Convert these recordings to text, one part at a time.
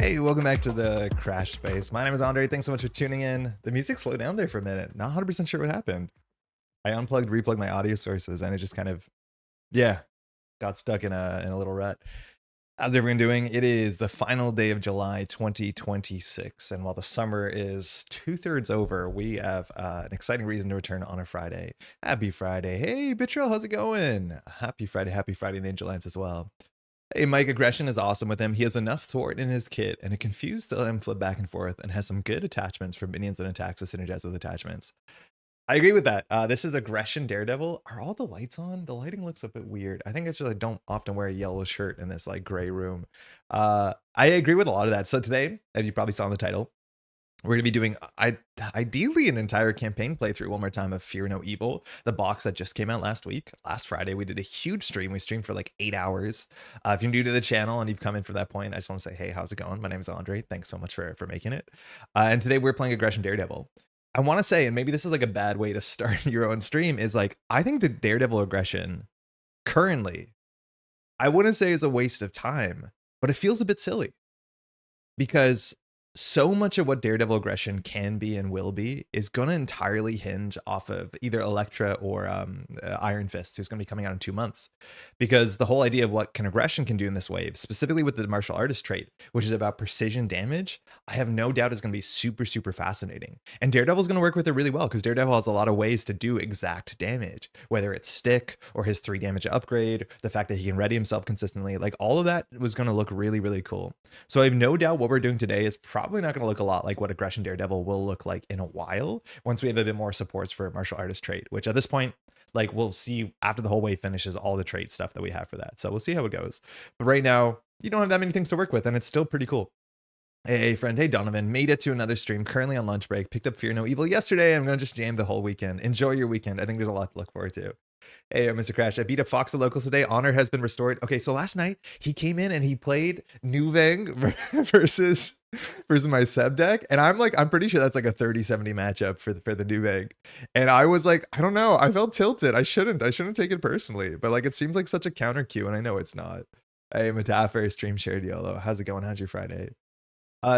Hey, welcome back to the Crash Space. My name is Andre. Thanks so much for tuning in. The music slowed down there for a minute. Not 100% sure what happened. I unplugged, replugged my audio sources, and it just kind of, yeah, got stuck in a little rut. How's everyone doing? It is the final day of July 2026, and while the summer is 2/3 over, we have an exciting reason to return on a Friday. Happy Friday. Hey, Bitrell, how's it going? Happy Friday, and Angel Lance as well. Hey, Mike, Aggression is awesome with him. He has enough thwart in his kit and a confused to let him flip back and forth, and has some good attachments for minions and attacks to synergize with attachments. I agree with that. This is Aggression Daredevil. Are all the lights on? The lighting looks a bit weird. I think it's just I don't often wear a yellow shirt in this like gray room. I agree with a lot of that. So today, as you probably saw in the title, we're going to be doing ideally an entire campaign playthrough one more time of Fear No Evil, the box that just came out last week. Last Friday, we did a huge stream. We streamed for like 8 hours. If you're new to the channel and you've come in from that point, I just want to say, hey, how's it going? My name is Andre. Thanks so much for making it. And today we're playing Aggression Daredevil. I want to say, and maybe this is like a bad way to start your own stream, is like, I think the Daredevil aggression currently, I wouldn't say is a waste of time, but it feels a bit silly because so much of what Daredevil aggression can be and will be is going to entirely hinge off of either Electro or Iron Fist, who's going to be coming out in 2 months. Because the whole idea of what aggression can do in this wave, specifically with the martial artist trait, which is about precision damage, I have no doubt is going to be super, super fascinating. And Daredevil is going to work with it really well because Daredevil has a lot of ways to do exact damage, whether it's stick or his 3 damage upgrade, the fact that he can ready himself consistently, like all of that was going to look really, really cool. So I have no doubt what we're doing today is probably not going to look a lot like what Aggression Daredevil will look like in a while once we have a bit more supports for martial artist trait, which at this point, like we'll see after the whole wave finishes all the trait stuff that we have for that. So we'll see how it goes. But right now, you don't have that many things to work with, and it's still pretty cool. Hey friend, hey Donovan, made it to another stream, currently on lunch break, picked up Fear No Evil yesterday. I'm going to just jam the whole weekend. Enjoy your weekend. I think there's a lot to look forward to. Hey, Mr. Crash, I beat a Fox of Locals today. Honor has been restored. Okay, so last night he came in and he played Nuvang versus my Seb deck. And I'm pretty sure that's like a 30-70 matchup for the Nuvang. And I was like, I don't know. I felt tilted. I shouldn't take it personally. But like, it seems like such a counter cue, and I know it's not. Hey, Metaphor, stream shared YOLO. How's it going? How's your Friday?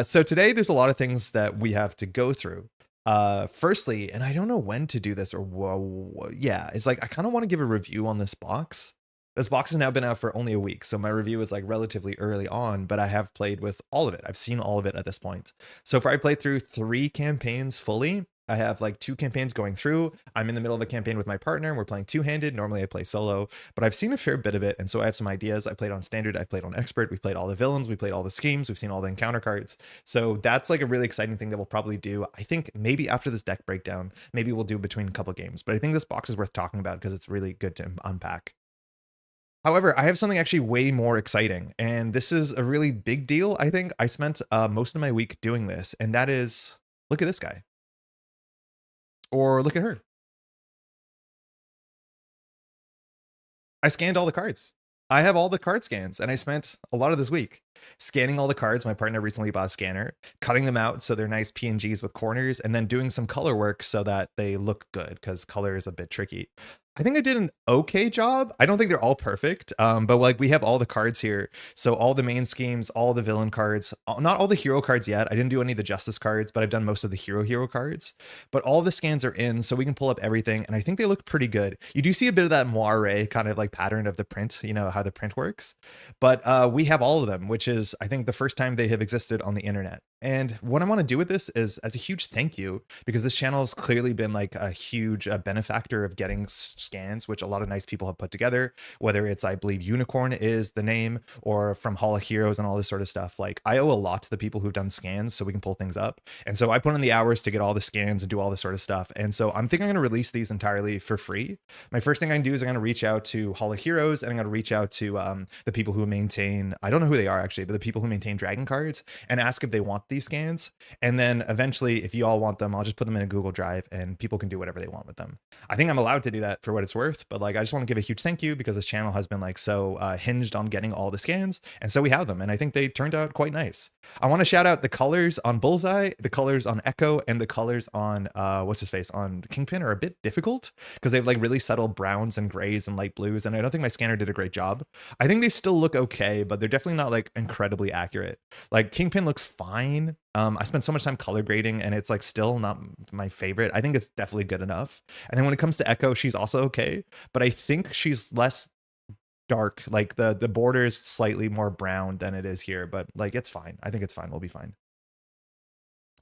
So today there's a lot of things that we have to go through. Firstly, and I don't know when to do this or yeah, it's like I kind of want to give a review on this box. This box has now been out for only a week, so my review is like relatively early on, but I have played with all of it. I've seen all of it at this point. So far I played through 3 campaigns fully. I have like 2 campaigns going through. I'm in the middle of a campaign with my partner and we're playing 2-handed. Normally I play solo, but I've seen a fair bit of it. And so I have some ideas. I played on standard. I played on expert. We played all the villains. We played all the schemes. We've seen all the encounter cards. So that's like a really exciting thing that we'll probably do. I think maybe after this deck breakdown, maybe we'll do between a couple games, but I think this box is worth talking about because it's really good to unpack. However, I have something actually way more exciting, and this is a really big deal. I think I spent most of my week doing this, and that is, look at this guy. Or look at her. I scanned all the cards. I have all the card scans, and I spent a lot of this week scanning all the cards. My partner recently bought a scanner, cutting them out so they're nice PNGs with corners, and then doing some color work so that they look good, because color is a bit tricky. I think I did an okay job. I don't think they're all perfect, but like we have all the cards here. So all the main schemes, all the villain cards, not all the hero cards yet. I didn't do any of the justice cards, but I've done most of the hero cards. But all the scans are in, so we can pull up everything, and I think they look pretty good. You do see a bit of that moire kind of like pattern of the print, you know, how the print works. But we have all of them, which is, I think, the first time they have existed on the internet. And what I want to do with this is as a huge thank you, because this channel has clearly been like a huge benefactor of getting scans, which a lot of nice people have put together, whether it's, I believe Unicorn is the name, or from Hall of Heroes and all this sort of stuff. Like I owe a lot to the people who've done scans so we can pull things up. And so I put in the hours to get all the scans and do all this sort of stuff. And so I'm thinking I'm going to release these entirely for free. My first thing I can do is I'm going to reach out to Hall of Heroes, and I'm going to reach out to the people who maintain, I don't know who they are actually, but the people who maintain Dragon cards, and ask if they want these scans. And then eventually, if you all want them, I'll just put them in a Google Drive and people can do whatever they want with them. I think I'm allowed to do that for what it's worth, but like I just want to give a huge thank you because this channel has been like so hinged on getting all the scans, and so we have them, and I think they turned out quite nice. I want to shout out the colors on Bullseye, the colors on Echo, and the colors on what's his face on Kingpin are a bit difficult because they have like really subtle browns and grays and light blues, and I don't think my scanner did a great job. I think they still look okay, but they're definitely not like incredibly accurate. Like Kingpin looks fine. I spent so much time color grading and it's like still not my favorite. I think it's definitely good enough. And then when it comes to Echo, she's also okay, but I think she's less dark. Like the border is slightly more brown than it is here, but like it's fine. I think it's fine. We'll be fine.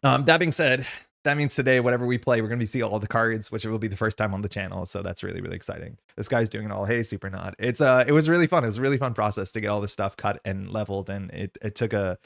That being said, that means today, whatever we play, we're going to be seeing all the cards, which will be the first time on the channel. So that's really, really exciting. This guy's doing it all. Hey, Super Nod. It was really fun. It was a really fun process to get all this stuff cut and leveled. And it took a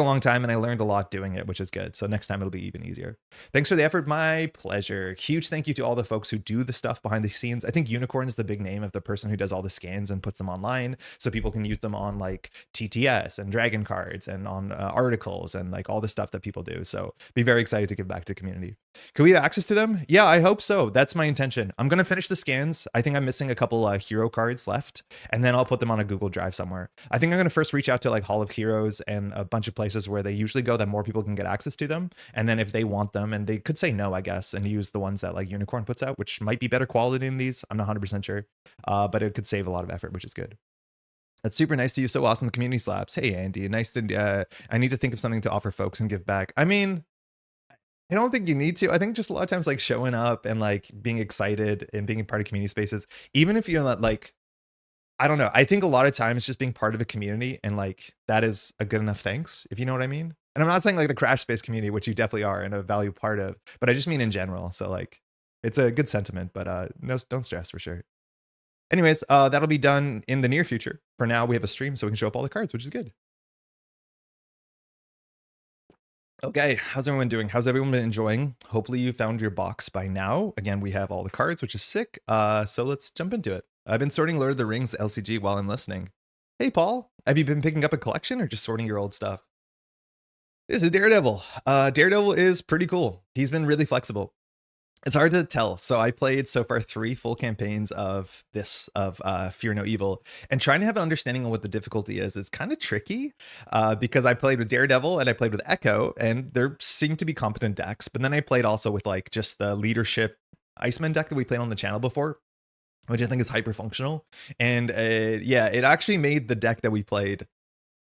long time and I learned a lot doing it, which is good. So next time it'll be even easier. Thanks for the effort. My pleasure. Huge thank you to all the folks who do the stuff behind the scenes. I think Unicorn is the big name of the person who does all the scans and puts them online so people can use them on like TTS and Dragon cards and on articles and like all the stuff that people do. So be very excited to give back to the community. Can we have access to them? Yeah, I hope so. That's my intention. I'm going to finish the scans. I think I'm missing a couple hero cards left, and then I'll put them on a Google Drive somewhere. I think I'm going to first reach out to like Hall of Heroes and a bunch of places where they usually go that more people can get access to them. And then if they want them, and they could say no, I guess, and use the ones that like Unicorn puts out, which might be better quality than these. I'm not 100% sure, but it could save a lot of effort, which is good. That's super nice to you. So awesome. The community slaps. Hey, Andy, nice to, I need to think of something to offer folks and give back. I mean, I don't think you need to. I think just a lot of times like showing up and like being excited and being a part of community spaces, even if you're not like, I don't know. I think a lot of times just being part of a community and like that is a good enough thanks, if you know what I mean. And I'm not saying like the Crash Space community, which you definitely are and a value part of, but I just mean in general. So like it's a good sentiment, but no, don't stress for sure. Anyways, that'll be done in the near future. For now, we have a stream so we can show up all the cards, which is good. Okay, how's everyone doing? How's everyone been enjoying? Hopefully you found your box by now. Again, we have all the cards, which is sick. So let's jump into it. I've been sorting Lord of the Rings LCG while I'm listening. Hey, Paul, have you been picking up a collection or just sorting your old stuff? This is Daredevil. Daredevil is pretty cool. He's been really flexible. It's hard to tell. So I played so far 3 full campaigns of Fear No Evil, and trying to have an understanding of what the difficulty is kind of tricky because I played with Daredevil and I played with Echo, and there seemed to be competent decks. But then I played also with like just the leadership Iceman deck that we played on the channel before, which I think is hyper functional. And yeah, it actually made the deck that we played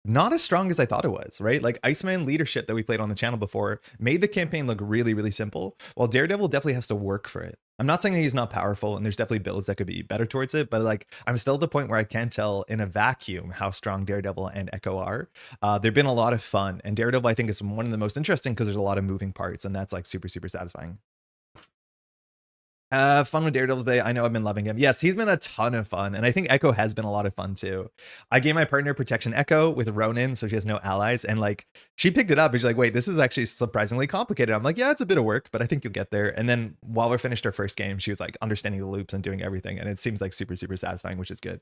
not as strong as I thought it was, right? Like Iceman leadership that we played on the channel before made the campaign look really, really simple, while Daredevil definitely has to work for it. I'm not saying that he's not powerful, and there's definitely builds that could be better towards it, but like I'm still at the point where I can't tell in a vacuum how strong Daredevil and Echo are. They've been a lot of fun, and Daredevil I think is one of the most interesting because there's a lot of moving parts, and that's like super, super satisfying. Fun with Daredevil today. I know I've been loving him. Yes, he's been a ton of fun. And I think Echo has been a lot of fun too. I gave my partner Protection Echo with Ronin, so she has no allies. And like, she picked it up and she's like, wait, this is actually surprisingly complicated. I'm like, yeah, it's a bit of work, but I think you'll get there. And then while we finished our first game, she was like understanding the loops and doing everything. And it seems like super, super satisfying, which is good.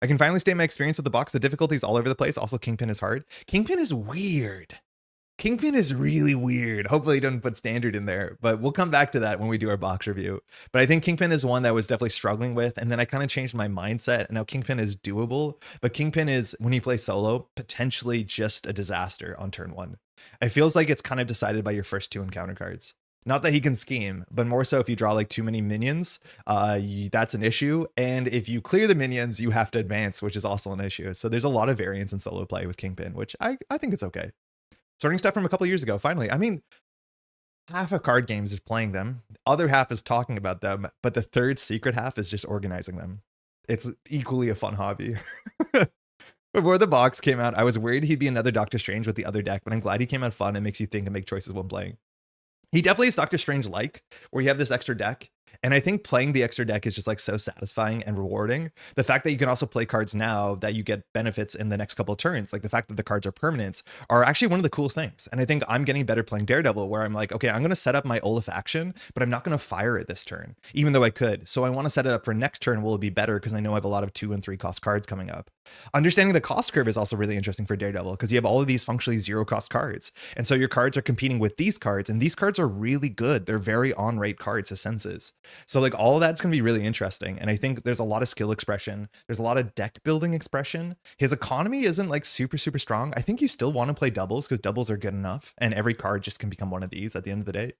I can finally state my experience with the box. The difficulty is all over the place. Also, Kingpin is hard. Kingpin is weird. Kingpin is really weird. Hopefully he doesn't put standard in there, but we'll come back to that when we do our box review. But I think Kingpin is one that I was definitely struggling with. And then I kind of changed my mindset, and now Kingpin is doable, but Kingpin is, when you play solo, potentially just a disaster on turn 1. It feels like it's kind of decided by your first 2 encounter cards. Not that he can scheme, but more so if you draw like too many minions, that's an issue. And if you clear the minions, you have to advance, which is also an issue. So there's a lot of variance in solo play with Kingpin, which I think it's okay. Sorting stuff from a couple years ago, finally. I mean, half of card games is playing them. The other half is talking about them, but the third secret half is just organizing them. It's equally a fun hobby. Before the box came out, I was worried he'd be another Doctor Strange with the other deck, but I'm glad he came out fun and makes you think and make choices when playing. He definitely is Doctor Strange-like, where you have this extra deck. And I think playing the extra deck is just like so satisfying and rewarding. The fact that you can also play cards now that you get benefits in the next couple of turns, like the fact that the cards are permanents, are actually one of the coolest things. And I think I'm getting better playing Daredevil, where I'm like, okay, I'm going to set up my Olaf action, but I'm not going to fire it this turn, even though I could. So I want to set it up for next turn will it be better, because I know I have a lot of 2 and 3 cost cards coming up. Understanding the cost curve is also really interesting for Daredevil, because you have all of these functionally 0 cost cards. And so your cards are competing with these cards, and these cards are really good. They're very on-rate cards as senses. So like all of that's going to be really interesting. And I think there's a lot of skill expression. There's a lot of deck building expression. His economy isn't like super, super strong. I think you still want to play doubles, because doubles are good enough. And every card just can become one of these at the end of the day.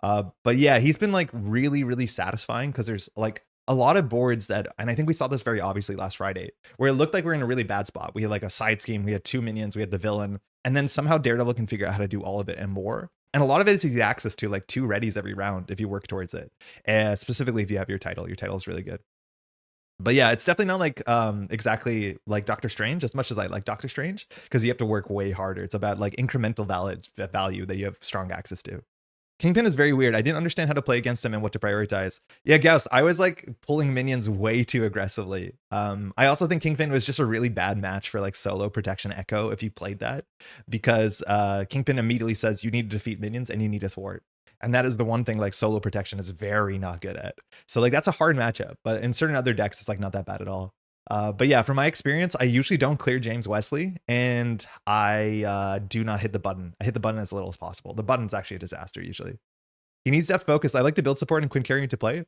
But yeah, he's been like really, really satisfying, because there's like a lot of boards that, and I think we saw this very obviously last Friday, where it looked like we were in a really bad spot. We had like a side scheme, we had 2 minions, we had the villain, and then somehow Daredevil can figure out how to do all of it and more. And a lot of it is easy access to, like 2 readies every round if you work towards it. Specifically if you have your title is really good. But yeah, it's definitely not like exactly like Doctor Strange, as much as I like Doctor Strange, because you have to work way harder. It's about like incremental value that you have strong access to. Kingpin is very weird. I didn't understand how to play against him and what to prioritize. Yeah, Gauss, I was like pulling minions way too aggressively. I also think Kingpin was just a really bad match for like solo protection echo if you played that, because Kingpin immediately says you need to defeat minions and you need to thwart. And that is the one thing like solo protection is very not good at. So like that's a hard matchup, but in certain other decks, it's like not that bad at all. But yeah, from my experience, I usually don't clear James Wesley, and I do not hit the button. I hit the button as little as possible. The button's actually a disaster usually. He needs depth focus. I like to build support and Quinn carrying to play.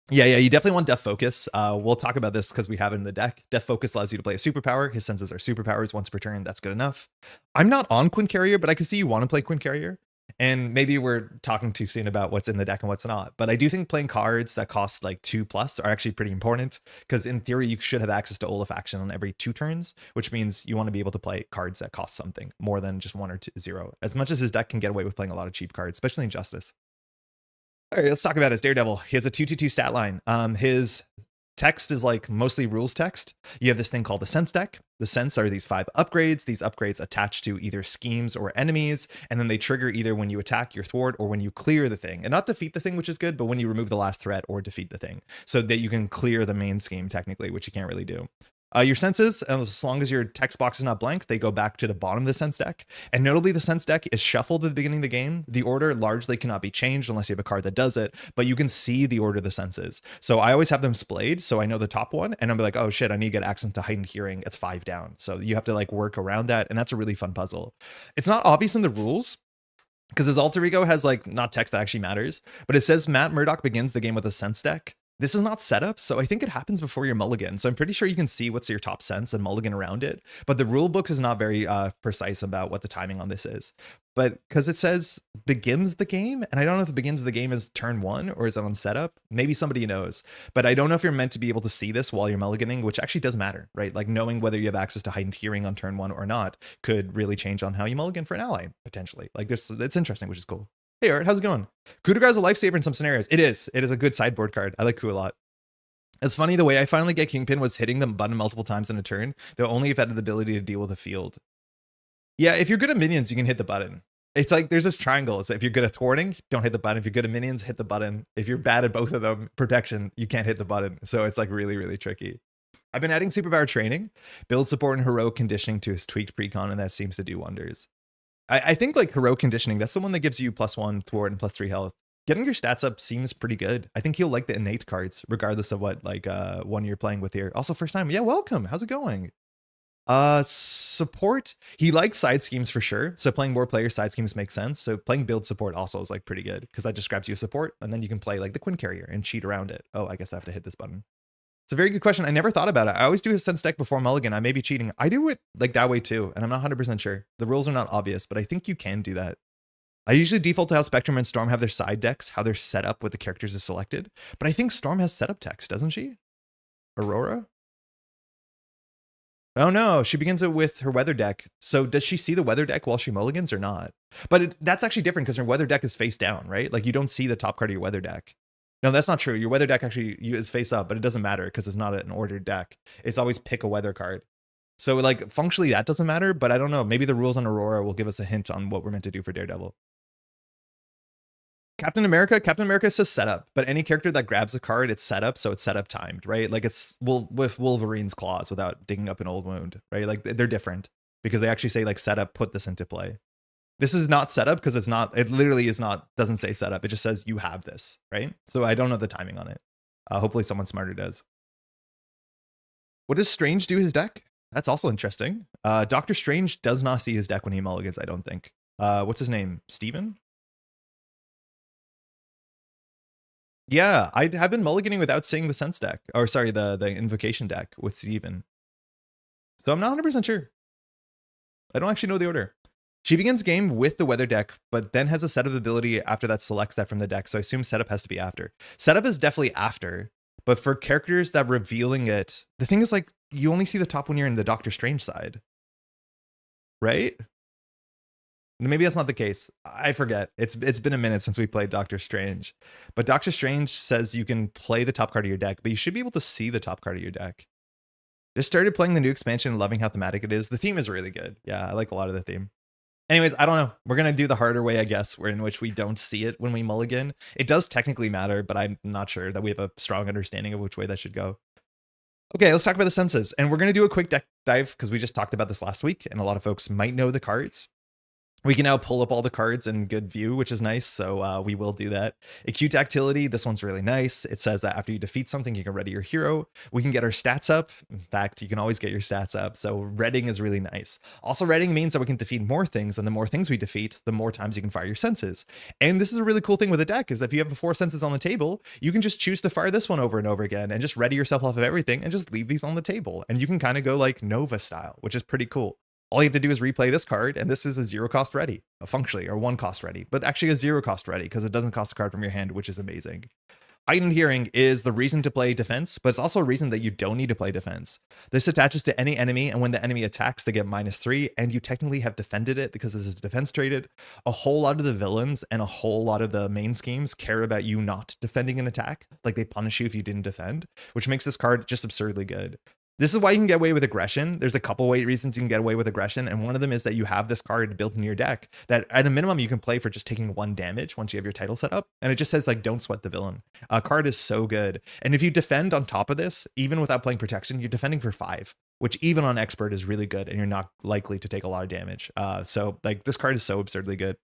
Yeah, you definitely want depth focus. We'll talk about this because we have it in the deck. Depth focus allows you to play a superpower. His senses are superpowers once per turn. That's good enough. I'm not on Quinn Carrier, but I can see you want to play Quinn Carrier. And maybe we're talking too soon about what's in the deck and what's not. But I do think playing cards that cost like 2+ are actually pretty important, because in theory, you should have access to Olaf action on every 2 turns, which means you want to be able to play cards that cost something more than just 1 or 0. As much as his deck can get away with playing a lot of cheap cards, especially in Justice. All right, let's talk about his Daredevil. He has a 2/2/2 stat line. His text is like mostly rules text. You have this thing called the sense deck. The sense are these 5 upgrades. These upgrades attach to either schemes or enemies, and then they trigger either when you attack your thwart or when you clear the thing, and not defeat the thing, which is good, but when you remove the last threat or defeat the thing, so that you can clear the main scheme technically, which you can't really do. Your senses, as long as your text box is not blank, they go back to the bottom of the sense deck. And notably, the sense deck is shuffled at the beginning of the game. The order largely cannot be changed unless you have a card that does it, but you can see the order of the senses. So I always have them splayed, so I know the top one, and I'm like, oh shit, I need to get access to heightened hearing. It's 5 down. So you have to like work around that, and that's a really fun puzzle. It's not obvious in the rules, because his alter ego has like not text that actually matters, but it says Matt Murdock begins the game with a sense deck. This is not set up, so I think it happens before your mulligan. So I'm pretty sure you can see what's your top sense and mulligan around it. But the rule book is not very precise about what the timing on this is. But because it says begins the game, and I don't know if the begins of the game is turn 1 or is it on setup. Maybe somebody knows. But I don't know if you're meant to be able to see this while you're mulliganing, which actually does matter, right? Like knowing whether you have access to heightened hearing on turn 1 or not could really change on how you mulligan for an ally, potentially. Like this, it's interesting, which is cool. Hey, Art, how's it going? Coup de grace is a lifesaver in some scenarios. It is. It is a good sideboard card. I like Coup a lot. It's funny, the way I finally get Kingpin was hitting the button multiple times in a turn, though only if I had the ability to deal with a field. Yeah, if you're good at minions, you can hit the button. It's like there's this triangle. So if you're good at thwarting, don't hit the button. If you're good at minions, hit the button. If you're bad at both of them, protection, you can't hit the button. So it's like really, really tricky. I've been adding superpower training, build support and heroic conditioning to his tweaked precon, and that seems to do wonders. I think like heroic conditioning, that's the one that gives you +1 thwart and +3 health. Getting your stats up seems pretty good. I think you'll like the innate cards, regardless of what like one you're playing with here. Also, first time. Yeah, welcome. How's it going? Support. He likes side schemes for sure. So playing more player side schemes makes sense. So playing build support also is like pretty good, because that just grabs you a support, and then you can play like the Quinn Carrier and cheat around it. Oh, I guess I have to hit this button. It's a very good question. I never thought about it. I always do his sense deck before mulligan. I may be cheating. I do it like that way too, and I'm not 100% sure. The rules are not obvious, but I think you can do that. I usually default to how Spectrum and Storm have their side decks, how they're set up with the characters is selected. But I think Storm has setup text, doesn't she? Aurora? Oh no, she begins it with her weather deck. So does she see the weather deck while she mulligans or not? But that's actually different, because her weather deck is face down, right? Like you don't see the top card of your weather deck. No, that's not true. Your weather deck actually is face up, but it doesn't matter because it's not an ordered deck. It's always pick a weather card. So like functionally that doesn't matter, but I don't know. Maybe the rules on Aurora will give us a hint on what we're meant to do for Daredevil. Captain America says setup, but any character that grabs a card, it's setup, so it's setup timed, right? Like it's with Wolverine's claws without digging up an old wound, right? Like they're different because they actually say like setup, put this into play. This is not setup because it's not, it literally is not, doesn't say setup. It just says you have this, right? So I don't know the timing on it. Hopefully someone smarter does. What does Strange do his deck? That's also interesting. Doctor Strange does not see his deck when he mulligans, I don't think. What's his name? Steven? Yeah, I have been mulliganing without seeing the sense deck. Or sorry, the invocation deck with Steven. So I'm not 100% sure. I don't actually know the order. She begins game with the weather deck, but then has a setup ability after that selects that from the deck. So I assume setup has to be after. Setup is definitely after, But for characters that revealing it, the thing is like you only see the top when you're in the Doctor Strange side, right? Maybe that's not the case. I forget. It's been a minute since we played Doctor Strange. But Doctor Strange says you can play the top card of your deck, but you should be able to see the top card of your deck. Just started playing the new expansion and loving how thematic it is. The theme is really good. Yeah, I like a lot of the theme. Anyways, I don't know. We're going to do the harder way, I guess, where in which we don't see it when we mulligan. It does technically matter, but I'm not sure that we have a strong understanding of which way that should go. Okay, let's talk about the senses. And we're going to do a quick deck dive because we just talked about this last week, and a lot of folks might know the cards. We can now pull up all the cards in good view, which is nice, so we will do that. Acute Actility, this one's really nice. It says that after you defeat something, you can ready your hero. We can get our stats up. In fact, you can always get your stats up, so readying is really nice. Also, readying means that we can defeat more things, and the more things we defeat, the more times you can fire your senses. And this is a really cool thing with a deck, is that if you have 4 senses on the table, you can just choose to fire this one over and over again, and just ready yourself off of everything, and just leave these on the table. And you can kind of go like Nova style, which is pretty cool. All you have to do is replay this card, and this is a 0 cost ready, functionally, or 1 cost ready, but actually a 0 cost ready because it doesn't cost a card from your hand, which is amazing. Heightened Hearing is the reason to play defense, but it's also a reason that you don't need to play defense. This attaches to any enemy, and when the enemy attacks, they get -3, and you technically have defended it because this is defense traded. A whole lot of the villains and a whole lot of the main schemes care about you not defending an attack. Like, they punish you if you didn't defend, which makes this card just absurdly good. This is why you can get away with aggression. There's a couple reasons you can get away with aggression, and one of them is that you have this card built in your deck that at a minimum you can play for just taking 1 damage once you have your title set up, and it just says like don't sweat the villain. A card is so good, and if you defend on top of this, even without playing protection, you're defending for 5, which even on expert is really good, and you're not likely to take a lot of damage. So like this card is so absurdly good.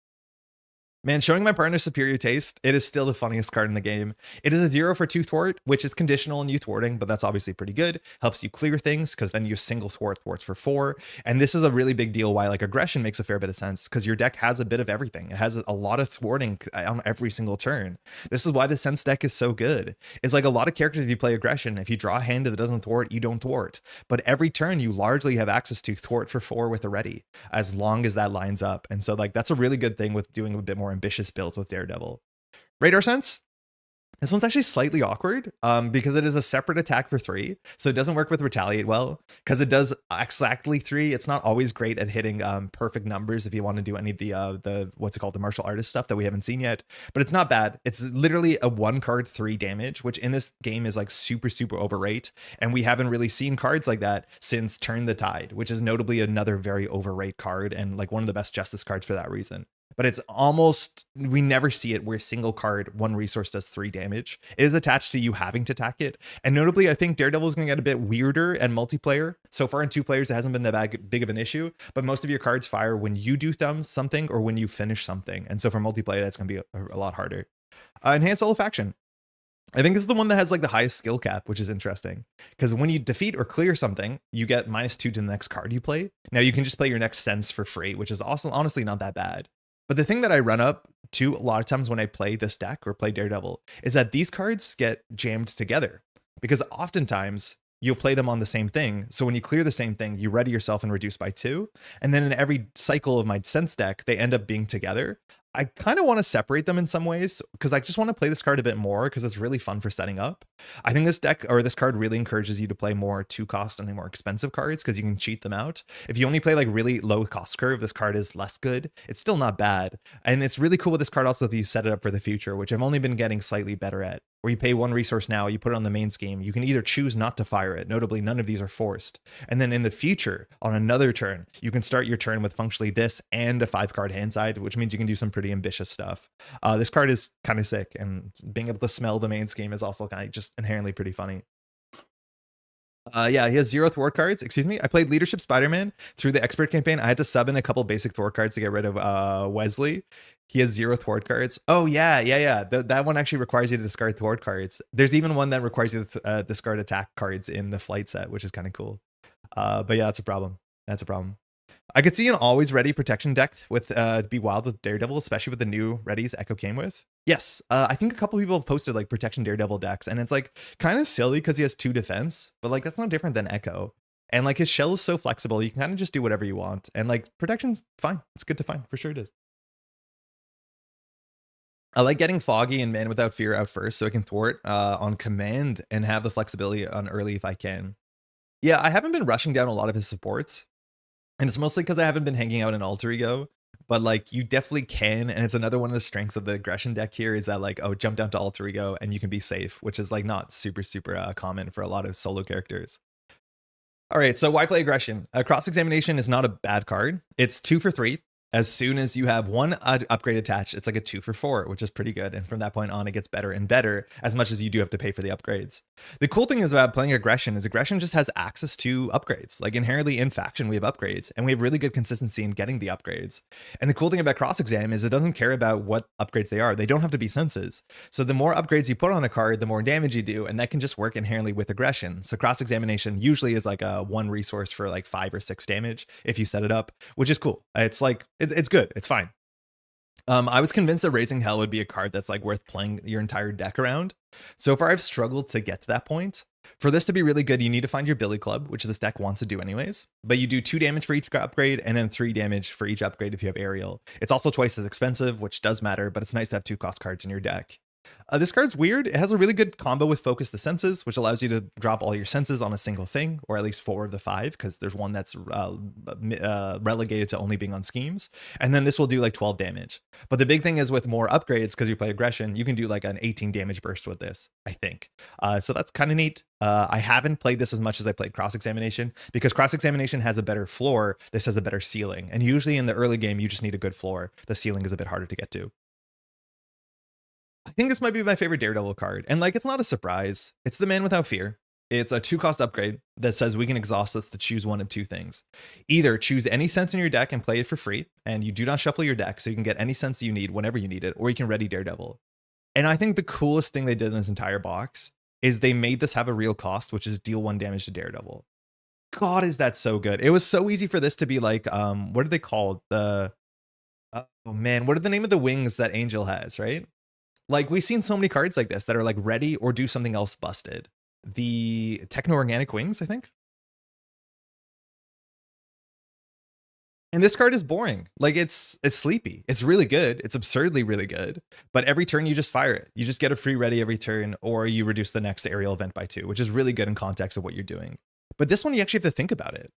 Man, showing my partner superior taste, it is still the funniest card in the game. It is a 0 for 2 thwart, which is conditional in you thwarting, but that's obviously pretty good. Helps you clear things, because then you single thwarts for 4. And this is a really big deal why like aggression makes a fair bit of sense, because your deck has a bit of everything. It has a lot of thwarting on every single turn. This is why the sense deck is so good. It's like a lot of characters, if you play aggression, if you draw a hand that doesn't thwart, you don't thwart. But every turn, you largely have access to thwart for 4 with a ready, as long as that lines up. And so like that's a really good thing with doing a bit more ambitious builds with Daredevil. Radar Sense. This one's actually slightly awkward because it is a separate attack for 3. So it doesn't work with Retaliate well because it does exactly 3. It's not always great at hitting perfect numbers if you want to do any of the what's it called, the martial artist stuff that we haven't seen yet. But it's not bad. It's literally a 1 card 3 damage, which in this game is like super overrate. And we haven't really seen cards like that since Turn the Tide, which is notably another very overrate card and like one of the best Justice cards for that reason. But it's almost, we never see it where a single card, 1 resource does 3 damage. It is attached to you having to attack it. And notably, I think Daredevil is going to get a bit weirder and multiplayer. So far in 2 players, it hasn't been that big of an issue, but most of your cards fire when you do something or when you finish something. And so for multiplayer, that's going to be a lot harder. Enhanced Olfaction. I think this is the one that has like the highest skill cap, which is interesting because when you defeat or clear something, you get -2 to the next card you play. Now you can just play your next sense for free, which is also honestly not that bad. But the thing that I run up to a lot of times when I play this deck or play Daredevil is that these cards get jammed together because oftentimes you'll play them on the same thing. So when you clear the same thing, you ready yourself and reduce by 2. And then in every cycle of my sense deck, they end up being together. I kind of want to separate them in some ways because I just want to play this card a bit more because it's really fun for setting up. I think this deck or this card really encourages you to play more 2 cost and more expensive cards because you can cheat them out. If you only play like really low cost curve, this card is less good. It's still not bad. And it's really cool with this card also if you set it up for the future, which I've only been getting slightly better at. Where you pay 1 resource now, you put it on the main scheme. You can either choose not to fire it. Notably, none of these are forced. And then in the future, on another turn, you can start your turn with functionally this and a 5-card hand side, which means you can do some pretty ambitious stuff. This card is kind of sick, and being able to smell the main scheme is also kind of just inherently pretty funny. Yeah, he has 0 thwart cards. Excuse me. I played Leadership Spider-Man through the expert campaign. I had to sub in a couple basic thwart cards to get rid of Wesley. He has 0 thwart cards. Oh, yeah. That one actually requires you to discard thwart cards. There's even one that requires you to discard attack cards in the flight set, which is kind of cool. But yeah, that's a problem. I could see an always ready protection deck with Be Wild with Daredevil, especially with the new readies Echo came with. Yes, I think a couple people have posted like protection Daredevil decks, and it's like kind of silly because he has 2 defense, but like that's no different than Echo. And like his shell is so flexible, you can kind of just do whatever you want. And like protection's fine. It's good to find, for sure it is. I like getting Foggy and Man Without Fear out first so I can thwart on command and have the flexibility on early if I can. Yeah, I haven't been rushing down a lot of his supports, and it's mostly because I haven't been hanging out in Alter Ego. But like you definitely can, and it's another one of the strengths of the aggression deck here is that like, oh, jump down to Alter Ego and you can be safe, which is like not super common for a lot of solo characters. All right, so why play aggression? Cross examination is not a bad card. It's 2 for 3. As soon as you have one upgrade attached, it's like a 2 for 4, which is pretty good. And from that point on, it gets better and better, as much as you do have to pay for the upgrades. The cool thing is about playing aggression is aggression just has access to upgrades. Like inherently in faction, we have upgrades, and we have really good consistency in getting the upgrades. And the cool thing about cross exam is it doesn't care about what upgrades they are. They don't have to be senses. So the more upgrades you put on a card, the more damage you do, and that can just work inherently with aggression. So cross examination usually is like a 1 resource for like 5 or 6 damage if you set it up, which is cool. It's like it's good. It's fine. I was convinced that Raising Hell would be a card that's like worth playing your entire deck around. So far, I've struggled to get to that point. For this to be really good, you need to find your Billy Club, which this deck wants to do anyways. But you do 2 damage for each upgrade and then 3 damage for each upgrade if you have Aerial. It's also twice as expensive, which does matter, but it's nice to have 2 cost cards in your deck. This card's weird. It has a really good combo with Focus the Senses, which allows you to drop all your senses on a single thing, or at least 4 of the 5, because there's one that's relegated to only being on schemes. And then this will do like 12 damage. But the big thing is with more upgrades, because you play aggression, you can do like an 18 damage burst with this, I think. So that's kind of neat. I haven't played this as much as I played Cross Examination, because Cross Examination has a better floor. This has a better ceiling. And usually in the early game, you just need a good floor. The ceiling is a bit harder to get to. I think this might be my favorite Daredevil card, and like it's not a surprise. It's the Man Without Fear. It's a 2-cost upgrade that says we can exhaust us to choose one of 2 things. Either choose any sense in your deck and play it for free, and you do not shuffle your deck, so you can get any sense you need whenever you need it, or you can ready Daredevil. And I think the coolest thing they did in this entire box is they made this have a real cost, which is deal 1 damage to Daredevil. God, is that so good. It was so easy for this to be like, what are they called? Oh man, what are the name of the wings that Angel has, right? Like, we've seen so many cards like this that are like ready or do something else busted. The Techno-Organic Wings, I think. And this card is boring. Like, it's sleepy. It's really good. It's absurdly really good. But every turn you just fire it. You just get a free ready every turn, or you reduce the next aerial event by 2, which is really good in context of what you're doing. But this one, you actually have to think about it.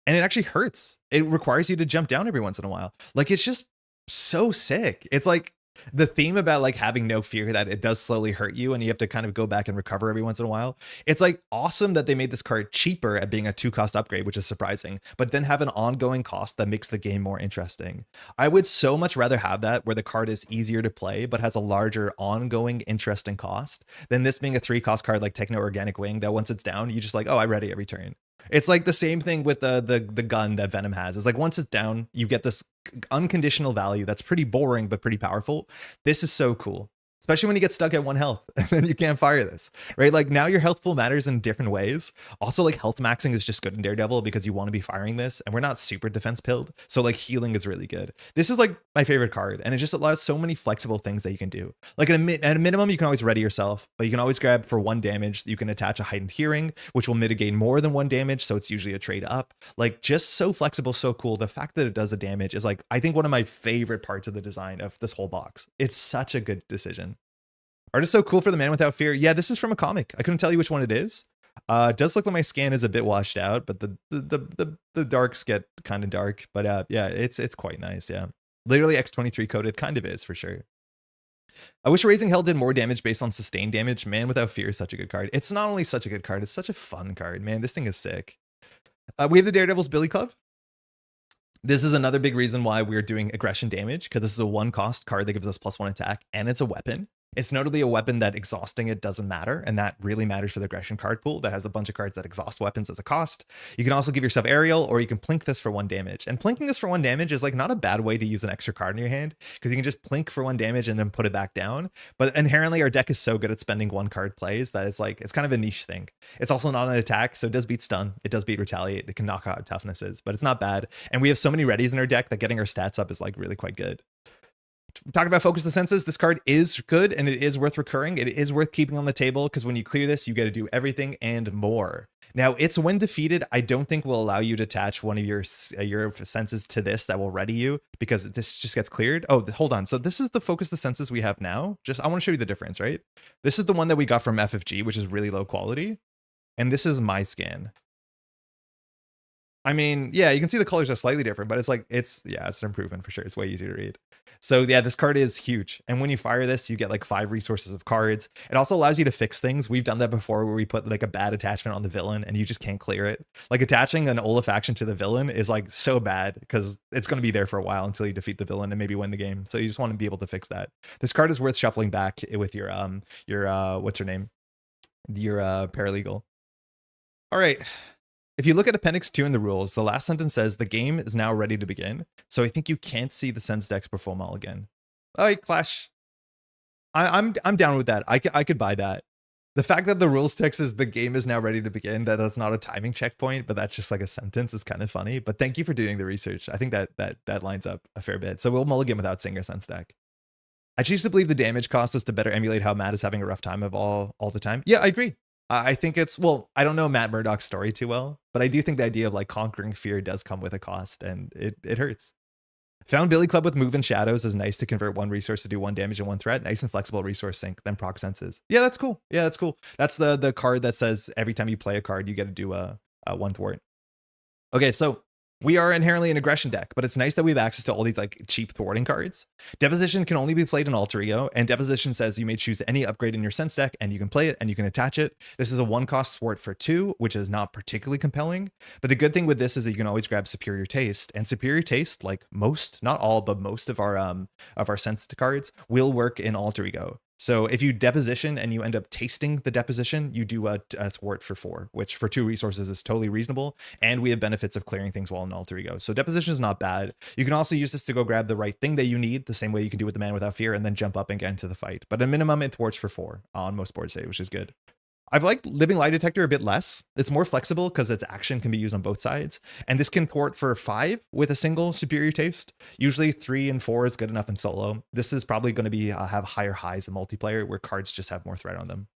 And it actually hurts. It requires you to jump down every once in a while. Like, it's just so sick. It's like the theme about like having no fear that it does slowly hurt you and you have to kind of go back and recover every once in a while. It's like awesome that they made this card cheaper at being a 2-cost upgrade, which is surprising, but then have an ongoing cost that makes the game more interesting. I would so much rather have that where the card is easier to play, but has a larger ongoing interesting cost than this being a 3-cost card like Techno Organic Wing that once it's down, you just like, oh, I ready every turn. It's like the same thing with the gun that Venom has. It's like once it's down, you get this unconditional value that's pretty boring but pretty powerful. This is so cool, especially when you get stuck at 1 health and then you can't fire this, right? Like now your health pool matters in different ways. Also, like health maxing is just good in Daredevil because you want to be firing this, and we're not super defense pilled, so like healing is really good. This is like my favorite card, and it just allows so many flexible things that you can do. Like at a minimum, you can always ready yourself, but you can always grab for 1 damage. You can attach a heightened hearing, which will mitigate more than 1 damage, so it's usually a trade up. Like just so flexible, so cool. The fact that it does a damage is like, I think, one of my favorite parts of the design of this whole box. It's such a good decision. Art is so cool for the Man Without Fear. Yeah, this is from a comic. I couldn't tell you which one it is. It does look like my scan is a bit washed out, but the darks get kind of dark. But yeah, it's quite nice. Yeah, literally X23 coded, kind of is for sure. I wish Raising Hell did more damage based on sustained damage. Man Without Fear is such a good card. It's not only such a good card, it's such a fun card. Man, this thing is sick. We have the Daredevil's Billy Club. This is another big reason why we're doing aggression damage, because this is a 1-cost card that gives us +1 attack, and it's a weapon. It's notably a weapon that exhausting it doesn't matter, and that really matters for the aggression card pool that has a bunch of cards that exhaust weapons as a cost. You can also give yourself aerial, or you can plink this for 1 damage. And plinking this for 1 damage is like not a bad way to use an extra card in your hand, because you can just plink for 1 damage and then put it back down. But inherently our deck is so good at spending 1 card plays that it's like, it's kind of a niche thing. It's also not an attack, so it does beat stun, it does beat retaliate, it can knock out toughnesses, but it's not bad. And we have so many readies in our deck that getting our stats up is like really quite good. Talking about focus the senses, this card is good and it is worth recurring. It is worth keeping on the table because when you clear this, you get to do everything and more. Now, it's when defeated, I don't think will allow you to attach one of your senses to this that will ready you because this just gets cleared. Oh, hold on. So this is the focus the senses we have now. I want to show you the difference, right? This is the one that we got from FFG, which is really low quality. And this is my scan. I mean, yeah, you can see the colors are slightly different, but it's an improvement for sure. It's way easier to read. So yeah, this card is huge. And when you fire this, you get like 5 resources of cards. It also allows you to fix things. We've done that before where we put like a bad attachment on the villain and you just can't clear it. Like attaching an Olaf action to the villain is like so bad because it's going to be there for a while until you defeat the villain and maybe win the game. So you just want to be able to fix that. This card is worth shuffling back with your what's her name? Your paralegal. All right. If you look at Appendix 2 in the rules, the last sentence says the game is now ready to begin. So I think you can't see the Sense decks before Mulligan. All right, Clash. I'm down with that. I could buy that. The fact that the rules text is the game is now ready to begin, that's not a timing checkpoint, but that's just like a sentence is kind of funny. But thank you for doing the research. I think that lines up a fair bit. So we'll Mulligan without Singer Sense deck. I choose to believe the damage cost was to better emulate how Matt is having a rough time of all the time. Yeah, I agree. I think it's, well, I don't know Matt Murdock's story too well, but I do think the idea of like conquering fear does come with a cost and it hurts. Found Billy Club with Move and Shadows is nice to convert 1 resource to do 1 damage and 1 threat. Nice and flexible resource sync, then proc senses. Yeah, that's cool. Yeah, that's cool. That's the card that says every time you play a card, you get to do a 1 thwart. Okay, so we are inherently an aggression deck, but it's nice that we have access to all these like cheap thwarting cards. Deposition can only be played in Alter Ego, and Deposition says you may choose any upgrade in your sense deck and you can play it and you can attach it. This is a 1-cost thwart for 2, which is not particularly compelling. But the good thing with this is that you can always grab Superior Taste, and Superior Taste, like most, not all, but most of our sense cards will work in Alter Ego. So if you deposition and you end up tasting the deposition, you do a thwart for 4, which for 2 resources is totally reasonable. And we have benefits of clearing things while in Alter Ego. So deposition is not bad. You can also use this to go grab the right thing that you need, the same way you can do with the Man Without Fear, and then jump up and get into the fight. But at minimum, it thwarts for 4 on most boards today, which is good. I've liked Living Lie Detector a bit less. It's more flexible because its action can be used on both sides. And this can thwart for 5 with a single Superior Taste. Usually 3 and 4 is good enough in solo. This is probably going to be have higher highs in multiplayer where cards just have more threat on them.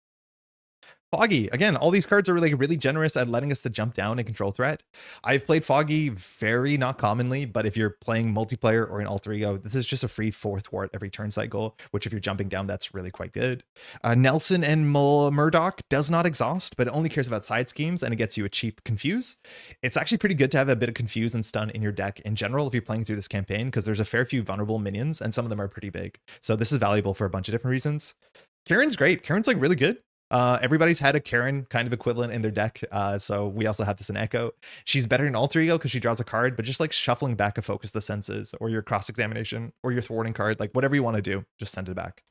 Foggy. Again, all these cards are like really generous at letting us to jump down and control threat. I've played Foggy very not commonly, but if you're playing multiplayer or in Alter Ego, this is just a free 4 thwart every turn cycle, which if you're jumping down, that's really quite good. Nelson and Murdoch does not exhaust, but it only cares about side schemes and it gets you a cheap Confuse. It's actually pretty good to have a bit of Confuse and Stun in your deck in general if you're playing through this campaign, because there's a fair few vulnerable minions and some of them are pretty big. So this is valuable for a bunch of different reasons. Karen's great. Karen's like really good. Everybody's had a Karen kind of equivalent in their deck, so we also have this in Echo. She's better in Alter Ego because she draws a card, but just like shuffling back a Focus the Senses or your cross-examination or your thwarting card, like whatever you want to do, just send it back.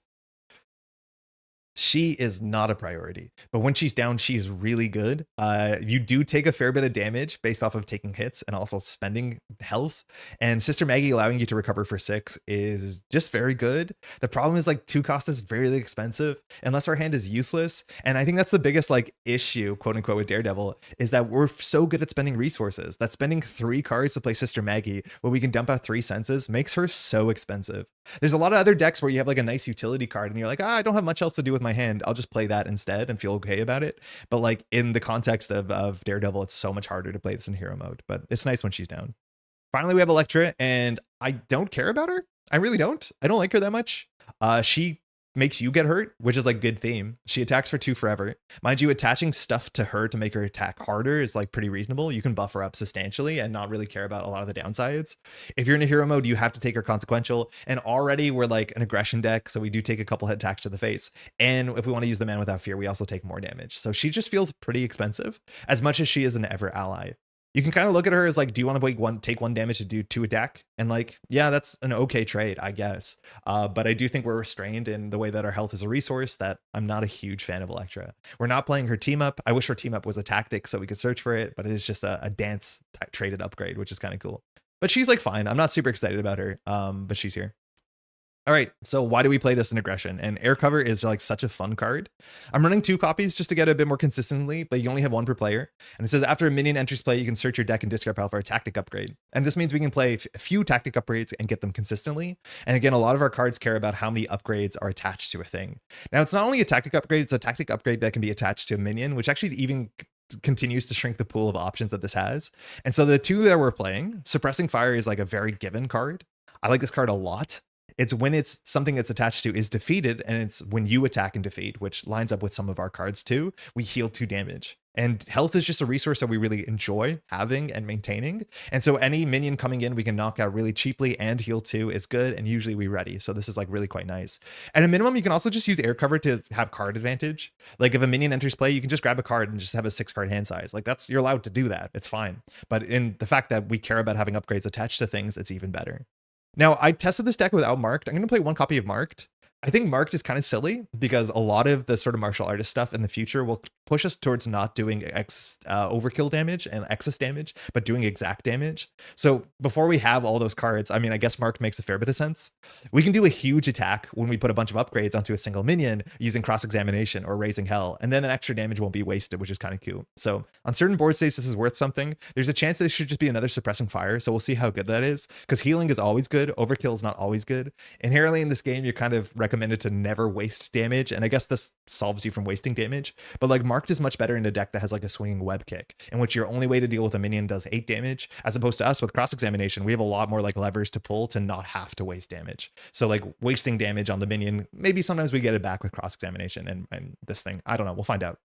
She is not a priority, but when she's down, she is really good. You do take a fair bit of damage based off of taking hits and also spending health. And Sister Maggie allowing you to recover for 6 is just very good. The problem is like 2 cost is very expensive unless our hand is useless. And I think that's the biggest like issue, quote unquote, with Daredevil is that we're so good at spending resources that spending 3 cards to play Sister Maggie where we can dump out 3 senses makes her so expensive. There's a lot of other decks where you have like a nice utility card and you're like, I don't have much else to do with my hand. I'll just play that instead and feel okay about it. But like in the context of Daredevil, it's so much harder to play this in hero mode, but it's nice when she's down. Finally, we have Electra and I don't care about her. I really don't. I don't like her that much. She makes you get hurt, which is like good theme. She attacks for 2 forever. Mind you, attaching stuff to her to make her attack harder is like pretty reasonable. You can buff her up substantially and not really care about a lot of the downsides. If you're in a hero mode, you have to take her consequential. And already we're like an aggression deck, so we do take a couple hit attacks to the face. And if we want to use the Man Without Fear, we also take more damage. So she just feels pretty expensive as much as she is an ever ally. You can kind of look at her as like, do you want to take 1 damage to do 2 attack? And like, yeah, that's an okay trade, I guess. But I do think we're restrained in the way that our health is a resource that I'm not a huge fan of Electra. We're not playing her team up. I wish her team up was a tactic so we could search for it, but it is just a dance traded upgrade, which is kind of cool. But she's like fine. I'm not super excited about her, but she's here. All right, so why do we play this in Aggression? And Air Cover is like such a fun card. I'm running 2 copies just to get it a bit more consistently, but you only have 1 per player. And it says after a minion enters play, you can search your deck and discard pile for a tactic upgrade. And this means we can play a few tactic upgrades and get them consistently. And again, a lot of our cards care about how many upgrades are attached to a thing. Now, it's not only a tactic upgrade, it's a tactic upgrade that can be attached to a minion, which actually even continues to shrink the pool of options that this has. And so the 2 that we're playing, Suppressing Fire is like a very given card. I like this card a lot. It's when it's something that's attached to is defeated, and it's when you attack and defeat, which lines up with some of our cards too. We heal 2 damage. And health is just a resource that we really enjoy having and maintaining. And so any minion coming in we can knock out really cheaply and heal 2 is good, and usually we ready. So this is like really quite nice. At a minimum, you can also just use Air Cover to have card advantage. Like if a minion enters play, you can just grab a card and just have a 6-card hand size. Like you're allowed to do that. It's fine. But in the fact that we care about having upgrades attached to things, it's even better. Now, I tested this deck without Marked. I'm going to play 1 copy of Marked. I think Marked is kind of silly because a lot of the sort of martial artist stuff in the future will push us towards not doing overkill damage and excess damage, but doing exact damage. So before we have all those cards, I mean, I guess Marked makes a fair bit of sense. We can do a huge attack when we put a bunch of upgrades onto a single minion using cross-examination or raising hell, and then an extra damage won't be wasted, which is kind of cool. So on certain board states, this is worth something. There's a chance that this should just be another Suppressing Fire, so we'll see how good that is, because healing is always good, overkill is not always good. Inherently in this game, you're kind of recommended to never waste damage, and I guess this solves you from wasting damage, but like Marked is much better in a deck that has like a swinging web kick, in which your only way to deal with a minion does 8 damage, as opposed to us with cross-examination, we have a lot more like levers to pull to not have to waste damage. So like wasting damage on the minion, maybe sometimes we get it back with cross-examination, and this thing, I don't know, we'll find out.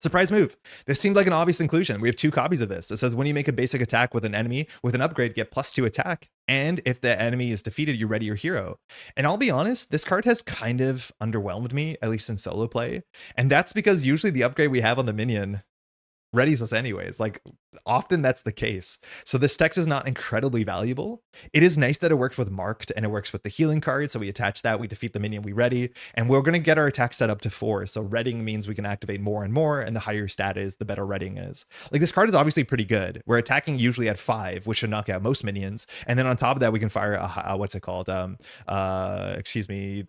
Surprise move. This seemed like an obvious inclusion. We have 2 copies of this. It says when you make a basic attack with an enemy with an upgrade, get +2 attack. And if the enemy is defeated, you ready your hero. And I'll be honest, this card has kind of underwhelmed me, at least in solo play. And that's because usually the upgrade we have on the minion readies us anyways. Like often that's the case. So this text is not incredibly valuable. It is nice that it works with Marked and it works with the healing card. So we attach that, we defeat the minion, we ready, and we're going to get our attack stat up to 4. So readying means we can activate more and more, and the higher your stat is, the better readying is. Like this card is obviously pretty good. We're attacking usually at 5, which should knock out most minions. And then on top of that, we can fire what's it called? The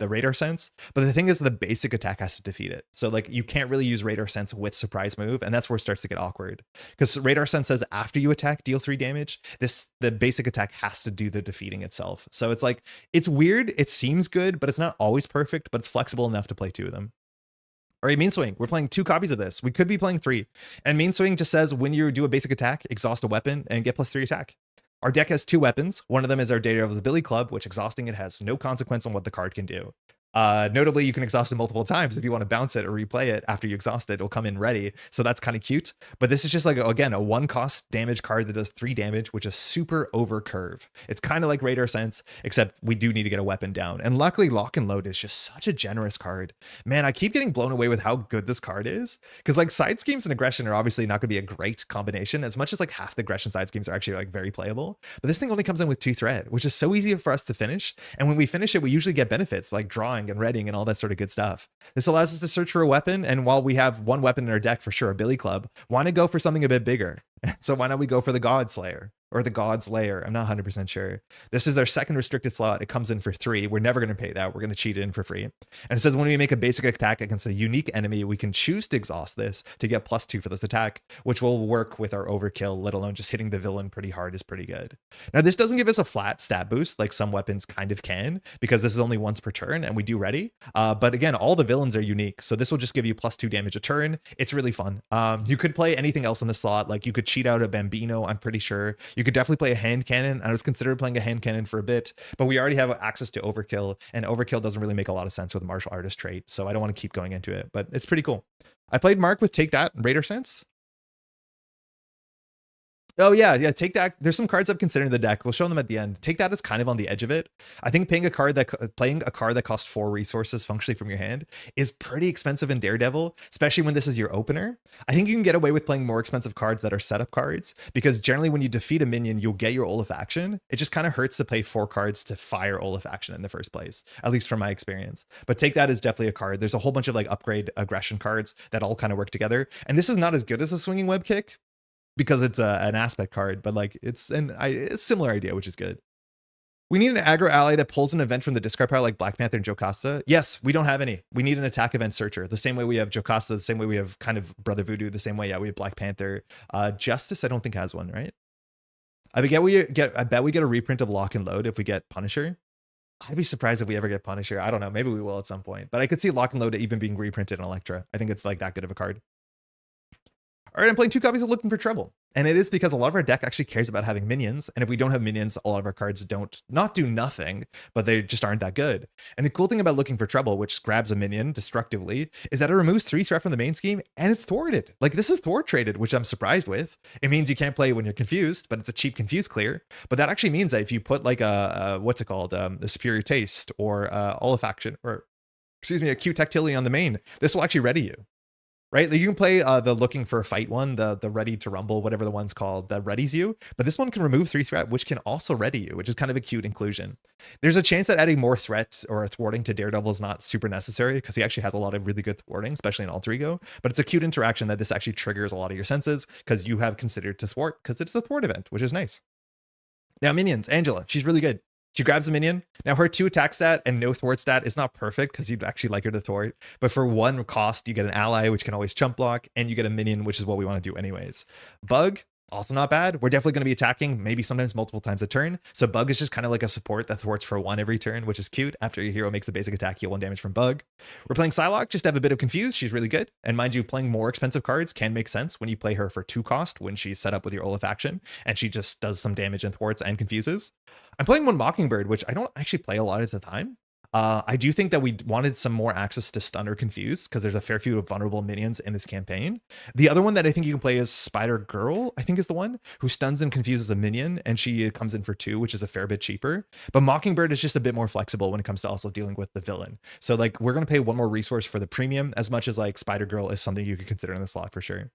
Radar Sense. But the thing is, the basic attack has to defeat it. So like you can't really use Radar Sense with Surprise Move, and that's where it starts to get awkward, because Radar Sense says after you attack, deal 3 damage. The basic attack has to do the defeating itself. So it's like, it's weird. It seems good, but it's not always perfect, but it's flexible enough to play 2 of them. All right, Mean Swing. We're playing 2 copies of this. We could be playing 3. And Mean Swing just says when you do a basic attack, exhaust a weapon and get +3 attack. Our deck has 2 weapons. One of them is our Daredevil's Billy Club, which exhausting it has no consequence on what the card can do. Notably, you can exhaust it multiple times. If you want to bounce it or replay it after you exhaust it, it'll come in ready. So that's kind of cute. But this is just like, again, a 1-cost damage card that does 3 damage, which is super over curve. It's kind of like Radar Sense, except we do need to get a weapon down. And luckily, Lock and Load is just such a generous card. Man, I keep getting blown away with how good this card is. Because like side schemes and aggression are obviously not going to be a great combination, as much as like half the aggression side schemes are actually like very playable. But this thing only comes in with 2 thread, which is so easy for us to finish. And when we finish it, we usually get benefits like drawing and readying and all that sort of good stuff. This allows us to search for a weapon, and while we have 1 weapon in our deck for sure, a Billy Club, want to go for something a bit bigger. So why not we go for the God Slayer? Or the God's Lair. I'm not 100% sure. This is our second restricted slot. It comes in for 3. We're never going to pay that. We're going to cheat it in for free. And it says when we make a basic attack against a unique enemy, we can choose to exhaust this to get +2 for this attack, which will work with our overkill, let alone just hitting the villain pretty hard is pretty good. Now, this doesn't give us a flat stat boost like some weapons kind of can, because this is only once per turn and we do ready. But again, all the villains are unique. So this will just give you +2 damage a turn. It's really fun. You could play anything else in the slot. Like you could cheat out a Bambino, I'm pretty sure. You could definitely play a hand cannon. I was considering playing a hand cannon for a bit, but we already have access to overkill, and overkill doesn't really make a lot of sense with a martial artist trait. So I don't want to keep going into it, but it's pretty cool. I played Mark with Take That and Radar Sense. Oh yeah, Take That. There's some cards I've considered in the deck. We'll show them at the end. Take That is kind of on the edge of it. I think playing a card that costs 4 resources functionally from your hand is pretty expensive in Daredevil, especially when this is your opener. I think you can get away with playing more expensive cards that are setup cards, because generally when you defeat a minion, you'll get your Olaf action. It just kind of hurts to play 4 cards to fire Olaf action in the first place, at least from my experience. But Take That is definitely a card. There's a whole bunch of like upgrade aggression cards that all kind of work together, and this is not as good as a swinging web kick, because it's an aspect card, but like it's a similar idea, which is good. We need an aggro ally that pulls an event from the discard pile like Black Panther and Jocasta. Yes, we don't have any. We need an attack event searcher. The same way we have Jocasta, the same way we have kind of Brother Voodoo, the same way, yeah, we have Black Panther. Justice, I don't think has one, right? I bet we get a reprint of Lock and Load if we get Punisher. I'd be surprised if we ever get Punisher. I don't know. Maybe we will at some point. But I could see Lock and Load even being reprinted in Electra. I think it's like that good of a card. All right, I'm playing 2 copies of Looking for Trouble. And it is because a lot of our deck actually cares about having minions. And if we don't have minions, a lot of our cards don't not do nothing, but they just aren't that good. And the cool thing about Looking for Trouble, which grabs a minion destructively, is that it removes 3 threat from the main scheme and it's thwarted. Like this is thwart traded, which I'm surprised with. It means you can't play when you're confused, but it's a cheap confuse clear. But that actually means that if you put like what's it called? The Superior Taste or Olfaction or excuse me, a Q Tactility on the main, this will actually ready you. Right? You can play the Looking for a Fight one, the Ready to Rumble, whatever the one's called, that readies you. But this one can remove 3 threat, which can also ready you, which is kind of a cute inclusion. There's a chance that adding more threat or thwarting to Daredevil is not super necessary because he actually has a lot of really good thwarting, especially in Alter Ego. But it's a cute interaction that this actually triggers a lot of your senses because you have considered to thwart because it's a thwart event, which is nice. Now, minions, Angela, she's really good. She grabs a minion. Now her 2 attack stat and no thwart stat is not perfect because you'd actually like her to thwart. But for 1 cost, you get an ally, which can always chump block, and you get a minion, which is what we want to do anyways. Bug, also not bad. We're definitely going to be attacking, maybe sometimes multiple times a turn. So Bug is just kind of like a support that thwarts for 1 every turn, which is cute. After your hero makes a basic attack, heal 1 damage from Bug. We're playing Psylocke just to have a bit of confuse. She's really good. And mind you, playing more expensive cards can make sense when you play her for 2 cost when she's set up with your Olfaction, and she just does some damage and thwarts and confuses. I'm playing 1 Mockingbird, which I don't actually play a lot at the time. I do think that we wanted some more access to stun or confuse because there's a fair few of vulnerable minions in this campaign. The other one that I think you can play is Spider Girl, I think is the one who stuns and confuses a minion, and she comes in for 2, which is a fair bit cheaper. But Mockingbird is just a bit more flexible when it comes to also dealing with the villain. So like we're going to pay 1 more resource for the premium as much as like Spider Girl is something you could consider in the slot for sure.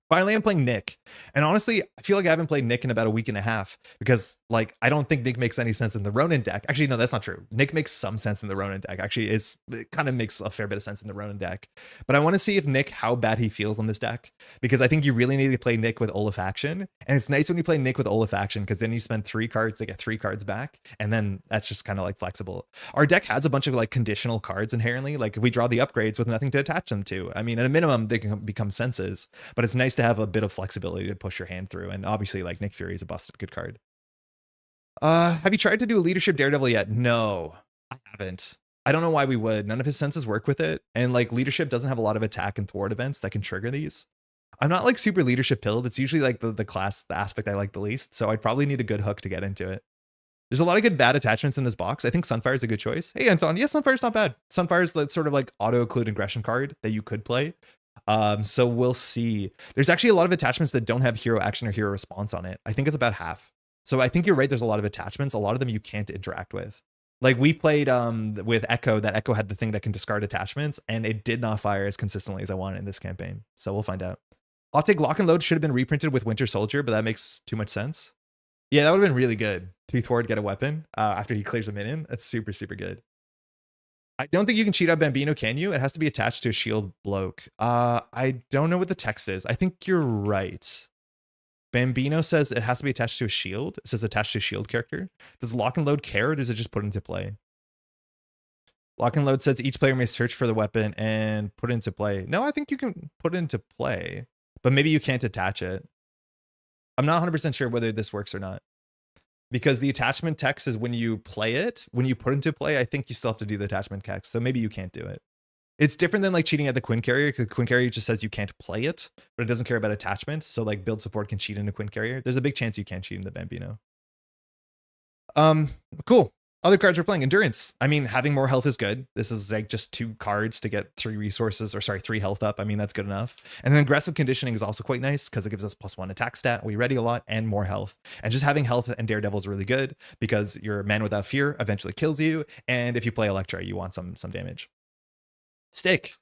Finally, I'm playing Nick. And honestly, I feel like I haven't played Nick in about a week and a half because like, I don't think Nick makes any sense in the Ronin deck. Actually, no, that's not true. Nick makes some sense in the Ronin deck. Actually, it kind of makes a fair bit of sense in the Ronin deck. But I want to see if Nick, how bad he feels on this deck, because I think you really need to play Nick with Olfaction. And it's nice when you play Nick with Olfaction because then you spend 3 cards to get 3 cards back. And then that's just kind of like flexible. Our deck has a bunch of like conditional cards inherently. Like if we draw the upgrades with nothing to attach them to, I mean, at a minimum, they can become senses, but it's nice to have a bit of flexibility to push your hand through. And obviously like Nick Fury is a busted good card. Have you tried to do a Leadership Daredevil yet? No, I haven't. I don't know why we would. None of his senses work with it. And like Leadership doesn't have a lot of attack and thwart events that can trigger these. I'm not like super Leadership pilled. It's usually like the class, the aspect I like the least. So I'd probably need a good hook to get into it. There's a lot of good bad attachments in this box. I think Sunfire is a good choice. Hey, Anton. Yes, Sunfire's not bad. Sunfire's sort of like auto-occlude aggression card that you could play. So we'll see. There's actually a lot of attachments that don't have hero action or hero response on it. I think it's about half. So I think you're right. There's a lot of attachments. A lot of them you can't interact with. Like we played with Echo, that Echo had the thing that can discard attachments, and it did not fire as consistently as I wanted in this campaign. So we'll find out. I'll take Lock and Load should have been reprinted with Winter Soldier, but that makes too much sense. Yeah, that would have been really good. To thwart, get a weapon after he clears a minion. That's super, super good. I don't think you can cheat out Bambino, can you? It has to be attached to a shield bloke. I don't know what the text is. I think you're right. Bambino says it has to be attached to a shield. It says attached to a shield character. Does Lock and Load care, or does it just put into play? Lock and Load says each player may search for the weapon and put it into play. No, I think you can put it into play, but maybe you can't attach it. I'm not 100% sure whether this works or not. Because the attachment text is when you play it, when you put into play, I think you still have to do the attachment text. So maybe you can't do it. It's different than like cheating at the Quinn Carrier, because Quinn Carrier just says you can't play it, but it doesn't care about attachment. So like build support can cheat into Quinn Carrier. There's a big chance you can't cheat in the Bambino. Cool. Other cards we're playing. Endurance. I mean, having more health is good. This is like just 2 cards to get 3 resources, or sorry, 3 health up. I mean, that's good enough. And then aggressive conditioning is also quite nice because it gives us +1 attack stat. We ready a lot and more health. And just having health and Daredevil is really good because your Man Without Fear eventually kills you. And if you play Electro, you want some damage. Stick.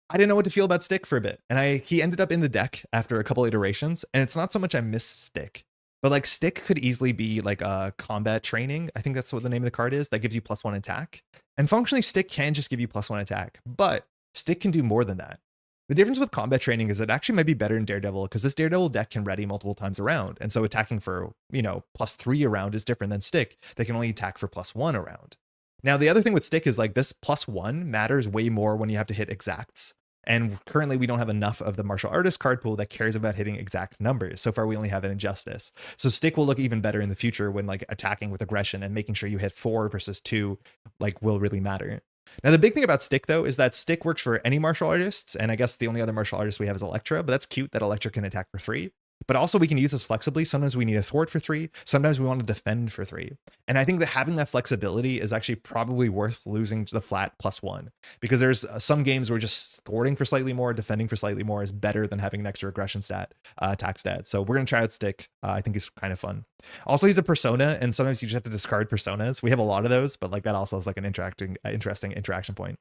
I didn't know what to feel about Stick for a bit. And he ended up in the deck after a couple iterations. And it's not so much I miss Stick, but like Stick could easily be like a combat training. I think that's what the name of the card is. That gives you +1 attack. And functionally, Stick can just give you +1 attack. But Stick can do more than that. The difference with combat training is it actually might be better in Daredevil because this Daredevil deck can ready multiple times around. And so attacking for, +3 around is different than Stick. They can only attack for +1 around. Now, the other thing with Stick is like this +1 matters way more when you have to hit exacts. And currently we don't have enough of the martial artist card pool that cares about hitting exact numbers. So far we only have an Injustice. So Stick will look even better in the future when like attacking with aggression and making sure you hit 4 versus 2 like will really matter. Now, the big thing about Stick, though, is that Stick works for any martial artists, and I guess the only other martial artist we have is Electro, but that's cute that Electro can attack for 3. But also we can use this flexibly. Sometimes we need a thwart for 3. Sometimes we want to defend for 3. And I think that having that flexibility is actually probably worth losing the flat +1, because there's some games where just thwarting for slightly more, defending for slightly more is better than having an extra aggression stat, attack stat. So we're going to try out Stick. I think he's kind of fun. Also, he's a persona, and sometimes you just have to discard personas. We have a lot of those, but like that also is like an interesting interaction point.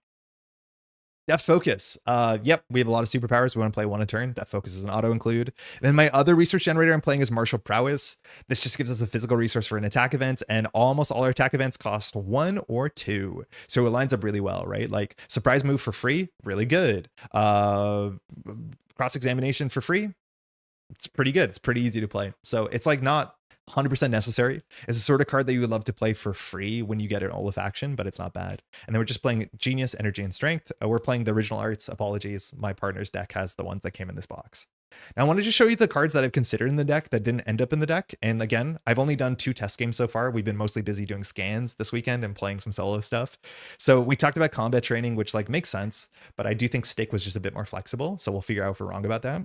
Depth Focus. Yep, we have a lot of superpowers. We want to play 1 a turn. Depth Focus is an auto include. Then my other research generator I'm playing is Martial Prowess. This just gives us a physical resource for an attack event, and almost all our attack events cost 1 or 2. So it lines up really well, right? Like surprise move for free, really good. Cross-examination for free, it's pretty good. It's pretty easy to play. So it's like not 100% necessary. It's a sort of card that you would love to play for free when you get an Olaf action, but it's not bad. And then we're just playing Genius, Energy, and Strength. We're playing the original arts. Apologies. My partner's deck has the ones that came in this box. Now, I wanted to show you the cards that I've considered in the deck that didn't end up in the deck. And again, I've only done 2 test games so far. We've been mostly busy doing scans this weekend and playing some solo stuff. So we talked about combat training, which like makes sense, but I do think Stick was just a bit more flexible. So we'll figure out if we're wrong about that.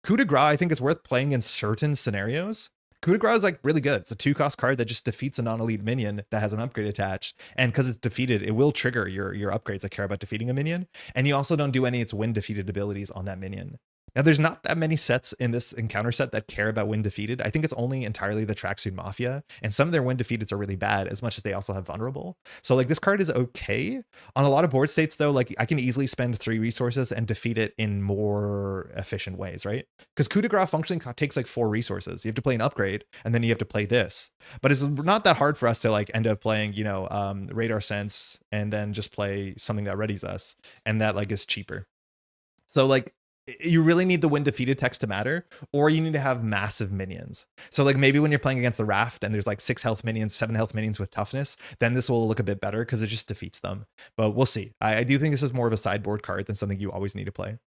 Coup de Grace, I think, is worth playing in certain scenarios. Coup de Grace is like really good. It's a 2-cost card that just defeats a non-elite minion that has an upgrade attached. And because it's defeated, it will trigger your upgrades that care about defeating a minion. And you also don't do any of its win defeated abilities on that minion. Now, there's not that many sets in this encounter set that care about win defeated. I think it's only entirely the Tracksuit Mafia, and some of their win defeateds are really bad, as much as they also have vulnerable. So like this card is okay. On a lot of board states, though, like I can easily spend 3 resources and defeat it in more efficient ways, right? Because Coup de Grace functionally takes like 4 resources. You have to play an upgrade, and then you have to play this. But it's not that hard for us to like end up playing, Radar Sense, and then just play something that readies us, and that like is cheaper. So like, you really need the win defeated text to matter, or you need to have massive minions. So like maybe when you're playing against the Raft and there's like 6 health minions, 7 health minions with toughness, then this will look a bit better because it just defeats them. But we'll see. I do think this is more of a sideboard card than something you always need to play.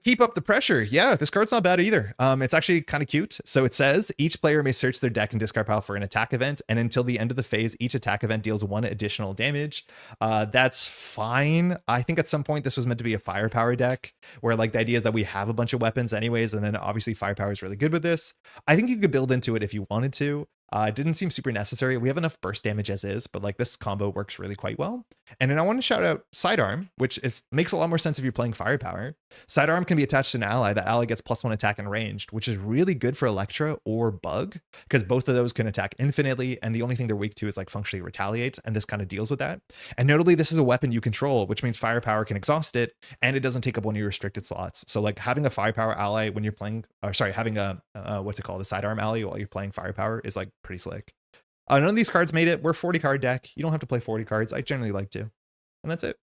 Keep Up the Pressure. Yeah, this card's not bad either. It's actually kind of cute. So it says each player may search their deck and discard pile for an attack event, and until the end of the phase, each attack event deals 1 additional damage. That's fine. I think at some point this was meant to be a firepower deck, where like the idea is that we have a bunch of weapons anyways, and then obviously firepower is really good with this. I think you could build into it if you wanted to. It didn't seem super necessary. We have enough burst damage as is, but like this combo works really quite well. And then I want to shout out Sidearm, which makes a lot more sense if you're playing Firepower. Sidearm can be attached to an ally. That ally gets +1 attack and ranged, which is really good for Electro or Bug, because both of those can attack infinitely, and the only thing they're weak to is like functionally Retaliate, and this kind of deals with that. And notably, this is a weapon you control, which means Firepower can exhaust it, and it doesn't take up one of your restricted slots. So like having a Firepower ally when you're playing, having a a Sidearm ally while you're playing Firepower is like pretty slick. None of these cards made it. We're a 40 card deck. You don't have to play 40 cards. I generally like to. And that's it.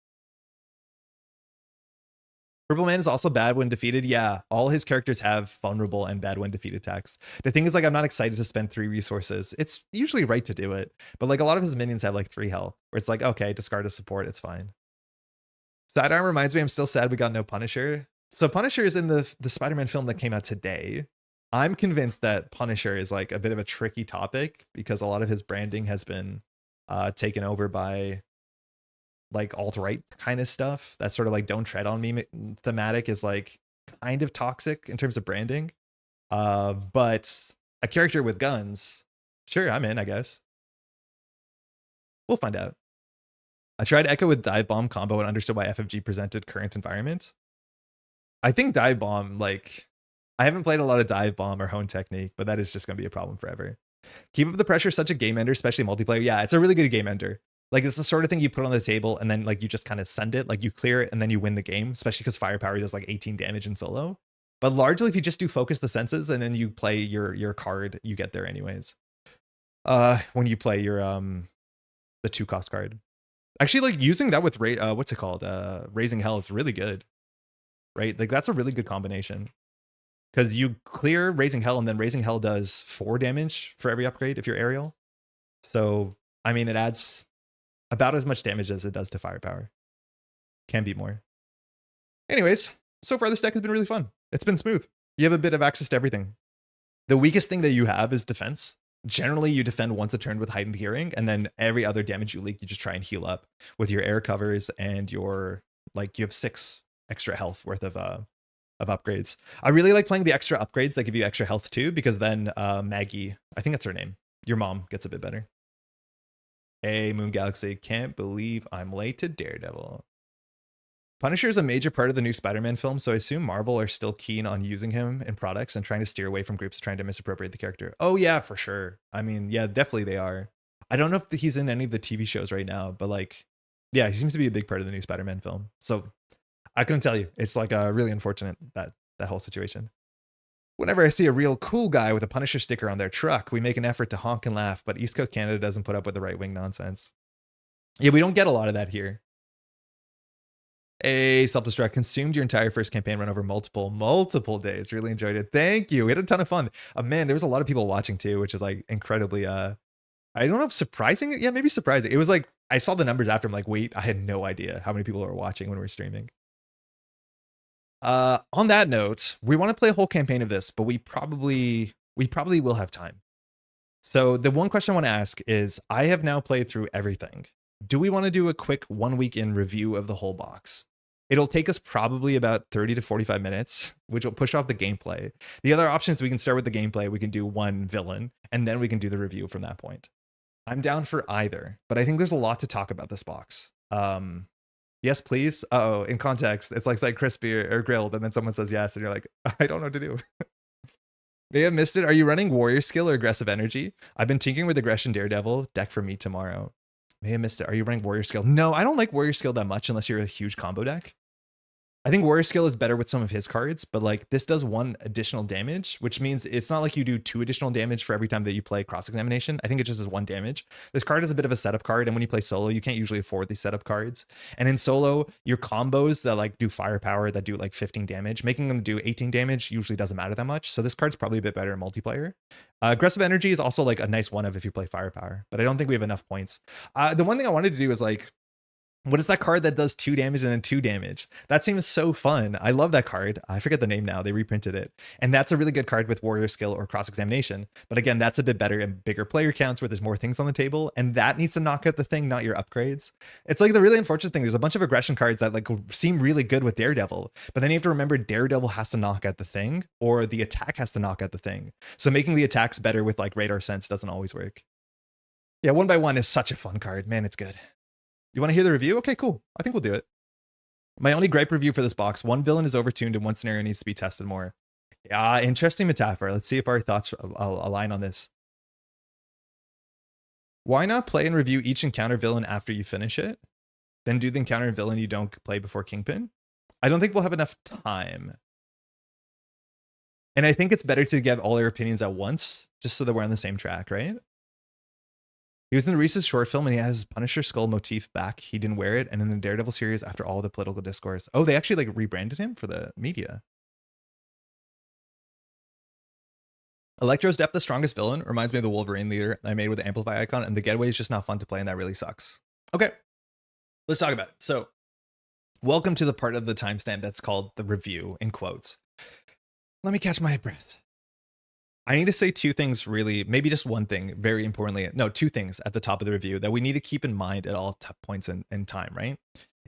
Purple Man is also bad when defeated. Yeah, all his characters have vulnerable and bad when defeated text. The thing is, like, I'm not excited to spend 3 resources. It's usually right to do it, but like a lot of his minions have like 3 health, where it's like, okay, discard a support, it's fine. Sidearm reminds me, I'm still sad we got no Punisher. So Punisher is in the Spider-Man film that came out today. I'm convinced that Punisher is like a bit of a tricky topic because a lot of his branding has been taken over by like alt-right kind of stuff. That sort of like don't tread on me thematic is like kind of toxic in terms of branding. But a character with guns, sure, I'm in, I guess. We'll find out. I tried Echo with Dive Bomb combo and understood why FFG presented current environment. I think Dive Bomb, like, I haven't played a lot of Dive Bomb or Hone Technique, but that is just going to be a problem forever. Keep Up the Pressure is such a game ender, especially multiplayer. Yeah, it's a really good game ender. Like, it's the sort of thing you put on the table and then like you just kind of send it, like you clear it and then you win the game, especially because Firepower does like 18 damage in solo. But largely, if you just do Focus the Senses and then you play your card, you get there anyways. When you play your the 2-cost card. Actually, like using that with what's it called? Raising Hell is really good. right? Like that's a really good combination. Because you clear Raising Hell, and then Raising Hell does 4 damage for every upgrade if you're aerial. So, I mean, it adds about as much damage as it does to firepower. Can be more. Anyways, so far this deck has been really fun. It's been smooth. You have a bit of access to everything. The weakest thing that you have is defense. Generally, you defend once a turn with Heightened Hearing, and then every other damage you leak, you just try and heal up with your air covers and your, like, you have 6 extra health worth of upgrades. I really like playing the extra upgrades that give you extra health too, because then Maggie, I think that's her name, your mom, gets a bit better. Hey, Moon Galaxy, can't believe I'm late to Daredevil. Punisher is a major part of the new Spider-Man film, so I assume Marvel are still keen on using him in products and trying to steer away from groups trying to misappropriate the character. Oh yeah, for sure. I mean, yeah, definitely they are. I don't know if he's in any of the TV shows right now, but like, yeah, he seems to be a big part of the new Spider-Man film. So I couldn't tell you. It's like really unfortunate, that whole situation. Whenever I see a real cool guy with a Punisher sticker on their truck, we make an effort to honk and laugh, but East Coast Canada doesn't put up with the right-wing nonsense. Yeah, we don't get a lot of that here. A self-destruct consumed your entire first campaign run over multiple days. Really enjoyed it. Thank you. We had a ton of fun. Man, there was a lot of people watching too, which is like incredibly I don't know if surprising. Yeah, maybe surprising. It was like I saw the numbers after. I'm like, wait, I had no idea how many people were watching when we were streaming. On that note, we want to play a whole campaign of this, but we probably will have time. So the one question I want to ask is, I have now played through everything. Do we want to do a quick 1 week in review of the whole box? It'll take us probably about 30 to 45 minutes, which will push off the gameplay. The other options, we can start with the gameplay. We can do one villain, and then we can do the review from that point. I'm down for either, but I think there's a lot to talk about this box. Yes, please. Uh-oh, in context, it's like crispy or grilled, and then someone says yes, and you're like, I don't know what to do. May have missed it. Are you running Warrior Skill or Aggressive Energy? I've been tinkering with Aggression Daredevil. Deck for me tomorrow. May have missed it. Are you running Warrior Skill? No, I don't like Warrior Skill that much unless you're a huge combo deck. I think Warrior Skill is better with some of his cards, but like this does 1 additional damage, which means it's not like you do 2 additional damage for every time that you play Cross-Examination. I think it just does 1 damage. This card is a bit of a setup card, and when you play solo, you can't usually afford these setup cards. And in solo, your combos that like do firepower that do like 15 damage, making them do 18 damage usually doesn't matter that much. So this card's probably a bit better in multiplayer. Aggressive Energy is also like a nice one of if you play firepower, but I don't think we have enough points. The one thing I wanted to do is like, what is that card that does 2 damage and then 2 damage? That seems so fun. I love that card. I forget the name now. They reprinted it. And that's a really good card with Warrior Skill or Cross-Examination. But again, that's a bit better in bigger player counts where there's more things on the table. And that needs to knock out the thing, not your upgrades. It's like the really unfortunate thing. There's a bunch of aggression cards that like seem really good with Daredevil. But then you have to remember Daredevil has to knock out the thing, or the attack has to knock out the thing. So making the attacks better with like Radar Sense doesn't always work. Yeah, 1x1 is such a fun card. Man, it's good. You want to hear the review? Okay, cool. I think we'll do it. My only gripe review for this box: 1 villain is overtuned and 1 scenario needs to be tested more. Interesting metaphor. Let's see if our thoughts align on this. Why not play and review each encounter villain after you finish it? Then do the encounter villain you don't play before Kingpin? I don't think we'll have enough time. And I think it's better to get all our opinions at once, just so that we're on the same track, right? He was in the Reese's short film and he has his Punisher skull motif back. He didn't wear it. And in the Daredevil series, after all the political discourse. Oh, they actually like rebranded him for the media. Electro's depth the strongest villain. Reminds me of the Wolverine leader I made with the Amplify icon. And the getaway is just not fun to play and that really sucks. Okay, let's talk about it. So welcome to the part of the timestamp that's called the review, in quotes. Let me catch my breath. I need to say 2 things really, maybe just one thing, very importantly. No, 2 things at the top of the review that we need to keep in mind at all points in time, right?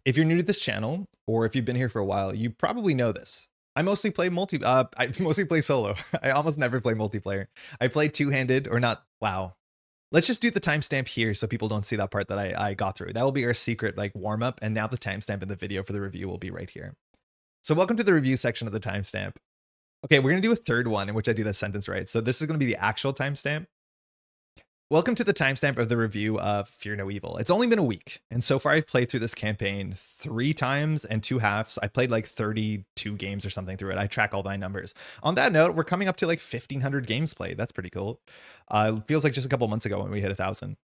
If you're new to this channel, or if you've been here for a while, you probably know this. I mostly play I mostly play solo. I almost never play multiplayer. I play 2-handed or not. Wow. Let's just do the timestamp here so people don't see that part that I got through. That will be our secret like warm up. And now the timestamp in the video for the review will be right here. So welcome to the review section of the timestamp. Okay, we're going to do a third one in which I do the sentence right. So this is going to be the actual timestamp. Welcome to the timestamp of the review of Fear No Evil. It's only been a week, and so far I've played through this campaign 3 times and 2 halves. I played like 32 games or something through it. I track all my numbers. On that note, we're coming up to like 1,500 games played. That's pretty cool. It feels like just a couple months ago when we hit 1,000.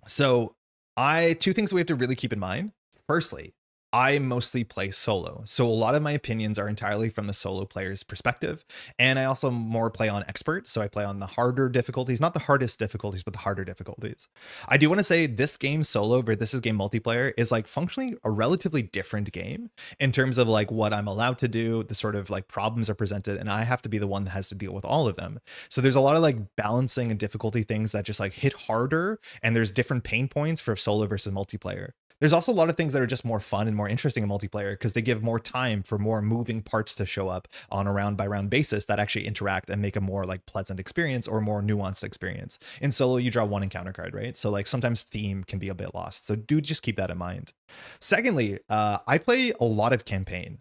So 2 things we have to really keep in mind. Firstly, I mostly play solo. So a lot of my opinions are entirely from the solo player's perspective. And I also more play on expert. So I play on the harder difficulties, not the hardest difficulties, but the harder difficulties. I do want to say this game solo versus this game multiplayer is like functionally a relatively different game in terms of like what I'm allowed to do, the sort of like problems are presented, and I have to be the one that has to deal with all of them. So there's a lot of like balancing and difficulty things that just like hit harder, and there's different pain points for solo versus multiplayer. There's also a lot of things that are just more fun and more interesting in multiplayer because they give more time for more moving parts to show up on a round by round basis that actually interact and make a more like pleasant experience or more nuanced experience. In solo, you draw one encounter card, right? So like sometimes theme can be a bit lost. So do just keep that in mind. Secondly, I play a lot of campaign.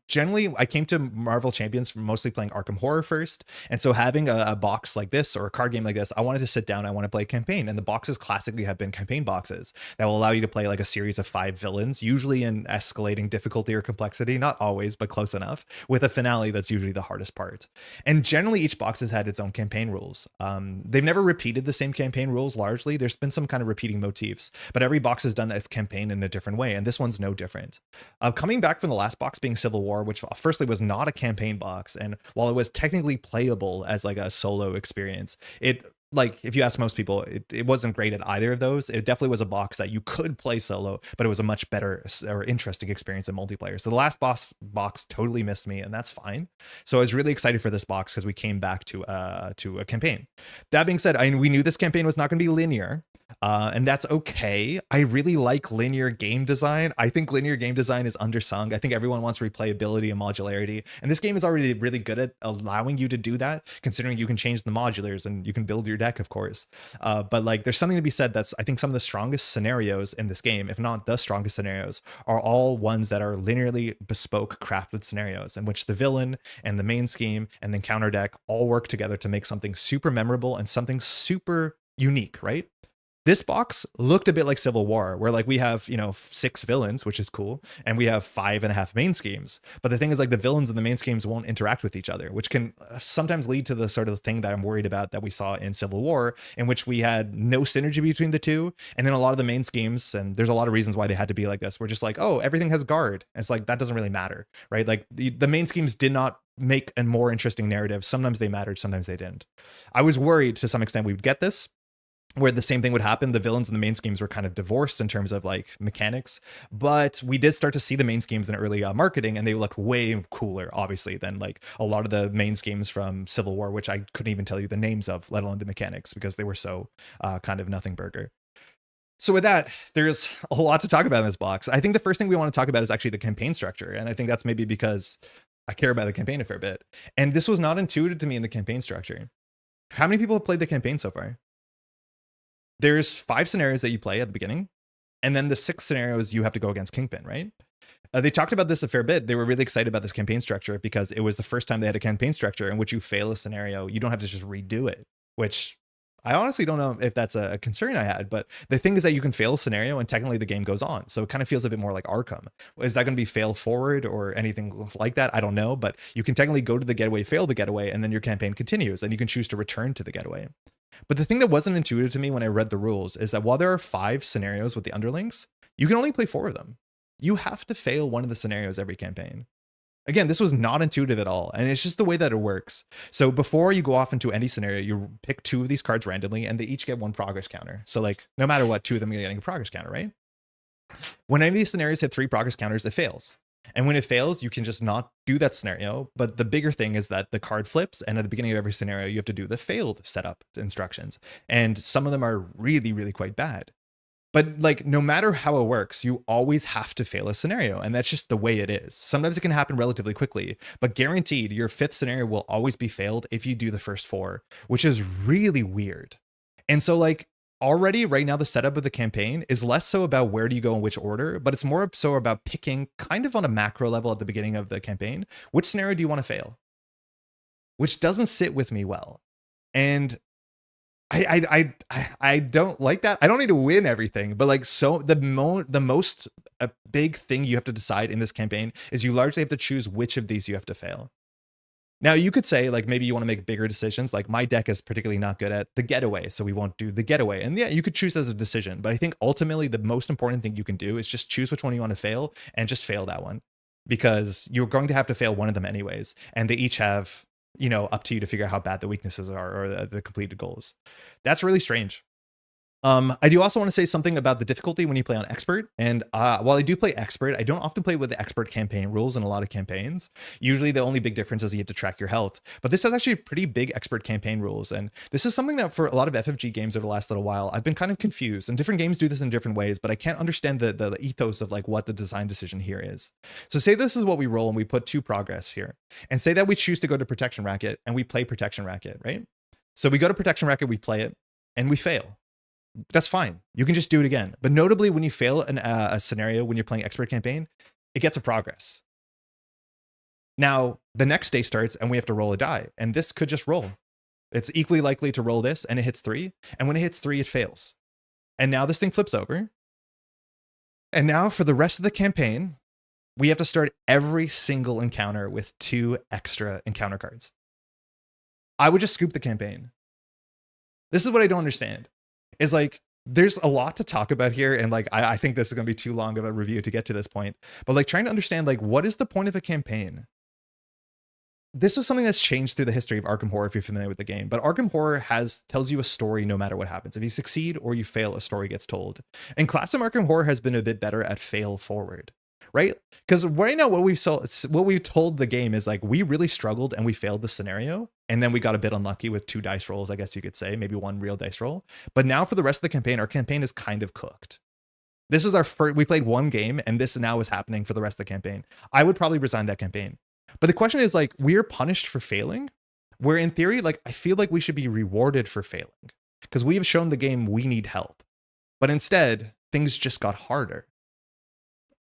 Generally, I came to Marvel Champions from mostly playing Arkham Horror first. And so having a box like this or a card game like this, I wanted to sit down, I want to play campaign. And the boxes classically have been campaign boxes that will allow you to play like a series of 5 villains, usually in escalating difficulty or complexity, not always, but close enough, with a finale that's usually the hardest part. And generally, each box has had its own campaign rules. They've never repeated the same campaign rules largely. There's been some kind of repeating motifs, but every box has done its campaign in a different way, and this one's no different. Coming back from the last box being Civil War, which firstly was not a campaign box, and while it was technically playable as like a solo experience, it like if you ask most people, it wasn't great at either of those. It definitely was a box that you could play solo, but it was a much better or interesting experience in multiplayer. So the last box totally missed me, and that's fine. So I was really excited for this box because we came back to a campaign. That being said, we knew this campaign was not going to be linear. And that's okay. I really like linear game design. I think linear game design is undersung. I think everyone wants replayability and modularity. And this game is already really good at allowing you to do that, considering you can change the modulars and you can build your deck, of course. But like there's something to be said that's, I think some of the strongest scenarios in this game, if not the strongest scenarios, are all ones that are linearly bespoke crafted scenarios in which the villain and the main scheme and then counter deck all work together to make something super memorable and something super unique, right? This box looked a bit like Civil War, where like we have, 6 villains, which is cool, and we have 5.5 main schemes. But the thing is, like, the villains and the main schemes won't interact with each other, which can sometimes lead to the sort of thing that I'm worried about that we saw in Civil War, in which we had no synergy between the two. And then a lot of the main schemes, and there's a lot of reasons why they had to be like this, we're just like, oh, everything has guard. And it's like, that doesn't really matter, right? Like the main schemes did not make a more interesting narrative. Sometimes they mattered, sometimes they didn't. I was worried to some extent we would get this, where the same thing would happen. The villains and the main schemes were kind of divorced in terms of like mechanics, but we did start to see the main schemes in early marketing, and they looked way cooler, obviously, than like a lot of the main schemes from Civil War, which I couldn't even tell you the names of, let alone the mechanics, because they were so kind of nothing burger. So with that, there's a lot to talk about in this box. I think the first thing we want to talk about is actually the campaign structure, and I think that's maybe because I care about the campaign a fair bit. And this was not intuitive to me in the campaign structure. How many people have played the campaign so far? There's 5 scenarios that you play at the beginning, and then the 6 scenarios you have to go against Kingpin, right? They talked about this a fair bit. They were really excited about this campaign structure because it was the first time they had a campaign structure in which you fail a scenario, you don't have to just redo it, which I honestly don't know if that's a concern I had, but the thing is that you can fail a scenario and technically the game goes on. So it kind of feels a bit more like Arkham. Is that going to be fail forward or anything like that? I don't know, but you can technically go to the getaway, fail the getaway, and then your campaign continues and you can choose to return to the getaway. But the thing that wasn't intuitive to me when I read the rules is that while there are 5 scenarios with the underlings, you can only play 4 of them. You have to fail one of the scenarios every campaign. Again, this was not intuitive at all, and it's just the way that it works. So before you go off into any scenario, you pick 2 of these cards randomly, and they each get 1 progress counter. So like, no matter what, 2 of them are getting a progress counter, right? When any of these scenarios hit 3 progress counters, it fails. And when it fails, you can just not do that scenario. But the bigger thing is that the card flips, and at the beginning of every scenario, you have to do the failed setup instructions. And some of them are really, really quite bad. But like, no matter how it works, you always have to fail a scenario. And that's just the way it is. Sometimes it can happen relatively quickly, but guaranteed your 5th scenario will always be failed if you do the first 4, which is really weird. And so like, already right now the setup of the campaign is less so about where do you go in which order, but it's more so about picking kind of on a macro level at the beginning of the campaign, which scenario do you want to fail? Which doesn't sit with me well. And I don't like that. I don't need to win everything, but like, so the most big thing you have to decide in this campaign is you largely have to choose which of these you have to fail. Now you could say like maybe you want to make bigger decisions. Like my deck is particularly not good at the getaway, so we won't do the getaway. And yeah, you could choose as a decision, but I think ultimately the most important thing you can do is just choose which one you want to fail and just fail that one, because you're going to have to fail one of them anyways, and they each have, you know, up to you to figure out how bad the weaknesses are or the completed goals. That's really strange. I do also want to say something about the difficulty when you play on expert. And while I do play expert, I don't often play with the expert campaign rules in a lot of campaigns. Usually the only big difference is you have to track your health, but this has actually pretty big expert campaign rules. And this is something that for a lot of FFG games over the last little while, I've been kind of confused, and different games do this in different ways, but I can't understand the ethos of like what the design decision here is. So say this is what we roll and we put 2 progress here, and say that we choose to go to protection racket and we play protection racket, right? So we go to protection racket, we play it, and we fail. That's fine. You can just do it again. But notably, when you fail a scenario when you're playing expert campaign, it gets a progress. Now, the next day starts and we have to roll a die. And this could just roll. It's equally likely to roll this and it hits 3. And when it hits 3, it fails. And now this thing flips over. And now for the rest of the campaign, we have to start every single encounter with 2 extra encounter cards. I would just scoop the campaign. This is what I don't understand. Is like, there's a lot to talk about here. And like, I think this is going to be too long of a review to get to this point, but like trying to understand, like, what is the point of a campaign? This is something that's changed through the history of Arkham Horror, if you're familiar with the game, but Arkham Horror tells you a story no matter what happens. If you succeed or you fail, a story gets told. And classic Arkham Horror has been a bit better at fail forward, right? Because right now what we've told the game is like, we really struggled and we failed the scenario. And then we got a bit unlucky with 2 dice rolls, I guess you could say, maybe 1 real dice roll. But now for the rest of the campaign, our campaign is kind of cooked. This is our first, we played 1 game and this now is happening for the rest of the campaign. I would probably resign that campaign. But the question is like, we're punished for failing, where in theory, like, I feel like we should be rewarded for failing because we have shown the game we need help. But instead, things just got harder.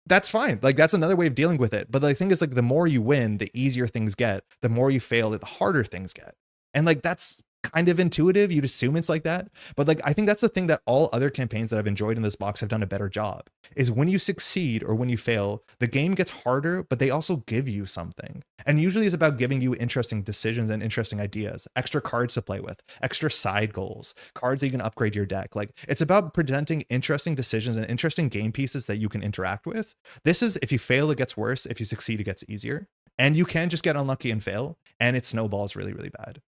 That's fine. Like, that's another way of dealing with it. But the thing is, like, the more you win, the easier things get. The more you fail, the harder things get. And like, that's kind of intuitive. You'd assume it's like that. But like, I think that's the thing that all other campaigns that I've enjoyed in this box have done a better job, is when you succeed or when you fail, the game gets harder, but they also give you something. And usually it's about giving you interesting decisions and interesting ideas, extra cards to play with, extra side goals, cards that you can upgrade your deck. Like, it's about presenting interesting decisions and interesting game pieces that you can interact with. This is, if you fail, it gets worse. If you succeed, it gets easier. And you can just get unlucky and fail, and it snowballs really, really bad.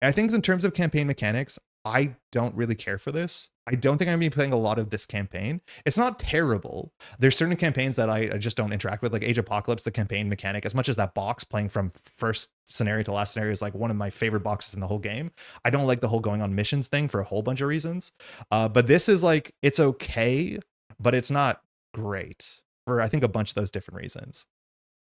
I think in terms of campaign mechanics, I don't really care for this. I don't think I'm going to be playing a lot of this campaign. It's not terrible. There's certain campaigns that I just don't interact with, like Age of Apocalypse, the campaign mechanic, as much as that box playing from first scenario to last scenario is like one of my favorite boxes in the whole game. I don't like the whole going on missions thing for a whole bunch of reasons. But this is like, it's okay, but it's not great for, I think, a bunch of those different reasons.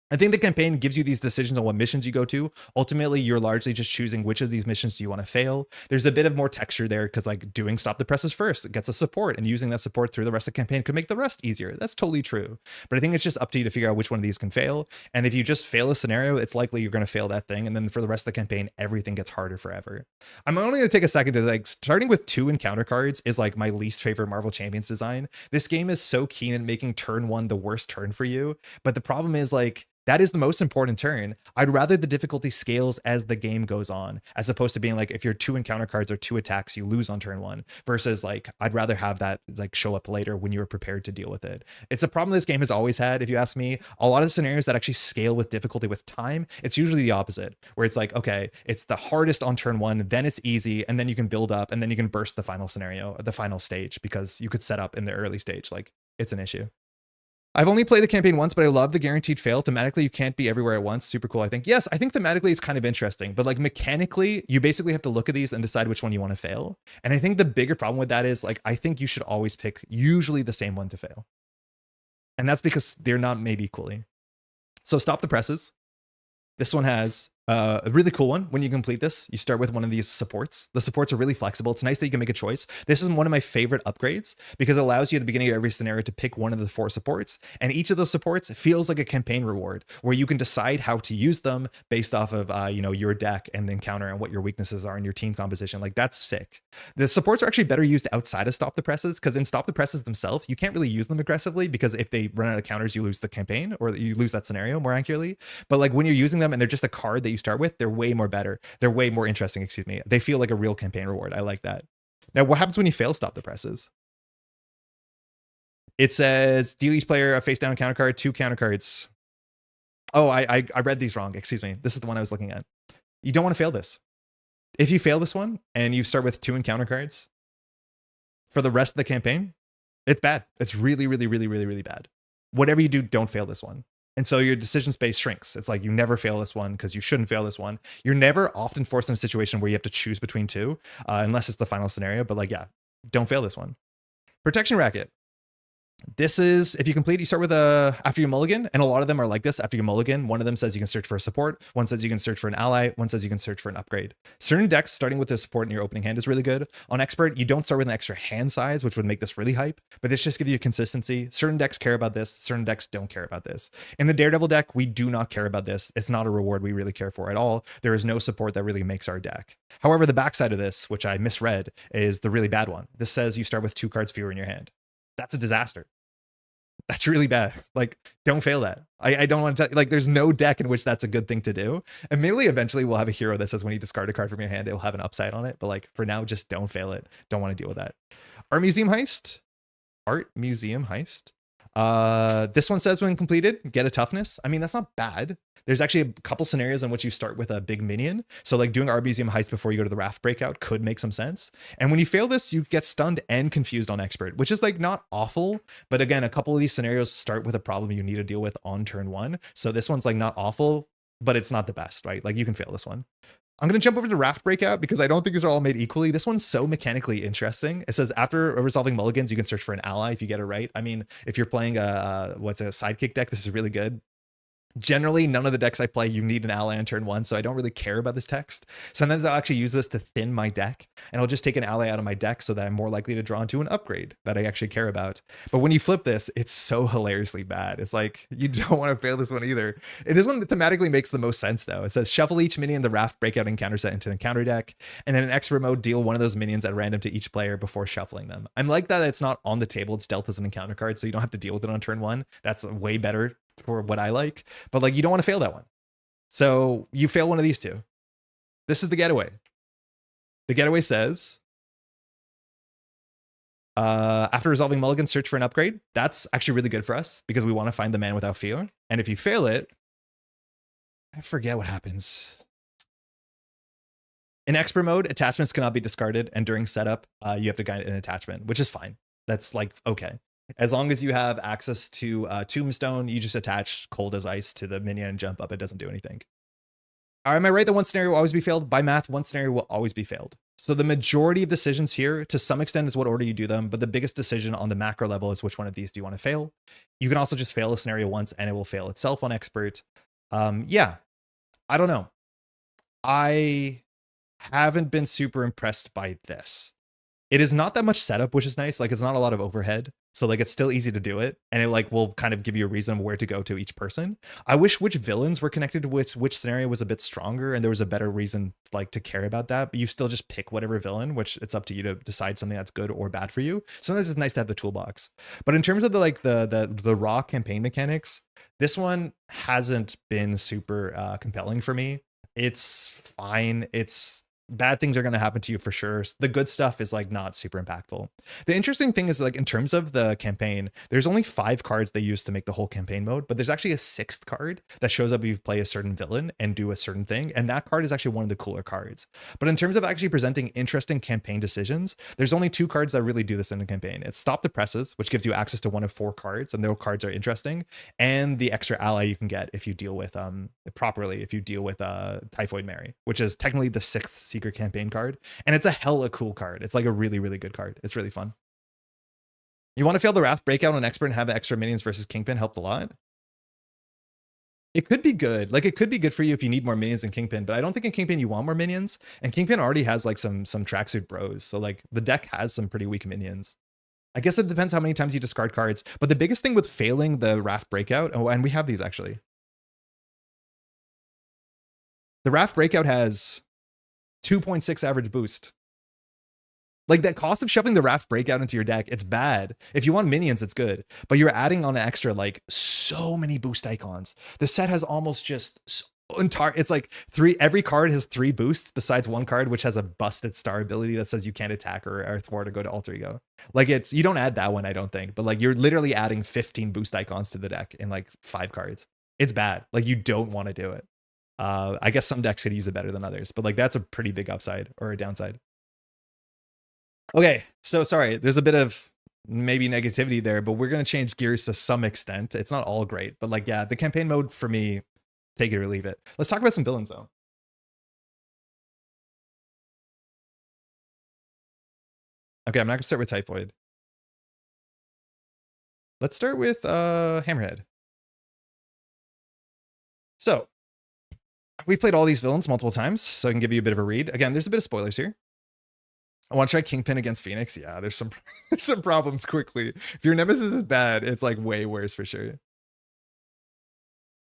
I think the campaign gives you these decisions on what missions you go to. Ultimately, you're largely just choosing which of these missions do you want to fail. There's a bit of more texture there because like doing stop the presses first, it gets a support, and using that support through the rest of the campaign could make the rest easier. That's totally true. But I think it's just up to you to figure out which one of these can fail. And if you just fail a scenario, it's likely you're going to fail that thing. And then for the rest of the campaign, everything gets harder forever. I'm only going to take a second to like, starting with 2 encounter cards is like my least favorite Marvel Champions design. This game is so keen at making turn 1 the worst turn for you. But the problem is like, that is the most important turn. I'd rather the difficulty scales as the game goes on, as opposed to being like, if your 2 encounter cards or 2 attacks, you lose on turn 1, versus like, I'd rather have that like show up later when you're prepared to deal with it. It's a problem this game has always had. If you ask me, a lot of scenarios that actually scale with difficulty with time, it's usually the opposite, where it's like, okay, it's the hardest on turn 1, then it's easy, and then you can build up, and then you can burst the final scenario, the final stage, because you could set up in the early stage. Like, it's an issue. I've only played the campaign once, but I love the guaranteed fail. Thematically, you can't be everywhere at once. Super cool, I think. Yes, I think thematically it's kind of interesting, but like mechanically, you basically have to look at these and decide which one you want to fail. And I think the bigger problem with that is like, I think you should always pick usually the same one to fail. And that's because they're not made equally. So stop the presses. This one has a really cool one. When you complete this, you start with one of these supports. The supports are really flexible. It's nice that you can make a choice. This is one of my favorite upgrades because it allows you at the beginning of every scenario to pick one of the 4 supports. And each of those supports feels like a campaign reward where you can decide how to use them based off of, your deck and the encounter and what your weaknesses are in your team composition. Like, that's sick. The supports are actually better used outside of stop the presses, because in stop the presses themselves, you can't really use them aggressively because if they run out of counters, you lose the campaign or you lose that scenario more accurately. But like when you're using them and they're just a card that you you start with, they're way more better. They're way more interesting, excuse me. They feel like a real campaign reward. I like that. Now, what happens when you fail stop the presses? It says deal each player a face down counter card, 2 counter cards. Oh, I read these wrong. Excuse me. This is the one I was looking at. You don't want to fail this. If you fail this one and you start with 2 encounter cards for the rest of the campaign, it's bad. It's really, really, really, really, really bad. Whatever you do, don't fail this one. And so your decision space shrinks. It's like you never fail this one because you shouldn't fail this one. You're never often forced in a situation where you have to choose between 2, unless it's the final scenario. But like, yeah, don't fail this one. Protection Racket. This is, if you complete, you start with after you mulligan, and a lot of them are like this. After you mulligan, one of them says you can search for a support, one says you can search for an ally, one says you can search for an upgrade. Certain decks starting with the support in your opening hand is really good. On Expert, you don't start with an extra hand size, which would make this really hype, but this just gives you consistency. Certain decks care about this, certain decks don't care about this. In the Daredevil deck, we do not care about this. It's not a reward we really care for at all. There is no support that really makes our deck. However, the backside of this, which I misread, is the really bad one. This says you start with 2 cards fewer in your hand. That's a disaster. That's really bad. Like, don't fail that. I don't want to, like, there's no deck in which that's a good thing to do. And maybe eventually we'll have a hero that says when you discard a card from your hand, it will have an upside on it. But like, for now, just don't fail it. Don't want to deal with that. Art Museum Heist. This one says when completed, get a toughness. I mean, that's not bad. There's actually a couple scenarios in which you start with a big minion. So like doing Art Museum Heist before you go to the Raft Breakout could make some sense. And when you fail this, you get stunned and confused on Expert, which is like not awful. But again, a couple of these scenarios start with a problem you need to deal with on turn 1. So this one's like not awful, but it's not the best, right? Like you can fail this one. I'm going to jump over to Raft Breakout because I don't think these are all made equally. This one's so mechanically interesting. It says after resolving mulligans, you can search for an ally if you get it right. I mean, if you're playing a sidekick deck, this is really good. Generally, none of the decks I play, you need an ally on turn 1, so I don't really care about this text. Sometimes I'll actually use this to thin my deck, and I'll just take an ally out of my deck so that I'm more likely to draw into an upgrade that I actually care about. But when you flip this, it's so hilariously bad. It's like, you don't want to fail this one either. And this one thematically makes the most sense, though. It says, shuffle each minion in the Raft Breakout encounter set into the counter deck, and then in expert mode, deal one of those minions at random to each player before shuffling them. I'm like that it's not on the table, it's dealt as an encounter card, so you don't have to deal with it on turn 1. That's way better for what I like, but like you don't want to fail that one. So you fail one of these 2. This is the getaway. The getaway says, after resolving mulligan, search for an upgrade. That's actually really good for us because we want to find the man without fear. And if you fail it, I forget what happens. In expert mode, attachments cannot be discarded, and during setup, you have to guide an attachment, which is fine. That's like, okay. As long as you have access to Tombstone, you just attach Cold as Ice to the minion and jump up. It doesn't do anything. Am I right that one scenario will always be failed? By math, one scenario will always be failed. So the majority of decisions here, to some extent, is what order you do them. But the biggest decision on the macro level is which one of these do you want to fail. You can also just fail a scenario once and it will fail itself on expert. Yeah, I don't know. I haven't been super impressed by this. It is not that much setup, which is nice. Like, it's not a lot of overhead. So like, it's still easy to do it. And it like will kind of give you a reason of where to go to each person. I wish which villains were connected with which scenario was a bit stronger. And there was a better reason like to care about that, but you still just pick whatever villain, which it's up to you to decide something that's good or bad for you. Sometimes it's nice to have the toolbox. But in terms of the raw campaign mechanics, this one hasn't been super compelling for me. It's fine. Bad things are going to happen to you for sure. The good stuff is like not super impactful. The interesting thing is like in terms of the campaign, there's only 5 cards they use to make the whole campaign mode, but there's actually a 6th card that shows up if you play a certain villain and do a certain thing. And that card is actually one of the cooler cards. But in terms of actually presenting interesting campaign decisions, there's only 2 cards that really do this in the campaign. It's Stop the Presses, which gives you access to one of 4 cards, and those cards are interesting. And the extra ally you can get if you deal with properly, if you deal with Typhoid Mary, which is technically the 6th secret campaign card, and it's a hella cool card. It's like a really, really good card. It's really fun. You want to fail the Raft Breakout on expert and have extra minions versus Kingpin helped a lot. It could be good. Like, it could be good for you if you need more minions than Kingpin, but I don't think in Kingpin you want more minions, and Kingpin already has like some tracksuit bros, so like the deck has some pretty weak minions. I guess it depends how many times you discard cards, but the biggest thing with failing the Raft Breakout, oh, and we have these actually. The Raft Breakout has 2.6 average boost. Like, that cost of shoving the Raft Breakout into your deck, it's bad. If you want minions, it's good. But you're adding on an extra, like, so many boost icons. The set has almost just It's like every card has 3 boosts besides one card which has a busted star ability that says you can't attack or thwart or go to alter ego. Like you don't add that one, I don't think, but like you're literally adding 15 boost icons to the deck in like 5 cards. It's bad. Like you don't want to do it. I guess some decks could use it better than others, but like that's a pretty big upside or a downside. Okay, so sorry, there's a bit of maybe negativity there, but we're going to change gears to some extent. It's not all great, but like, yeah, the campaign mode for me, take it or leave it. Let's talk about some villains though. Okay, I'm not gonna start with Typhoid. Let's start with Hammerhead. So we played all these villains multiple times, so I can give you a bit of a read. Again, there's a bit of spoilers here. I want to try Kingpin against Phoenix. Yeah, there's some there's some problems quickly. If your nemesis is bad, it's like way worse for sure.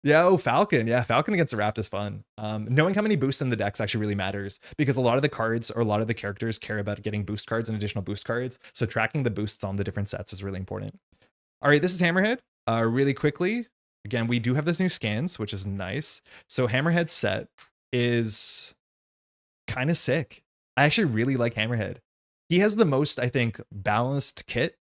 Yeah, oh, Falcon. Yeah, Falcon against the Raft is fun. Knowing how many boosts in the decks actually really matters because a lot of the cards or a lot of the characters care about getting boost cards and additional boost cards. So tracking the boosts on the different sets is really important. All right, this is Hammerhead. Really quickly, again, we do have this new scans, which is nice. So Hammerhead's set is kind of sick. I actually really like Hammerhead. He has the most, I think, balanced kit.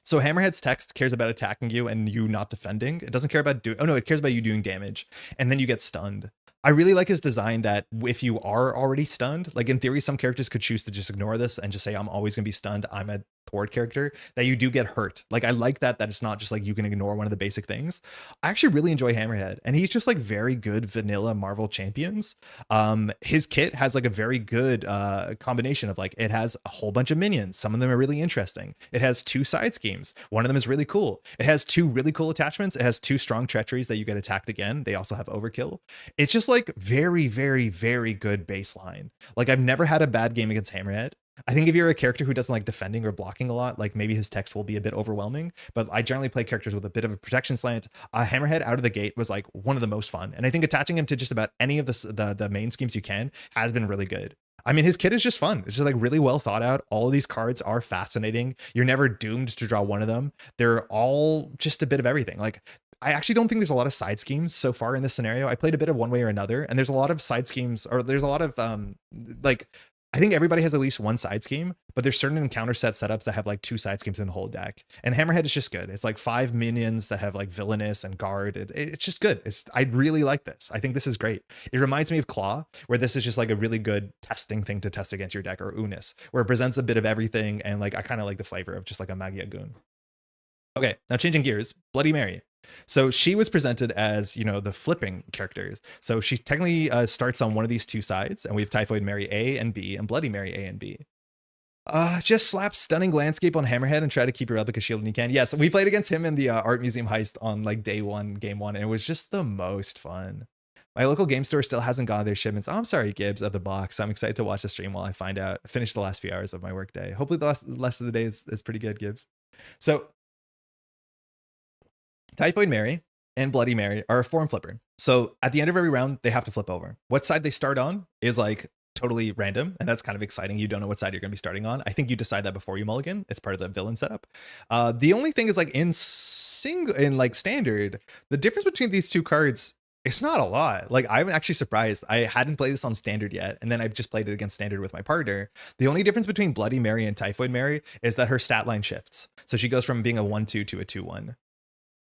So Hammerhead's text cares about attacking you and you not defending. It doesn't care about doing, oh no, it cares about you doing damage. And then you get stunned. I really like his design that if you are already stunned, like in theory, some characters could choose to just ignore this and just say, I'm always gonna be stunned. I'm a thwart character, that you do get hurt. Like I like that it's not just like you can ignore one of the basic things. I actually really enjoy Hammerhead, and he's just like very good vanilla Marvel champions. His kit has like a very good combination of like, it has a whole bunch of minions. Some of them are really interesting. It has 2 side schemes. One of them is really cool. It has 2 really cool attachments. It has 2 strong treacheries that you get attacked again. They also have overkill. It's just like very, very, very good baseline. Like I've never had a bad game against Hammerhead. I think if you're a character who doesn't like defending or blocking a lot, like maybe his text will be a bit overwhelming, but I generally play characters with a bit of a protection slant. Hammerhead out of the gate was like one of the most fun. And I think attaching him to just about any of the main schemes you can has been really good. I mean, his kit is just fun. It's just like really well thought out. All of these cards are fascinating. You're never doomed to draw one of them. They're all just a bit of everything. Like I actually don't think there's a lot of side schemes so far in this scenario. I played a bit of one way or another, and there's a lot of side schemes, or there's a lot of like, I think everybody has at least one side scheme, but there's certain encounter set setups that have like 2 side schemes in the whole deck. And Hammerhead is just good. It's like 5 minions that have like villainous and guard. It's just good. I really like this. I think this is great. It reminds me of Claw, where this is just like a really good testing thing to test against your deck, or Unis, where it presents a bit of everything. And like, I kind of like the flavor of just like a Magia Goon. Okay, now changing gears, Bloody Mary. So she was presented as, you know, the flipping characters. So she technically starts on one of these 2 sides, and we have Typhoid Mary A and B and Bloody Mary A and B. Just slap Stunning Landscape on Hammerhead and try to keep your replica shield when you can. Yes, we played against him in the Art Museum Heist on like day 1, game 1, and it was just the most fun. My local game store still hasn't got their shipments. Oh, I'm sorry, Gibbs, of the box. I'm excited to watch the stream while I finish the last few hours of my workday. Hopefully the rest of the day is pretty good, Gibbs. So Typhoid Mary and Bloody Mary are a form flipper. So at the end of every round, they have to flip over. What side they start on is like totally random, and that's kind of exciting. You don't know what side you're going to be starting on. I think you decide that before you mulligan. It's part of the villain setup. The only thing is like in standard, the difference between these 2 cards, it's not a lot. Like I'm actually surprised. I hadn't played this on standard yet, and then I've just played it against standard with my partner. The only difference between Bloody Mary and Typhoid Mary is that her stat line shifts. So she goes from being a 1/2 to a 2/1.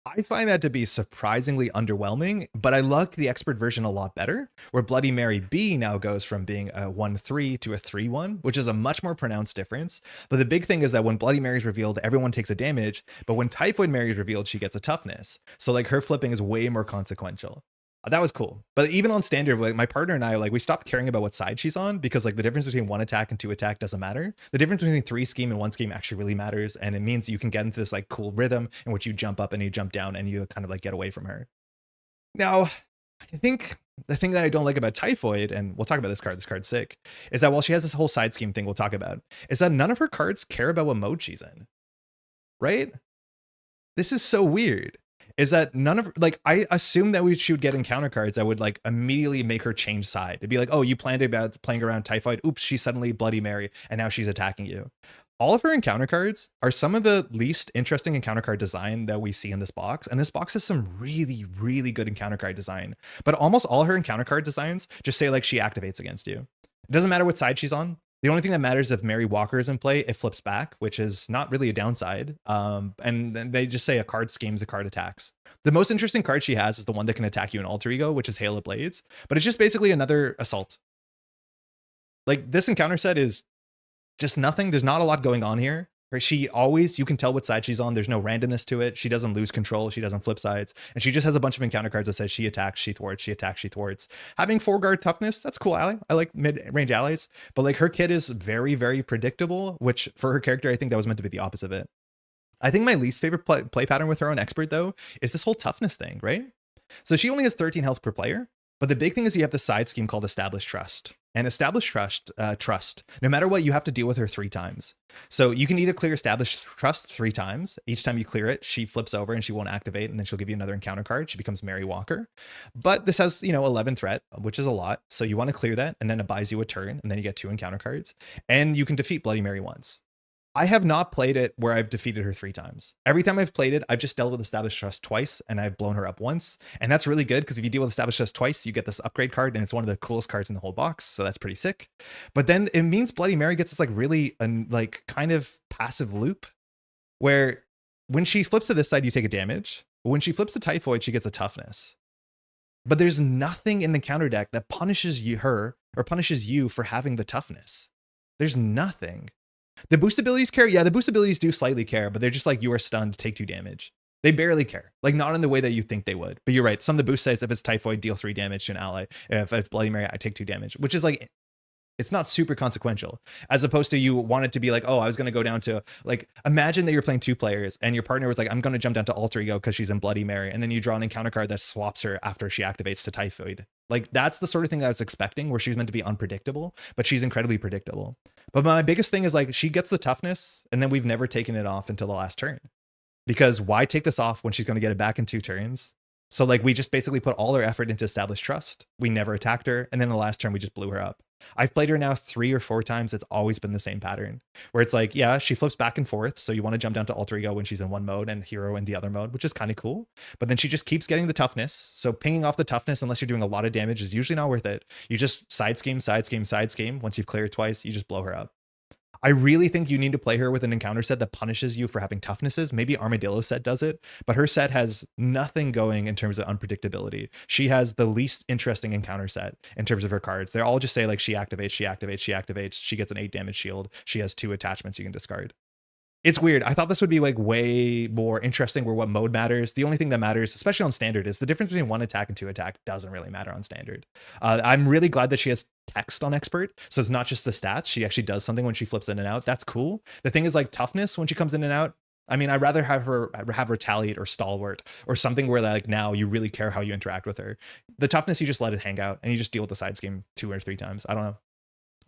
I find that to be surprisingly underwhelming, but I like the expert version a lot better, where Bloody Mary B now goes from being a 1/3 to a 3/1, which is a much more pronounced difference. But the big thing is that when Bloody Mary is revealed, everyone takes a damage, but when Typhoid Mary is revealed, she gets a toughness. So like her flipping is way more consequential. That was cool. But even on standard, like my partner and I, like we stopped caring about what side she's on, because like the difference between 1 attack and 2 attack doesn't matter. The difference between 3 scheme and 1 scheme actually really matters. And it means you can get into this like cool rhythm in which you jump up and you jump down and you kind of like get away from her. Now, I think the thing that I don't like about Typhoid, and we'll talk about this card's sick, is that while she has this whole side scheme thing we'll talk about, is that none of her cards care about what mode she's in, right? This is so weird. Is that none of, like, I assume that she would get encounter cards that would like immediately make her change side. It'd be like, oh, you planned about playing around Typhoid. Oops, she's suddenly Bloody Mary and now she's attacking you. All of her encounter cards are some of the least interesting encounter card design that we see in this box. And this box has some really, really good encounter card design. But almost all her encounter card designs just say like she activates against you. It doesn't matter what side she's on. The only thing that matters if Mary Walker is in play, it flips back, which is not really a downside. And then they just say a card schemes, a card attacks. The most interesting card she has is the one that can attack you in Alter Ego, which is Hail of Blades. But it's just basically another assault. Like this encounter set is just nothing. There's not a lot going on here. She always, you can tell what side she's on. There's no randomness to it. She doesn't lose control. She doesn't flip sides. And she just has a bunch of encounter cards that says she attacks, she thwarts, she attacks, she thwarts. Having 4-guard toughness, that's cool ally. I like mid-range allies. But like her kit is very, very predictable, which for her character, I think that was meant to be the opposite of it. I think my least favorite play pattern with her on Expert, though, is this whole toughness thing, right? So she only has 13 health per player. But the big thing is you have the side scheme called Established Trust. And Established Trust, no matter what, you have to deal with her 3 times. So you can either clear Established Trust 3 times. Each time you clear it, she flips over and she won't activate, and then she'll give you another encounter card. She becomes Mary Walker. But this has, 11 threat, which is a lot. So you want to clear that, and then it buys you a turn, and then you get 2 encounter cards. And you can defeat Bloody Mary once. I have not played it where I've defeated her 3 times. Every time I've played it, I've just dealt with Established Trust twice, and I've blown her up once. And that's really good, because if you deal with Established Trust twice, you get this upgrade card, and it's one of the coolest cards in the whole box. So that's pretty sick. But then it means Bloody Mary gets this like really kind of passive loop, where when she flips to this side, you take a damage. But when she flips to Typhoid, she gets a toughness. But there's nothing in the counter deck that punishes her or punishes you for having the toughness. There's nothing. The boost abilities care. Yeah, the boost abilities do slightly care, but they're just like, you are stunned, take 2 damage. They barely care. Like, not in the way that you think they would. But you're right. Some of the boost says if it's Typhoid, deal 3 damage to an ally. If it's Bloody Mary, I take 2 damage, which is like, it's not super consequential, as opposed to you want it to be like, oh, I was going to go down to like, imagine that you're playing 2 players and your partner was like, I'm going to jump down to Alter Ego because she's in Bloody Mary. And then you draw an encounter card that swaps her after she activates to Typhoid. Like, that's the sort of thing I was expecting, where she's meant to be unpredictable, but she's incredibly predictable. But my biggest thing is like, she gets the toughness and then we've never taken it off until the last turn, because why take this off when she's going to get it back in 2 turns? So like, we just basically put all our effort into Established Trust. We never attacked her. And then the last turn, we just blew her up. I've played her now 3 or 4 times. It's always been the same pattern, where it's like, yeah, she flips back and forth. So you want to jump down to Alter Ego when she's in one mode and Hero in the other mode, which is kind of cool. But then she just keeps getting the toughness. So pinging off the toughness, unless you're doing a lot of damage, is usually not worth it. You just side scheme, side scheme, side scheme. Once you've cleared twice, you just blow her up. I really think you need to play her with an encounter set that punishes you for having toughnesses. Maybe Armadillo's set does it, but her set has nothing going in terms of unpredictability. She has the least interesting encounter set in terms of her cards. They all just say like, she activates, she activates, she activates. She gets an 8 damage shield. She has 2 attachments you can discard. It's weird. I thought this would be like way more interesting, where what mode matters. The only thing that matters, especially on standard, is the difference between 1 attack and 2 attack doesn't really matter on standard. I'm really glad that she has text on Expert. So it's not just the stats. She actually does something when she flips in and out. That's cool. The thing is like toughness when she comes in and out. I mean, I'd rather have her Retaliate or Stalwart or something where like now you really care how you interact with her. The toughness, you just let it hang out and you just deal with the side scheme 2 or 3 times. I don't know.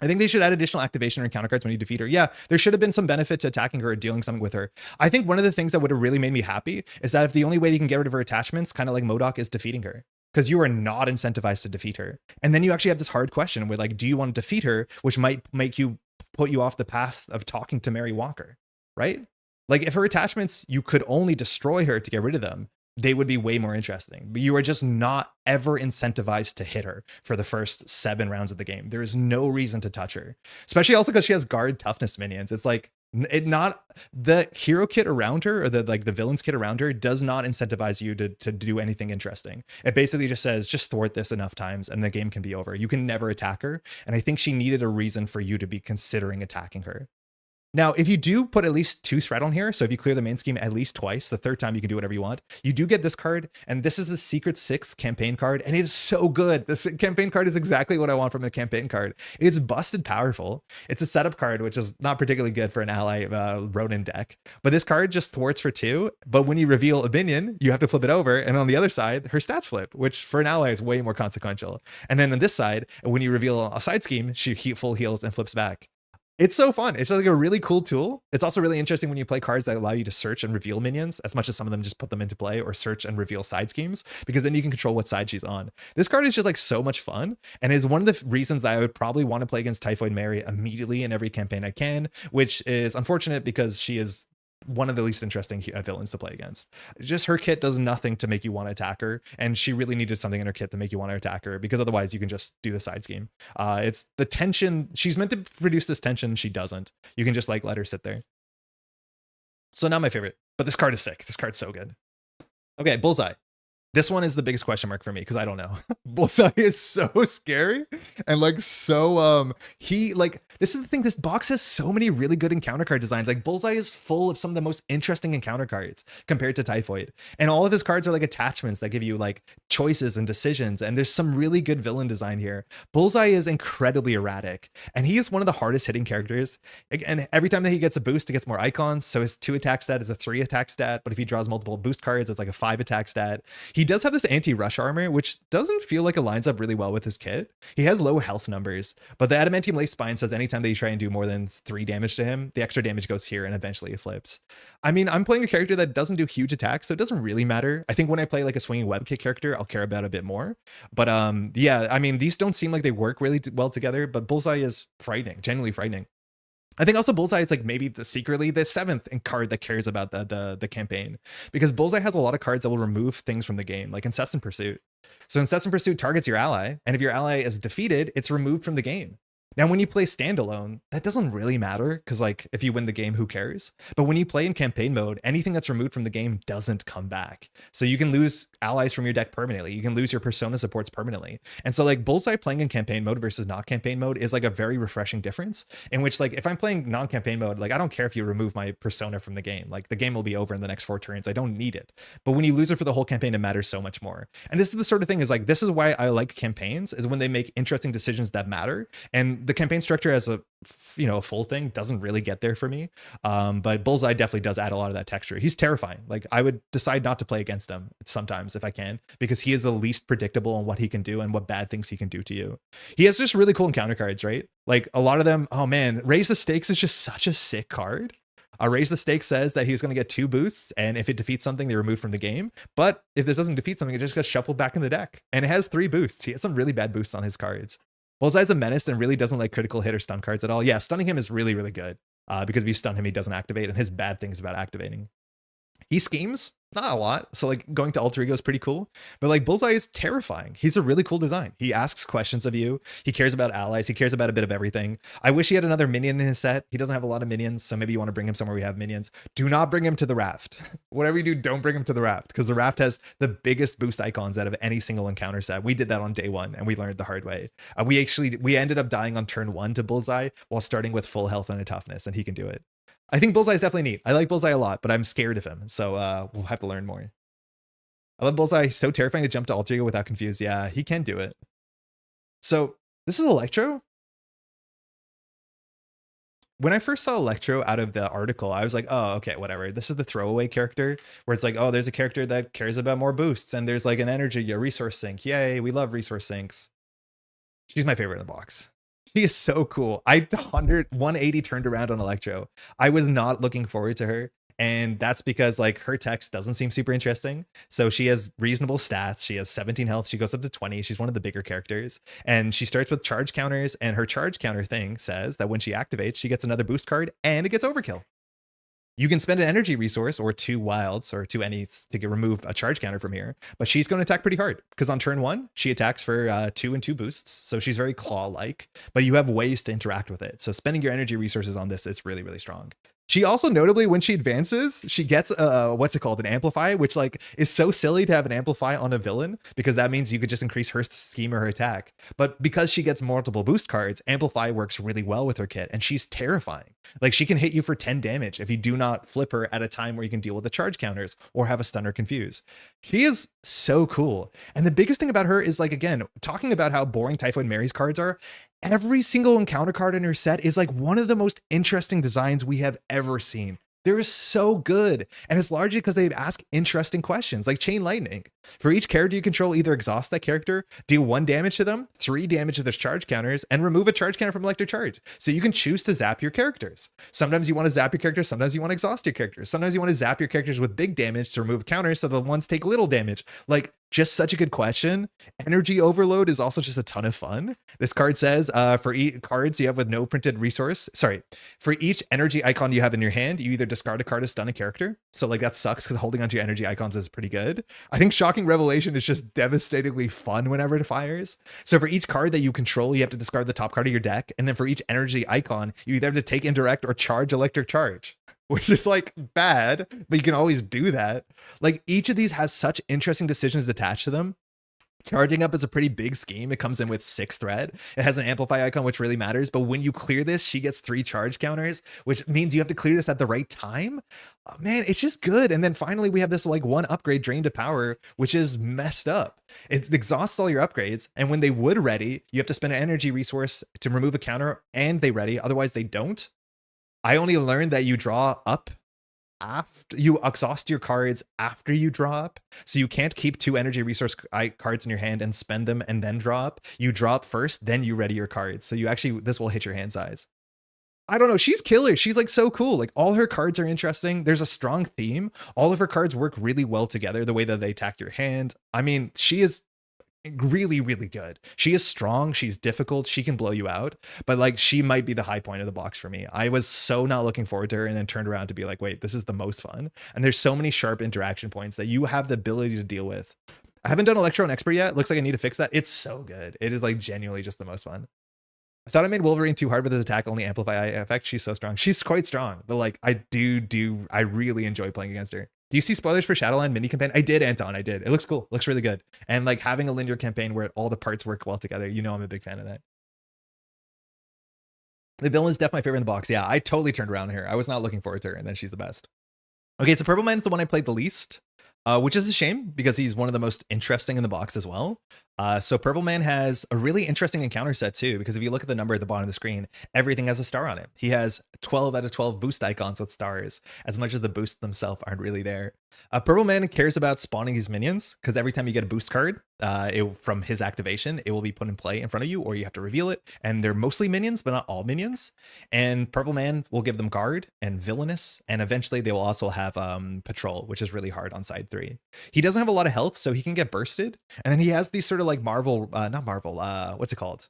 I think they should add additional activation or encounter cards when you defeat her. Yeah, there should have been some benefit to attacking her or dealing something with her. I think one of the things that would have really made me happy is that if the only way you can get rid of her attachments, kind of like MODOK, is defeating her, because you are not incentivized to defeat her. And then you actually have this hard question where like, do you want to defeat her, which might make you put you off the path of talking to Mary Walker, right? Like, if her attachments, you could only destroy her to get rid of them, they would be way more interesting. But you are just not ever incentivized to hit her for the first 7 rounds of the game. There is no reason to touch her, especially also because she has guard toughness minions. It's like, the hero kit around her, or the villain's kit around her, does not incentivize you to do anything interesting. It basically just says, just thwart this enough times and the game can be over. You can never attack her. And I think she needed a reason for you to be considering attacking her. Now, if you do put at least 2 threat on here, so if you clear the main scheme at least twice, the 3rd time you can do whatever you want, you do get this card, and this is the Secret 6th campaign card, and it is so good. This campaign card is exactly what I want from a campaign card. It's busted powerful. It's a setup card, which is not particularly good for an ally Ronin deck, but this card just thwarts for 2, but when you reveal a minion, you have to flip it over, and on the other side, her stats flip, which for an ally is way more consequential. And then on this side, when you reveal a side scheme, she full heals and flips back. It's so fun. It's like a really cool tool. It's also really interesting when you play cards that allow you to search and reveal minions, as much as some of them just put them into play, or search and reveal side schemes, because then you can control what side she's on. This card is just like so much fun, and is one of the reasons that I would probably want to play against Typhoid Mary immediately in every campaign I can, which is unfortunate because she is one of the least interesting villains to play against. Just her kit does nothing to make you want to attack her, and she really needed something in her kit to make you want to attack her, because otherwise you can just do the side scheme. It's the tension. She's meant to produce this tension. She doesn't. You can just like let her sit there. So not my favorite, but this card is sick. This card's so good. Okay, Bullseye. This one is the biggest question mark for me because I don't know. Bullseye is so scary and like so he like this is the thing, this box has so many really good encounter card designs. Like Bullseye is full of some of the most interesting encounter cards compared to Typhoid. And all of his cards are like attachments that give you like choices and decisions, and there's some really good villain design here. Bullseye is incredibly erratic, and he is one of the hardest hitting characters. And every time that he gets a boost, he gets more icons. So his 2 attack stat is a 3 attack stat, but if he draws multiple boost cards, it's like a 5 attack stat. He does have this anti-rush armor, which doesn't feel like it lines up really well with his kit. He has low health numbers, but the adamantium lace spine says anytime that you try and do more than 3 damage to him, the extra damage goes here and eventually it flips. I mean, I'm playing a character that doesn't do huge attacks, so it doesn't really matter. I think when I play like a swinging web kick character, I'll care about a bit more. But yeah, I mean, these don't seem like they work really well together, but Bullseye is frightening, genuinely frightening. I think also Bullseye is like maybe secretly the 7th card that cares about the campaign, because Bullseye has a lot of cards that will remove things from the game, like Incessant Pursuit. So Incessant Pursuit targets your ally, and if your ally is defeated, it's removed from the game. Now, when you play standalone, that doesn't really matter, because like if you win the game, who cares? But when you play in campaign mode, anything that's removed from the game doesn't come back. So you can lose allies from your deck permanently. You can lose your persona supports permanently. And so like Bullseye playing in campaign mode versus not campaign mode is like a very refreshing difference, in which like if I'm playing non-campaign mode, like I don't care if you remove my persona from the game. Like the game will be over in the next 4 turns. I don't need it. But when you lose it for the whole campaign, it matters so much more. And this is the sort of thing is like, this is why I like campaigns, is when they make interesting decisions that matter. And the campaign structure as a full thing doesn't really get there for me, but Bullseye definitely does add a lot of that texture. He's terrifying. Like I would decide not to play against him sometimes if I can, because he is the least predictable on what he can do and what bad things he can do to you. He has just really cool encounter cards, right? Like a lot of them. Oh man, Raise the Stakes is just such a sick card. Raise the Stakes says that he's going to get 2 boosts, and if it defeats something, they're removed from the game. But if this doesn't defeat something, it just gets shuffled back in the deck. And it has 3 boosts. He has some really bad boosts on his cards. Bullseye's a menace and really doesn't like critical hit or stun cards at all. Yeah, stunning him is really, really good, because if you stun him, he doesn't activate, and his bad things about activating. He schemes, not a lot. So like going to alter ego is pretty cool, but like Bullseye is terrifying. He's a really cool design. He asks questions of you. He cares about allies. He cares about a bit of everything. I wish he had another minion in his set. He doesn't have a lot of minions, so maybe you want to bring him somewhere we have minions. Do not bring him to the Raft. Whatever you do, don't bring him to the Raft, because the Raft has the biggest boost icons out of any single encounter set. We did that on day 1, and we learned the hard way. We ended up dying on turn 1 to Bullseye while starting with full health and a toughness, and he can do it. I think Bullseye is definitely neat. I like Bullseye a lot, but I'm scared of him. So we'll have to learn more. I love Bullseye. He's so terrifying to jump to alter ego without confused. Yeah, he can do it. So this is Electro. When I first saw Electro out of the article, I was like, oh, okay, whatever. This is the throwaway character where it's like, oh, there's a character that cares about more boosts, and there's like an energy, a resource sink. Yay, we love resource sinks. She's my favorite in the box. She is so cool. 180 turned around on Electro. I was not looking forward to her. And that's because like her text doesn't seem super interesting. So she has reasonable stats. She has 17 health. She goes up to 20. She's one of the bigger characters. And she starts with charge counters. And her charge counter thing says that when she activates, she gets another boost card and it gets overkill. You can spend an energy resource or 2 wilds or 2 any's to remove a charge counter from here, but she's going to attack pretty hard because on turn 1, she attacks for 2 and 2 boosts. So she's very claw-like, but you have ways to interact with it. So spending your energy resources on this is really, really strong. She also notably, when she advances, she gets what's it called? An amplify, which like is so silly to have an amplify on a villain, because that means you could just increase her scheme or her attack. But because she gets multiple boost cards, amplify works really well with her kit, and she's terrifying. Like she can hit you for 10 damage if you do not flip her at a time where you can deal with the charge counters or have a stun or confuse. She is so cool. And the biggest thing about her is like, again, talking about how boring Typhoid Mary's cards are, every single encounter card in her set is like one of the most interesting designs we have ever seen. They're so good. And it's largely because they ask interesting questions like Chain Lightning. For each character you control, either exhaust that character, deal 1 damage to them, 3 damage to their charge counters, and remove a charge counter from Electro Charge. So you can choose to zap your characters. Sometimes you want to zap your characters, sometimes you want to exhaust your characters. Sometimes you want to zap your characters with big damage to remove counters so the ones take little damage. Like, just such a good question. Energy Overload is also just a ton of fun. This card says, for each cards you have with no printed resource, for each energy icon you have in your hand, you either discard a card to stun a character. So like that sucks because holding onto your energy icons is pretty good. I think Shocking Revelation is just devastatingly fun whenever it fires. So for each card that you control, you have to discard the top card of your deck. And then for each energy icon, you either have to take indirect or charge electric charge, which is like bad, but you can always do that. Like each of these has such interesting decisions attached to them. Charging up is a pretty big scheme. It comes in with 6 thread. It has an amplify icon, which really matters. But when you clear this, she gets 3 charge counters, which means you have to clear this at the right time. Oh, man, it's just good. And then finally, we have this like 1 upgrade drain to power, which is messed up. It exhausts all your upgrades. And when they would ready, you have to spend an energy resource to remove a counter and they ready. Otherwise, they don't. I only learned that you draw up after you exhaust your cards after you draw up. So you can't keep 2 energy resource cards in your hand and spend them and then draw up. You draw up first, then you ready your cards. So you actually, this will hit your hand size. I don't know. She's killer. She's like so cool. Like all her cards are interesting. There's a strong theme. All of her cards work really well together. The way that they attack your hand. I mean, she is really, really good. She is strong. She's difficult. She can blow you out, but like she might be the high point of the box for me. I was so not looking forward to her and then turned around to be like, wait, this is the most fun. And there's so many sharp interaction points that you have the ability to deal with. I haven't done Electro and Expert yet. Looks like I need to fix that. It's so good. It is like genuinely just the most fun. I thought I made Wolverine too hard with his attack only amplify effect. She's so strong. She's quite strong, but like I really enjoy playing against her. Do you see spoilers for Shadowline mini campaign? I did, Anton. I did. It looks cool. It looks really good. And like having a linear campaign where all the parts work well together, you know, I'm a big fan of that. The villain is definitely my favorite in the box. Yeah, I totally turned around here. I was not looking forward to her, and then she's the best. Okay, so Purple Man is the one I played the least, which is a shame because he's one of the most interesting in the box as well. So Purple Man has a really interesting encounter set too, because if you look at the number at the bottom of the screen, everything has a star on it. He has 12 out of 12 boost icons with stars, as much as the boosts themselves aren't really there. Purple Man cares about spawning these minions, because every time you get a boost card from his activation, it will be put in play in front of you, or you have to reveal it. And they're mostly minions, but not all minions. And Purple Man will give them guard and villainous, and eventually they will also have patrol, which is really hard on side 3. He doesn't have a lot of health, so he can get bursted. And then he has these sort of like what's it called?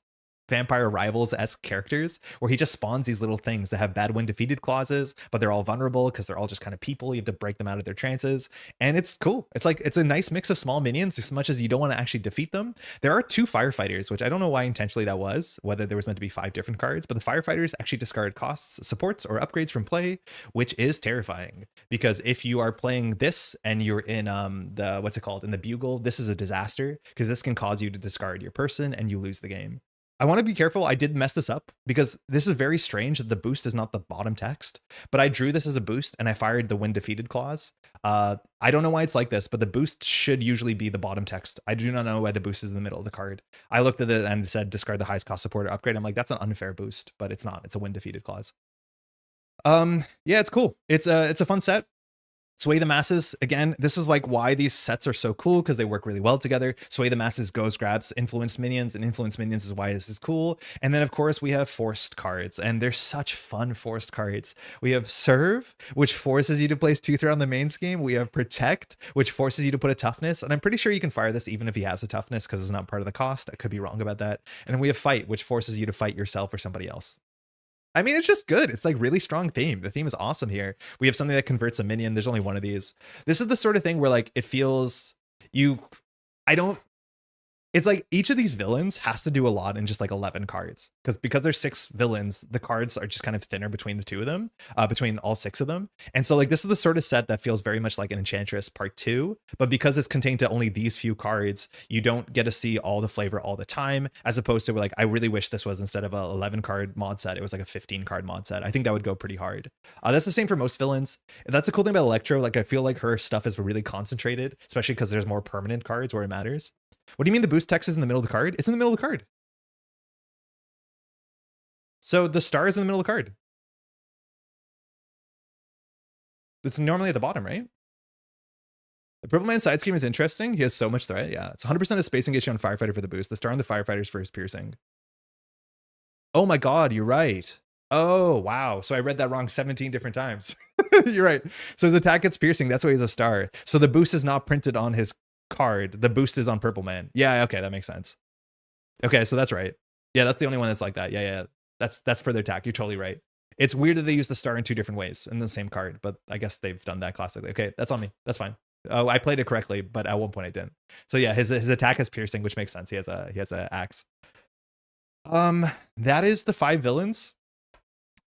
Vampire Rivals-esque characters, where he just spawns these little things that have bad when defeated clauses, but they're all vulnerable because they're all just kind of people. You have to break them out of their trances. And it's cool. It's like, it's a nice mix of small minions as much as you don't want to actually defeat them. There are 2 firefighters, which I don't know why intentionally that was, whether there was meant to be 5 different cards, but the firefighters actually discard costs, supports, or upgrades from play, which is terrifying. Because if you are playing this and you're in in the bugle, this is a disaster because this can cause you to discard your person and you lose the game. I want to be careful. I did mess this up because this is very strange that the boost is not the bottom text, but I drew this as a boost and I fired the when defeated clause. I don't know why it's like this, but the boost should usually be the bottom text. I do not know why the boost is in the middle of the card. I looked at it and said discard the highest cost support or upgrade. I'm like, that's an unfair boost, but it's not. It's a when defeated clause. Yeah, it's cool. It's a fun set. Sway the Masses, again, this is like why these sets are so cool, because they work really well together. Sway the Masses goes grabs influenced minions, and influenced minions is why this is cool. And then of course we have forced cards, and they're such fun forced cards. We have Serve, which forces you to place 2 threat on the main scheme. We have Protect, which forces you to put a toughness, and I'm pretty sure you can fire this even if he has a toughness because it's not part of the cost. I could be wrong about that. And then we have Fight, which forces you to fight yourself or somebody else. I mean, it's just good. It's like really strong theme. The theme is awesome here. We have something that converts a minion. There's only one of these. This is the sort of thing where like it feels it's like each of these villains has to do a lot in just like 11 cards because there's 6 villains. The cards are just kind of thinner between the 2 of them, between all 6 of them. And so like this is the sort of set that feels very much like an Enchantress Part 2, but because it's contained to only these few cards, you don't get to see all the flavor all the time, as opposed to like, I really wish this was, instead of a 11 card mod set, it was like a 15 card mod set. I think that would go pretty hard. That's the same for most villains. That's the cool thing about Electro. Like I feel like her stuff is really concentrated, especially because there's more permanent cards where it matters. What do you mean the boost text is in the middle of the card? It's in the middle of the card. So the star is in the middle of the card. It's normally at the bottom, right? The Purple Man side scheme is interesting. He has so much threat. Yeah, it's 100% a spacing issue on Firefighter for the boost. The star on the Firefighter's for his piercing. Oh my god, you're right. Oh, wow. So I read that wrong 17 different times. You're right. So his attack gets piercing. That's why he's a star. So the boost is not printed on his card. The boost is on Purple Man. Yeah, okay, that makes sense. Okay, so that's right. Yeah, that's the only one that's like that. Yeah. That's for their attack. You're totally right. It's weird that they use the star in two different ways in the same card, but I guess they've done that classically. Okay, that's on me. That's fine. Oh, I played it correctly, but at one point I didn't. So yeah, his attack is piercing, which makes sense. He has a axe. That is the 5 villains.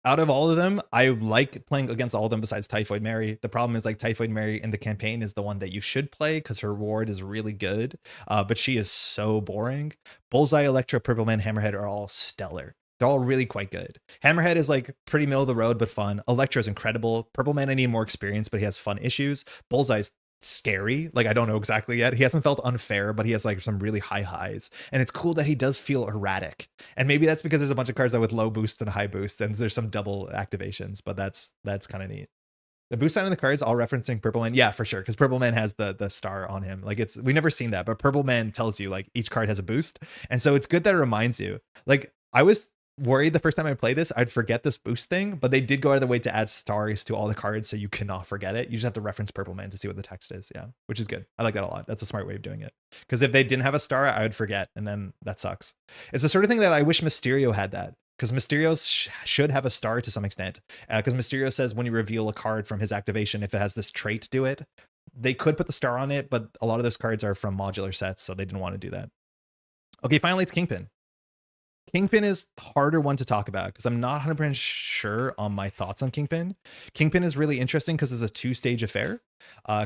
Out of all of them, I like playing against all of them besides Typhoid Mary. The problem is like Typhoid Mary in the campaign is the one that you should play because her ward is really good, but she is so boring. Bullseye, Electro, Purple Man, Hammerhead are all stellar. They're all really quite good. Hammerhead is like pretty middle of the road, but fun. Electro is incredible. Purple Man, I need more experience, but he has fun issues. Bullseye's scary. Like, I don't know exactly yet. He hasn't felt unfair, but he has like some really high highs. And it's cool that he does feel erratic. And maybe that's because there's a bunch of cards that with low boost and high boost, and there's some double activations, but that's kind of neat. The boost sign on the cards all referencing Purple Man. Yeah, for sure. Because Purple Man has the star on him. Like, we've never seen that, but Purple Man tells you like each card has a boost. And so it's good that it reminds you. Like, I was worried the first time I played this, I'd forget this boost thing, but they did go out of the way to add stars to all the cards so you cannot forget it. You just have to reference Purple Man to see what the text is. Yeah, which is good. I like that a lot. That's a smart way of doing it. Because if they didn't have a star, I would forget, and then that sucks. It's the sort of thing that I wish Mysterio had that. Because Mysterio should have a star to some extent. Because Mysterio says when you reveal a card from his activation, if it has this trait, do it. They could put the star on it, but a lot of those cards are from modular sets, so they didn't want to do that. Okay, finally, it's Kingpin. Kingpin is the harder one to talk about because I'm not 100% sure on my thoughts on Kingpin. Kingpin is really interesting because it's a 2-stage affair.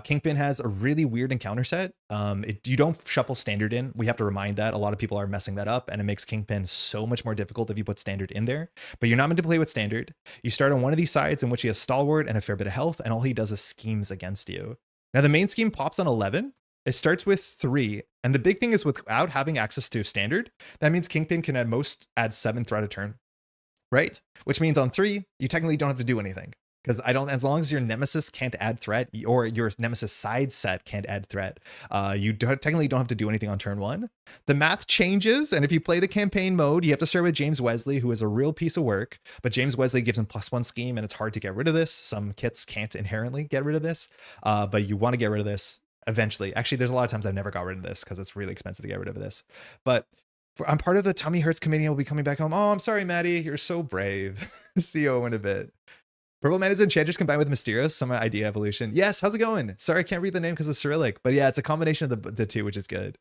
Kingpin has a really weird encounter set. You don't shuffle standard in. We have to remind that. A lot of people are messing that up, and it makes Kingpin so much more difficult if you put standard in there. But you're not meant to play with standard. You start on one of these sides in which he has stalwart and a fair bit of health, and all he does is schemes against you. Now, the main scheme pops on 11. It starts with 3, and the big thing is without having access to standard, that means Kingpin can at most add 7 threat a turn, right? Which means on 3, you technically don't have to do anything. Because as long as your nemesis can't add threat, or your nemesis side set can't add threat, you technically don't have to do anything on turn 1. The math changes, and if you play the campaign mode, you have to start with James Wesley, who is a real piece of work, but James Wesley gives him +1 scheme, and it's hard to get rid of this. Some kits can't inherently get rid of this, but you want to get rid of this eventually. Actually, there's a lot of times I've never got rid of this because it's really expensive to get rid of this. But I'm part of the Tummy Hurts committee. I'll be coming back home. Oh, I'm sorry, Maddie. You're so brave. See you in a bit. Purple Man is Enchantress combined with Mysterious, some idea evolution. Yes, how's it going? Sorry, I can't read the name because it's Cyrillic. But yeah, it's a combination of the two, which is good.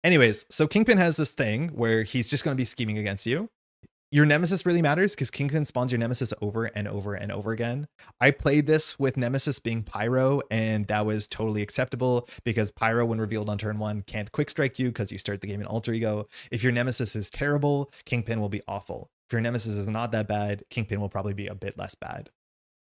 Anyways, so Kingpin has this thing where he's just going to be scheming against you. Your nemesis really matters because Kingpin spawns your nemesis over and over and over again. I played this with nemesis being Pyro, and that was totally acceptable because Pyro, when revealed on turn 1, can't quick strike you because you start the game in alter ego. If your nemesis is terrible, Kingpin will be awful. If your nemesis is not that bad, Kingpin will probably be a bit less bad.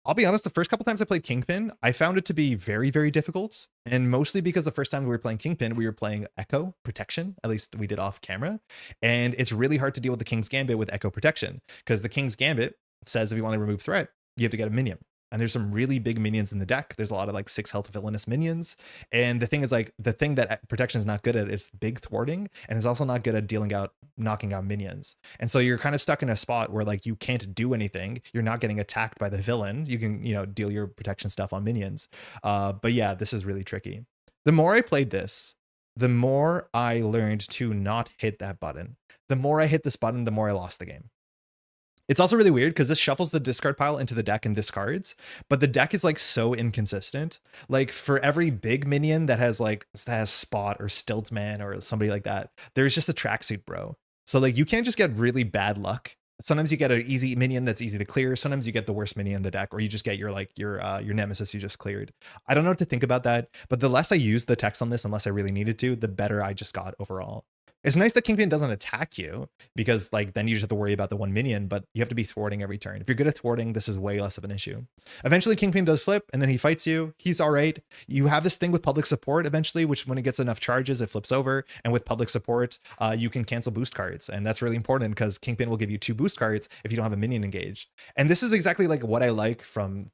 I'll be honest, the first couple times I played Kingpin, I found it to be very, very difficult. And mostly because the first time we were playing Kingpin, we were playing Echo Protection. At least we did off camera. And it's really hard to deal with the King's Gambit with Echo Protection. Because the King's Gambit says if you want to remove threat, you have to get a minion. And there's some really big minions in the deck. There's a lot of like 6 health villainous minions. And the thing is like, the thing that protection is not good at is big thwarting. And is also not good at knocking out minions. And so you're kind of stuck in a spot where like you can't do anything. You're not getting attacked by the villain. You can, deal your protection stuff on minions. But yeah, this is really tricky. The more I played this, the more I learned to not hit that button. The more I hit this button, the more I lost the game. It's also really weird because this shuffles the discard pile into the deck and discards, but the deck is like so inconsistent. Like for every big minion that has Spot or Stiltsman or somebody like that, there's just a tracksuit bro. So like you can't just get really bad luck. Sometimes you get an easy minion that's easy to clear. Sometimes you get the worst minion in the deck, or you just get your nemesis you just cleared. I don't know what to think about that, but the less I use the text on this, unless I really needed to, the better I just got overall. It's nice that Kingpin doesn't attack you because like then you just have to worry about the one minion, but you have to be thwarting every turn. If you're good at thwarting, this is way less of an issue. Eventually Kingpin does flip and then he fights you. He's all right. You have this thing with public support eventually, which when it gets enough charges, it flips over. And with public support, you can cancel boost cards. And that's really important because Kingpin will give you 2 boost cards if you don't have a minion engaged. And this is exactly like what I like from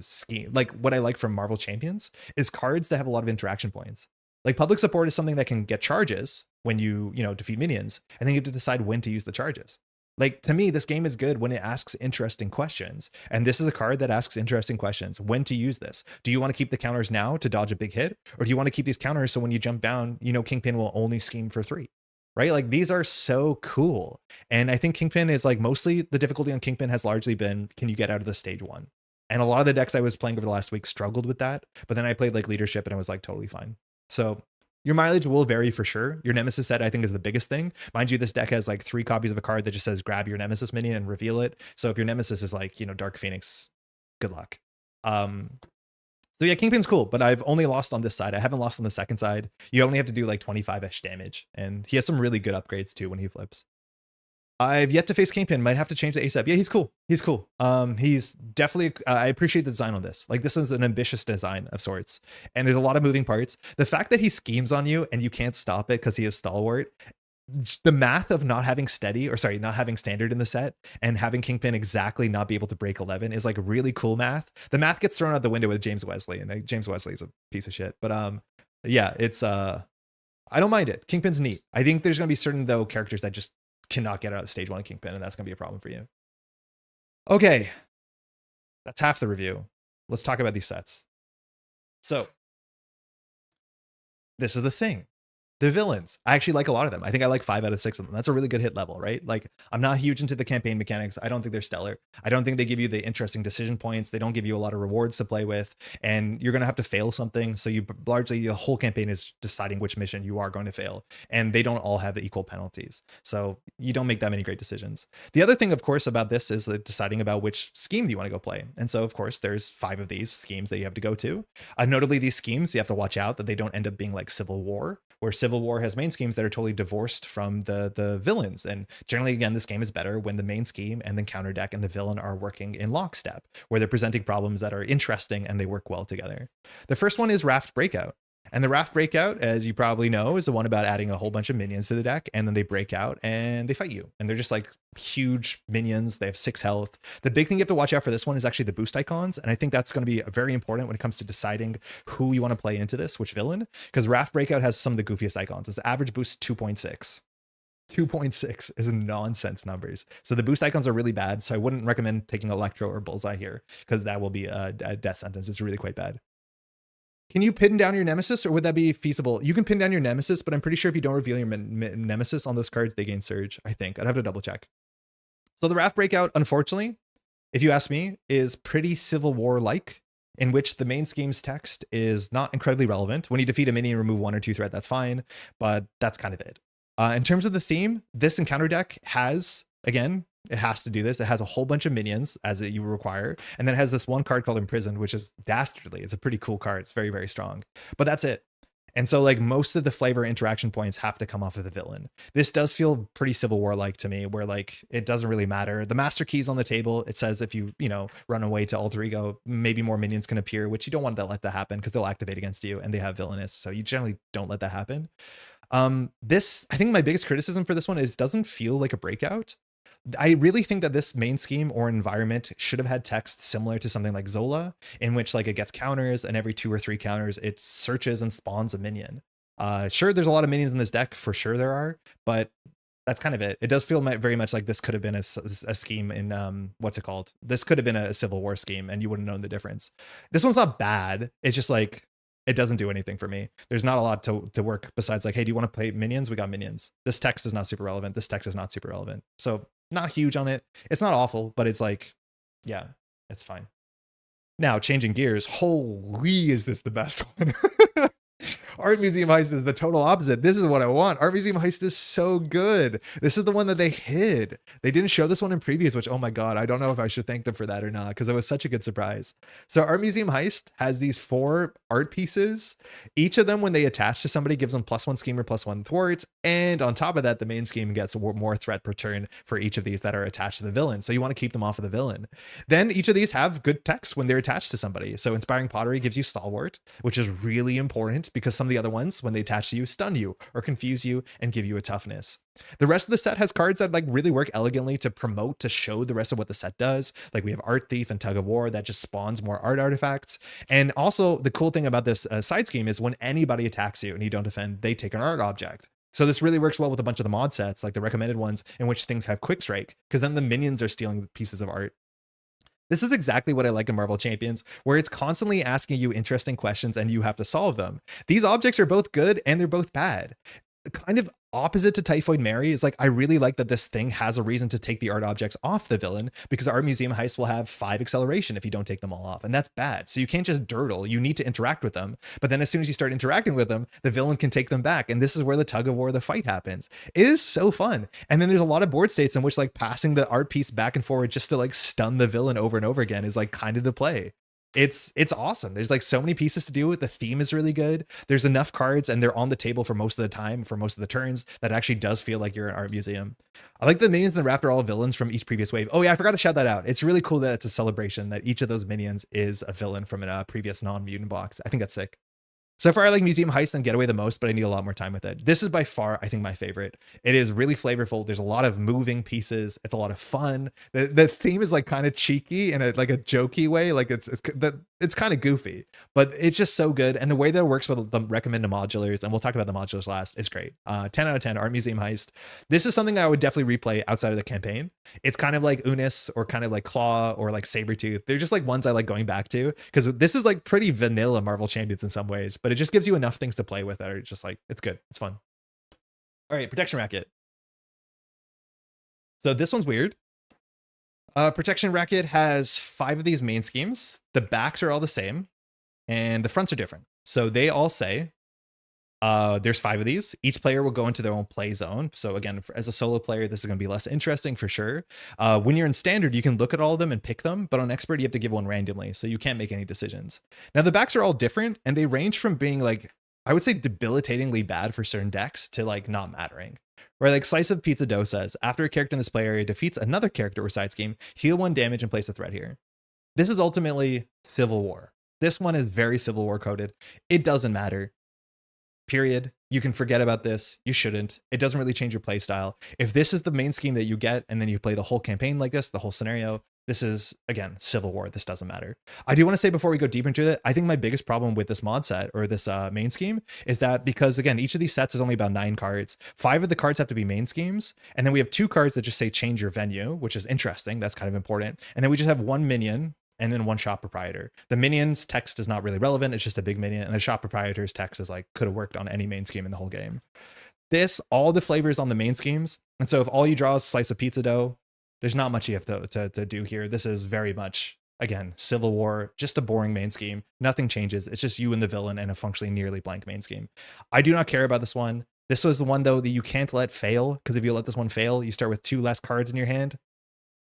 scheme, like what I like from Marvel Champions is cards that have a lot of interaction points. Like public support is something that can get charges when you defeat minions, and then you have to decide when to use the charges. Like to me, this game is good when it asks interesting questions. And this is a card that asks interesting questions. When to use this? Do you want to keep the counters now to dodge a big hit? Or do you want to keep these counters so when you jump down, Kingpin will only scheme for 3? Right? Like these are so cool. And I think Kingpin is like mostly the difficulty on Kingpin has largely been, can you get out of the stage 1? And a lot of the decks I was playing over the last week struggled with that. But then I played like leadership and I was like totally fine. So your mileage will vary for sure. Your Nemesis set, I think, is the biggest thing. Mind you, this deck has like 3 copies of a card that just says grab your Nemesis minion and reveal it. So if your Nemesis is like, Dark Phoenix, good luck. So yeah, Kingpin's cool, but I've only lost on this side. I haven't lost on the second side. You only have to do like 25-ish damage. And he has some really good upgrades too when he flips. I've yet to face Kingpin. Might have to change the ASAP. Yeah, he's cool. He's cool. He's definitely, I appreciate the design on this. Like this is an ambitious design of sorts. And there's a lot of moving parts. The fact that he schemes on you and you can't stop it because he is stalwart, the math of not having not having standard in the set and having Kingpin exactly not be able to break 11 is like really cool math. The math gets thrown out the window with James Wesley, and James Wesley is a piece of shit. But yeah, it's I don't mind it. Kingpin's neat. I think there's gonna be certain though characters that just cannot get out of stage 1 of Kingpin, and that's gonna be a problem for you. Okay, that's half the review. Let's talk about these sets. So this is the thing. The villains, I actually like a lot of them. I think I like 5 out of 6 of them. That's a really good hit level, right? Like I'm not huge into the campaign mechanics. I don't think they're stellar. I don't think they give you the interesting decision points. They don't give you a lot of rewards to play with, and you're going to have to fail something. So you largely, the whole campaign is deciding which mission you are going to fail, and they don't all have the equal penalties. So you don't make that many great decisions. The other thing, of course, about this is deciding about which scheme do you want to go play. And so, of course, there's 5 of these schemes that you have to go to. Notably, these schemes, you have to watch out that they don't end up being like Civil War, where Civil War has main schemes that are totally divorced from the villains. And generally, again, this game is better when the main scheme and then counter deck and the villain are working in lockstep, where they're presenting problems that are interesting and they work well together. The first one is Raft Breakout. And the Raft Breakout, as you probably know, is the one about adding a whole bunch of minions to the deck, and then they break out and they fight you. And they're just like huge minions. They have 6 health. The big thing you have to watch out for this one is actually the boost icons. And I think that's going to be very important when it comes to deciding who you want to play into this, which villain, because Raft Breakout has some of the goofiest icons. Its average boost 2.6. 2.6 is nonsense numbers. So the boost icons are really bad. So I wouldn't recommend taking Electro or Bullseye here, because that will be a death sentence. It's really quite bad. Can you pin down your Nemesis, or would that be feasible? You can pin down your Nemesis, but I'm pretty sure if you don't reveal your Nemesis on those cards, they gain Surge, I think. I'd have to double check. So the Raft Breakout, unfortunately, if you ask me, is pretty Civil War-like, in which the main scheme's text is not incredibly relevant. When you defeat a minion, remove 1 or 2 threat, that's fine, but that's kind of it. In terms of the theme, this encounter deck has, again, it has to do this. It has a whole bunch of minions as you require. And then it has this one card called Imprisoned, which is dastardly. It's a pretty cool card. It's very, very strong. But that's it. And so like most of the flavor interaction points have to come off of the villain. This does feel pretty Civil War-like to me, where like it doesn't really matter. The master key's on the table. It says if you run away to alter ego, maybe more minions can appear, which you don't want to let that happen because they'll activate against you and they have villainous. So you generally don't let that happen. This, I think my biggest criticism for this one is it doesn't feel like a Breakout. I really think that this main scheme or environment should have had text similar to something like Zola, in which like it gets counters, and every 2 or 3 counters it searches and spawns a minion. Sure, there's a lot of minions in this deck, for sure there are, but that's kind of it. It does feel very much like this could have been a scheme in what's it called? This could have been a Civil War scheme, and you wouldn't know the difference. This one's not bad. It's just like it doesn't do anything for me. There's not a lot to work besides like, hey, do you want to play minions? We got minions. This text is not super relevant. This text is not super relevant. So not huge on it. It's not awful, but it's like, yeah, it's fine. Now, changing gears. Holy, is this the best one? Art Museum Heist is the total opposite. This is what I want. Art Museum Heist is so good. This is the one that they hid. They didn't show this one in previews, which, oh my God, I don't know if I should thank them for that or not, because it was such a good surprise. So Art Museum Heist has these 4 art pieces. Each of them, when they attach to somebody, gives them +1 scheme or +1 thwart. And on top of that, the main scheme gets more threat per turn for each of these that are attached to the villain. So you want to keep them off of the villain. Then each of these have good text when they're attached to somebody. So Inspiring Pottery gives you Stalwart, which is really important because some of the other ones, when they attach to you, stun you or confuse you and give you a toughness. The rest of the set has cards that like really work elegantly to promote, to show the rest of what the set does. Like we have Art Thief and Tug of War that just spawns more art artifacts. And also the cool thing about this side scheme is when anybody attacks you and you don't defend, they take an art object. So this really works well with a bunch of the mod sets, like the recommended ones in which things have quick strike, because then the minions are stealing pieces of art. This is exactly what I like in Marvel Champions, where it's constantly asking you interesting questions and you have to solve them. These objects are both good and they're both bad. Kind of opposite to Typhoid Mary is like, I really like that this thing has a reason to take the art objects off the villain, because Art Museum Heist will have 5 acceleration if you don't take them all off, and that's bad. So you can't just dirtle, you need to interact with them, but then as soon as you start interacting with them, the villain can take them back, and this is where the tug of war, the fight happens. It is so fun. And then there's a lot of board states in which like passing the art piece back and forward just to like stun the villain over and over again is like kind of the play. It's awesome. There's like so many pieces to do with. The theme is really good. There's enough cards and they're on the table for most of the time, for most of the turns, that actually does feel like you're an art museum. I like the minions in the Raft are all villains from each previous wave. Oh yeah, I forgot to shout that out. It's really cool that it's a celebration that each of those minions is a villain from a previous non-mutant box. I think that's sick. So far, I like Museum Heist and Getaway the most, but I need a lot more time with it. This is by far, I think, my favorite. It is really flavorful. There's a lot of moving pieces. It's a lot of fun. The theme is like kind of cheeky in a like a jokey way. Like it's kind of goofy, but it's just so good. And the way that it works with the recommended modulars, and we'll talk about the modulars last, is great. 10 out of 10, Art Museum Heist. This is something I would definitely replay outside of the campaign. It's kind of like Unis or kind of like Claw or like Sabretooth. They're just like ones I like going back to, because this is like pretty vanilla Marvel Champions in some ways, but it just gives you enough things to play with that are just like, it's good. It's fun. All right, Protection Racket. So this one's weird. Protection Racket has 5 of these main schemes. The backs are all the same and the fronts are different. So they all say, there's 5 of these. Each player will go into their own play zone. So again, as a solo player, this is going to be less interesting for sure. When you're in standard, you can look at all of them and pick them, but on expert, you have to give one randomly. So you can't make any decisions. Now the backs are all different and they range from being like, I would say debilitatingly bad for certain decks to like not mattering. Where like Slice of Pizza Dough says, after a character in this play area defeats another character or side scheme, heal 1 damage and place a threat here. This is ultimately Civil War. This one is very Civil War coded. It doesn't matter. Period. You can forget about this. You shouldn't. It doesn't really change your play style. If this is the main scheme that you get and then you play the whole campaign like this, the whole scenario, this is, again, Civil War. This doesn't matter. I do want to say before we go deeper into it, I think my biggest problem with this mod set or this main scheme is that because, again, each of these sets is only about 9 cards. 5 of the cards have to be main schemes. And then we have 2 cards that just say change your venue, which is interesting. That's kind of important. And then we just have 1 minion and then 1 shop proprietor. The minion's text is not really relevant. It's just a big minion. And the shop proprietor's text is like, could have worked on any main scheme in the whole game. This, all the flavors on the main schemes. And so if all you draw is Slice of Pizza Dough, there's not much you have to do here. This is very much, again, Civil War, just a boring main scheme. Nothing changes. It's just you and the villain and a functionally nearly blank main scheme. I do not care about this one. This was the one, though, that you can't let fail, because if you let this one fail, you start with 2 less cards in your hand.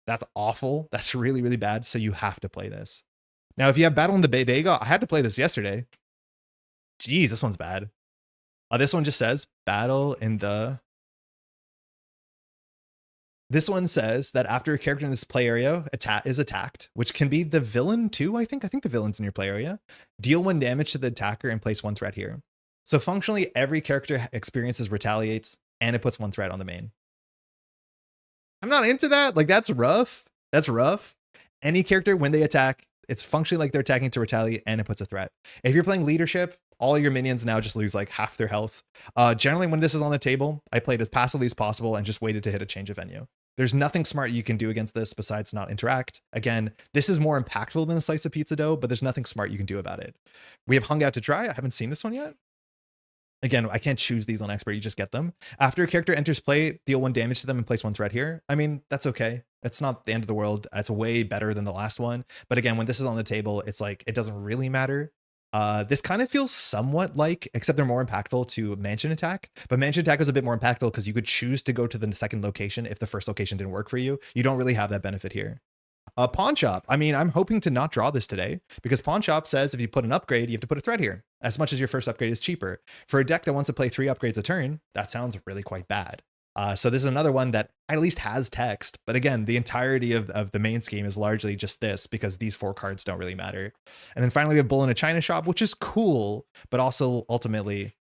That's awful. That's really, really bad. So you have to play this. Now, if you have Battle in the Bodega, I had to play this yesterday. Jeez, this one's bad. This one just says Battle in the... This one says that after a character in this play area is attacked, which can be the villain too, I think the villain's in your play area, deal 1 damage to the attacker and place 1 threat here. So functionally, every character experiences retaliates, and it puts 1 threat on the main. I'm not into that. Like, that's rough. That's rough. Any character, when they attack, it's functionally like they're attacking to retaliate, and it puts a threat. If you're playing leadership, all your minions now just lose like half their health. Generally, when this is on the table, I played as passively as possible and just waited to hit a change of venue. There's nothing smart you can do against this besides not interact. Again, this is more impactful than a Slice of Pizza Dough, but there's nothing smart you can do about it. We have Hung Out to Dry. I haven't seen this one yet. Again, I can't choose these on expert. You just get them. After a character enters play, deal 1 damage to them and place 1 threat here. I mean, that's okay. It's not the end of the world. It's way better than the last one. But again, when this is on the table, it's like, it doesn't really matter. This kind of feels somewhat like, except they're more impactful to Mansion Attack, but Mansion Attack was a bit more impactful because you could choose to go to the second location if the first location didn't work for you. You don't really have that benefit here. Pawn Shop. I mean, I'm hoping to not draw this today because Pawn Shop says if you put an upgrade, you have to put a threat here, as much as your first upgrade is cheaper. For a deck that wants to play 3 upgrades a turn, that sounds really quite bad. So this is another one that at least has text, but again, the entirety of the main scheme is largely just this because these 4 cards don't really matter. And then finally we have Bull in a China Shop, which is cool, but also ultimately,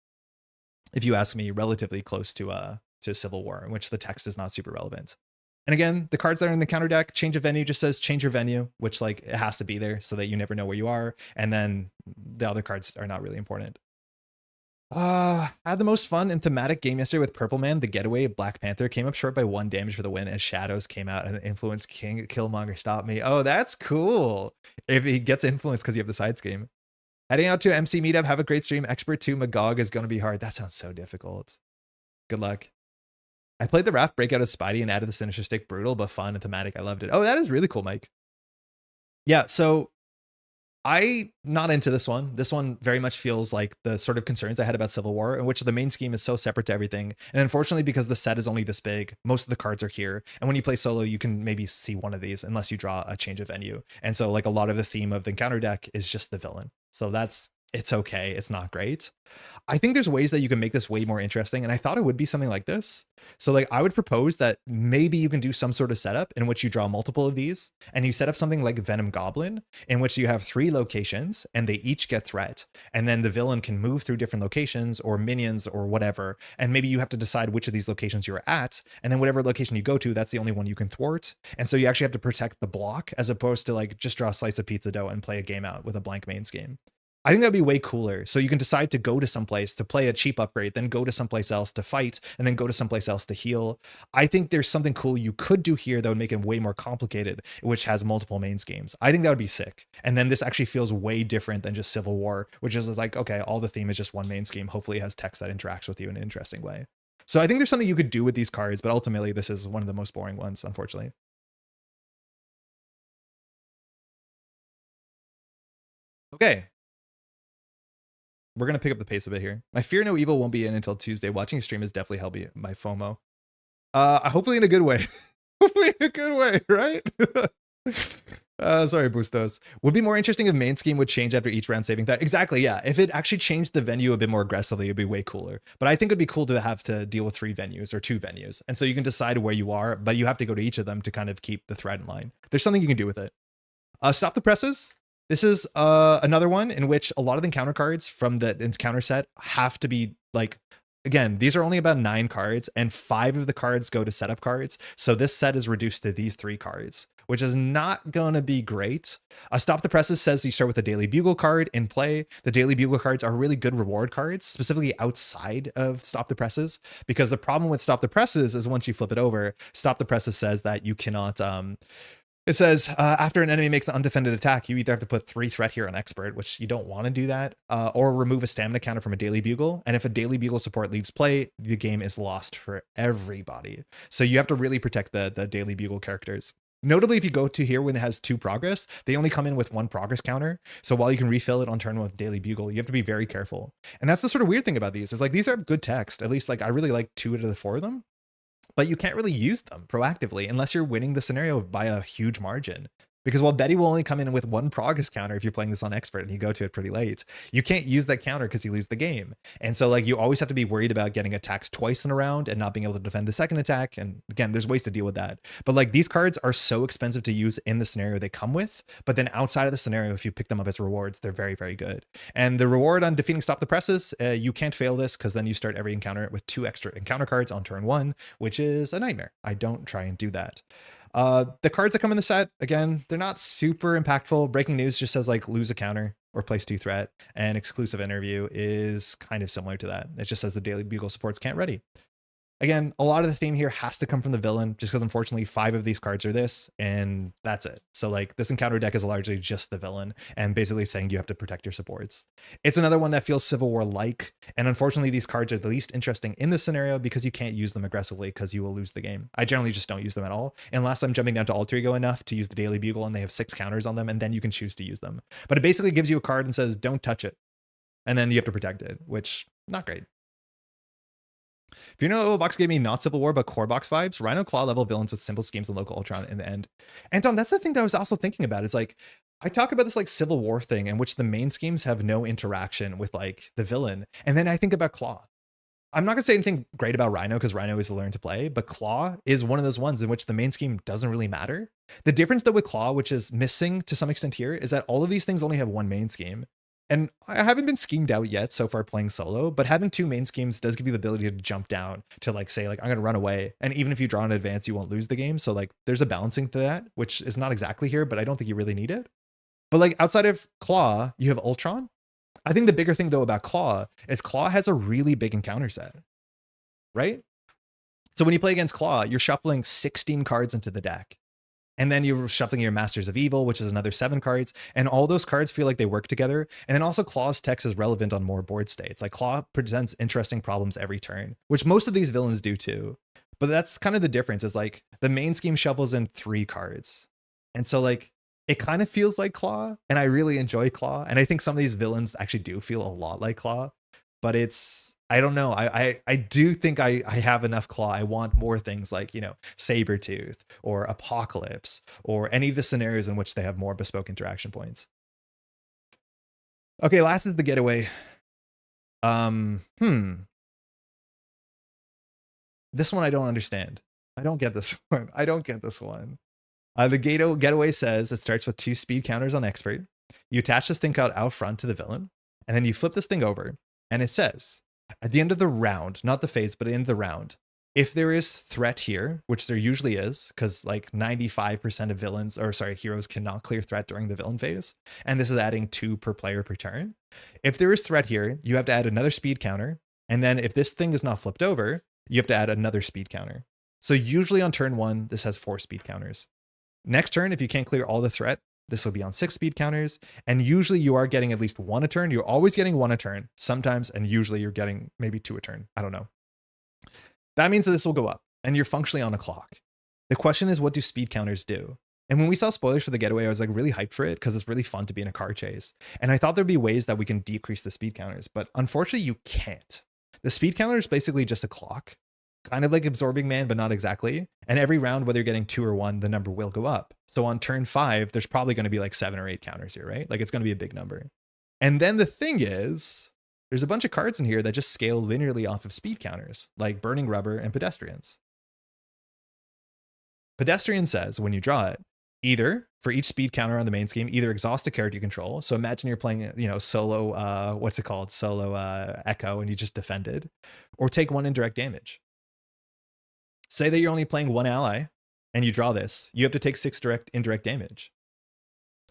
if you ask me, relatively close to Civil War, in which the text is not super relevant. And again, the cards that are in the counter deck, change of venue just says change your venue, which like it has to be there so that you never know where you are. And then the other cards are not really important. I had the most fun and thematic game yesterday with Purple Man, the Getaway, Black Panther. Came up short by 1 damage for the win as Shadows came out and influenced King Killmonger stop me. Oh, that's cool. If he gets influenced because you have the side scheme. Heading out to MC Meetup, have a great stream. Expert 2 Magog is going to be hard. That sounds so difficult. Good luck. I played the Raft Breakout as Spidey and added the Sinister Stick. Brutal, but fun and thematic. I loved it. Oh, that is really cool, Mike. Yeah, so I not into this one. This one very much feels like the sort of concerns I had about Civil War, in which the main scheme is so separate to everything. And unfortunately, because the set is only this big, most of the cards are here. And when you play solo, you can maybe see one of these unless you draw a change of venue. And so like a lot of the theme of the counter deck is just the villain. So it's okay. It's not great. I think there's ways that you can make this way more interesting. And I thought it would be something like this. So like I would propose that maybe you can do some sort of setup in which you draw multiple of these and you set up something like Venom Goblin in which you have 3 locations and they each get threat. And then the villain can move through different locations or minions or whatever. And maybe you have to decide which of these locations you're at. And then whatever location you go to, that's the only one you can thwart. And so you actually have to protect the block as opposed to like just draw a slice of pizza dough and play a game out with a blank main scheme. I think that'd be way cooler. So you can decide to go to someplace to play a cheap upgrade, then go to someplace else to fight, and then go to someplace else to heal. I think there's something cool you could do here that would make it way more complicated, which has multiple main schemes. I think that would be sick. And then this actually feels way different than just Civil War, which is like, okay, all the theme is just one main scheme. Hopefully it has text that interacts with you in an interesting way. So I think there's something you could do with these cards, but ultimately this is one of the most boring ones, unfortunately. Okay. We're going to pick up the pace a bit here. My Fear No Evil won't be in until Tuesday. Watching a stream is definitely helping my FOMO. Hopefully in a good way. Hopefully in a good way, right? Sorry, Bustos. Would be more interesting if main scheme would change after each round saving that. Exactly, yeah. If it actually changed the venue a bit more aggressively, it'd be way cooler. But I think it'd be cool to have to deal with 3 venues or 2 venues. And so you can decide where you are, but you have to go to each of them to kind of keep the thread in line. There's something you can do with it. Stop the Presses. This is another one in which a lot of the encounter cards from the encounter set have to be like, again, these are only about 9 cards and 5 of the cards go to setup cards. So this set is reduced to these 3 cards, which is not going to be great. Stop the Presses says you start with a Daily Bugle card in play. The Daily Bugle cards are really good reward cards, specifically outside of Stop the Presses, because the problem with Stop the Presses is once you flip it over, Stop the Presses says that you cannot... It says, after an enemy makes an undefended attack, you either have to put 3 threat here on expert, which you don't want to do that, or remove a stamina counter from a Daily Bugle. And if a Daily Bugle support leaves play, the game is lost for everybody. So you have to really protect the Daily Bugle characters. Notably, if you go to here when it has 2 progress, they only come in with 1 progress counter. So while you can refill it on turn 1 with Daily Bugle, you have to be very careful. And that's the sort of weird thing about these, is like these are good text. At least like I really like 2 out of the 4 of them. But you can't really use them proactively unless you're winning the scenario by a huge margin. Because while Betty will only come in with 1 progress counter if you're playing this on expert and you go to it pretty late, you can't use that counter because you lose the game. And so like you always have to be worried about getting attacked twice in a round and not being able to defend the second attack. And again, there's ways to deal with that. But like these cards are so expensive to use in the scenario they come with. But then outside of the scenario, if you pick them up as rewards, they're very, very good. And the reward on defeating Stop the Presses, you can't fail this because then you start every encounter with 2 extra encounter cards on turn 1, which is a nightmare. I don't try and do that. The cards that come in the set, again, they're not super impactful. Breaking News just says like lose a counter or place 2 threat, and Exclusive Interview is kind of similar to that. It just says the Daily Bugle supports can't ready. Again, a lot of the theme here has to come from the villain, just because unfortunately 5 of these cards are this, and that's it. So like this encounter deck is largely just the villain, and basically saying you have to protect your supports. It's another one that feels Civil War-like, and unfortunately these cards are the least interesting in this scenario because you can't use them aggressively because you will lose the game. I generally just don't use them at all, unless I'm jumping down to Alter Ego enough to use the Daily Bugle and they have 6 counters on them, and then you can choose to use them. But it basically gives you a card and says, don't touch it. And then you have to protect it, which not great. If you know, box gave me not Civil War, but core box vibes. Rhino Claw level villains with simple schemes and local Ultron in the end. Anton, that's the thing that I was also thinking about. Is like, I talk about this like Civil War thing in which the main schemes have no interaction with like the villain. And then I think about Claw. I'm not gonna say anything great about Rhino because Rhino is a learn to play, but Claw is one of those ones in which the main scheme doesn't really matter. The difference though with Claw, which is missing to some extent here, is that all of these things only have one main scheme. And I haven't been schemed out yet so far playing solo, but having two main schemes does give you the ability to jump down to like say like I'm gonna run away. And even if you draw in advance, you won't lose the game. So like there's a balancing to that, which is not exactly here, but I don't think you really need it. But like outside of Claw, you have Ultron. I think the bigger thing though about Claw is Claw has a really big encounter set, right? So when you play against Claw, you're shuffling 16 cards into the deck. And then you're shuffling your Masters of Evil, which is another 7 cards. And all those cards feel like they work together. And then also Claw's text is relevant on more board states. Like Claw presents interesting problems every turn, which most of these villains do too. But that's kind of the difference is like the main scheme shuffles in 3 cards. And so like it kind of feels like Claw. And I really enjoy Claw. And I think some of these villains actually do feel a lot like Claw. But it's, I don't know. I do think I have enough Claw. I want more things like, you know, Sabretooth or Apocalypse or any of the scenarios in which they have more bespoke interaction points. Okay, last is the getaway. This one I don't understand. I don't get this one. I don't get this one. The getaway says it starts with 2 speed counters on expert. You attach this thing out front to the villain, and then you flip this thing over, and it says, at the end of the round, not the phase, but at the end of the round, if there is threat here, which there usually is, because like 95% of villains, or sorry, heroes cannot clear threat during the villain phase, and this is adding 2 per player per turn. If there is threat here, you have to add another speed counter, and then if this thing is not flipped over, you have to add another speed counter. So usually on turn 1, this has 4 speed counters. Next turn, if you can't clear all the threat, this will be on 6 speed counters. And usually you are getting at least 1 a turn. You're always getting 1 a turn sometimes. And usually you're getting maybe 2 a turn. I don't know. That means that this will go up and you're functionally on a clock. The question is, what do speed counters do? And when we saw spoilers for the getaway, I was like really hyped for it because it's really fun to be in a car chase. And I thought there'd be ways that we can decrease the speed counters, but unfortunately you can't. The speed counter is basically just a clock. Kind of like Absorbing Man, but not exactly. And every round, whether you're getting 2 or 1, the number will go up. So on turn 5, there's probably going to be like 7 or 8 counters here, right? Like it's going to be a big number. And then the thing is, there's a bunch of cards in here that just scale linearly off of speed counters, like Burning Rubber and Pedestrians. Pedestrian says, when you draw it, either for each speed counter on the main scheme, either exhaust a character you control. So imagine you're playing, you know, solo, Solo Echo, and you just defended, or take 1 indirect damage. Say that you're only playing 1 ally and you draw this, you have to take 6 indirect damage.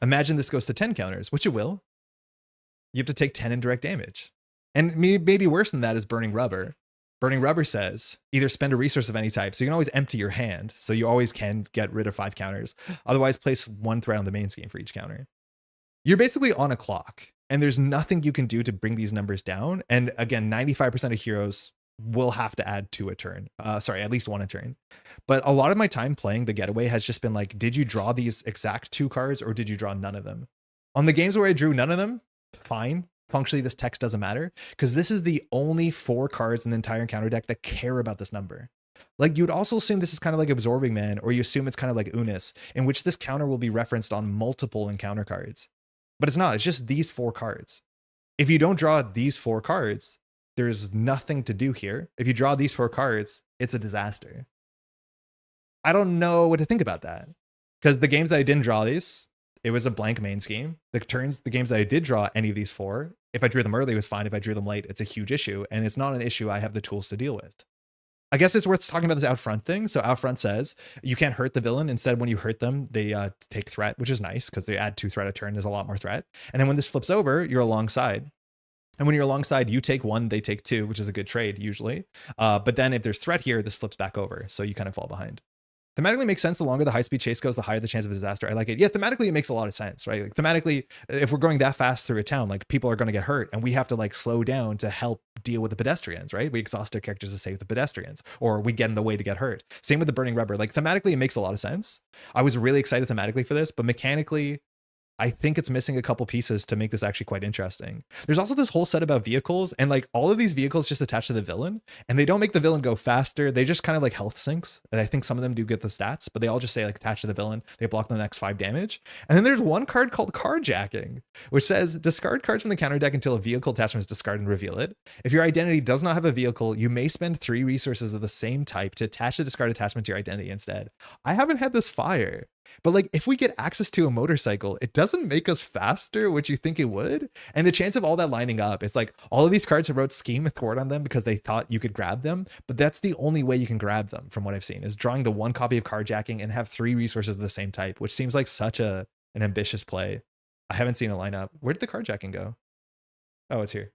Imagine this goes to 10 counters, which it will. You have to take 10 indirect damage. And maybe worse than that is Burning Rubber. Burning Rubber says either spend a resource of any type, so you can always empty your hand, so you always can get rid of 5 counters. Otherwise, place 1 threat on the main scheme for each counter. You're basically on a clock, and there's nothing you can do to bring these numbers down. And again, 95% of heroes will have to add 2 a turn. At least 1 a turn. But a lot of my time playing the getaway has just been like, did you draw these exact 2 cards or did you draw none of them? On the games where I drew none of them, fine. Functionally, this text doesn't matter because this is the only 4 cards in the entire encounter deck that care about this number. Like you'd also assume this is kind of like Absorbing Man, or you assume it's kind of like Unis, in which this counter will be referenced on multiple encounter cards. But it's not, it's just these 4 cards. If you don't draw these 4 cards, there's nothing to do here. If you draw these 4 cards, it's a disaster. I don't know what to think about that. Because the games that I didn't draw these, it was a blank main scheme. The games that I did draw any of these 4, if I drew them early, it was fine. If I drew them late, it's a huge issue. And it's not an issue I have the tools to deal with. I guess it's worth talking about this out front thing. So out front says you can't hurt the villain. Instead, when you hurt them, they take threat, which is nice because they add 2 threat a turn. There's a lot more threat. And then when this flips over, you're alongside. And when you're alongside, you take 1, they take 2, which is a good trade usually. But then if there's threat here, this flips back over. So you kind of fall behind. Thematically makes sense. The longer the high speed chase goes, the higher the chance of a disaster. I like it. Yeah, thematically, it makes a lot of sense, right? Like thematically, if we're going that fast through a town, like people are going to get hurt and we have to like slow down to help deal with the pedestrians, right? We exhaust our characters to save the pedestrians, or we get in the way to get hurt. Same with the Burning Rubber. Like thematically, it makes a lot of sense. I was really excited thematically for this, but mechanically, I think it's missing a couple pieces to make this actually quite interesting. There's also this whole set about vehicles, and like all of these vehicles just attach to the villain, and they don't make the villain go faster. They just kind of like health sinks. And I think some of them do get the stats, but they all just say like attach to the villain. They block the next 5 damage. And then there's one card called Carjacking, which says discard cards from the counter deck until a vehicle attachment is discarded and reveal it. If your identity does not have a vehicle, you may spend 3 resources of the same type to attach the discard attachment to your identity instead. I haven't had this fire. But like if we get access to a motorcycle, it doesn't make us faster, which you think it would. And the chance of all that lining up, it's like all of these cards have wrote Scheme and Thwart on them because they thought you could grab them. But that's the only way you can grab them from what I've seen, is drawing the 1 copy of Carjacking and have 3 resources of the same type, which seems like such an ambitious play. I haven't seen a lineup. Where did the Carjacking go? Oh, it's here.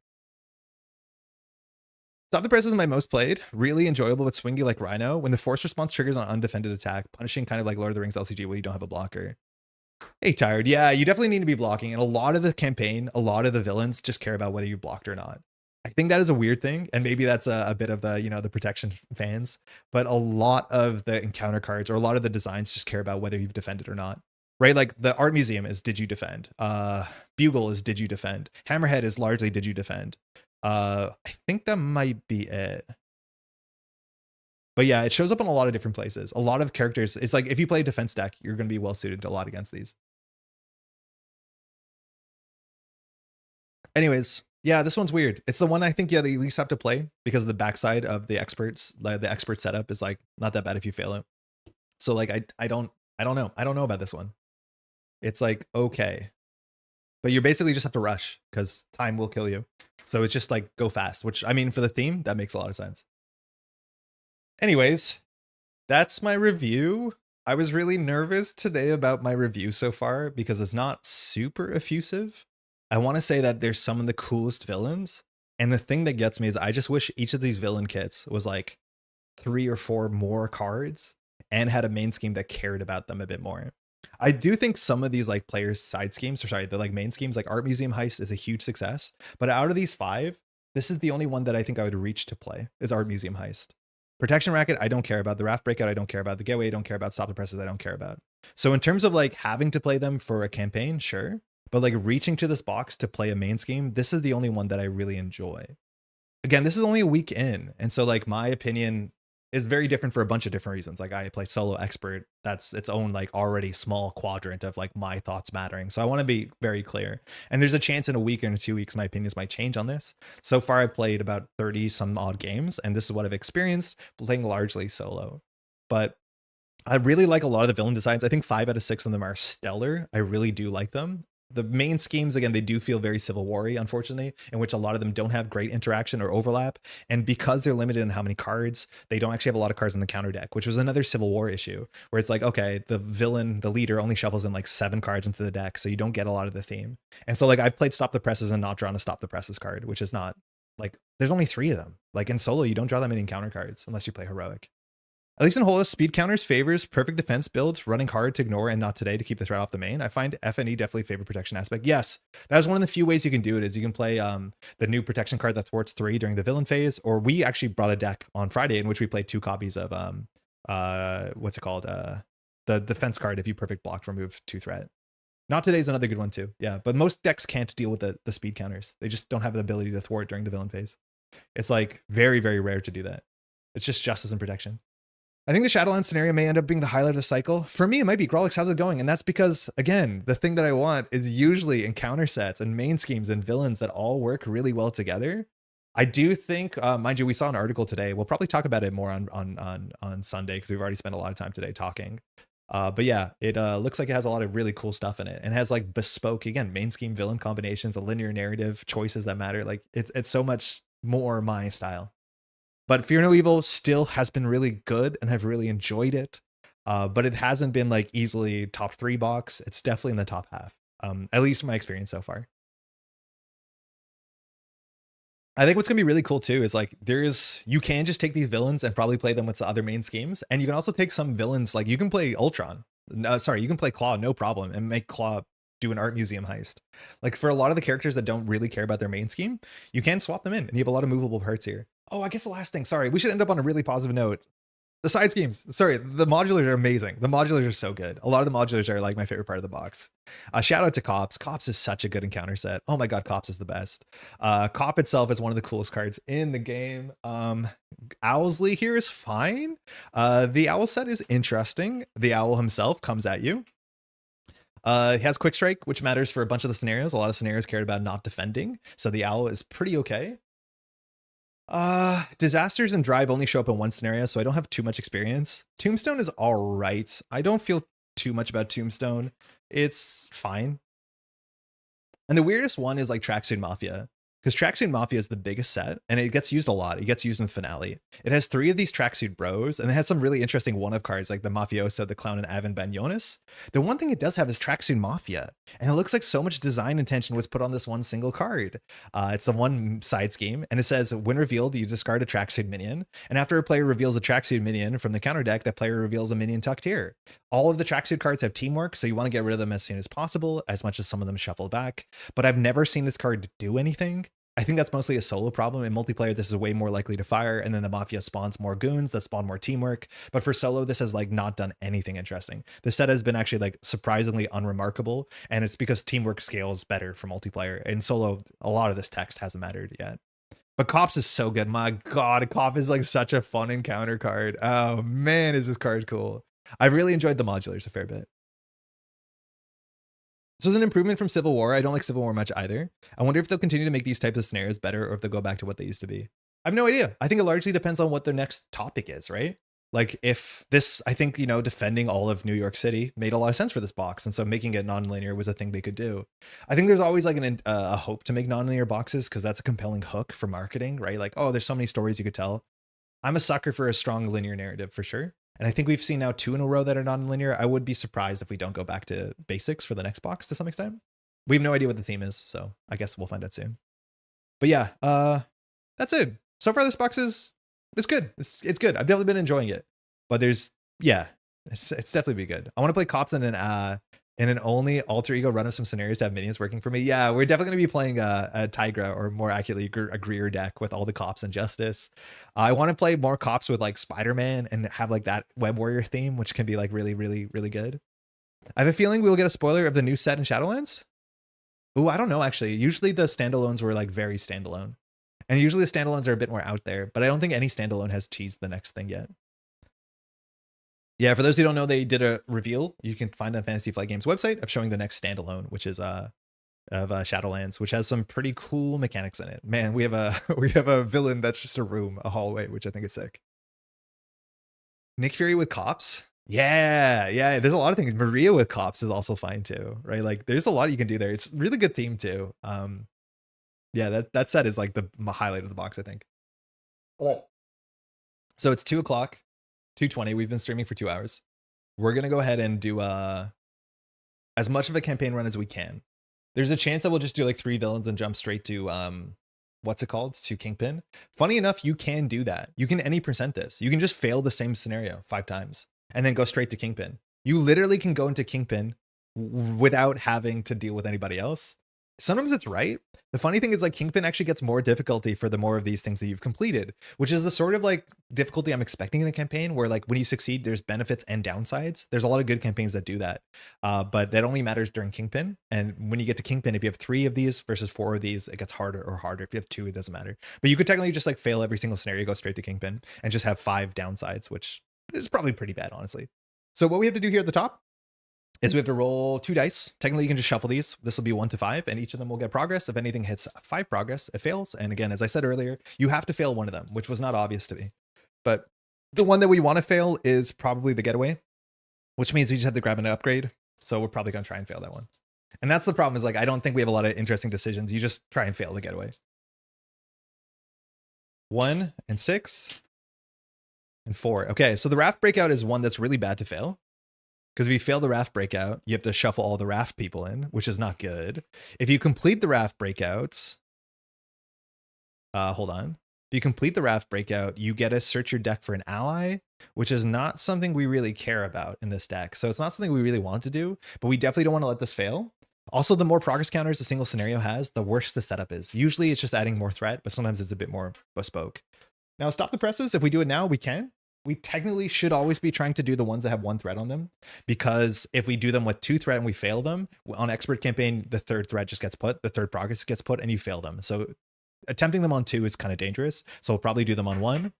Stop the Press is my most played. Really enjoyable but swingy like Rhino. When the force response triggers on undefended attack, punishing kind of like Lord of the Rings LCG where you don't have a blocker. Hey, Tired. Yeah, you definitely need to be blocking. And a lot of the campaign, a lot of the villains just care about whether you blocked or not. I think that is a weird thing. And maybe that's a bit of the, you know, the protection fans. But a lot of the encounter cards or a lot of the designs just care about whether you've defended or not. Right? Like the Art Museum is did you defend? Bugle is did you defend? Hammerhead is largely did you defend? I think that might be it. But yeah, it shows up in a lot of different places. A lot of characters. It's like if you play a defense deck, you're going to be well suited to a lot against these. Anyways, yeah, this one's weird. It's the one I think, yeah, that you at least have to play because the backside of the experts, the expert setup is like not that bad if you fail it. So like I don't know. I don't know about this one. It's like okay. But you basically just have to rush because time will kill you. So it's just like go fast, which I mean, for the theme, that makes a lot of sense. Anyways, that's my review. I was really nervous today about my review so far because it's not super effusive. I want to say that there's some of the coolest villains. And the thing that gets me is I just wish each of these villain kits was like 3 or 4 more cards and had a main scheme that cared about them a bit more. I do think some of these like players side schemes, or sorry, the like main schemes like Art Museum Heist is a huge success. But out of these 5, this is the only one that I think I would reach to play is Art Museum Heist. Protection Racket, I don't care about. The Raft Breakout, I don't care about. The Getaway, I don't care about. Stop the Presses, I don't care about. So in terms of like having to play them for a campaign, sure. But like reaching to this box to play a main scheme, this is the only one that I really enjoy. Again, this is only a week in. And so like my opinion is very different for a bunch of different reasons. Like I play solo expert. That's its own like already small quadrant of like my thoughts mattering. So I want to be very clear. And there's a chance in a week or in 2 weeks, my opinions might change on this. So far, I've played about 30 some odd games, and this is what I've experienced playing largely solo. But I really like a lot of the villain designs. I think 5 out of 6 of them are stellar. I really do like them. The main schemes, again, they do feel very Civil War-y, unfortunately, in which a lot of them don't have great interaction or overlap. And because they're limited in how many cards, they don't actually have a lot of cards in the counter deck, which was another Civil War issue, where it's like, okay, the villain, the leader only shuffles in like 7 cards into the deck, so you don't get a lot of the theme. And so like I've played Stop the Presses and not drawn a Stop the Presses card, which is not like, there's only 3 of them. Like in solo, you don't draw that many encounter cards unless you play Heroic. At least in Holos, speed counters favors perfect defense builds, running hard to ignore and not today to keep the threat off the main. I find FNE definitely favor protection aspect. Yes, that is one of the few ways you can do it is you can play the new protection card that thwarts 3 during the villain phase, or we actually brought a deck on Friday in which we played 2 copies of what's it called? The defense card if you perfect block remove 2 threat. Not today is another good one too. Yeah, but most decks can't deal with the speed counters. They just don't have the ability to thwart during the villain phase. It's like very, very rare to do that. It's just justice and protection. I think the Shadowlands scenario may end up being the highlight of the cycle. For me, it might be Grolix, how's it going? And that's because, again, the thing that I want is usually encounter sets and main schemes and villains that all work really well together. I do think, mind you, we saw an article today. We'll probably talk about it more on Sunday because we've already spent a lot of time today talking. But yeah, it looks like it has a lot of really cool stuff in it and has like bespoke, again, main scheme villain combinations, a linear narrative, choices that matter. Like it's so much more my style. But Fear No Evil still has been really good and I've really enjoyed it. But it hasn't been like easily top 3 box. It's definitely in the top half, at least from my experience so far. I think what's going to be really cool too is like you can just take these villains and probably play them with the other main schemes. And you can also take some villains, like you can play Ultron. You can play Claw, no problem, and make Claw do an Art Museum Heist. Like for a lot of the characters that don't really care about their main scheme, you can swap them in and you have a lot of movable parts here. Oh, I guess the last thing, sorry, we should end up on a really positive note. The side schemes. Sorry, the modulars are amazing. The modulars are so good. A lot of the modulars are like my favorite part of the box. Shout out to Cops. Cops is such a good encounter set. Oh my god, Cops is the best. Cop itself is one of the coolest cards in the game. Owlsley here is fine. The owl set is interesting. The owl himself comes at you. He has quick strike, which matters for a bunch of the scenarios. A lot of scenarios cared about not defending, so the owl is pretty okay. Disasters and drive only show up in one scenario, so I don't have too much experience. Tombstone is all right. I don't feel too much about Tombstone. It's fine. And the weirdest one is like Tracksuit Mafia, because Tracksuit Mafia is the biggest set and it gets used a lot. It gets used in the finale. It has 3 of these Tracksuit Bros and it has some really interesting one-of cards like the Mafioso, the Clown, and Avon Banyonis. The one thing it does have is Tracksuit Mafia, and it looks like so much design intention was put on this one single card. It's the one side scheme, and it says when revealed, you discard a Tracksuit minion, and after a player reveals a Tracksuit minion from the counter deck, that player reveals a minion tucked here. All of the Tracksuit cards have teamwork, so you want to get rid of them as soon as possible, as much as some of them shuffle back. But I've never seen this card do anything. I think that's mostly a solo problem. In multiplayer, this is way more likely to fire, and then the Mafia spawns more goons that spawn more teamwork. But for solo, this has like not done anything interesting. The set has been actually like surprisingly unremarkable, and it's because teamwork scales better for multiplayer. In solo, a lot of this text hasn't mattered yet. But Cops is so good. My god, Cop is like such a fun encounter card. Oh man, is this card cool. I've really enjoyed the modulars a fair bit. So it's an improvement from Civil War. I don't like Civil War much either. I wonder if they'll continue to make these types of scenarios better or if they'll go back to what they used to be. I have no idea. I think it largely depends on what their next topic is, right? Like if this, I think, you know, defending all of New York City made a lot of sense for this box. And so making it non-linear was a thing they could do. I think there's always like a hope to make non-linear boxes because that's a compelling hook for marketing, right? Like, oh, there's so many stories you could tell. I'm a sucker for a strong linear narrative for sure. And I think we've seen now 2 in a row that are non-linear. I would be surprised if we don't go back to basics for the next box to some extent. We have no idea what the theme is, so I guess we'll find out soon. But yeah, that's it. So far, this box is good. It's good. I've definitely been enjoying it. But there's, yeah, it's definitely be good. I want to play Cops in an only alter ego run of some scenarios to have minions working for me. Yeah, we're definitely going to be playing a Tigra, or more accurately a Greer deck with all the Cops and Justice. I want to play more Cops with like Spider-Man and have like that Web Warrior theme, which can be like really, really, really good. I have a feeling we'll get a spoiler of the new set in Shadowlands. Ooh, I don't know, actually. Usually the standalones were like very standalone. And usually the standalones are a bit more out there, but I don't think any standalone has teased the next thing yet. Yeah, for those who don't know, they did a reveal. You can find on Fantasy Flight Games website of showing the next standalone, which is of Shadowlands, which has some pretty cool mechanics in it. Man, we have a villain that's just a room, a hallway, which I think is sick. Nick Fury with Cops. Yeah, there's a lot of things. Maria with Cops is also fine too, right? Like there's a lot you can do there. It's really good theme too. Yeah, that set is like the highlight of the box, I think. So it's 2 o'clock. 2:20. We've been streaming for 2 hours. We're gonna go ahead and do as much of a campaign run as we can. There's a chance that we'll just do like 3 villains and jump straight to what's it called? To Kingpin. Funny enough, you can do that. You can any percent this. You can just fail the same scenario 5 times and then go straight to Kingpin. You literally can go into Kingpin without having to deal with anybody else. Sometimes it's right. The funny thing is like Kingpin actually gets more difficulty for the more of these things that you've completed, which is the sort of like difficulty I'm expecting in a campaign where like when you succeed, there's benefits and downsides. There's a lot of good campaigns that do that, but that only matters during Kingpin. And when you get to Kingpin, if you have 3 of these versus 4 of these, it gets harder or harder. If you have 2, it doesn't matter. But you could technically just like fail every single scenario, go straight to Kingpin, and just have 5 downsides, which is probably pretty bad, honestly. So what we have to do here at the top is we have to roll 2 dice. Technically, you can just shuffle these. This will be 1 to 5, and each of them will get progress. If anything hits 5 progress, it fails. And again, as I said earlier, you have to fail one of them, which was not obvious to me. But the one that we want to fail is probably the getaway, which means we just have to grab an upgrade. So we're probably going to try and fail that one. And that's the problem, is like, I don't think we have a lot of interesting decisions. You just try and fail the getaway. 1 and 6 and 4. Okay, so the Raft Breakout is one that's really bad to fail. Because if you fail the Raft Breakout, you have to shuffle all the Raft people in, which is not good. If you complete the Raft Breakout, hold on. If you complete the Raft Breakout, you get to search your deck for an ally, which is not something we really care about in this deck. So it's not something we really want to do, but we definitely don't want to let this fail. Also, the more progress counters a single scenario has, the worse the setup is. Usually it's just adding more threat, but sometimes it's a bit more bespoke. Now, stop the presses. If we do it now, we can. we technically should always be trying to do the ones that have 1 threat on them, because if we do them with 2 threat and we fail them on expert campaign, the 3rd threat just gets put, the 3rd progress gets put, and you fail them. So attempting them on 2 is kind of dangerous. So we'll probably do them on 1.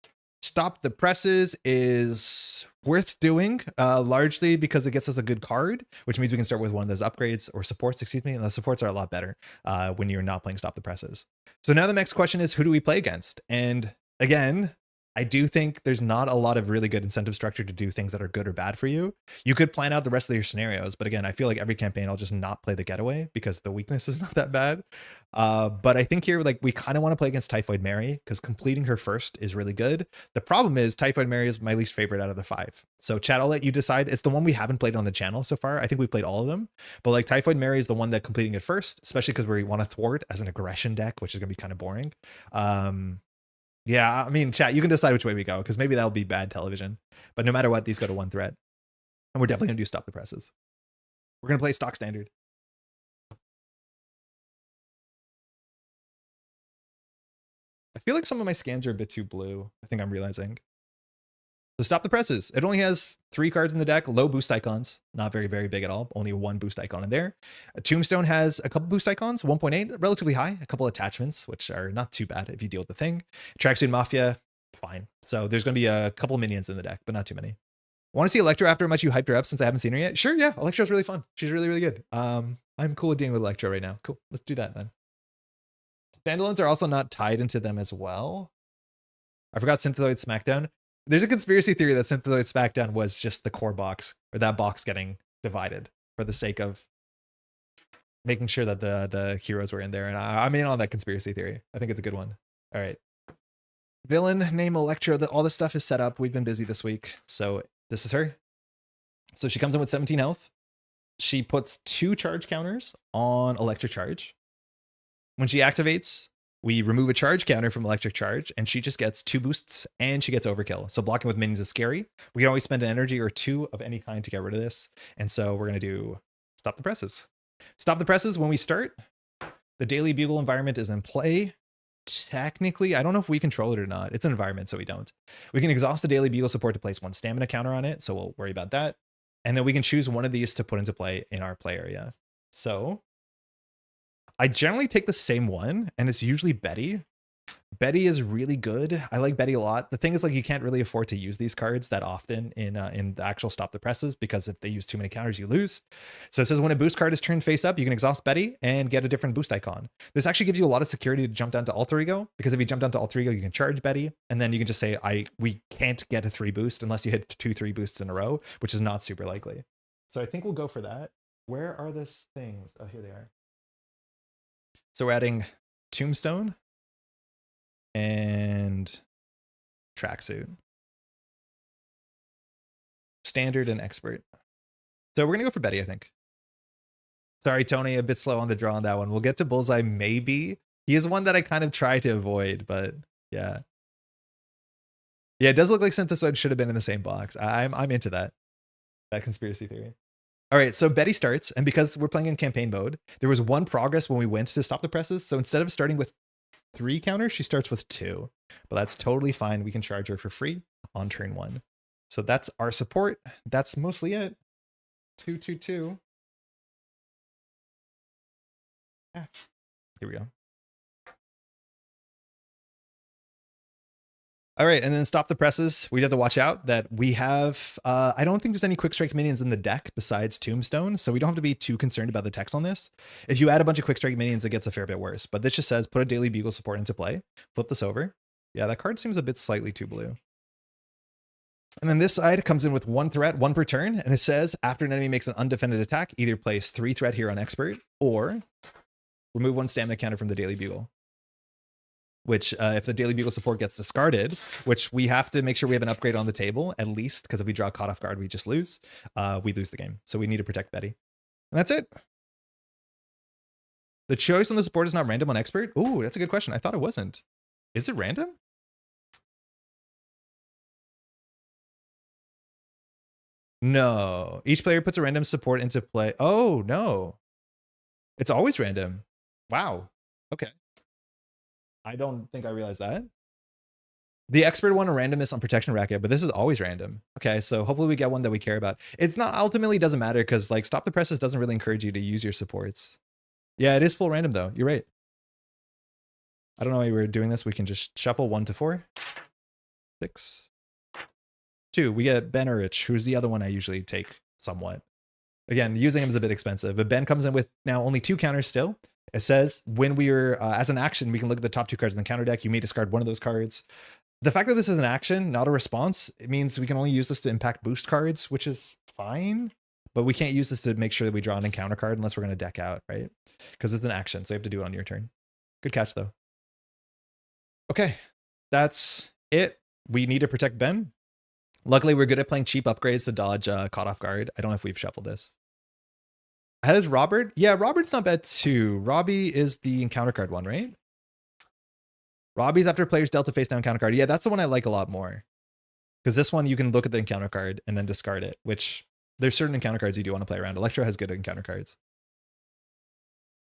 Stop the presses is worth doing, largely because it gets us a good card, which means we can start with one of those upgrades or supports, excuse me, and the supports are a lot better when you're not playing Stop the Presses. So now the next question is, who do we play against? And again, I do think there's not a lot of really good incentive structure to do things that are good or bad for you. You could plan out the rest of your scenarios, but again, I feel like every campaign I'll just not play the getaway because the weakness is not that bad. But I think here, like, we kind of want to play against Typhoid Mary because completing her first is really good. The problem is Typhoid Mary is my least favorite out of the 5. So Chad, I'll let you decide. It's the one we haven't played on the channel so far. I think we played all of them, but like Typhoid Mary is the one that completing it first, especially because we want to thwart as an aggression deck, which is going to be kind of boring. Yeah, I mean, chat, you can decide which way we go, because maybe that'll be bad television. But no matter what, these go to 1 threat. And we're definitely going to do Stop the Presses. We're going to play stock standard. I feel like some of my scans are a bit too blue. I think I'm realizing. So Stop the Presses. It only has 3 cards in the deck, low boost icons, not very, very big at all. Only 1 boost icon in there. A Tombstone has a couple boost icons, 1.8, relatively high, a couple attachments, which are not too bad if you deal with the thing. Tracksuit Mafia, fine. So there's going to be a couple minions in the deck, but not too many. Want to see Electro after how much you hyped her up since I haven't seen her yet? Sure, yeah, Electro's really fun. She's really, really good. I'm cool with dealing with Electro right now. Cool, let's do that then. Standalones are also not tied into them as well. I forgot Synthoid Smackdown. There's a conspiracy theory that Synthoid Smackdown was just the core box, or that box getting divided for the sake of making sure that the heroes were in there. And I'm in on that conspiracy theory. I think it's a good one. All right. Villain name Electro. All this stuff is set up. We've been busy this week. So this is her. So she comes in with 17 health. She puts 2 charge counters on electric charge. When she activates, we remove a charge counter from electric charge, and she just gets 2 boosts, and she gets overkill. So blocking with minions is scary. We can always spend an energy or 2 of any kind to get rid of this. And so we're going to do Stop the Presses. Stop the Presses when we start. The Daily Bugle environment is in play. Technically, I don't know if we control it or not. It's an environment, so we don't. We can exhaust the Daily Bugle support to place 1 stamina counter on it, so we'll worry about that. And then we can choose one of these to put into play in our play area. So I generally take the same one, and it's usually Betty. Betty is really good. I like Betty a lot. The thing is, like, you can't really afford to use these cards that often in the actual Stop the Presses, because if they use too many counters, you lose. So it says when a boost card is turned face up, you can exhaust Betty and get a different boost icon. This actually gives you a lot of security to jump down to Alter Ego, because if you jump down to Alter Ego, you can charge Betty, and then you can just say, we can't get a 3 boost unless you hit 2 3 boosts in a row, which is not super likely. So I think we'll go for that. Where are these things? Oh, here they are. So we're adding Tombstone and Tracksuit. Standard and Expert. So we're going to go for Betty, I think. Sorry, Tony, a bit slow on the draw on that one. We'll get to Bullseye, maybe. He is one that I kind of try to avoid, but yeah. Yeah, it does look like Synthesoid should have been in the same box. I'm into that conspiracy theory. All right, so Betty starts, and because we're playing in campaign mode, there was 1 progress when we went to Stop the Presses. So instead of starting with 3 counters, she starts with 2. But that's totally fine. We can charge her for free on turn 1. So that's our support. That's mostly it. 2 2 2. Yeah. Here we go. All right, and then Stop the Presses. We have to watch out that we have, I don't think there's any quick strike minions in the deck besides Tombstone, so we don't have to be too concerned about the text on this. If you add a bunch of quick strike minions, it gets a fair bit worse, but this just says put a Daily Bugle support into play. Flip this over. Yeah, that card seems a bit slightly too blue. And then this side comes in with 1 threat, 1 per turn, and it says after an enemy makes an undefended attack, either place 3 threat here on Expert, or remove 1 stamina counter from the Daily Bugle. Which if the Daily Bugle support gets discarded, which we have to make sure we have an upgrade on the table, at least, because if we draw Caught Off Guard, we just lose. We lose the game. So we need to protect Betty. And that's it. The choice on the support is not random on Expert? Ooh, that's a good question. I thought it wasn't. Is it random? No. Each player puts a random support into play. Oh, no. It's always random. Wow. Okay. I don't think I realized that. The expert one, a randomness on protection racket, but this is always random. Okay, so hopefully we get one that we care about. It's not ultimately doesn't matter because like stop the presses doesn't really encourage you to use your supports. Yeah, it is full random though. You're right. I don't know why we're doing this. We can just shuffle 1 to 4. 6. 2. We get Ben or Rich, who's the other one I usually take somewhat. Again, using him is a bit expensive, but Ben comes in with now only 2 counters still. It says when we are, as an action, we can look at the top 2 cards in the counter deck. You may discard one of those cards. The fact that this is an action, not a response, it means we can only use this to impact boost cards, which is fine, but we can't use this to make sure that we draw an encounter card unless we're going to deck out, right? Because it's an action, so you have to do it on your turn. Good catch, though. Okay, that's it. We need to protect Ben. Luckily, we're good at playing cheap upgrades to dodge caught off guard. I don't know if we've shuffled this. Ahead is Robert. Yeah, Robert's not bad too. Robbie is the encounter card one, right? Robbie's after players dealt a face down counter card. Yeah, that's the one I like a lot more. Because this one, you can look at the encounter card and then discard it, which there's certain encounter cards you do want to play around. Electro has good encounter cards.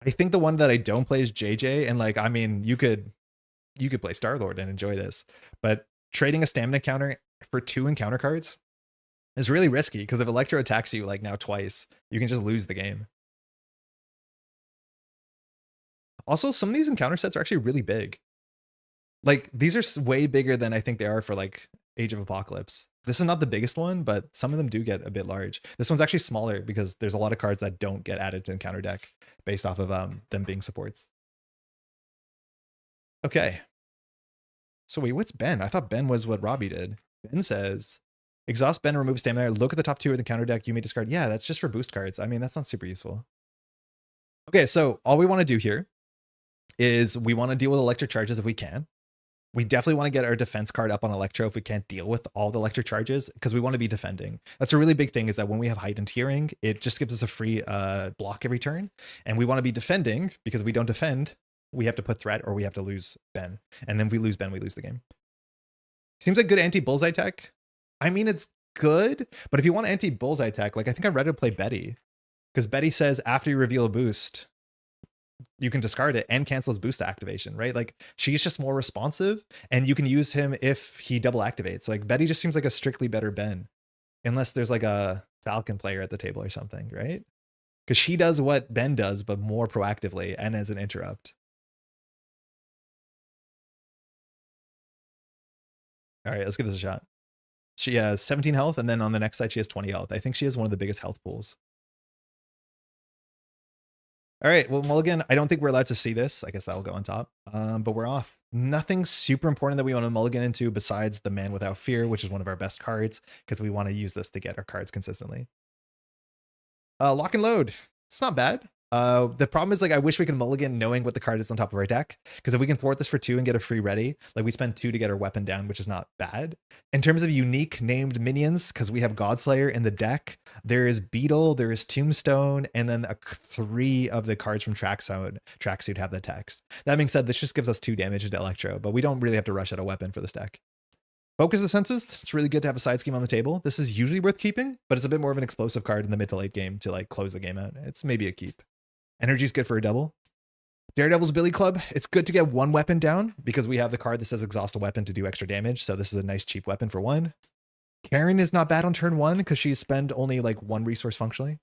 I think the one that I don't play is JJ. And like, I mean, you could play Star-Lord and enjoy this. But trading a stamina counter for 2 encounter cards is really risky because if Electro attacks you like now twice, you can just lose the game. Also, some of these encounter sets are actually really big. Like, these are way bigger than I think they are for, like, Age of Apocalypse. This is not the biggest one, but some of them do get a bit large. This one's actually smaller because there's a lot of cards that don't get added to the counter deck based off of them being supports. Okay. So wait, what's Ben? I thought Ben was what Robbie did. Ben says, exhaust Ben, remove stamina, look at the top 2 of the counter deck, you may discard. Yeah, that's just for boost cards. I mean, that's not super useful. Okay, so all we want to do here is we want to deal with electric charges if we can. We definitely want to get our defense card up on Electro if we can't deal with all the electric charges because we want to be defending. That's a really big thing is that when we have heightened hearing, it just gives us a free block every turn. And we want to be defending because if we don't defend, we have to put threat or we have to lose Ben. And then if we lose Ben, we lose the game. Seems like good anti-Bullseye tech. I mean, it's good, but if you want anti-Bullseye tech, like I think I'd rather play Betty because Betty says after you reveal a boost, you can discard it and cancel his boost activation, right? Like she's just more responsive and you can use him if he double activates. Like Betty just seems like a strictly better Ben, unless there's like a Falcon player at the table or something, right? Because she does what Ben does, but more proactively and as an interrupt. All right, let's give this a shot. She has 17 health, and then on the next side, she has 20 health. I think she has one of the biggest health pools. All right, well, mulligan, I don't think we're allowed to see this. I guess that'll go on top, but we're off. Nothing super important that we want to mulligan into besides the Man Without Fear, which is one of our best cards, because we want to use this to get our cards consistently. Lock and load. It's not bad. The problem is like I wish we could mulligan knowing what the card is on top of our deck, because if we can thwart this for 2 and get a free ready, like we spend 2 to get our weapon down, which is not bad. In terms of unique named minions, because we have Godslayer in the deck, there is Beetle, there is Tombstone, and then 3 of the cards from Tracksuit have the text. That being said, this just gives us 2 damage into Electro, but we don't really have to rush out a weapon for this deck. Focus the Senses. It's really good to have a side scheme on the table. This is usually worth keeping, but it's a bit more of an explosive card in the mid to late game to like close the game out. It's maybe a keep. Energy is good for a double. Daredevil's Billy Club. It's good to get 1 weapon down because we have the card that says exhaust a weapon to do extra damage. So this is a nice cheap weapon for 1. Karen is not bad on turn 1 because she spend only like 1 resource functionally.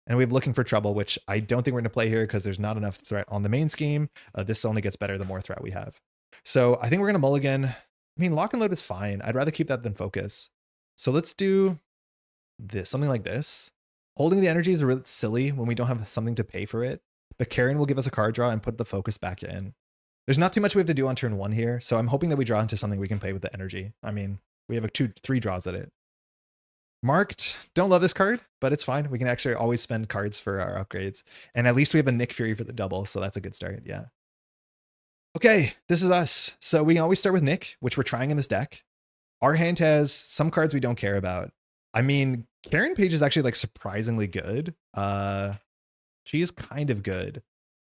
And we have Looking for Trouble, which I don't think we're going to play here because there's not enough threat on the main scheme. This only gets better the more threat we have. So I think we're going to mulligan. I mean, lock and load is fine. I'd rather keep that than focus. So let's do this, something like this. Holding the energy is a really silly when we don't have something to pay for it, but Karen will give us a card draw and put the focus back in. There's not too much we have to do on turn 1 here, so I'm hoping that we draw into something we can play with the energy. I mean, we have 3 draws at it. Marked, don't love this card, but it's fine. We can actually always spend cards for our upgrades, and at least we have a Nick Fury for the double, so that's a good start, yeah. Okay, this is us. So we can always start with Nick, which we're trying in this deck. Our hand has some cards we don't care about. I mean, Karen Page is actually like surprisingly good. She is kind of good,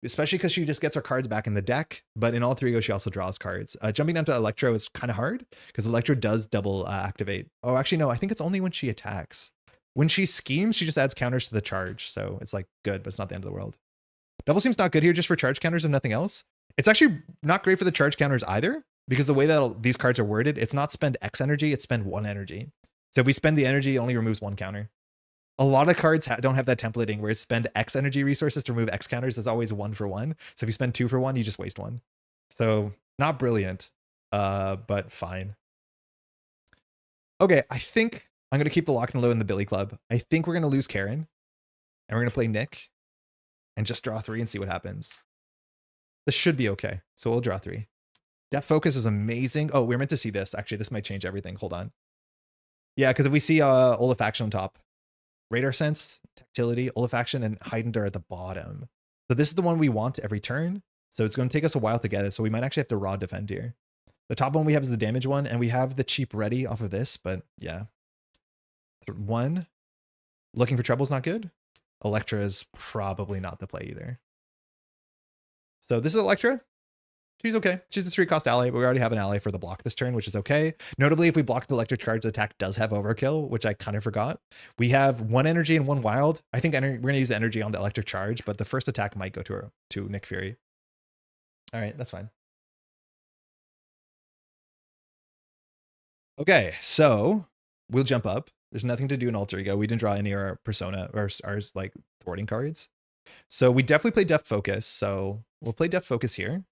especially because she just gets her cards back in the deck. But in all 3 goes, she also draws cards. Jumping down to Electro is kind of hard because Electro does double activate. Oh, actually, no, I think it's only when she attacks. When she schemes, she just adds counters to the charge. So it's like good, but it's not the end of the world. Double seems not good here just for charge counters and nothing else. It's actually not great for the charge counters either, because the way that these cards are worded, it's not spend X energy, it's spend 1 energy. So if we spend the energy, it only removes 1 counter. A lot of cards don't have that templating where it's spend X energy resources to remove X counters. It's always 1 for 1. So if you spend 2 for 1, you just waste 1. So not brilliant, but fine. Okay, I think I'm going to keep the lock and load in the Billy Club. I think we're going to lose Karen, and we're going to play Nick, and just draw 3 and see what happens. This should be okay. So we'll draw 3. Depth Focus is amazing. Oh, we're meant to see this. Actually, this might change everything. Hold on. Yeah, because if we see Olefaction on top, Radar Sense, Tactility, Olefaction, and Heightened are at the bottom. So this is the one we want every turn. So it's going to take us a while to get it. So we might actually have to raw defend here. The top one we have is the damage one, and we have the cheap ready off of this, but yeah. 1. Looking for Trouble is not good. Electra is probably not the play either. So this is Electra. She's okay. She's a 3-cost ally, but we already have an ally for the block this turn, which is okay. Notably, if we block the electric charge, the attack does have overkill, which I kind of forgot. We have 1 energy and 1 wild. I think we're going to use the energy on the electric charge, but the first attack might go to Nick Fury. All right, that's fine. Okay, so we'll jump up. There's nothing to do in Alter Ego. We didn't draw any of our persona or ours like thwarting cards. So we definitely play Depth Focus. So we'll play Depth Focus here.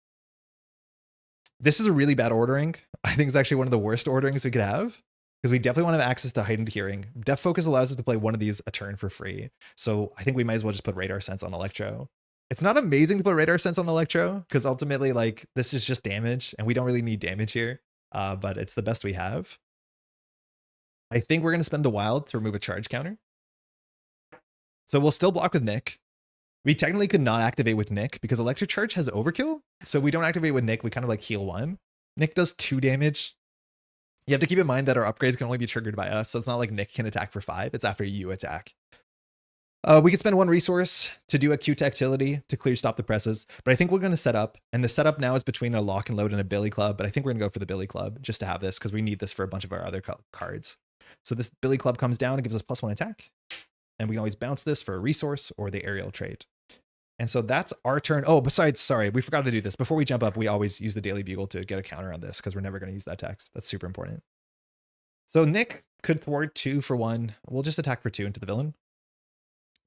This is a really bad ordering. I think it's actually one of the worst orderings we could have because we definitely want to have access to Heightened Hearing. Depth Focus allows us to play one of these a turn for free. So I think we might as well just put Radar Sense on Electro. It's not amazing to put Radar Sense on Electro because ultimately like this is just damage and we don't really need damage here. But it's the best we have. I think we're going to spend the wild to remove a charge counter. So we'll still block with Nick. We technically could not activate with Nick because Electric Charge has overkill. So we don't activate with Nick. We kind of like heal 1. Nick does 2 damage. You have to keep in mind that our upgrades can only be triggered by us. So it's not like Nick can attack for 5. It's after you attack. We could spend 1 resource to do acute actility to clear stop the presses. But I think we're going to set up. And the setup now is between a lock and load and a Billy Club. But I think we're going to go for the Billy Club just to have this because we need this for a bunch of our other cards. So this Billy Club comes down and gives us +1 attack. And we can always bounce this for a resource or the aerial trait. And so that's our turn. Oh, besides, sorry, we forgot to do this. Before we jump up, we always use the Daily Bugle to get a counter on this because we're never going to use that text. That's super important. So Nick could thwart 2 for 1. We'll just attack for 2 into the villain.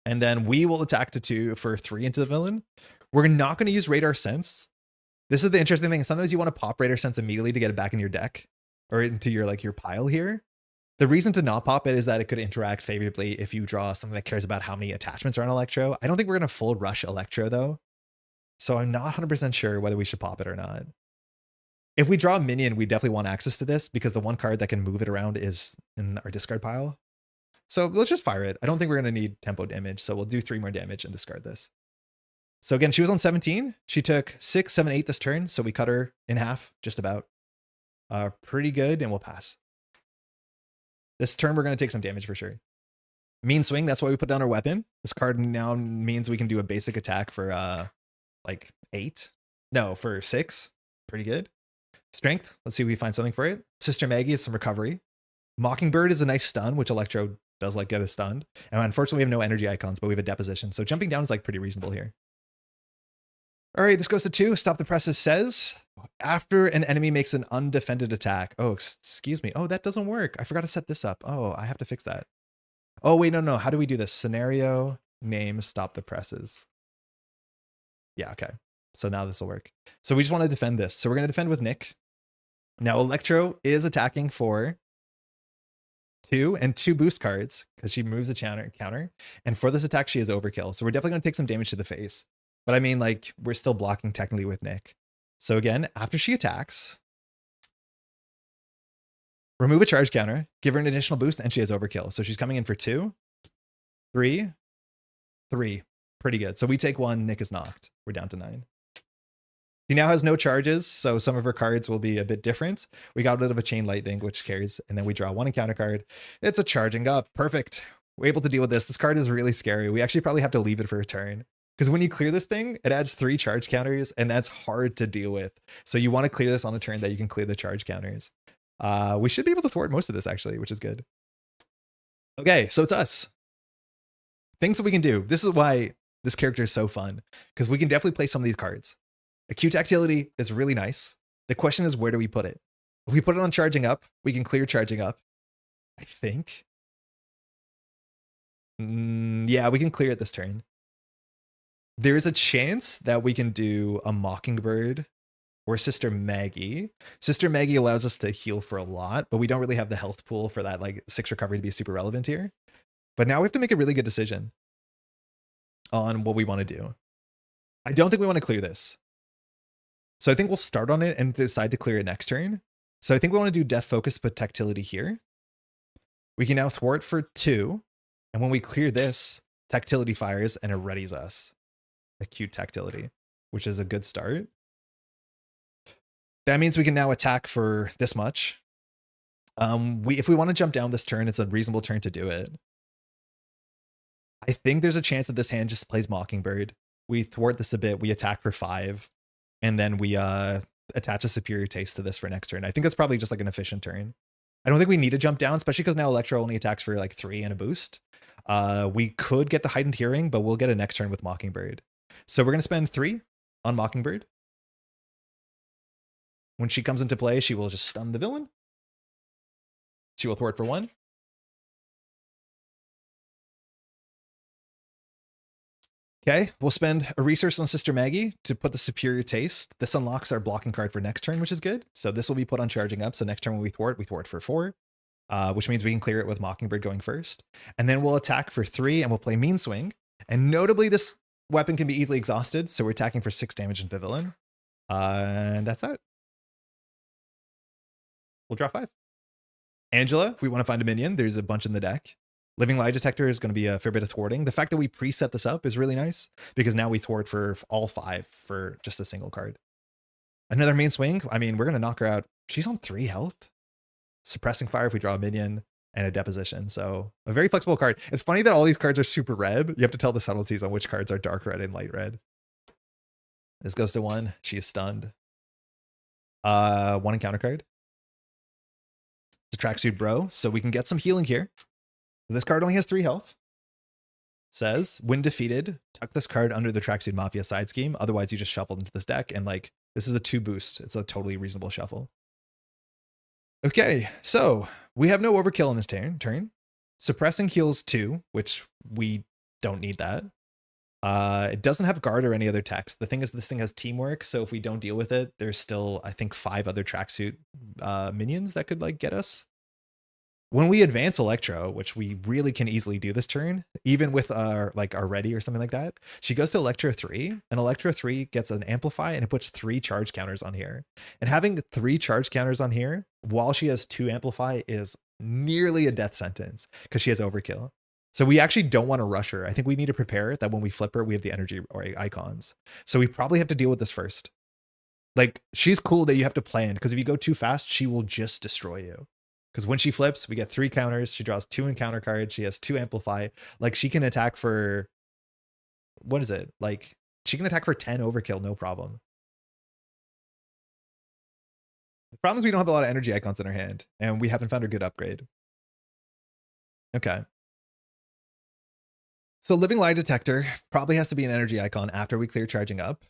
And then we will attack to 2 for 3 into the villain. We're not going to use Radar Sense. This is the interesting thing. Sometimes you want to pop Radar Sense immediately to get it back in your deck or into your your pile here. The reason to not pop it is that it could interact favorably if you draw something that cares about how many attachments are on Electro. I don't think we're going to full rush Electro though. So I'm not 100% sure whether we should pop it or not. If we draw a minion, we definitely want access to this because the one card that can move it around is in our discard pile. So let's just fire it. I don't think we're going to need tempo damage. So we'll do 3 more damage and discard this. So again, she was on 17. She took 6, 7, 8 this turn. So we cut her in half, just about. Pretty good, and we'll pass. This turn, we're going to take some damage for sure. Mean Swing, that's why we put down our weapon. This card now means we can do a basic attack for like 8. No, for 6. Pretty good. Strength, let's see if we find something for it. Sister Maggie is some recovery. Mockingbird is a nice stun, which Electro does like get us stunned. And unfortunately, we have no energy icons, but we have a deposition. So jumping down is like pretty reasonable here. All right, this goes to 2. Stop the Presses says, after an enemy makes an undefended attack. Oh, excuse me. Oh, that doesn't work. I forgot to set this up. Oh, I have to fix that. Oh, wait, no. How do we do this? Scenario, name, stop the presses. Yeah, okay. So now this will work. So we just want to defend this. So we're going to defend with Nick. Now, Electro is attacking for 2 and 2 boost cards because she moves a counter. And for this attack, she has overkill. So we're definitely going to take some damage to the face. But I mean, like, we're still blocking technically with Nick. So again, after she attacks, remove a charge counter, give her an additional boost, and she has overkill. So she's coming in for 2, 3, 3. Pretty good. So we take 1, Nick is knocked. We're down to 9. She now has no charges, so some of her cards will be a bit different. We got rid of a Chain Lightning, which carries, and then we draw 1 encounter card. It's a charging up. Perfect. We're able to deal with this. This card is really scary. We actually probably have to leave it for a turn. Because when you clear this thing, it adds 3 charge counters, and that's hard to deal with. So you want to clear this on a turn that you can clear the charge counters. We should be able to thwart most of this, actually, which is good. Okay, so it's us. Things that we can do. This is why this character is so fun, because we can definitely play some of these cards. Acute Actility is really nice. The question is, where do we put it? If we put it on charging up, we can clear charging up, I think. Yeah, we can clear it this turn. There's a chance that we can do a Mockingbird or Sister Maggie. Sister Maggie allows us to heal for a lot, but we don't really have the health pool for that like 6 recovery to be super relevant here. But now we have to make a really good decision on what we want to do. I don't think we want to clear this. So I think we'll start on it and decide to clear it next turn. So I think we want to do Death Focus, but Tactility here. We can now thwart for 2. And when we clear this, Tactility fires and it readies us. Acute Tactility, which is a good start. That means we can now attack for this much. If we want to jump down this turn, it's a reasonable turn to do it. I think there's a chance that this hand just plays Mockingbird. We thwart this a bit, we attack for 5, and then we attach a Superior Taste to this for next turn. I think that's probably just like an efficient turn. I don't think we need to jump down, especially because now Electro only attacks for like 3 and a boost. We could get the Heightened Hearing, but we'll get a next turn with Mockingbird. So we're going to spend 3 on Mockingbird. When she comes into play, she will just stun the villain. She will thwart for 1. Okay, we'll spend a resource on Sister Maggie to put the Superior Taste. This unlocks our blocking card for next turn, which is good. So this will be put on charging up. So next turn when we thwart for 4, which means we can clear it with Mockingbird going first. And then we'll attack for 3 and we'll play Mean Swing. And notably, this weapon can be easily exhausted. So we're attacking for 6 damage into the villain. And that's it. We'll draw 5. Angela, if we want to find a minion, there's a bunch in the deck. Living Lie Detector is going to be a fair bit of thwarting. The fact that we preset this up is really nice because now we thwart for all 5 for just a single card. Another Main Swing. I mean, we're going to knock her out. She's on 3 health. Suppressing Fire if we draw a minion and a Deposition. So a very flexible card. It's funny that all these cards are super red. You have to tell the subtleties on which cards are dark red and light red. This goes to 1. She is stunned. 1 encounter card. It's a Tracksuit Bro, so we can get some healing here. This card only has 3 health. It says, when defeated, tuck this card under the Tracksuit Mafia side scheme. Otherwise, you just shuffled into this deck. And like, this is a 2 boost. It's a totally reasonable shuffle. Okay, so we have no overkill in this turn. Suppressing heals 2, which we don't need that. It doesn't have guard or any other text. The thing is, this thing has teamwork. So if we don't deal with it, there's still, I think, 5 other Tracksuit minions that could like get us. When we advance Electro, which we really can easily do this turn, even with our ready or something like that, she goes to Electro 3, and Electro 3 gets an Amplify, and it puts 3 charge counters on here. And having 3 charge counters on here, while she has 2 Amplify, is nearly a death sentence, because she has Overkill. So we actually don't want to rush her. I think we need to prepare that when we flip her, we have the energy or icons. So we probably have to deal with this first. Like, she's cool that you have to plan, because if you go too fast, she will just destroy you. Because when she flips, we get 3 counters. She draws 2 encounter cards. She has 2 Amplify. Like, she can attack for, what is it? Like, she can attack for 10 overkill, no problem. The problem is we don't have a lot of energy icons in our hand, and we haven't found a good upgrade. Okay. So Living Lie Detector probably has to be an energy icon after we clear charging up.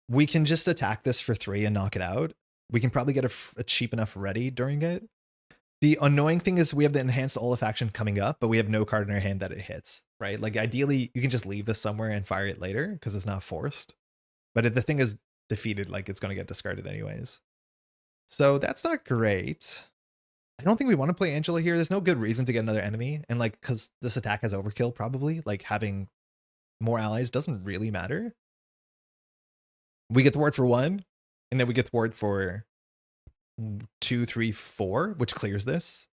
We can just attack this for 3 and knock it out. We can probably get a cheap enough ready during it. The annoying thing is we have the enhanced Olfaction coming up, but we have no card in our hand that it hits, right? Like, ideally, you can just leave this somewhere and fire it later because it's not forced. But if the thing is defeated, like, it's going to get discarded anyways. So that's not great. I don't think we want to play Angela here. There's no good reason to get another enemy. And, like, because this attack has overkill, probably, like, having more allies doesn't really matter. We get the word for 1. And then we get thwart for 2, 3, 4, which clears this.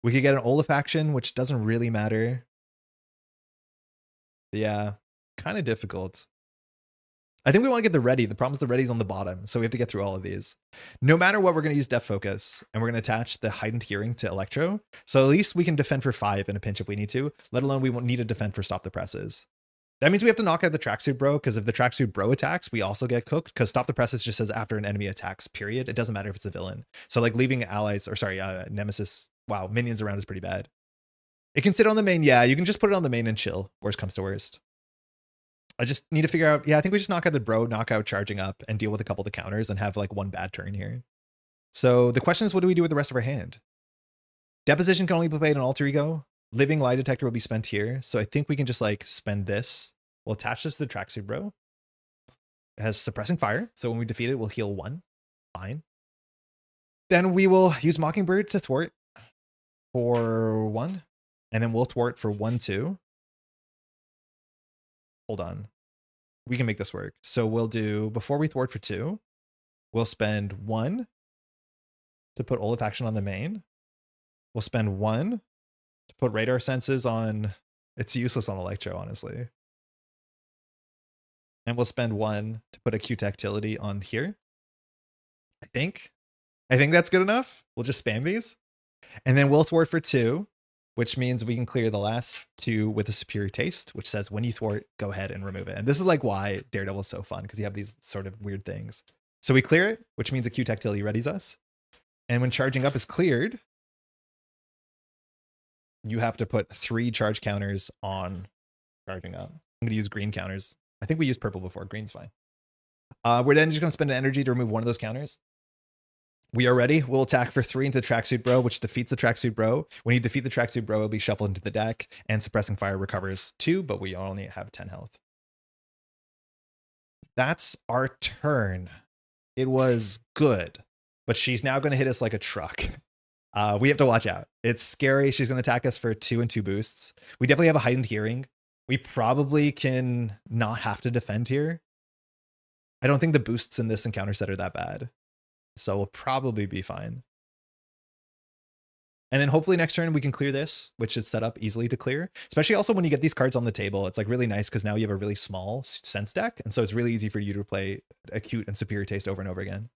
We could get an Olfaction, which doesn't really matter. Yeah, kind of difficult. I think we want to get the ready. The problem is the ready's on the bottom, so we have to get through all of these. No matter what, we're going to use Death Focus, and we're going to attach the Heightened Hearing to Electro. So at least we can defend for 5 in a pinch if we need to, let alone we won't need to defend for Stop the Presses. That means we have to knock out the Tracksuit Bro, because if the Tracksuit Bro attacks, we also get cooked, because Stop the Presses just says after an enemy attacks, period. It doesn't matter if it's a villain. So like leaving allies, or sorry, Nemesis, wow, minions around is pretty bad. It can sit on the main. Yeah, you can just put it on the main and chill. Worst comes to worst. I just need to figure out, yeah, I think we just knock out the bro, knock out charging up, and deal with a couple of the counters and have like one bad turn here. So the question is, what do we do with the rest of our hand? Deposition can only be played on Alter Ego. Living Lie Detector will be spent here. So I think we can just like spend this. We'll attach this to the tracksuit bro. It has Suppressing Fire. So when we defeat it, we'll heal 1. Fine. Then we will use Mockingbird to thwart for 1. And then we'll thwart for 1, 2. Hold on. We can make this work. So we'll do, before we thwart for 2, we'll spend 1 to put Olefaction on the main. We'll spend 1 to put Radar Senses on, it's useless on Electro, honestly. And we'll spend 1 to put Acute Actility on here. I think that's good enough. We'll just spam these. And then we'll thwart for 2, which means we can clear the last 2 with a Superior Taste, which says when you thwart, go ahead and remove it. And this is like why Daredevil is so fun, because you have these sort of weird things. So we clear it, which means Acute Actility readies us. And when charging up is cleared, you have to put 3 charge counters on charging up. I'm going to use green counters. I think we used purple before. Green's fine. We're then just going to spend an energy to remove 1 of those counters. We are ready. We'll attack for 3 into the tracksuit bro, which defeats the tracksuit bro. When you defeat the tracksuit bro, it'll be shuffled into the deck, and Suppressing Fire recovers 2, but we only have 10 health. That's our turn. It was good, but she's now going to hit us like a truck. We have to watch out. It's scary. She's going to attack us for 2 and 2 boosts. We definitely have a heightened hearing. We probably can not have to defend here. I don't think the boosts in this encounter set are that bad. So we'll probably be fine. And then hopefully next turn we can clear this, which is set up easily to clear. Especially also when you get these cards on the table, it's like really nice because now you have a really small sense deck. And so it's really easy for you to play Acute and Superior Taste over and over again.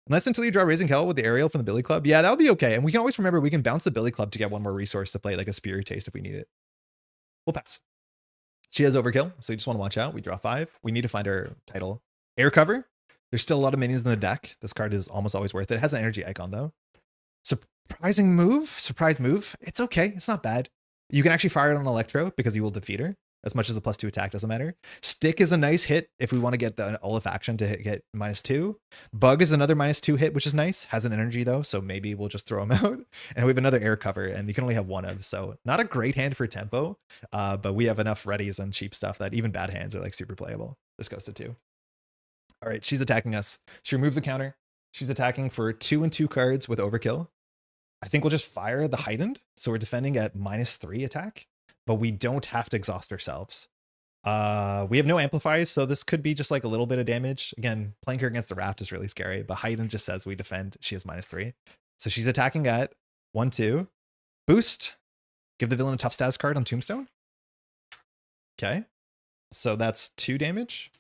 Unless until you draw Raising Hell with the Aerial from the Billy Club. Yeah, that would be okay. And we can always remember we can bounce the Billy Club to get 1 more resource to play like a Superior Taste if we need it. We'll pass. She has Overkill, so you just want to watch out. We draw 5. We need to find our title. Air Cover. There's still a lot of minions in the deck. This card is almost always worth it. It has an energy icon though. Surprise move. It's okay. It's not bad. You can actually fire it on Electro because you will defeat her. As much as the +2 attack doesn't matter. Stick is a nice hit if we want to get the Olefaction to get -2. Bug is another -2 hit, which is nice. Has an energy though, so maybe we'll just throw him out. And we have another Air Cover, and you can only have 1 of, so not a great hand for tempo, but we have enough readies and cheap stuff that even bad hands are like super playable. This goes to 2. All right, she's attacking us. She removes a counter. She's attacking for 2 and 2 cards with Overkill. I think we'll just fire the Heightened, so we're defending at -3 attack. But we don't have to exhaust ourselves. We have no amplifiers, so this could be just like a little bit of damage. Again, playing her against the Raft is really scary, but Heighten just says we defend. She has -3. So she's attacking at 1, 2. Boost. Give the villain a tough status card on Tombstone. Okay. So that's 2 damage.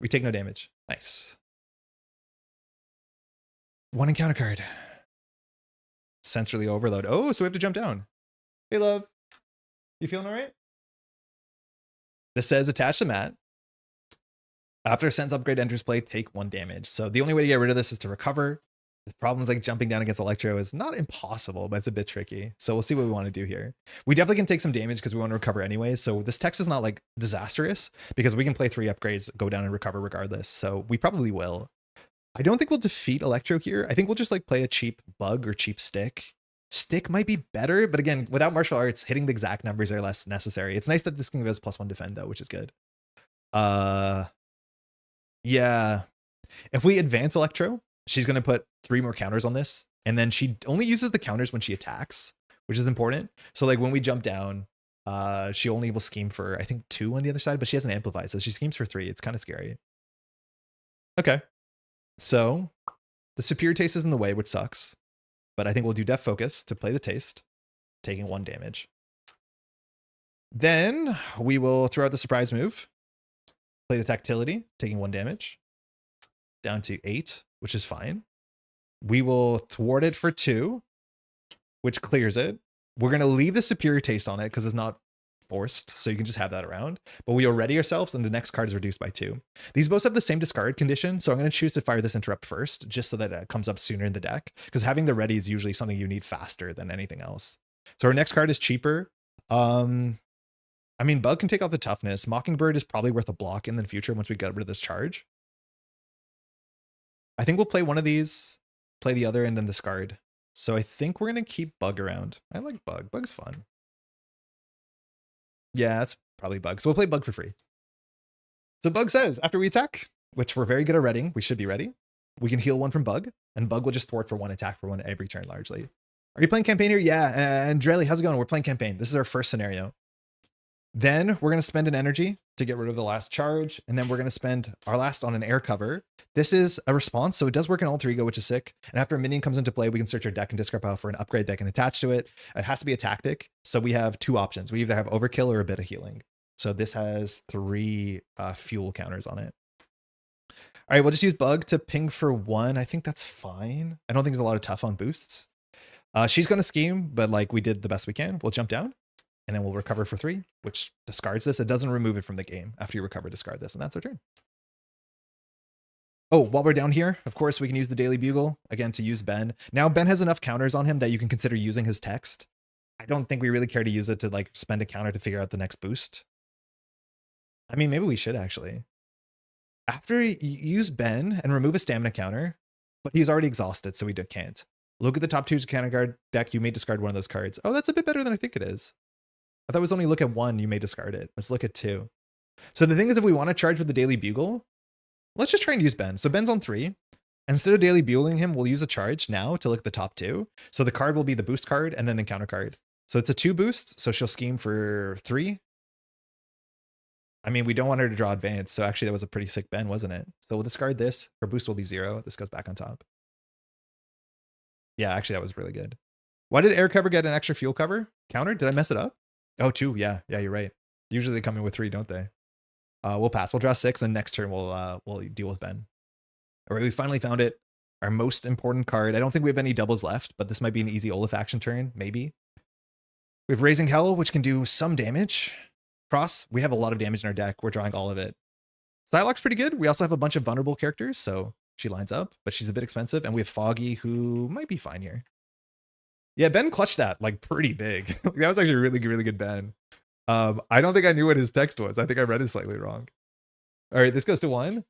We take no damage. Nice. 1 encounter card. Sensorily Overload. Oh, so we have to jump down. Hey, love. You feeling all right? This says attach to mat. After Sense Upgrade enters play, take 1 damage. So the only way to get rid of this is to recover. The problems like jumping down against Electro is not impossible, but it's a bit tricky. So we'll see what we want to do here. We definitely can take some damage because we want to recover anyway. So this text is not like disastrous because we can play 3 upgrades, go down and recover regardless. So we probably will. I don't think we'll defeat Electro here. I think we'll just like play a cheap Bug or cheap Stick. Stick might be better, but again, without martial arts, hitting the exact numbers are less necessary. It's nice that this can give us +1 defend though, which is good. Yeah. If we advance Electro, she's going to put 3 more counters on this. And then she only uses the counters when she attacks, which is important. So like when we jump down, she only will scheme for, I think 2 on the other side, but she has an amplify. So she schemes for 3. It's kind of scary. Okay. So the Superior Taste is in the way, which sucks. But I think we'll do Def Focus to play the Taste, taking 1 damage. Then we will throw out the surprise move, play the Tactility, taking 1 damage, down to 8, which is fine. We will thwart it for 2, which clears it. We're going to leave the Superior Taste on it because it's not forced, so you can just have that around. But we will ready ourselves, and the next card is reduced by 2. These both have the same discard condition, so I'm going to choose to fire this Interrupt first, just so that it comes up sooner in the deck, because having the ready is usually something you need faster than anything else. So our next card is cheaper. I mean, Bug can take off the toughness. Mockingbird is probably worth a block in the future once we get rid of this charge. I think we'll play one of these, play the other, and then discard. So I think we're going to keep Bug around. I like Bug. Bug's fun. Yeah, that's probably Bug. So we'll play Bug for free. So Bug says, after we attack, which we're very good at readying, we should be ready, we can heal one from Bug, and Bug will just thwart for one attack for one every turn largely. Are you playing campaign here? Yeah, and Drelly, how's it going? We're playing campaign. This is our first scenario. Then we're going to spend an energy to get rid of the last charge, and then we're going to spend our last on an air cover. This is a response, so it does work in Alter Ego, which is sick. And after a minion comes into play, we can search our deck and discard pile for an upgrade deck and attach to it. It has to be a tactic, so we have two options. We either have Overkill or a bit of healing. So this has 3 fuel counters on it. All right, we'll just use Bug to ping for 1. I think that's fine. I don't think there's a lot of tough on boosts. She's going to scheme, but like we did the best we can. We'll jump down, and then we'll recover for 3, which discards this. It doesn't remove it from the game. After you recover, discard this, and that's our turn. Oh, while we're down here, of course, we can use the Daily Bugle, again, to use Ben. Now, Ben has enough counters on him that you can consider using his text. I don't think we really care to use it to like spend a counter to figure out the next boost. I mean, maybe we should actually. After you use Ben and remove a stamina counter, but he's already exhausted, so we can't. Look at the top 2 counter card deck. You may discard one of those cards. Oh, that's a bit better than I think it is. I thought it was only look at 1, you may discard it. Let's look at 2. So the thing is, if we want to charge with the Daily Bugle, let's just try and use Ben. So Ben's on 3. Instead of Daily Bugling him, we'll use a charge now to look at the top 2. So the card will be the boost card and then the counter card. So it's a 2 boost, so she'll scheme for 3. I mean, we don't want her to draw advance, so actually that was a pretty sick Ben, wasn't it? So we'll discard this. Her boost will be 0. This goes back on top. Yeah, actually that was really good. Why did air cover get an extra fuel cover? Counter? Did I mess it up? Oh, 2. Yeah, you're right. Usually they come in with 3, don't they? We'll pass. We'll draw 6, and next turn we'll deal with Ben. All right, we finally found it. Our most important card. I don't think we have any doubles left, but this might be an easy Olaf action turn, maybe. We have Raising Hell, which can do some damage. Cross, we have a lot of damage in our deck. We're drawing all of it. Psylocke's pretty good. We also have a bunch of vulnerable characters, so she lines up, but she's a bit expensive. And we have Foggy, who might be fine here. Yeah, Ben clutched that like pretty big. That was actually a really, really good Ben. I don't think I knew what his text was. I think I read it slightly wrong. All right, this goes to 1.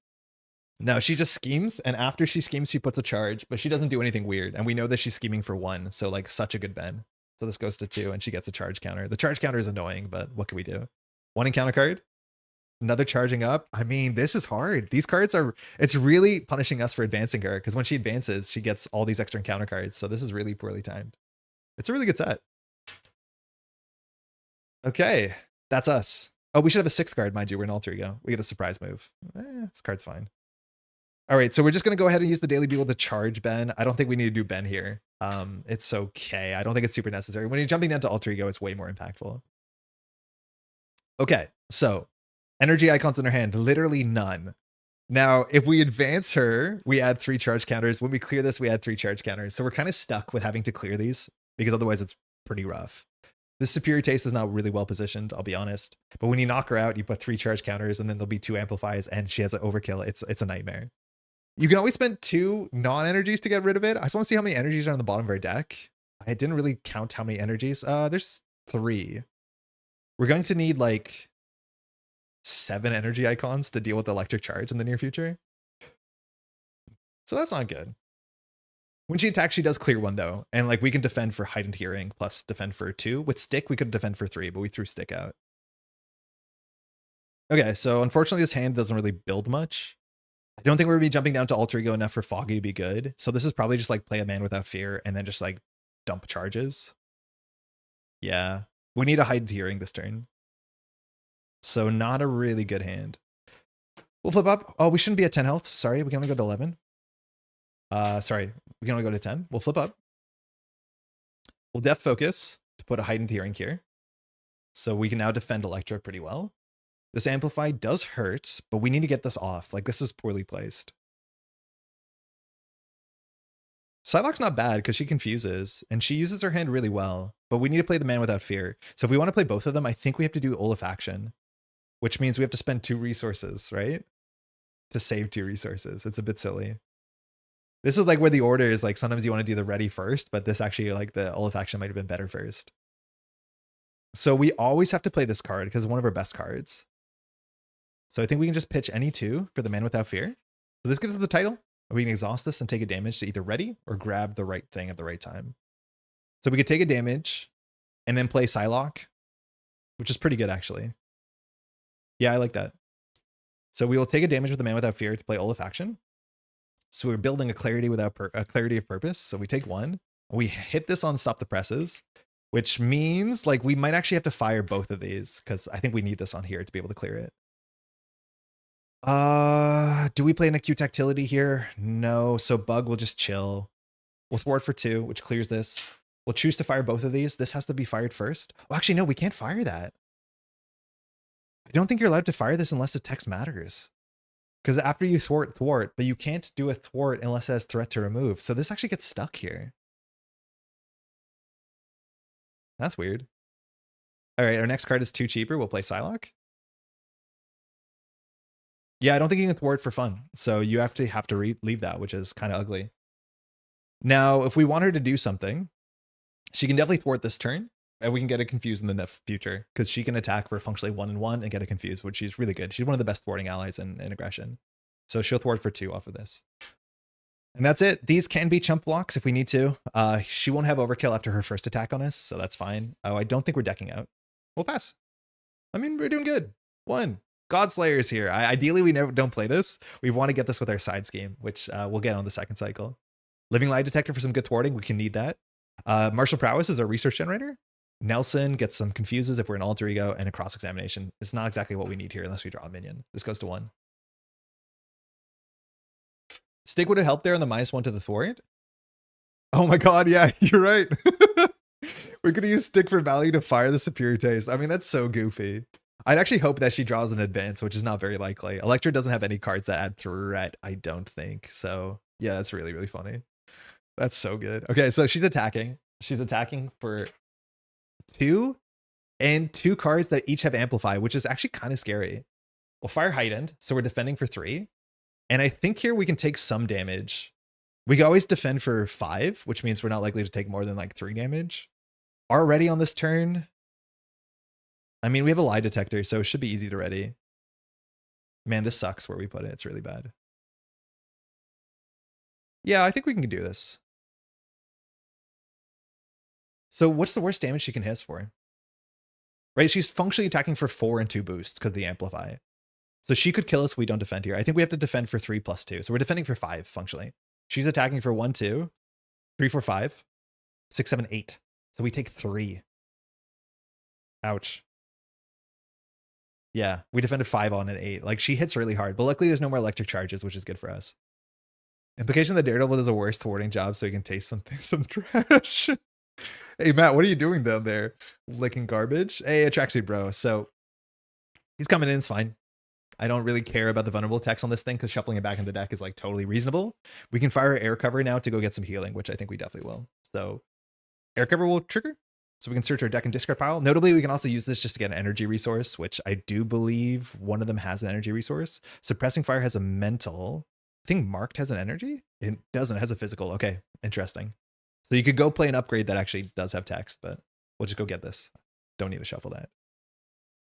Now she just schemes, and after she schemes, she puts a charge, but she doesn't do anything weird. And we know that she's scheming for 1, so like such a good Ben. So this goes to 2, and she gets a charge counter. The charge counter is annoying, but what can we do? 1 encounter card, another charging up. I mean, this is hard. These cards are, it's really punishing us for advancing her, because when she advances, she gets all these extra encounter cards. So this is really poorly timed. It's a really good set. Okay, that's us. Oh, we should have a 6th card, mind you. We're in Alter Ego. We get a surprise move. This card's fine. All right, so we're just going to go ahead and use the Daily Bugle to charge Ben. I don't think we need to do Ben here. It's okay. I don't think it's super necessary. When you're jumping down to Alter Ego, it's way more impactful. Okay, so energy icons in her hand, literally none. Now, if we advance her, we add 3 charge counters. When we clear this, we add 3 charge counters. So we're kind of stuck with having to clear these because otherwise it's pretty rough. This Superior Taste is not really well positioned, I'll be honest. But when you knock her out, you put 3 charge counters and then there'll be 2 amplifies and she has an overkill. It's a nightmare. You can always spend 2 non-energies to get rid of it. I just want to see how many energies are on the bottom of our deck. I didn't really count how many energies. There's 3. We're going to need like 7 energy icons to deal with the electric charge in the near future. So that's not good. When she attacks, she does clear 1 though. And like we can defend for heightened hearing plus defend for 2. With stick, we could defend for 3, but we threw stick out. Okay, so unfortunately this hand doesn't really build much. I don't think we're gonna be jumping down to Alter Ego enough for Foggy to be good. So this is probably just like play a man without fear and then just like dump charges. Yeah, we need a heightened hearing this turn. So not a really good hand. We'll flip up. Oh, we shouldn't be at 10 health. Sorry, we can only go to 11. Sorry, we can only go to 10. We'll flip up. We'll Death Focus to put a heightened hearing here. So we can now defend Electro pretty well. This Amplify does hurt, but we need to get this off. Like, this is poorly placed. Psylocke's not bad because she confuses, and she uses her hand really well, but we need to play the man without fear. So if we want to play both of them, I think we have to do Olaf action, which means we have to spend 2 resources, right? To save 2 resources. It's a bit silly. This is like where the order is like, sometimes you want to do the ready first, but this actually, like the Olaf action might have been better first. So we always have to play this card because it's one of our best cards. So I think we can just pitch any two for the Man Without Fear. So this gives us the title. We can exhaust this and take a damage to either ready or grab the right thing at the right time. So we could take a damage and then play Psylocke, which is pretty good actually. Yeah, I like that. So we will take a damage with the Man Without Fear to play Olefaction. So we're building a clarity a clarity of purpose. So we take one. We hit this on Stop the Presses, which means like we might actually have to fire both of these because I think we need this on here to be able to clear it. Do we play an acute tactility here? No. So Bug will just chill. We'll thwart for 2, which clears this. We'll choose to fire both of these. This has to be fired first. Oh, actually, no, we can't fire that. I don't think you're allowed to fire this unless the text matters. Because after you thwart, but you can't do a thwart unless it has threat to remove. So this actually gets stuck here. That's weird. All right, our next card is 2 cheaper. We'll play Psylocke. Yeah, I don't think you can thwart for fun. So you have to leave that, which is kind of ugly. Now, if we want her to do something, she can definitely thwart this turn, and we can get it confused in the future because she can attack for functionally 1 and 1 and get it confused, which she's really good. She's one of the best thwarting allies in aggression. So she'll thwart for 2 off of this. And that's it. These can be chump blocks if we need to. She won't have overkill after her first attack on us, so that's fine. Oh, I don't think we're decking out. We'll pass. I mean, we're doing good. 1. Godslayer is here. Ideally, we don't play this. We want to get this with our side scheme, which we'll get on the second cycle. Living Lie Detector for some good thwarting. We can need that. Martial Prowess is our research generator. Nelson gets some confuses if we're an alter ego, and a cross-examination. It's not exactly what we need here unless we draw a minion. This goes to 1. Stick would have helped there on the -1 to the thwart. Oh my god, yeah, you're right. We're going to use stick for value to fire the superior taste. I mean, that's so goofy. I'd actually hope that she draws an advance, which is not very likely. Electro doesn't have any cards that add threat, I don't think. So yeah, that's really, really funny. That's so good. Okay, so she's attacking. She's attacking for 2 and 2 cards that each have Amplify, which is actually kind of scary. We'll fire Heightened, so we're defending for 3. And I think here we can take some damage. We can always defend for 5, which means we're not likely to take more than like 3 damage. Already on this turn, I mean, we have a lie detector, so it should be easy to ready. Man, this sucks where we put it. It's really bad. Yeah, I think we can do this. So what's the worst damage she can hit us for? Right, she's functionally attacking for 4 and 2 boosts because of the Amplify. So she could kill us if we don't defend here. I think we have to defend for 3 plus 2. So we're defending for 5, functionally. She's attacking for 1, 2, 3, 4, 5, 6, 7, 8. So we take 3. Ouch. Yeah, we defended 5 on an 8. Like, she hits really hard. But luckily, there's no more electric charges, which is good for us. Implication that Daredevil does a worse thwarting job so he can taste some trash. Hey, Matt, what are you doing down there? Licking garbage? Hey, a tracksuit bro. So he's coming in, it's fine. I don't really care about the vulnerable text on this thing because shuffling it back in the deck is like totally reasonable. We can fire air cover now to go get some healing, which I think we definitely will. So air cover will trigger. So we can search our deck and discard pile. Notably, we can also use this just to get an energy resource, which I do believe one of them has an energy resource. Suppressing Fire has a mental. I think Marked has an energy. It doesn't. It has a physical. Okay, interesting. So you could go play an upgrade that actually does have text, but we'll just go get this. Don't need to shuffle that.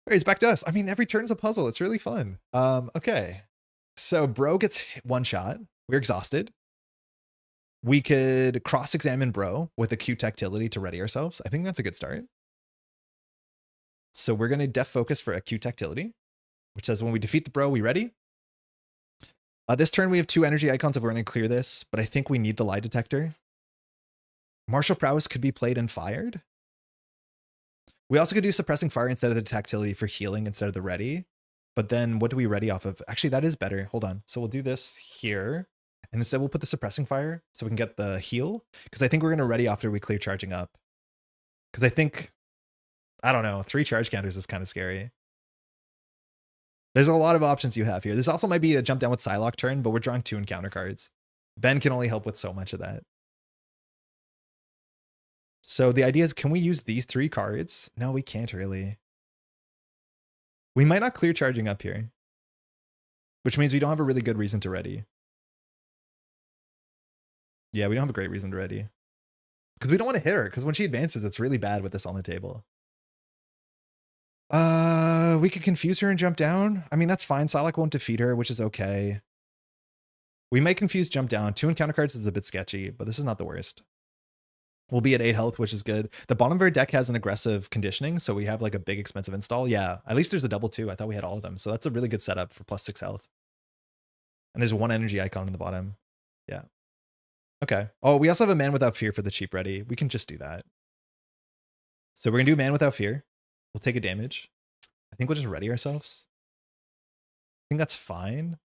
All right, it's back to us. I mean, every turn's a puzzle. It's really fun. Okay. So Bro gets one shot. We're exhausted. We could cross-examine Bro with acute tactility to ready ourselves. I think that's a good start. So we're going to def focus for acute tactility, which says when we defeat the Bro, we ready. This turn we have 2 energy icons if we're going to clear this, but I think we need the lie detector. Martial Prowess could be played and fired. We also could do Suppressing Fire instead of the tactility for healing instead of the ready. But then what do we ready off of? Actually, that is better. Hold on. So we'll do this here. And instead we'll put the Suppressing Fire so we can get the heal. Because I think we're going to ready after we clear charging up. Because I think, I don't know, 3 charge counters is kind of scary. There's a lot of options you have here. This also might be a jump down with Psylocke turn, but we're drawing 2 encounter cards. Ben can only help with so much of that. So the idea is, can we use these 3 cards? No, we can't really. We might not clear charging up here, which means we don't have a really good reason to ready. Yeah, we don't have a great reason to ready. Because we don't want to hit her, because when she advances, it's really bad with this on the table. We could confuse her and jump down. I mean, that's fine. Psylocke won't defeat her, which is okay. We might confuse jump down. 2 encounter cards is a bit sketchy, but this is not the worst. We'll be at 8 health, which is good. The bottom of our deck has an aggressive conditioning, so we have like a big expensive install. Yeah, at least there's a double too. I thought we had all of them. So that's a really good setup for +6 health. And there's 1 energy icon in the bottom. Yeah. Okay. Oh, we also have a Man Without Fear for the cheap ready. We can just do that. So we're going to do Man Without Fear. We'll take a damage. I think we'll just ready ourselves. I think that's fine.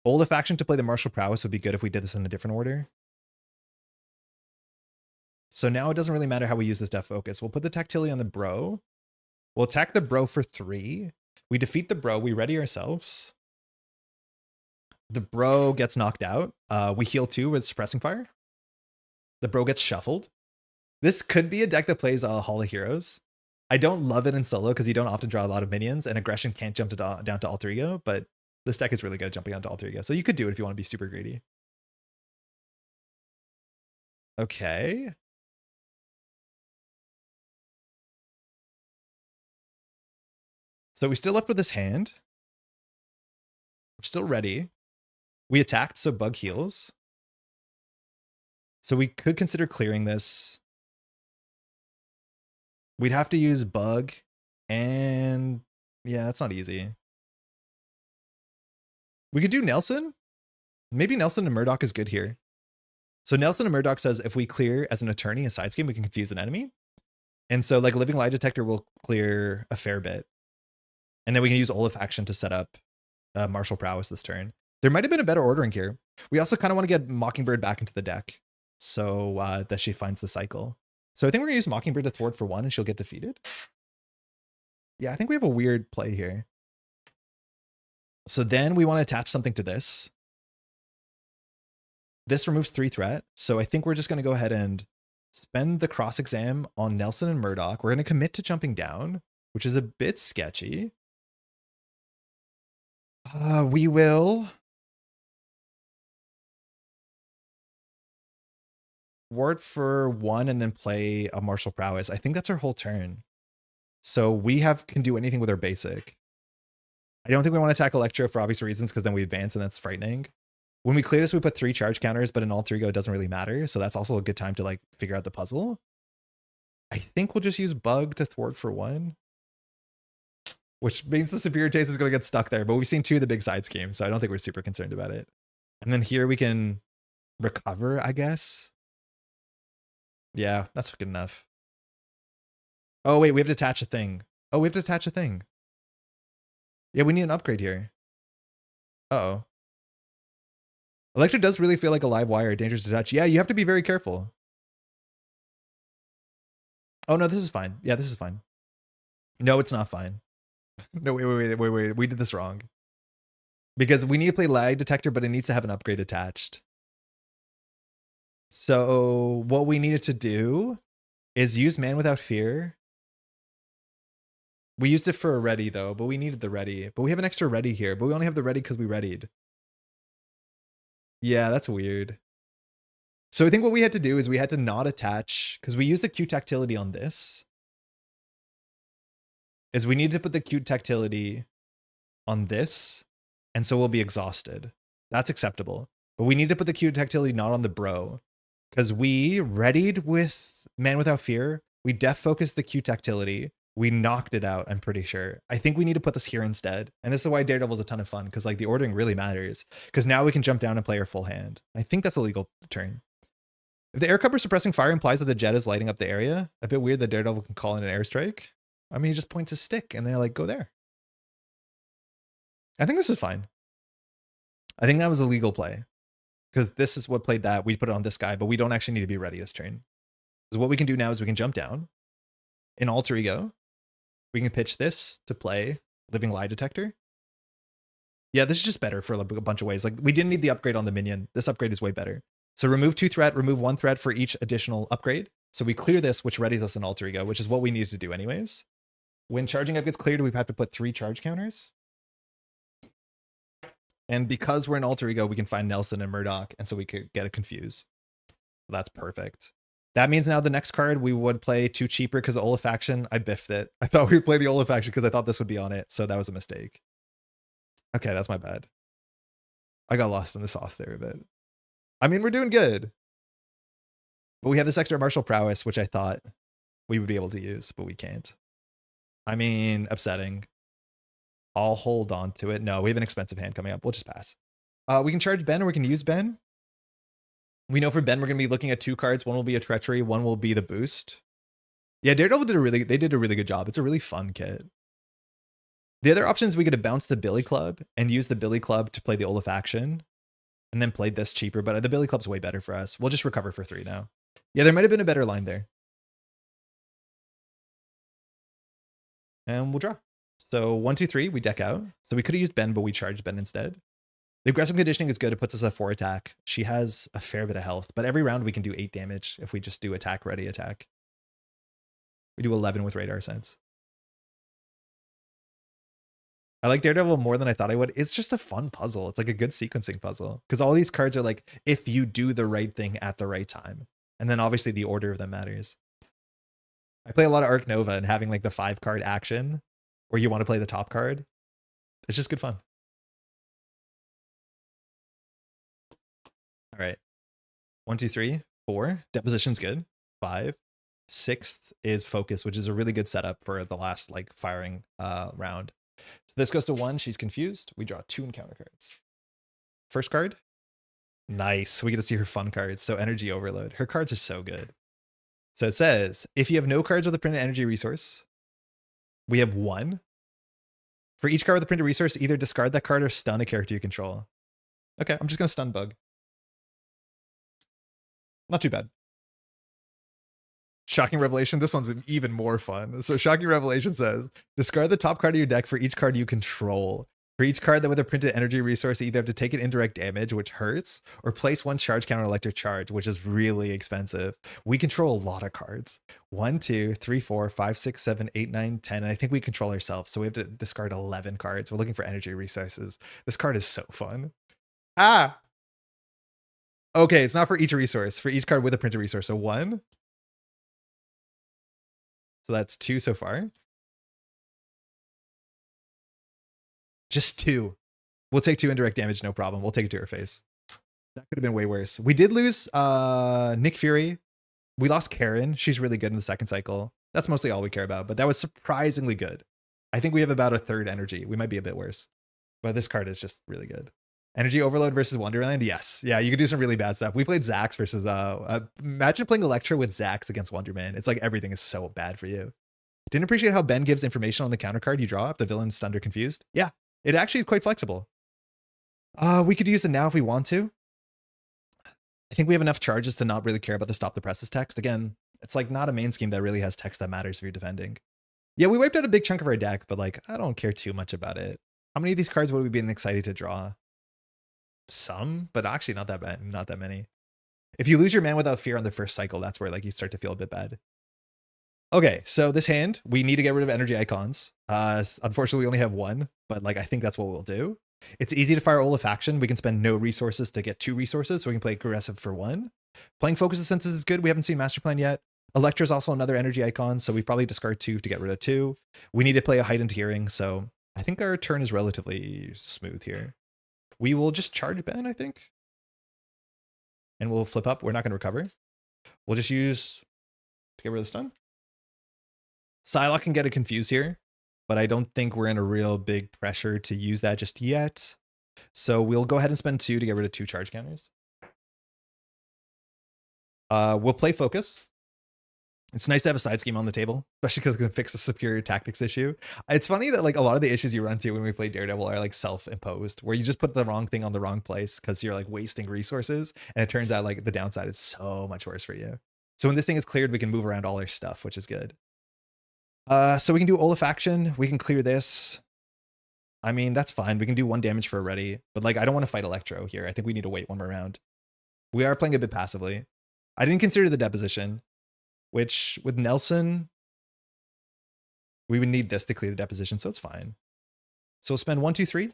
Olaf action to play the Martial Prowess would be good if we did this in a different order. So now it doesn't really matter how we use this Death Focus. We'll put the Tactility on the Bro. We'll attack the Bro for 3. We defeat the Bro. We ready ourselves. The Bro gets knocked out. We heal 2 with Suppressing Fire. The Bro gets shuffled. This could be a deck that plays Hall of Heroes. I don't love it in solo because you don't often draw a lot of minions, and Aggression can't jump down to Alter Ego, but this deck is really good at jumping onto Alter Ego. So you could do it if you want to be super greedy. Okay. So we still left with this hand. We're still ready. We attacked, so Bug heals. So we could consider clearing this. We'd have to use Bug, and yeah, that's not easy. We could do Nelson. Maybe Nelson and Murdoch is good here. So Nelson and Murdoch says if we clear as an attorney a side scheme, we can confuse an enemy. And so like Living Lie Detector will clear a fair bit. And then we can use Olaf action to set up Martial Prowess this turn. There might have been a better ordering here. We also kind of want to get Mockingbird back into the deck so that she finds the cycle. So I think we're going to use Mockingbird to thwart for 1 and she'll get defeated. Yeah, I think we have a weird play here. So then we want to attach something to this. This removes 3 threat. So I think we're just going to go ahead and spend the cross exam on Nelson and Murdoch. We're going to commit to jumping down, which is a bit sketchy. We will ward for 1 and then play a Martial Prowess. I think that's our whole turn. So we can do anything with our basic. I don't think we want to attack Electro for obvious reasons because then we advance and that's frightening. When we clear this, we put 3 charge counters, but in Alter Ego, it doesn't really matter. So that's also a good time to like figure out the puzzle. I think we'll just use Bug to thwart for 1. Which means the Superior Taste is going to get stuck there. But we've seen 2 of the big side schemes, so I don't think we're super concerned about it. And then here we can recover, I guess. Yeah, that's good enough. Oh, wait, we have to attach a thing. Oh, we have to attach a thing. Yeah, we need an upgrade here. Uh-oh. Electro does really feel like a live wire, dangerous to touch. Yeah, you have to be very careful. Oh, no, this is fine. Yeah, this is fine. No, it's not fine. No, wait. We did this wrong. Because we need to play lie detector, but it needs to have an upgrade attached. So what we needed to do is use Man Without Fear. We used it for a ready though, but we needed the ready. But we have an extra ready here, but we only have the ready because we readied. Yeah, that's weird. So I think what we had to do is we had to not attach, because we used the Q tactility on this. Is we need to put the Q tactility on this, and so we'll be exhausted. That's acceptable. But we need to put the Q tactility not on the Bro, because we readied with Man Without Fear. We def focused the Q tactility. We knocked it out, I'm pretty sure. I think we need to put this here instead. And this is why Daredevil is a ton of fun, because like the ordering really matters. Because now we can jump down and play our full hand. I think that's a legal turn. If the air cover suppressing fire implies that the jet is lighting up the area, a bit weird that Daredevil can call in an airstrike. I mean, he just points his stick and they're like, go there. I think this is fine. I think that was a legal play. Because this is what played that. We put it on this guy, but we don't actually need to be ready this turn. So what we can do now is we can jump down. In Alter Ego, we can pitch this to play Living Lie Detector. Yeah, this is just better for a bunch of ways. Like, we didn't need the upgrade on the minion. This upgrade is way better. So remove 2 threat, remove 1 threat for each additional upgrade. So we clear this, which readies us in Alter Ego, which is what we needed to do anyways. When charging up gets cleared, we have to put 3 charge counters. And because we're in Alter Ego, we can find Nelson and Murdoch, and so we could get a confuse. That's perfect. That means now the next card we would play 2 cheaper because of Olefaction. I biffed it. I thought we would play the Olefaction because I thought this would be on it. So that was a mistake. Okay, that's my bad. I got lost in the sauce there a bit. I mean, we're doing good. But we have this extra martial prowess, which I thought we would be able to use, but we can't. I mean, upsetting. I'll hold on to it. No, we have an expensive hand coming up. We'll just pass. We can charge Ben or we can use Ben. We know for Ben, we're going to be looking at 2 cards. One will be a Treachery. One will be the boost. Yeah, Daredevil did a really good job. It's a really fun kit. The other options, we could bounce the Billy Club and use the Billy Club to play the Olefaction and then play this cheaper. But the Billy Club's way better for us. We'll just recover for 3 now. Yeah, there might have been a better line there. And we'll draw. So 1, 2, 3, we deck out. So we could have used Ben, but we charged Ben instead. The aggressive conditioning is good. It puts us at 4 attack. She has a fair bit of health, but every round we can do 8 damage if we just do attack, ready, attack. We do 11 with radar sense. I like Daredevil more than I thought I would. It's just a fun puzzle. It's like a good sequencing puzzle because all these cards are like, if you do the right thing at the right time. And then obviously the order of them matters. I play a lot of Arc Nova and having like the 5-card action where you want to play the top card. It's just good fun. All right. 1, 2, 3, 4. Deposition's good. 5. 6th is focus, which is a really good setup for the last like firing round. So this goes to 1. She's confused. We draw 2 encounter cards. First card. Nice. We get to see her fun cards. So energy overload. Her cards are so good. So it says, if you have no cards with a printed energy resource, we have 1. For each card with a printed resource, either discard that card or stun a character you control. Okay, I'm just going to stun Bug. Not too bad. Shocking Revelation. This one's even more fun. So Shocking Revelation says, discard the top card of your deck for each card you control. For each card that with a printed energy resource, you either have to take an indirect damage, which hurts, or place 1 charge counter electric charge, which is really expensive. We control a lot of cards. 1, 2, 3, 4, 5, 6, 7, 8, 9, 10. And I think we control ourselves. So we have to discard 11 cards. We're looking for energy resources. This card is so fun. Ah! Okay, it's not for each resource. For each card with a printed resource. So 1. So that's 2 so far. Just 2. We'll take 2 indirect damage, no problem. We'll take it to her face. That could have been way worse. We did lose Nick Fury. We lost Karen. She's really good in the second cycle. That's mostly all we care about, but that was surprisingly good. I think we have about a 3rd energy. We might be a bit worse, but this card is just really good. Energy Overload versus Wonderland. Yes. Yeah, you could do some really bad stuff. We played Zax versus, imagine playing Electro with Zax against Wonderman. It's like everything is so bad for you. Didn't appreciate how Ben gives information on the counter card you draw if the villain's stunned or confused. Yeah, it actually is quite flexible. We could use it now if we want to. I think we have enough charges to not really care about the stop the presses text. Again, it's like not a main scheme that really has text that matters if you're defending. Yeah, we wiped out a big chunk of our deck, but like, I don't care too much about it. How many of these cards would we be excited to draw? Some, but actually not that bad, not that many. If you lose your Man Without Fear on the first cycle, that's where like you start to feel a bit bad. Okay, so this hand, we need to get rid of energy icons. Unfortunately, we only have 1, but like I think that's what we'll do. It's easy to fire Olefaction. We can spend no resources to get 2 resources, so we can play aggressive for 1. Playing Focus of Senses is good. We haven't seen Master Plan yet. Electro is also another energy icon, so we probably discard 2 to get rid of 2. We need to play a Heightened Hearing, so I think our turn is relatively smooth here. We will just charge Ben, I think. And we'll flip up. We're not going to recover. We'll just use to get rid of the stun. Psylocke can get it confused here, but I don't think we're in a real big pressure to use that just yet. So we'll go ahead and spend 2 to get rid of 2 charge counters. We'll play Focus. It's nice to have a side scheme on the table, especially because it's going to fix a superior tactics issue. It's funny that like a lot of the issues you run into when we play Daredevil are like self-imposed, where you just put the wrong thing on the wrong place because you're like wasting resources. And it turns out like the downside is so much worse for you. So when this thing is cleared, we can move around all our stuff, which is good. So we can do Olefaction. We can clear this. I mean, that's fine. We can do 1 damage for a ready, but like, I don't want to fight Electro here. I think we need to wait 1 more round. We are playing a bit passively. I didn't consider the deposition, which with Nelson, we would need this to clear the deposition. So it's fine. So we'll spend 1, 2, 3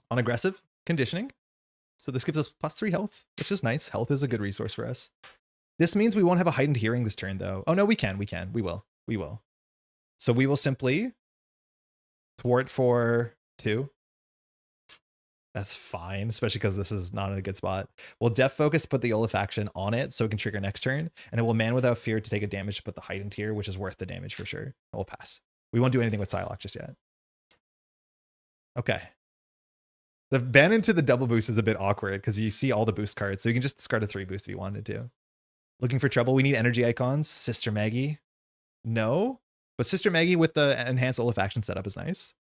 on aggressive conditioning. So this gives us +3 health, which is nice. Health is a good resource for us. This means we won't have a heightened hearing this turn, though. Oh, no, we can. We will. So we will simply thwart for 2. That's fine, especially because this is not in a good spot. We'll Def Focus, put the Olefaction on it so it can trigger next turn, and then we'll Man Without Fear to take a damage to put the heightened here, which is worth the damage for sure. We'll pass. We won't do anything with Psylocke just yet. Okay. The ban into the double boost is a bit awkward because you see all the boost cards, so you can just discard a 3 boost if you wanted to. Looking for trouble. We need energy icons. Sister Maggie. No, but Sister Maggie with the enhanced Olefaction setup is nice.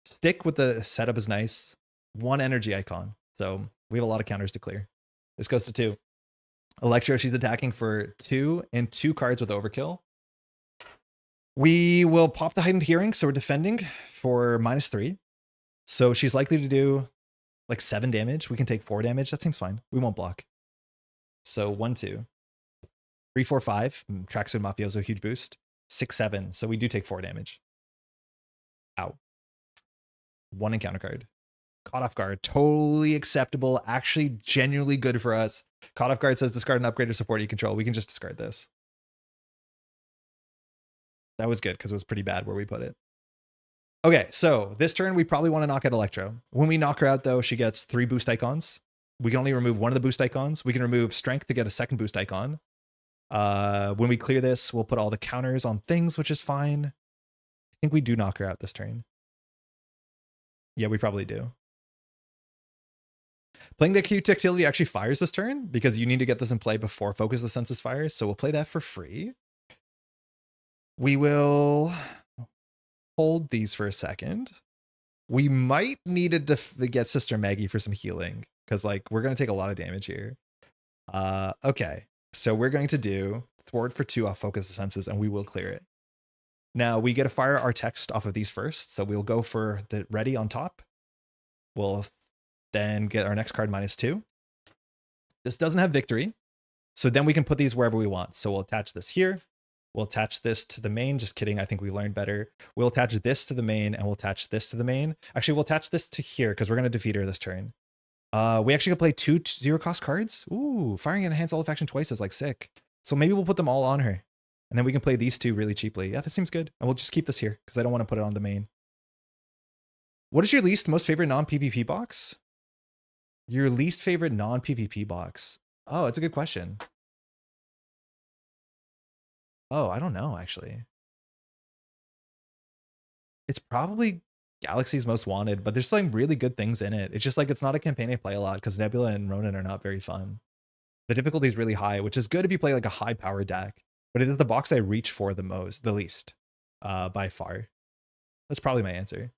Stick with the setup is nice. 1 energy icon. So we have a lot of counters to clear. This goes to 2. Electro, she's attacking for 2 and 2 cards with overkill. We will pop the heightened hearing, so we're defending for -3. So she's likely to do like 7 damage. We can take 4 damage. That seems fine. We won't block. So 1, 2, 3, 4, 5. Tracksuit Mafioso, huge boost. 6, 7. So we do take 4 damage. Ow. 1 encounter card. Caught off guard. Totally acceptable. Actually, genuinely good for us. Caught off guard says discard an upgrade or support you control. We can just discard this. That was good because it was pretty bad where we put it. Okay, so this turn we probably want to knock out Electro. When we knock her out, though, she gets 3 boost icons. We can only remove 1 of the boost icons. We can remove Strength to get a 2nd boost icon. When we clear this, we'll put all the counters on things, which is fine. I think we do knock her out this turn. Yeah, we probably do. Playing the acute Tactility actually fires this turn because you need to get this in play before Focus the Senses fires. So we'll play that for free. We will hold these for a second. We might need to get Sister Maggie for some healing because like we're going to take a lot of damage here. Okay, so we're going to do thwart for 2 off Focus the Senses and we will clear it. Now we get to fire our text off of these first. So we'll go for the ready on top. We'll then get our next card -2. This doesn't have victory. So then we can put these wherever we want. So we'll attach this here. We'll attach this to the main. Just kidding. I think we learned better. We'll attach this to the main and we'll attach this to the main. Actually, we'll attach this to here because we're going to defeat her this turn. We actually could play 2 0-cost cards. Ooh, firing an enhanced Olefaction twice is like sick. So maybe we'll put them all on her. And then we can play these 2 really cheaply. Yeah, that seems good. And we'll just keep this here because I don't want to put it on the main. What is your most favorite non-PvP box? Your least favorite non-PvP box? Oh, it's a good question. Oh, I don't know, actually. It's probably Galaxy's Most Wanted, but there's some really good things in it. It's just like it's not a campaign I play a lot because Nebula and Ronin are not very fun. The difficulty is really high, which is good if you play like a high power deck, but it is the box I reach for the least, by far. That's probably my answer.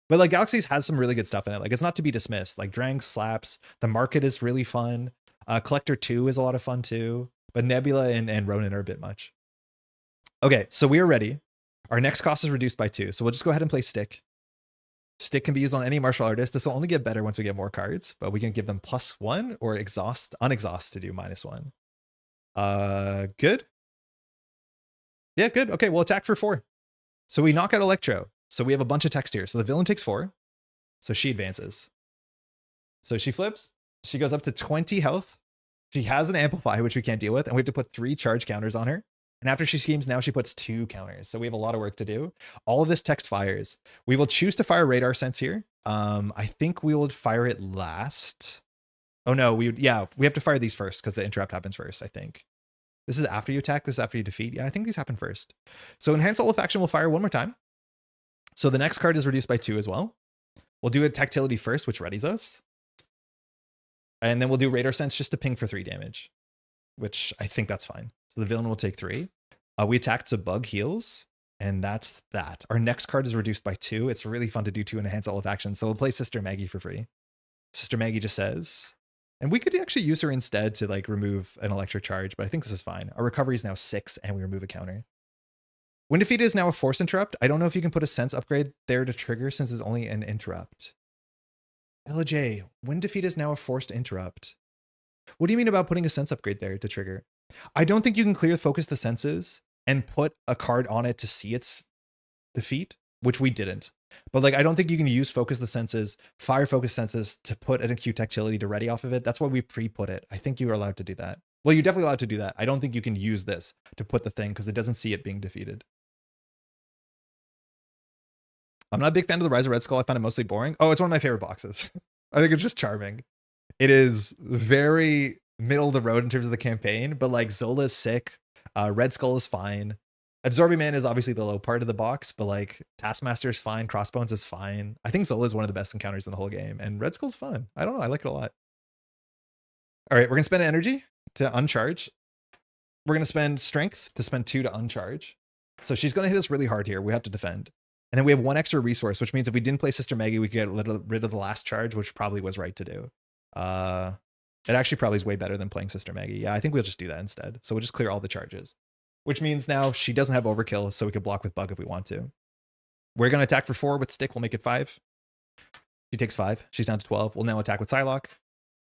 But like Galaxies has some really good stuff in it. Like it's not to be dismissed. Like Drang slaps. The market is really fun. Collector 2 is a lot of fun too. But Nebula and Ronin are a bit much. Okay, so we are ready. Our next cost is reduced by 2. So we'll just go ahead and play Stick. Stick can be used on any martial artist. This will only get better once we get more cards, but we can give them +1 or unexhaust to do -1. Good. Yeah, good. Okay, we'll attack for 4. So we knock out Electro. So we have a bunch of text here. So the villain takes 4. So she advances. So she flips. She goes up to 20 health. She has an Amplify, which we can't deal with. And we have to put 3 charge counters on her. And after she schemes, now she puts 2 counters. So we have a lot of work to do. All of this text fires. We will choose to fire Radar Sense here. I think we will fire it last. Oh no, we have to fire these first because the interrupt happens first, I think. This is after you attack. This is after you defeat. Yeah, I think these happen first. So Enhanced Olefaction will fire 1 more time. So the next card is reduced by 2 as well. We'll do a Tactility first, which readies us. And then we'll do Radar Sense just to ping for 3 damage, which I think that's fine. So the villain will take 3. We attack to bug heals, and that's that. Our next card is reduced by 2. It's really fun to do 2 enhanced Olefaction. So we'll play Sister Maggie for free. Sister Maggie just says, and we could actually use her instead to like remove an electric charge, but I think this is fine. Our recovery is now 6 and we remove a counter. When defeated is now a force interrupt. I don't know if you can put a sense upgrade there to trigger since it's only an interrupt. LJ, when defeated is now a forced interrupt. What do you mean about putting a sense upgrade there to trigger? I don't think you can clear Focus the Senses and put a card on it to see its defeat, which we didn't. But like, I don't think you can use Focus the Senses, fire Focus Senses to put an acute Tactility to ready off of it. That's why we pre-put it. I think you are allowed to do that. Well, you're definitely allowed to do that. I don't think you can use this to put the thing because it doesn't see it being defeated. I'm not a big fan of the Rise of Red Skull. I find it mostly boring. Oh, it's one of my favorite boxes. I think it's just charming. It is very middle of the road in terms of the campaign, but like Zola is sick. Red Skull is fine. Absorbing Man is obviously the low part of the box, but like Taskmaster is fine. Crossbones is fine. I think Zola is one of the best encounters in the whole game, and Red Skull's fun. I don't know. I like it a lot. All right, we're gonna spend energy to uncharge. We're gonna spend strength to spend 2 to uncharge. So she's gonna hit us really hard here. We have to defend. And then we have 1 extra resource, which means if we didn't play Sister Maggie, we could get rid of the last charge, which probably was right to do. It actually probably is way better than playing Sister Maggie. Yeah, I think we'll just do that instead. So we'll just clear all the charges, which means now she doesn't have overkill, so we can block with bug if we want to. We're going to attack for 4 with stick. We'll make it 5. She takes 5. She's down to 12. We'll now attack with Psylocke.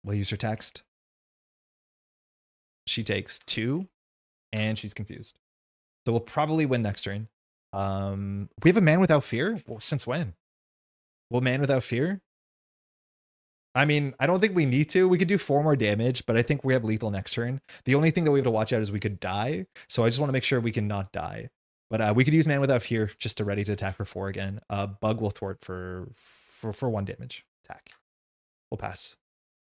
We'll use her text. She takes 2, and she's confused. So we'll probably win next turn. We have a Man Without Fear? Well, since when? Will Man Without Fear? I mean, I don't think we need to. We could do 4 more damage, but I think we have lethal next turn. The only thing that we have to watch out is we could die. So I just want to make sure we can not die. But we could use Man Without Fear just to ready to attack for 4 again. Bug will thwart for 1 damage. Attack. We'll pass.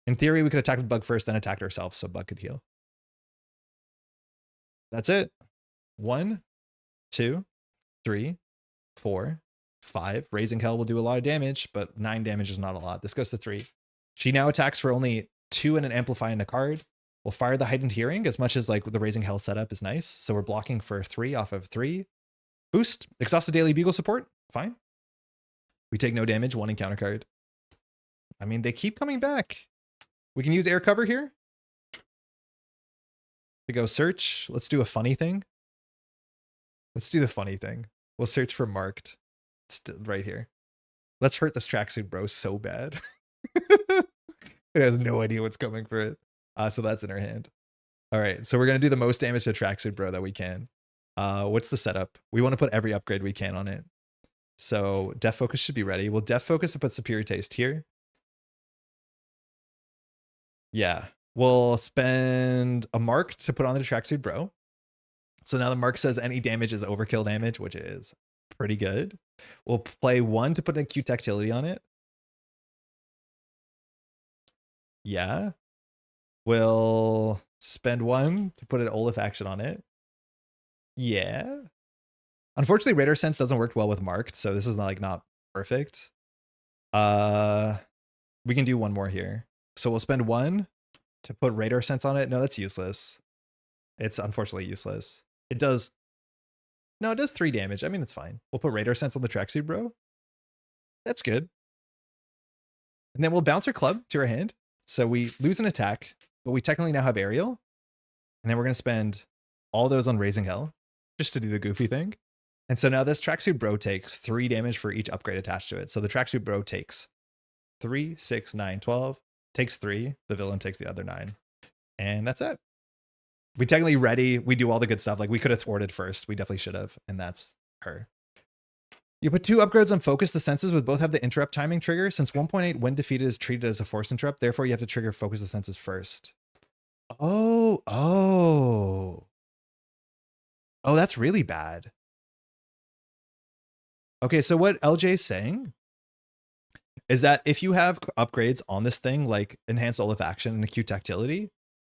In theory, we could attack with Bug first, then attack ourselves, so Bug could heal. That's it. 1, 2, 3, 4, 5. Raising Hell will do a lot of damage, but 9 damage is not a lot. This goes to 3. She now attacks for only 2 and an Amplify in a card. We'll fire the Heightened Hearing as much as like the Raising Hell setup is nice. So we're blocking for 3 off of 3. Boost. Exhausted Daily Bugle support. Fine. We take no damage. 1 encounter card. I mean, they keep coming back. We can use Air Cover here to go search. Let's do a funny thing. Let's do the funny thing. We'll search for Marked. It's right here. Let's hurt this tracksuit bro so bad. It has no idea what's coming for it. So that's in our hand. All right, so we're gonna do the most damage to tracksuit bro that we can. What's the setup? We want to put every upgrade we can on it. So Def Focus should be ready. We'll Def Focus and put Superior Taste here. Yeah, we'll spend a mark to put on the tracksuit bro. So now the mark says any damage is overkill damage, which is pretty good. We'll play 1 to put an acute tactility on it. Yeah. We'll spend 1 to put an Olaf action on it. Yeah. Unfortunately, Radar Sense doesn't work well with Marked, so this is not perfect. We can do 1 more here. So we'll spend 1 to put Radar Sense on it. No, that's useless. It's unfortunately useless. It does... No, it does 3 damage. I mean, it's fine. We'll put Radar Sense on the tracksuit, bro. That's good. And then we'll bounce our club to our hand. So we lose an attack, but we technically now have Aerial. And then we're going to spend all those on Raising Hell just to do the goofy thing. And so now this tracksuit bro takes 3 damage for each upgrade attached to it. So the tracksuit bro takes 3, 6, 9, 12. Takes 3. The villain takes the other 9. And that's it. We technically ready. We do all the good stuff. Like we could have thwarted first. We definitely should have. And that's her. You put 2 upgrades on Focus the Senses with both have the interrupt timing trigger. Since 1.8 when defeated is treated as a force interrupt. Therefore you have to trigger Focus the Senses first. Oh, that's really bad. Okay, so what LJ is saying is that if you have upgrades on this thing, like Enhanced Olaf Action and Acute Tactility,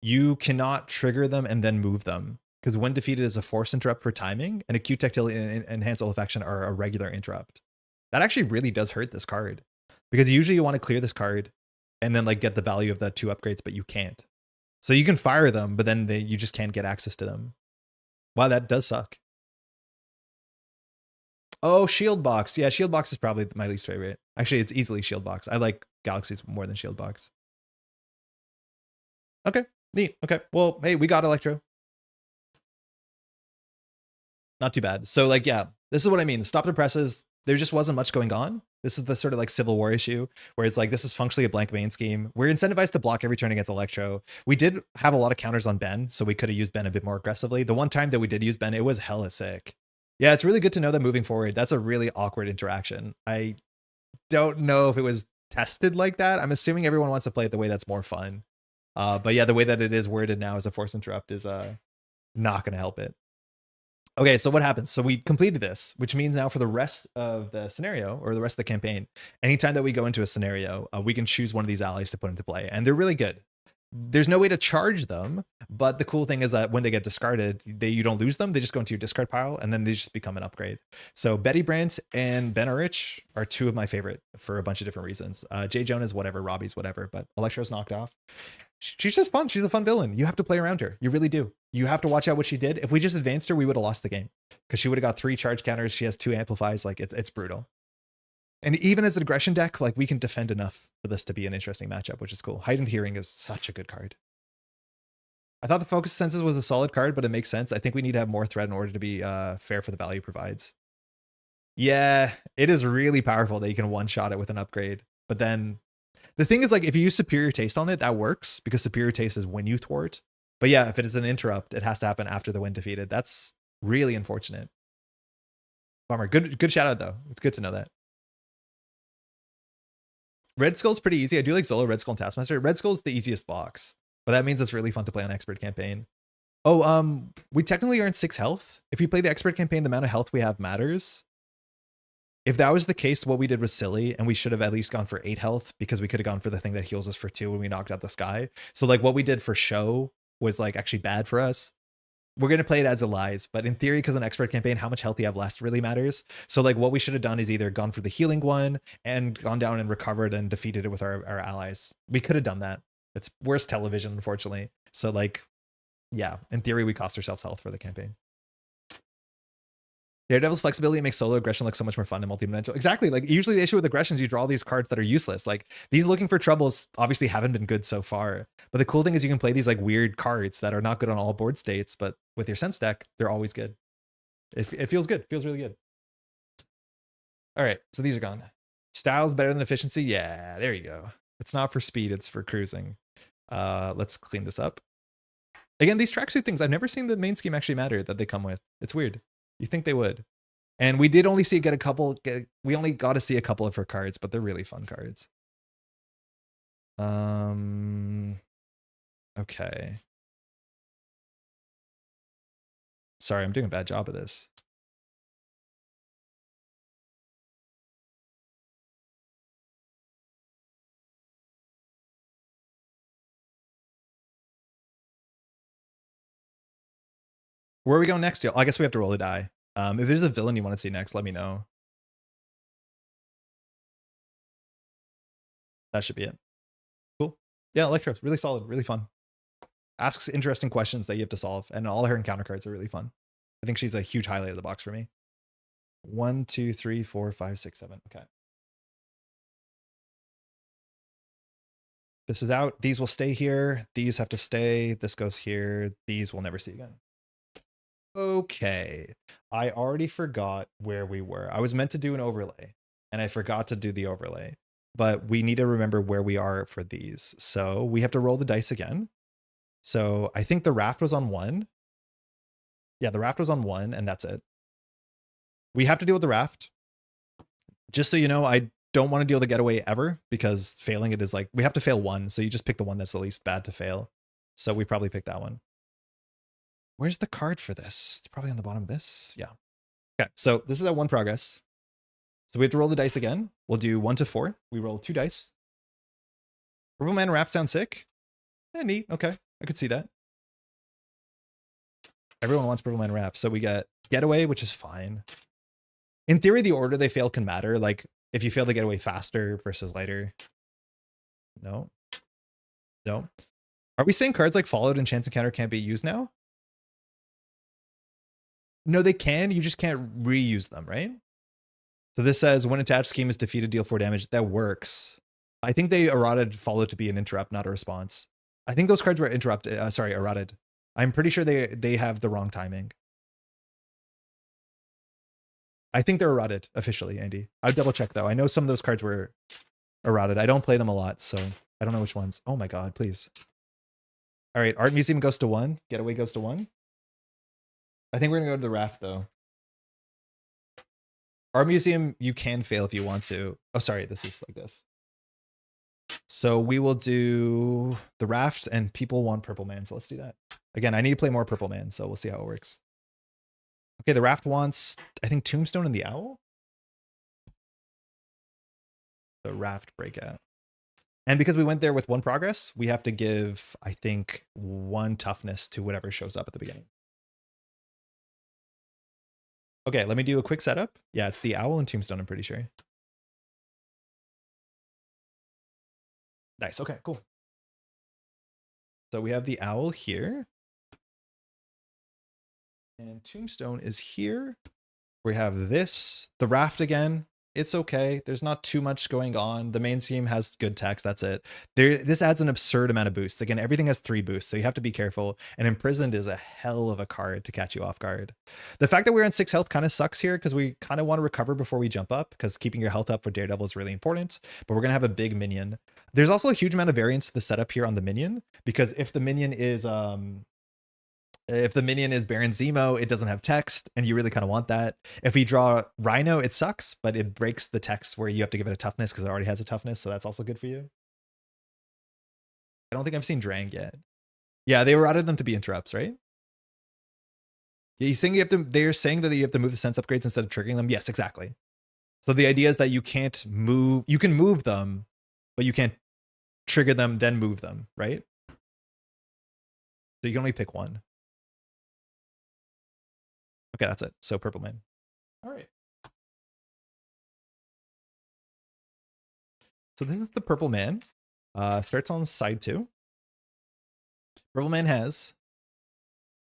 you cannot trigger them and then move them. Because when defeated is a force interrupt for timing, and Acute Tactility and Enhanced Olaf Action are a regular interrupt. That actually really does hurt this card. Because usually you want to clear this card and then like get the value of the 2 upgrades, but you can't. So you can fire them, but then you just can't get access to them. Wow, that does suck. Oh, Shield Box. Yeah, Shield Box is probably my least favorite. Actually, it's easily Shield Box. I like Galaxies more than Shield Box. Okay, neat. Okay, well, hey, we got Electro. Not too bad. So like, yeah, this is what I mean. Stop the presses. There just wasn't much going on. This is the sort of like Civil War issue where it's like, this is functionally a blank main scheme. We're incentivized to block every turn against Electro. We did have a lot of counters on Ben, so we could have used Ben a bit more aggressively. The one time that we did use Ben, it was hella sick. Yeah, it's really good to know that moving forward, that's a really awkward interaction. I don't know if it was tested like that. I'm assuming everyone wants to play it the way that's more fun. But yeah, the way that it is worded now as a force interrupt is not going to help it. Okay, so what happens? So we completed this, which means now for the rest of the scenario or the rest of the campaign, anytime that we go into a scenario, we can choose one of these allies to put into play, and they're really good. There's no way to charge them, but the cool thing is that when they get discarded, you don't lose them. They just go into your discard pile, and then they just become an upgrade. So Betty Brant and Ben Urich are two of my favorite for a bunch of different reasons. Jay Jonas, whatever, Robbie's whatever, but Electro's knocked off. She's just fun. She's a fun villain. You have to play around her. You really do. You have to watch out what she did. If we just advanced her, we would have lost the game because she would have got 3 charge counters. She has 2 amplifies. Like it's brutal. And even as an aggression deck, like we can defend enough for this to be an interesting matchup, which is cool. Heightened Hearing is such a good card. I thought the Focus Senses was a solid card, but it makes sense. I think we need to have more threat in order to be fair for the value it provides. Yeah, it is really powerful that you can one-shot it with an upgrade. But then the thing is, like, if you use Superior Taste on it, that works because Superior Taste is when you thwart. But yeah, if it is an interrupt, it has to happen after the win defeated. That's really unfortunate. Bummer. Good shout out though. It's good to know that. Red Skull's pretty easy. I do like Zola, Red Skull, and Taskmaster. Red Skull's the easiest box, but that means it's really fun to play on Expert Campaign. Oh, we technically earn 6 health. If you play the Expert Campaign, the amount of health we have matters. If that was the case, what we did was silly, and we should have at least gone for 8 health because we could have gone for the thing that heals us for 2 when we knocked out the sky. So like what we did for show was like actually bad for us. We're going to play it as it lies, but in theory, because an Expert Campaign, how much health you have left really matters. So like what we should have done is either gone for the healing one and gone down and recovered and defeated it with our allies. We could have done that. It's worse television, unfortunately. So like, yeah, in theory, we cost ourselves health for the campaign. Daredevil's flexibility makes solo aggression look so much more fun and multidimensional. Exactly. Like usually the issue with aggressions, you draw these cards that are useless. Like these looking for troubles obviously haven't been good so far. But the cool thing is you can play these like weird cards that are not good on all board states, but with your sense deck, they're always good. It feels good. It feels really good. All right. So these are gone. Style's better than efficiency. Yeah, there you go. It's not for speed. It's for cruising. Let's clean this up. Again, these tracksuit things, I've never seen the main scheme actually matter that they come with. It's weird. You think they would. And we did only see we only got to see a couple of her cards, but they're really fun cards. Okay. Sorry, I'm doing a bad job of this. Where are we going next, y'all? I guess we have to roll a die. If there's a villain you want to see next, let me know. That should be it. Cool. Yeah, Electro, really solid, really fun. Asks interesting questions that you have to solve, and all her encounter cards are really fun. I think she's a huge highlight of the box for me. 1, 2, 3, 4, 5, 6, 7. Okay. This is out. These will stay here. These have to stay. This goes here. These we'll never see again. Okay. I already forgot where we were. I was meant to do an overlay, and I forgot to do the overlay. But we need to remember where we are for these. So we have to roll the dice again. So I think the Raft was on 1. Yeah, the Raft was on 1, and that's it. We have to deal with the Raft. Just so you know, I don't want to deal with the getaway ever, because failing it is like, we have to fail 1, so you just pick the one that's the least bad to fail. So we probably pick that one. Where's the card for this? It's probably on the bottom of this. Yeah. Okay, so this is at 1 progress. So we have to roll the dice again. We'll do 1 to 4. We roll 2 dice. Purple Man Raft sounds sick. Yeah, neat. Okay, I could see that. Everyone wants Purple Man Raft. So we got Getaway, which is fine. In theory, the order they fail can matter. Like if you fail the Getaway faster versus later. No. No. Are we saying cards like Followed and Chance Encounter can't be used now? No, they can. You just can't reuse them, right? So this says when attached scheme is defeated, deal 4 damage. That works. I think they errated Followed to be an interrupt, not a response. I think those cards were interrupted. Errated. I'm pretty sure they have the wrong timing. I think they're errated officially, Andy. I'll double check though. I know some of those cards were errated. I don't play them a lot, so I don't know which ones. Oh my god, please. All right, Art Museum goes to 1. Getaway goes to 1. I think we're gonna go to the Raft though. Art Museum, you can fail if you want to. Oh, sorry, this is like this. So we will do the Raft, and people want Purple Man, so let's do that. Again, I need to play more Purple Man, so we'll see how it works. Okay, the Raft wants, I think, Tombstone and the Owl. The Raft Breakout. And because we went there with 1 progress, we have to give, I think, 1 toughness to whatever shows up at the beginning. Okay, let me do a quick setup. Yeah, it's the Owl and Tombstone, I'm pretty sure. Nice, okay, cool. So we have the Owl here. And Tombstone is here. We have this, the Raft again. It's okay. There's not too much going on. The main scheme has good text. That's it. This adds an absurd amount of boosts. Again, everything has 3 boosts, so you have to be careful. And Imprisoned is a hell of a card to catch you off guard. The fact that we're on 6 health kind of sucks here because we kind of want to recover before we jump up, because keeping your health up for Daredevil is really important. But we're going to have a big minion. There's also a huge amount of variance to the setup here on the minion, because if the minion is Baron Zemo, it doesn't have text, and you really kind of want that. If we draw Rhino, it sucks, but it breaks the text where you have to give it a toughness because it already has a toughness, so that's also good for you. I don't think I've seen Drang yet. Yeah, they routed them to be interrupts, right? Yeah, he's saying they're saying that you have to move the sense upgrades instead of triggering them. Yes, exactly. So the idea is that you can't move, you can move them, but you can't trigger them, then move them, right? So you can only pick one. Okay, that's it. So Purple Man. All right. So this is the Purple Man. Starts on side 2. Purple Man has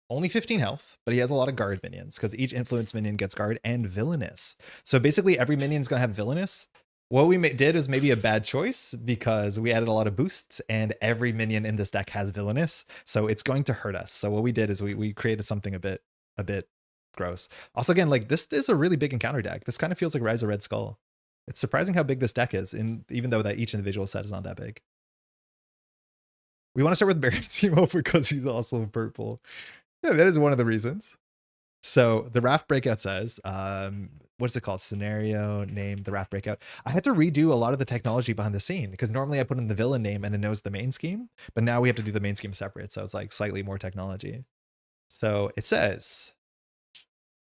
only 15 health, but he has a lot of guard minions because each influence minion gets guard and villainous. So basically every minion is going to have villainous. What we did is maybe a bad choice because we added a lot of boosts and every minion in this deck has villainous. So it's going to hurt us. So what we did is we created something a bit gross. Also, again, like this is a really big encounter deck. This kind of feels like Rise of Red Skull. It's surprising how big this deck is, even though that each individual set is not that big. We want to start with Baron Zemo because he's also purple. Yeah, that is one of the reasons. So the Raft Breakout says, what's it called? Scenario name, the Raft Breakout. I had to redo a lot of the technology behind the scene because normally I put in the villain name and it knows the main scheme, but now we have to do the main scheme separate. So it's like slightly more technology. So it says,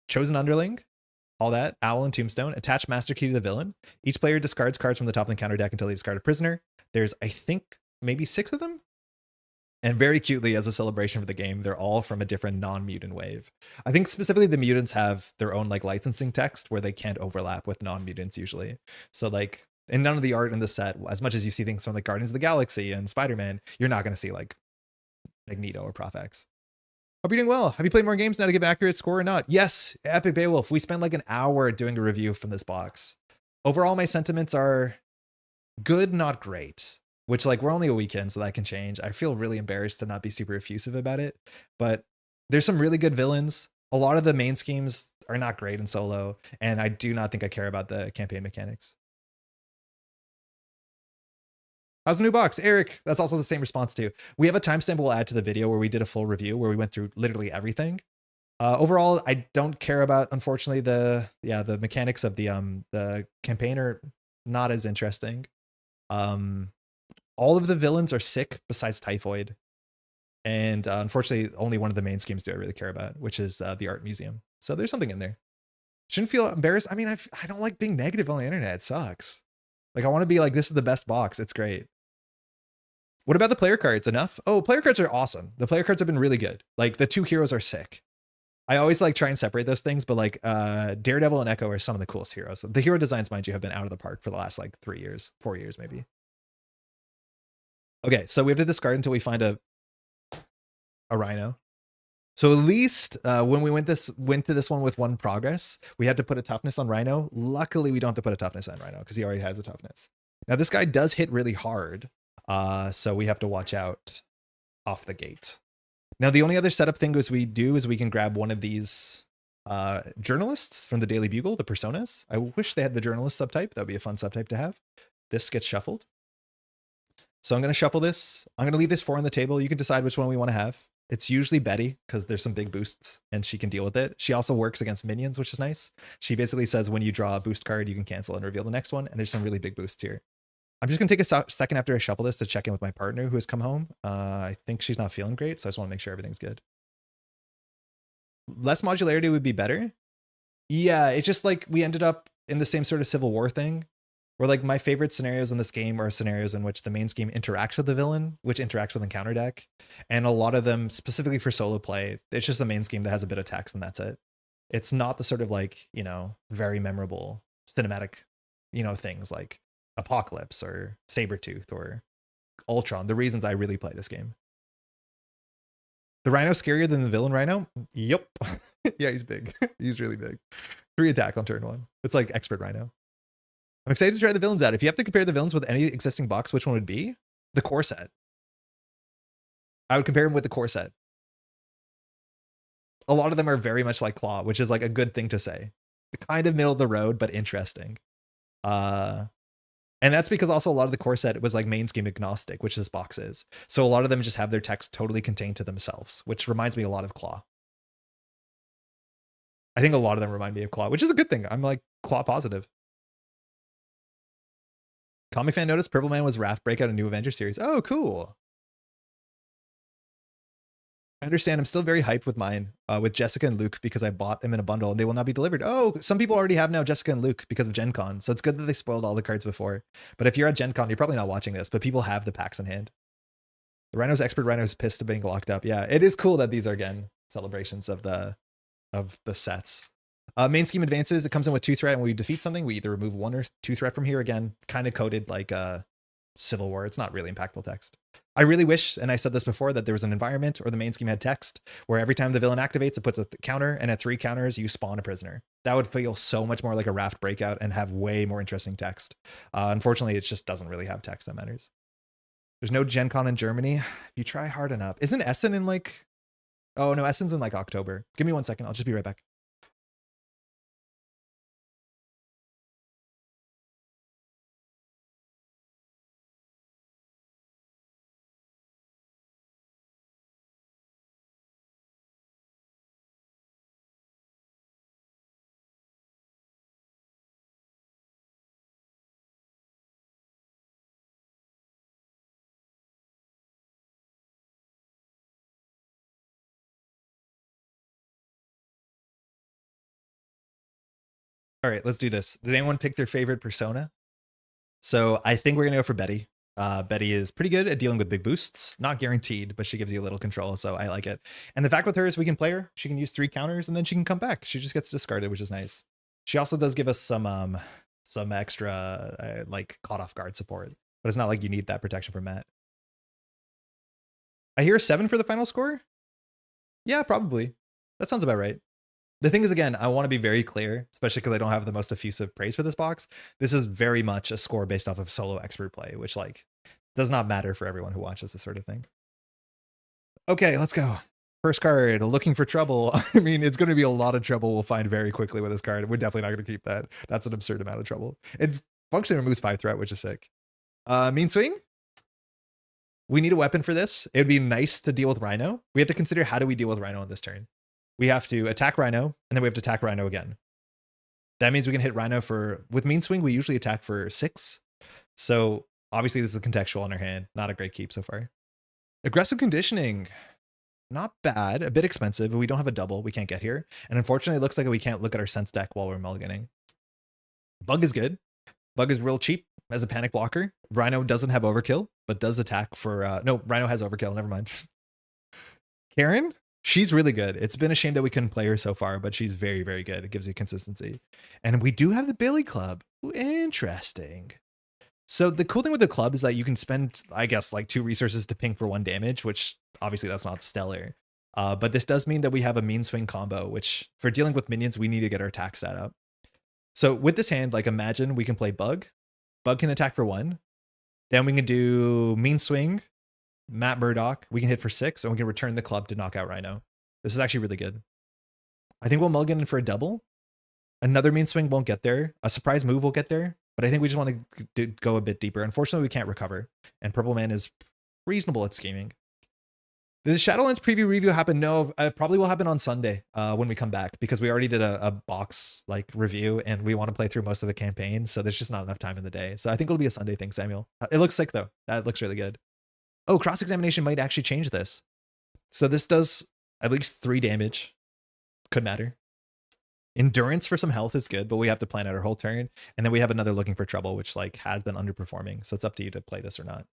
Chosen Underling, all that, Owl and Tombstone, attach Master Key to the villain. Each player discards cards from the top of the counter deck until they discard a prisoner. There's, I think, maybe 6 of them. And very cutely, as a celebration for the game, they're all from a different non-mutant wave. I think specifically the mutants have their own like licensing text where they can't overlap with non-mutants usually. So like, in none of the art in the set, as much as you see things from like Guardians of the Galaxy and Spider-Man, you're not going to see like Magneto or Prof X. Hope you're doing well. Have you played more games now to give an accurate score or not? Yes, Epic Beowulf. We spent like an hour doing a review from this box. Overall, my sentiments are good, not great. Which, like, we're only a weekend, so that can change. I feel really embarrassed to not be super effusive about it. But there's some really good villains. A lot of the main schemes are not great in solo. And I do not think I care about the campaign mechanics. How's the new box? Eric, that's also the same response too. We have a timestamp we'll add to the video where we did a full review where we went through literally everything. Overall, I don't care about, unfortunately, the mechanics of the campaign are not as interesting. All of the villains are sick besides Typhoid. And unfortunately, only one of the main schemes do I really care about, which is the art museum. So there's something in there. Shouldn't feel embarrassed. I mean, I don't like being negative on the internet. It sucks. Like, I want to be like, this is the best box. It's great. What about the player cards? Enough? Oh, player cards are awesome. The player cards have been really good. Like, the 2 heroes are sick. I always like try and separate those things, but like Daredevil and Echo are some of the coolest heroes. The hero designs, mind you, have been out of the park for the last like 3 years, 4 years maybe. Okay, so we have to discard until we find a Rhino. So at least when we went to this one with 1 progress, we had to put a toughness on Rhino. Luckily, we don't have to put a toughness on Rhino because he already has a toughness. Now this guy does hit really hard, so we have to watch out off the gate. Now the only other setup thing we can grab one of these journalists from the Daily Bugle, the personas. I wish they had the journalist subtype. That would be a fun subtype to have. This gets shuffled. So I'm going to shuffle this. I'm going to leave this 4 on the table. You can decide which one we want to have. It's usually Betty because there's some big boosts and she can deal with it. She also works against minions, which is nice. She basically says when you draw a boost card, you can cancel and reveal the next one. And there's some really big boosts here. I'm just gonna take a second after I shuffle this to check in with my partner who has come home. I think she's not feeling great, so I just want to make sure everything's good. Less modularity would be better. Yeah, it's just like we ended up in the same sort of Civil War thing, where like my favorite scenarios in this game are scenarios in which the main scheme interacts with the villain, which interacts with encounter deck. And a lot of them, specifically for solo play, it's just the main scheme that has a bit of text and that's it. It's not the sort of like, you know, very memorable cinematic, you know, things like Apocalypse or Sabretooth or Ultron, the reasons I really play this game. The Rhino scarier than the villain Rhino? Yep. Yeah, he's big. He's really big. 3 attack on turn 1. It's like expert Rhino. I'm excited to try the villains out. If you have to compare the villains with any existing box, which one would be? The core set. I would compare them with the core set. A lot of them are very much like Claw, which is like a good thing to say. Kind of middle of the road, but interesting. And that's because also a lot of the core set was like main scheme agnostic, which this box is. So a lot of them just have their text totally contained to themselves, which reminds me a lot of Claw. I think a lot of them remind me of Claw, which is a good thing. I'm like Claw positive. Comic fan noticed Purple Man was Raft Breakout, a new Avenger series. Oh, cool. I understand. I'm still very hyped with mine, with Jessica and Luke, because I bought them in a bundle and they will not be delivered. Oh, some people already have now Jessica and Luke because of Gen Con. So it's good that they spoiled all the cards before. But if you're at Gen Con, you're probably not watching this, but people have the packs in hand. The Rhino's expert Rhino's pissed at being locked up. Yeah, it is cool that these are, again, celebrations of the sets. Main scheme advances. It comes in with 2 threat, and when we defeat something, we either remove 1 or 2 threat from here. Again, kind of coded like Civil War. It's not really impactful text. I really wish, and I said this before, that there was an environment or the main scheme had text where every time the villain activates, it puts a counter, and at 3 counters, you spawn a prisoner. That would feel so much more like a Raft Breakout and have way more interesting text. Unfortunately, it just doesn't really have text that matters. There's no Gen Con in Germany. If you try hard enough. Isn't Essen in like... Oh, no, Essen's in like October. Give me 1 second. I'll just be right back. All right, let's do this. Did anyone pick their favorite persona? So I think we're going to go for Betty. Betty is pretty good at dealing with big boosts. Not guaranteed, but she gives you a little control, so I like it. And the fact with her is we can play her. She can use 3 counters, and then she can come back. She just gets discarded, which is nice. She also does give us some extra, like, caught off guard support. But it's not like you need that protection from Matt. I hear 7 for the final score? Yeah, probably. That sounds about right. The thing is, again, I want to be very clear, especially because I don't have the most effusive praise for this box. This is very much a score based off of solo expert play, which like does not matter for everyone who watches this sort of thing. Okay, let's go. First card, Looking for Trouble. I mean, it's going to be a lot of trouble we'll find very quickly with this card. We're definitely not going to keep that. That's an absurd amount of trouble. It's functionally removes 5 threat, which is sick. Mean Swing. We need a weapon for this. It would be nice to deal with Rhino. We have to consider, how do we deal with Rhino on this turn? We have to attack Rhino, and then we have to attack Rhino again. That means we can hit Rhino for... With Mean Swing, we usually attack for 6. So, obviously, this is contextual on our hand. Not a great keep so far. Aggressive Conditioning. Not bad. A bit expensive, but we don't have a double. We can't get here. And unfortunately, it looks like we can't look at our sense deck while we're mulliganing. Bug is good. Bug is real cheap as a panic blocker. Rhino doesn't have overkill, but does attack for... No, Rhino has overkill. Never mind. Karen? She's really good. It's been a shame that we couldn't play her so far, but she's very, very good. It gives you consistency. And we do have the Billy Club. Ooh, interesting. So the cool thing with the club is that you can spend, I guess, like 2 resources to ping for 1 damage, which obviously that's not stellar. But this does mean that we have a Mean Swing combo, which for dealing with minions, we need to get our attack stat up. So with this hand, like imagine we can play Bug. Bug can attack for 1. Then we can do Mean Swing. Matt Murdock, we can hit for 6, and we can return the club to knock out Rhino. This is actually really good. I think we'll mulligan in for a double. Another Mean Swing won't get there. A surprise move will get there, but I think we just want to go a bit deeper. Unfortunately, we can't recover, and Purple Man is reasonable at scheming. The Shadowlands preview review happen? No, it probably will happen on Sunday when we come back, because we already did a box like review and we want to play through most of the campaign. So there's just not enough time in the day. So I think it'll be a Sunday thing, Samuel. It looks sick though. That looks really good. Oh, cross-examination might actually change this. So this does at least 3 damage. Could matter. Endurance for some health is good, but we have to plan out our whole turn. And then we have another looking for trouble, which like has been underperforming. So it's up to you to play this or not.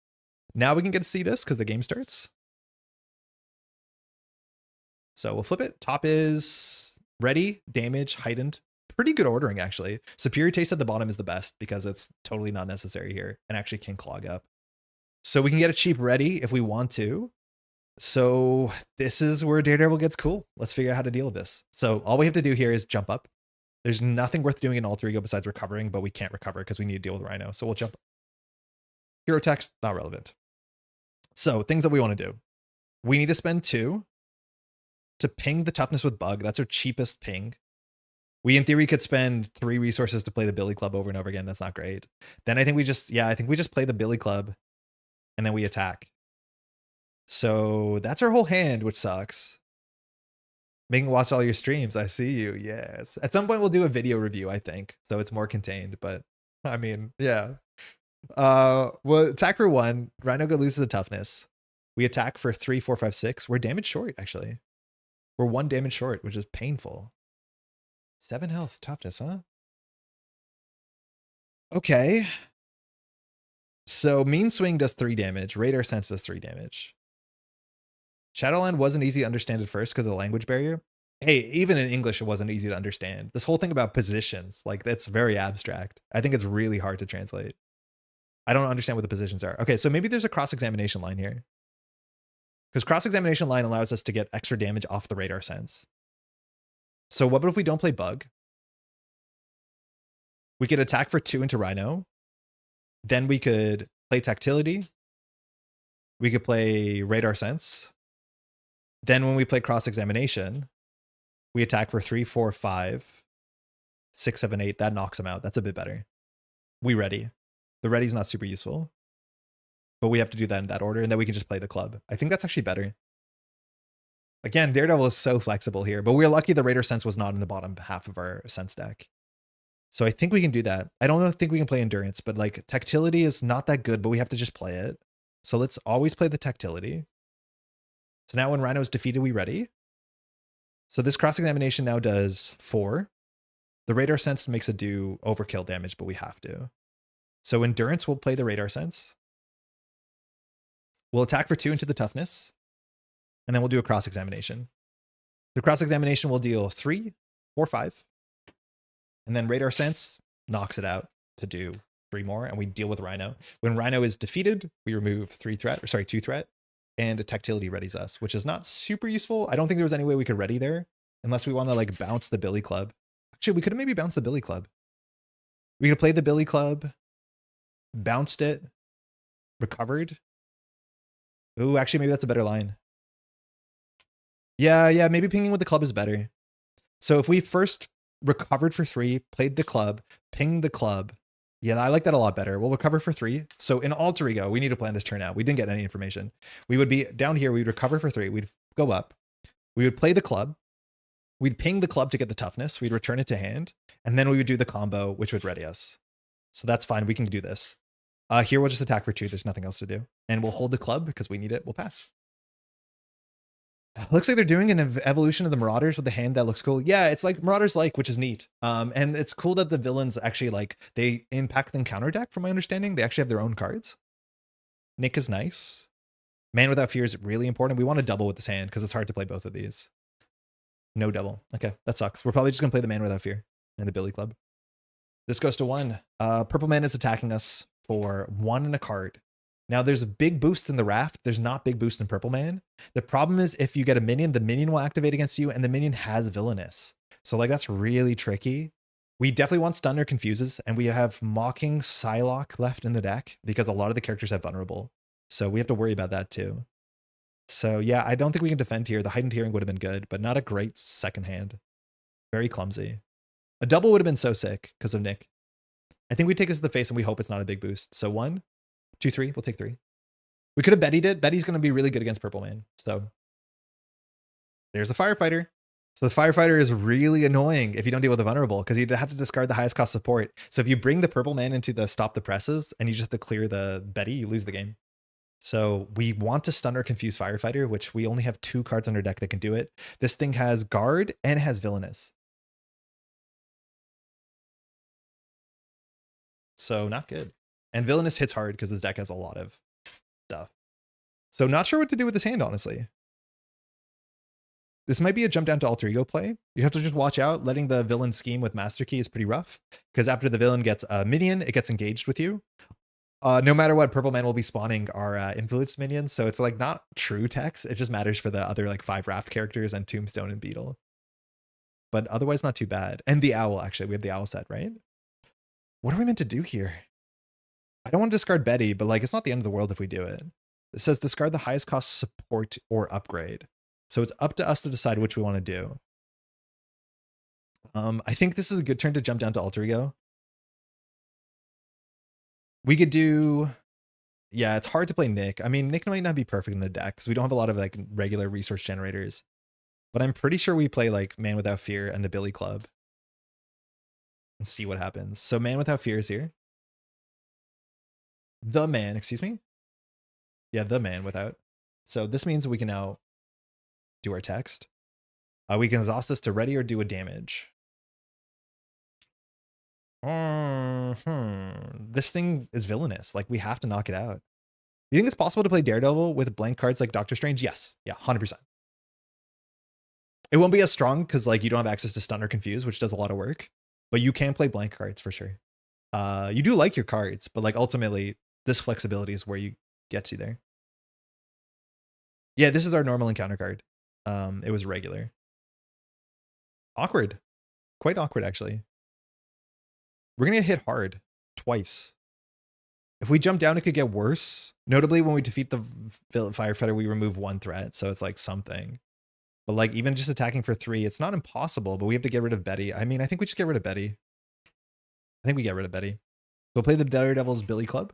Now we can get to see this because the game starts. So we'll flip it. Top is ready, damage, heightened. Pretty good ordering, actually. Superior taste at the bottom is the best because it's totally not necessary here and actually can clog up. So we can get a cheap ready if we want to. So this is where Daredevil gets cool. Let's figure out how to deal with this. So all we have to do here is jump up. There's nothing worth doing in Alter Ego besides recovering, but we can't recover because we need to deal with Rhino. So we'll jump. Hero text, not relevant. So things that we want to do. We need to spend 2 to ping the toughness with bug. That's our cheapest ping. We in theory could spend 3 resources to play the Billy Club over and over again. That's not great. Then I think we just play the Billy Club and then we attack. So that's our whole hand, which sucks. Making watch all your streams. I see you. Yes. At some point we'll do a video review, I think. So it's more contained, but I mean, yeah. Well, attack for 1. Rhino loses the toughness. We attack for 3, 4, 5, 6. We're damage short, actually. We're 1 damage short, which is painful. 7 health, toughness, huh? Okay. So Mean Swing does 3 damage. Radar Sense does 3 damage. Shadowland wasn't easy to understand at first because of the language barrier. Hey, even in English, it wasn't easy to understand. This whole thing about positions, like that's very abstract. I think it's really hard to translate. I don't understand what the positions are. Okay, so maybe there's a cross-examination line here. Because cross-examination line allows us to get extra damage off the radar sense. So what if we don't play bug? We could attack for 2 into Rhino. Then we could play tactility. We could play radar sense. Then when we play cross-examination, we attack for 3, 4, 5, 6, 7, 8. That knocks him out. That's a bit better. We ready. The ready's not super useful. But we have to do that in that order, and then we can just play the club. I think that's actually better. Again, Daredevil is so flexible here, but we're lucky the Raider Sense was not in the bottom half of our Sense deck. So I think we can do that. I don't think we can play Endurance, but like Tactility is not that good, but we have to just play it. So let's always play the Tactility. So now when Rhino is defeated, we ready. So this cross-examination now does 4. The Radar Sense makes it do overkill damage, but we have to. So Endurance will play the Radar Sense. We'll attack for 2 into the toughness. And then we'll do a cross-examination. The cross-examination will deal 3, 4, 5. And then Radar Sense knocks it out to do 3 more, and we deal with Rhino. When Rhino is defeated, we remove 2 threat, and a Tactility readies us, which is not super useful. I don't think there was any way we could ready there, unless we want to like bounce the Billy Club. Actually, we could have maybe bounced the Billy Club. We could have played the Billy Club, bounced it, recovered. Ooh, actually, maybe that's a better line. Yeah, maybe pinging with the club is better. So if we first recovered for 3, played the club, pinged the club. Yeah, I like that a lot better. We'll recover for 3. So in Alter Ego, we need to plan this turn out. We didn't get any information. We would be down here. We'd recover for 3. We'd go up. We would play the club. We'd ping the club to get the toughness. We'd return it to hand. And then we would do the combo, which would ready us. So that's fine. We can do this. Here, we'll just attack for 2. There's nothing else to do. And we'll hold the club because we need it. We'll pass. Looks like they're doing an evolution of the Marauders with the hand that looks cool. Yeah, it's like Marauders like, which is neat. And it's cool that the villains actually like, they impact and counter deck from my understanding. They actually have their own cards. Nick is nice. Man Without Fear is really important. We want to double with this hand because it's hard to play both of these. No double. Okay, that sucks. We're probably just going to play the Man Without Fear and the Billy Club. This goes to 1. Purple Man is attacking us for 1 and a card. Now there's a big boost in the Raft. There's not big boost in Purple Man. The problem is if you get a minion, the minion will activate against you and the minion has Villainous. So like that's really tricky. We definitely want Stun or Confuses, and we have Mocking Psylocke left in the deck because a lot of the characters have Vulnerable. So we have to worry about that too. So yeah, I don't think we can defend here. The Heightened Hearing would have been good, but not a great second hand. Very clumsy. A double would have been so sick because of Nick. I think we take this to the face and we hope it's not a big boost. So 1, 2, 3. We'll take 3. We could have Betty'd it. Betty's going to be really good against Purple Man. So There's a firefighter. So the firefighter is really annoying if you don't deal with the vulnerable, because you'd have to discard the highest cost support. So if you bring the purple man into the stop the presses and you just have to clear the Betty, you lose the game. So we want to stun or confuse firefighter, which we only have 2 cards on our deck that can do it. This thing has guard and it has villainous. So not good. And villainous hits hard because this deck has a lot of stuff. So not sure what to do with this hand, honestly. This might be a jump down to alter ego play. You have to just watch out. Letting the villain scheme with Master Key is pretty rough, because after the villain gets a minion, it gets engaged with you. No matter what, purple man will be spawning our influence minions, so it's like not true text. It just matters for the other like 5 Raft characters and Tombstone and Beetle. But otherwise not too bad. And the owl, actually. We have the owl set, right? What are we meant to do here? I don't want to discard Betty, but like it's not the end of the world if we do it. It says discard the highest cost support or upgrade. So it's up to us to decide which we want to do. I think this is a good turn to jump down to alter ego. We could do, yeah, it's hard to play Nick. I mean, Nick might not be perfect in the deck because we don't have a lot of like regular resource generators. But I'm pretty sure we play like Man Without Fear and the Billy Club. And see what happens. So Man Without Fear is here. The Man, excuse me. Yeah, the Man Without. So this means we can now do our text. We can exhaust this to ready or do a damage. This thing is villainous. Like we have to knock it out. You think it's possible to play Daredevil with blank cards like Doctor Strange? Yes. Yeah, 100%. It won't be as strong because like you don't have access to stun or confuse, which does a lot of work. But you can play blank cards for sure. You do like your cards, but like ultimately this flexibility is where you get to there. Yeah, this is our normal encounter card. It was regular. Awkward. Quite awkward, actually. We're going to hit hard twice. If we jump down, it could get worse. Notably, when we defeat the firefighter, we remove 1 threat. So it's like something. But like even just attacking for 3, it's not impossible, but we have to get rid of Betty. I mean, I think we just get rid of Betty. I think we get rid of Betty. We'll play the Daredevil's Billy Club.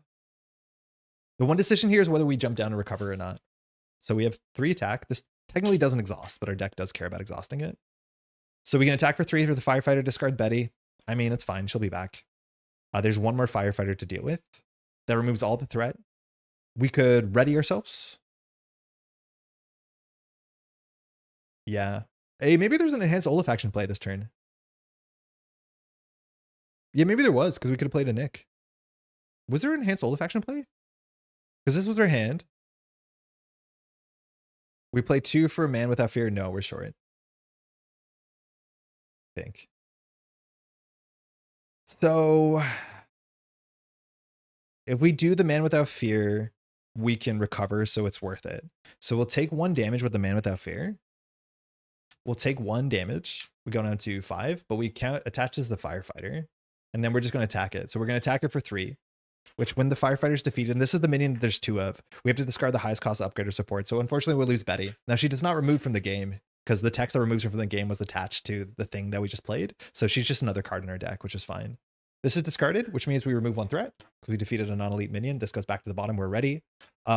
The one decision here is whether we jump down and recover or not. So we have 3 attack. This technically doesn't exhaust, but our deck does care about exhausting it. So we can attack for 3 for the firefighter, discard Betty. I mean, it's fine. She'll be back. There's 1 more firefighter to deal with. That removes all the threat. We could ready ourselves. Yeah. Hey, maybe there's an enhanced Olaf play this turn. Yeah, maybe there was, because we could have played a Nick. Was there an enhanced Olaf play? Because this was our hand. We play 2 for Man Without Fear. No, we're short. I think. So if we do the Man Without Fear, we can recover, so it's worth it. So we'll take 1 damage with the Man Without Fear. We'll take 1 damage. We go down to 5, but we count attaches the firefighter. And then we're just going to attack it. So we're going to attack it for 3, which when the firefighter's defeated, and this is the minion that there's 2 of, we have to discard the highest cost upgrade or support. So unfortunately, we'll lose Betty. Now, she does not remove from the game because the text that removes her from the game was attached to the thing that we just played. So she's just another card in our deck, which is fine. This is discarded, which means we remove 1 threat because we defeated a non-elite minion. This goes back to the bottom. We're ready.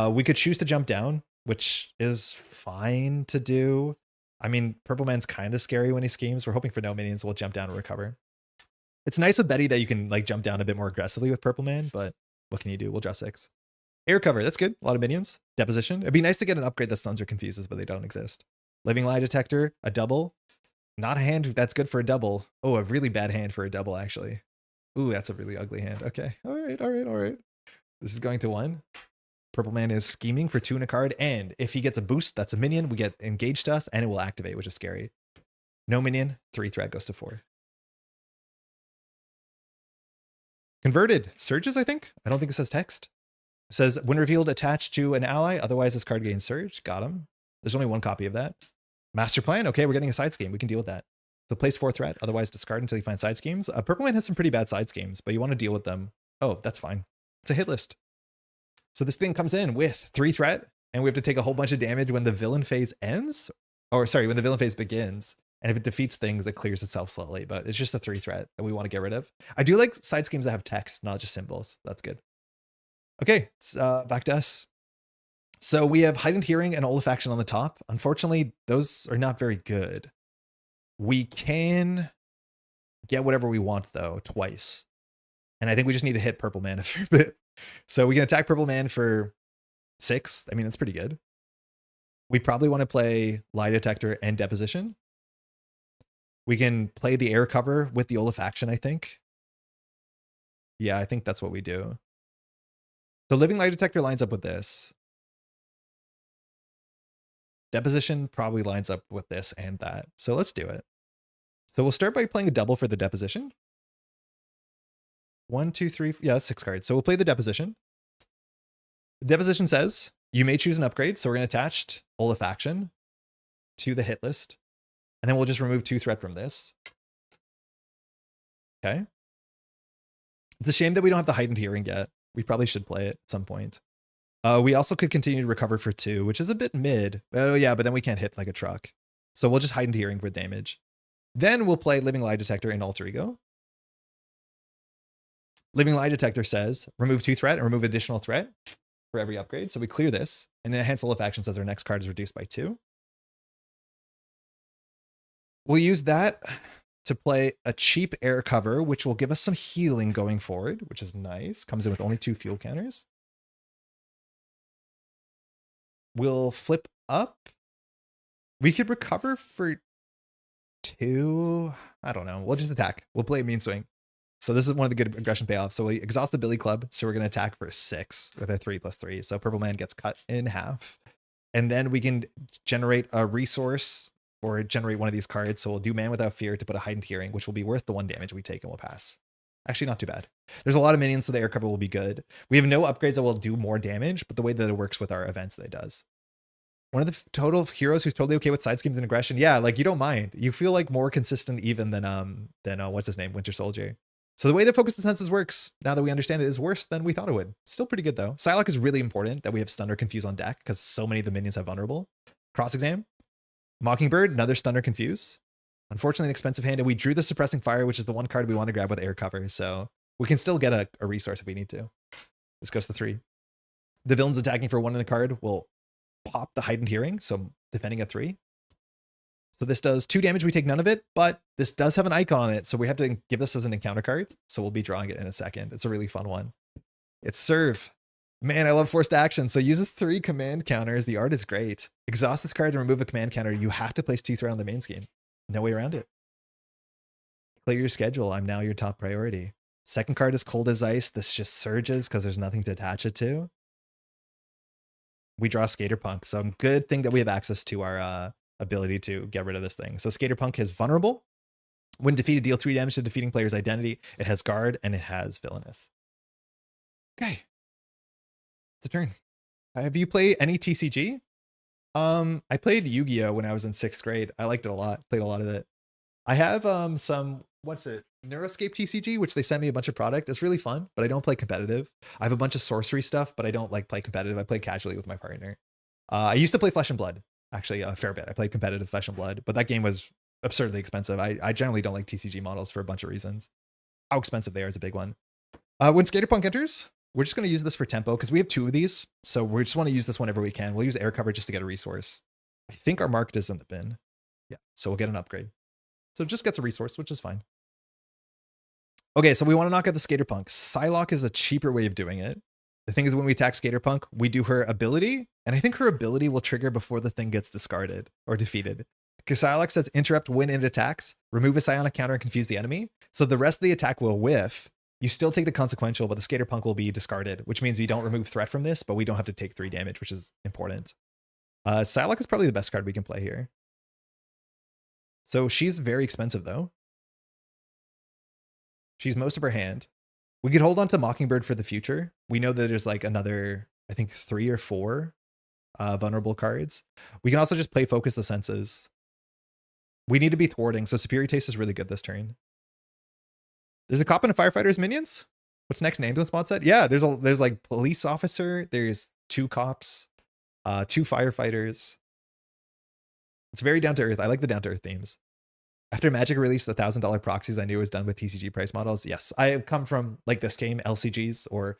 We could choose to jump down, which is fine to do. I mean, Purple Man's kind of scary when he schemes. We're hoping for no minions. We'll jump down and recover. It's nice with Betty that you can like jump down a bit more aggressively with Purple Man, but what can you do? We'll draw 6. Air cover, that's good. A lot of minions. Deposition. It'd be nice to get an upgrade that stuns or confuses, but they don't exist. Living Lie Detector, a double. Not a hand that's good for a double. Oh, a really bad hand for a double, actually. Ooh, that's a really ugly hand. Okay. All right. This is going to 1. Purple Man is scheming for 2 in a card, and if he gets a boost, that's a minion. We get engaged to us, and it will activate, which is scary. No minion, 3 threat goes to 4. Converted. Surges, I think? I don't think it says text. It says, when revealed, attached to an ally, otherwise this card gains surge. Got him. There's only 1 copy of that. Master plan. Okay, we're getting a side scheme. We can deal with that. So place 4 threat, otherwise discard until you find side schemes. Purple Man has some pretty bad side schemes, but you want to deal with them. Oh, that's fine. It's a hit list. So this thing comes in with 3 threat, and we have to take a whole bunch of damage when the villain phase ends. Or sorry, when the villain phase begins. And if it defeats things, it clears itself slowly, but it's just a 3 threat that we want to get rid of. I do like side schemes that have text, not just symbols. That's good. Okay, it's back to us. So we have Heightened Hearing and Olfaction on the top. Unfortunately, those are not very good. We can get whatever we want, though, twice. And I think we just need to hit Purple Mana for a bit. So we can attack Purple Man for 6. I mean, that's pretty good. We probably want to play Lie Detector and Deposition. We can play the Air Cover with the Olfaction, I think. Yeah, I think that's what we do. The Living Lie Detector lines up with this. Deposition probably lines up with this and that. So let's do it. So we'll start by playing a double for the Deposition. 1, 2, 3. Yeah, that's 6 cards. So we'll play the Deposition. The Deposition says you may choose an upgrade. So we're going to attach Olfaction to the hit list. And then we'll just remove 2 threat from this. Okay. It's a shame that we don't have the Heightened Hearing yet. We probably should play it at some point. We also could continue to recover for 2, which is a bit mid. Oh yeah, but then we can't hit like a truck. So we'll just Heightened Hearing for damage. Then we'll play Living Lie Detector and Alter Ego. Living Lie Detector says remove 2 threat and remove additional threat for every upgrade. So we clear this. And then Enhance Olfaction says our next card is reduced by 2. We'll use that to play a cheap Air Cover, which will give us some healing going forward, which is nice. Comes in with only 2 fuel counters. We'll flip up. We could recover for 2. I don't know. We'll just attack. We'll play Mean Swing. So this is one of the good aggression payoffs. So we exhaust the Billy Club. So we're going to attack for 6 with a 3/3. So Purple Man gets cut in half. And then we can generate a resource or generate one of these cards. So we'll do Man Without Fear to put a Heightened Hearing, which will be worth the 1 damage we take and we'll pass. Actually, not too bad. There's a lot of minions, so the Air Cover will be good. We have no upgrades that will do more damage, but the way that it works with our events that it does. One of the total heroes who's totally okay with side schemes and aggression. Yeah, like you don't mind. You feel like more consistent even than what's his name, Winter Soldier. So the way that Focus the Senses works, now that we understand it, is worse than we thought it would. Still pretty good though. Psylocke is really important that we have Stun or Confuse on deck because so many of the minions have Vulnerable. Cross Exam. Mockingbird, another Stun or Confuse. Unfortunately, an expensive hand, and we drew the Suppressing Fire, which is the one card we want to grab with Air Cover. So we can still get a resource if we need to. This goes to 3. The villain's attacking for 1 in a card will pop the Heightened Hearing, so defending at 3. So this does 2 damage, we take none of it, but this does have an icon on it, so we have to give this as an encounter card. So we'll be drawing it in a second. It's a really fun one. It's Serve. Man, I love forced action. So uses 3 command counters. The art is great. Exhaust this card to remove a command counter. You have to place 2 threat on the main scheme. No way around it. Clear your schedule. I'm now your top priority. Second card is Cold as Ice. This just surges because there's nothing to attach it to. We draw Skater Punk. So good thing that we have access to our ability to get rid of this thing. So Skater Punk is vulnerable. When defeated, deal 3 damage to defeating player's identity. It has guard and it has villainous. Okay. It's a turn. Have you played any TCG? I played Yu-Gi-Oh when I was in 6th grade. I liked it a lot. Played a lot of it. I have some, what's it? Neuroscape TCG, which they sent me a bunch of product. It's really fun, but I don't play competitive. I have a bunch of sorcery stuff, but I don't like play competitive. I play casually with my partner. I used to play Flesh and Blood, actually a fair bit. I played competitive Flesh and Blood, but that game was absurdly expensive. I generally don't like TCG models for a bunch of reasons. How expensive they are is a big one. When Skaterpunk enters, we're just going to use this for tempo because we have 2 of these. So we just want to use this whenever we can. We'll use Air Cover just to get a resource. I think our marked is in the bin. Yeah, so we'll get an upgrade. So it just gets a resource, which is fine. Okay, so we want to knock out the Skaterpunk. Psylocke is a cheaper way of doing it. The thing is, when we attack Skaterpunk, we do her ability, and I think her ability will trigger before the thing gets discarded or defeated. Because Psylocke says interrupt when it attacks, remove a psionic counter and confuse the enemy. So the rest of the attack will whiff. You still take the consequential, but the Skaterpunk will be discarded, which means we don't remove threat from this, but we don't have to take 3 damage, which is important. Psylocke is probably the best card we can play here. So she's very expensive, though. She's most of her hand. We could hold on to Mockingbird for the future. We know that there's like another, I think 3 or 4 vulnerable cards. We can also just play Focus the Senses. We need to be thwarting, so Superior Taste is really good this turn. There's a cop and a firefighter's minions. What's next? Named in spot set? Yeah, there's like police officer. There's 2 cops, 2 firefighters. It's very down to earth. I like the down to earth themes. After Magic released the $1,000 proxies, I knew it was done with TCG price models. Yes, I have come from like this game, LCGs, or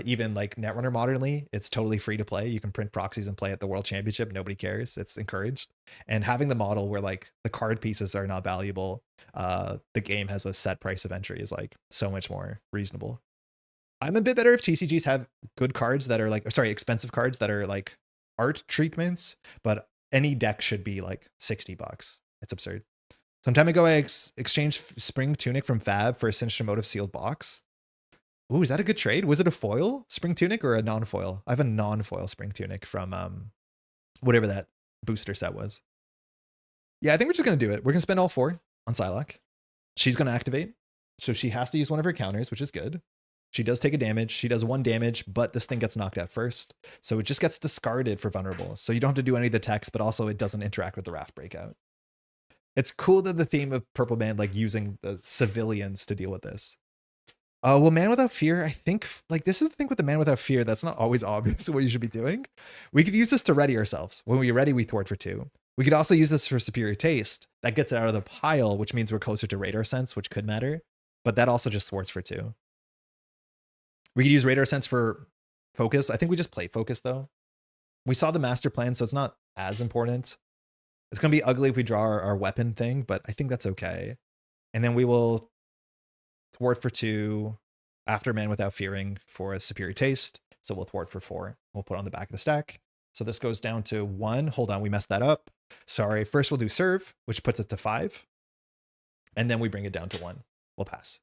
even like Netrunner modernly. It's totally free to play. You can print proxies and play at the World Championship. Nobody cares. It's encouraged. And having the model where like the card pieces are not valuable, the game has a set price of entry is like so much more reasonable. I'm a bit better if TCGs have good cards that are like, sorry, expensive cards that are like art treatments, but any deck should be like $60. It's absurd. Some time ago, I exchanged Spring Tunic from Fab for a Sinister Motive sealed box. Ooh, is that a good trade? Was it a foil Spring Tunic or a non-foil? I have a non-foil Spring Tunic from whatever that booster set was. Yeah, I think we're just going to do it. We're going to spend all 4 on Psylocke. She's going to activate. So she has to use one of her counters, which is good. She does take a damage. She does 1 damage, but this thing gets knocked out first. So it just gets discarded for vulnerable. So you don't have to do any of the text, but also it doesn't interact with the Raft Breakout. It's cool that the theme of Purple Man, like using the civilians to deal with this. Well, Man Without Fear, I think like this is the thing with the Man Without Fear. That's not always obvious what you should be doing. We could use this to ready ourselves. When we're ready, we thwart for 2. We could also use this for Superior Taste. That gets it out of the pile, which means we're closer to Radar Sense, which could matter. But that also just thwarts for 2. We could use Radar Sense for Focus. I think we just play Focus though. We saw the master plan, so it's not as important. It's going to be ugly if we draw our weapon thing, but I think that's okay. And then we will thwart for 2 after Man Without Fearing for a Superior Taste. So we'll thwart for 4. We'll put it on the back of the stack. So this goes down to 1. Hold on, we messed that up. Sorry. First we'll do Serve, which puts it to 5. And then we bring it down to 1. We'll pass.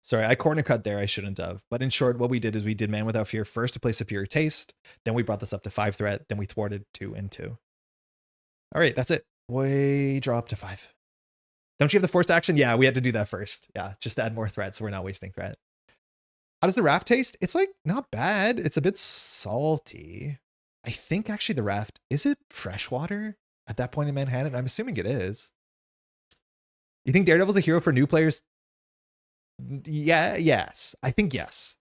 Sorry, I corner cut there. I shouldn't have. But in short, what we did is we did Man Without Fear first to play Superior Taste. Then we brought this up to 5 threat. Then we thwarted 2 and 2. All right, that's it. We drop to 5. Don't you have the forced action? Yeah, we had to do that first. Yeah, just to add more threat so we're not wasting threat. How does the Raft taste? It's like not bad. It's a bit salty. I think actually the Raft, is it freshwater at that point in Manhattan? I'm assuming it is. You think Daredevil's a hero for new players? Yeah, yes. I think yes.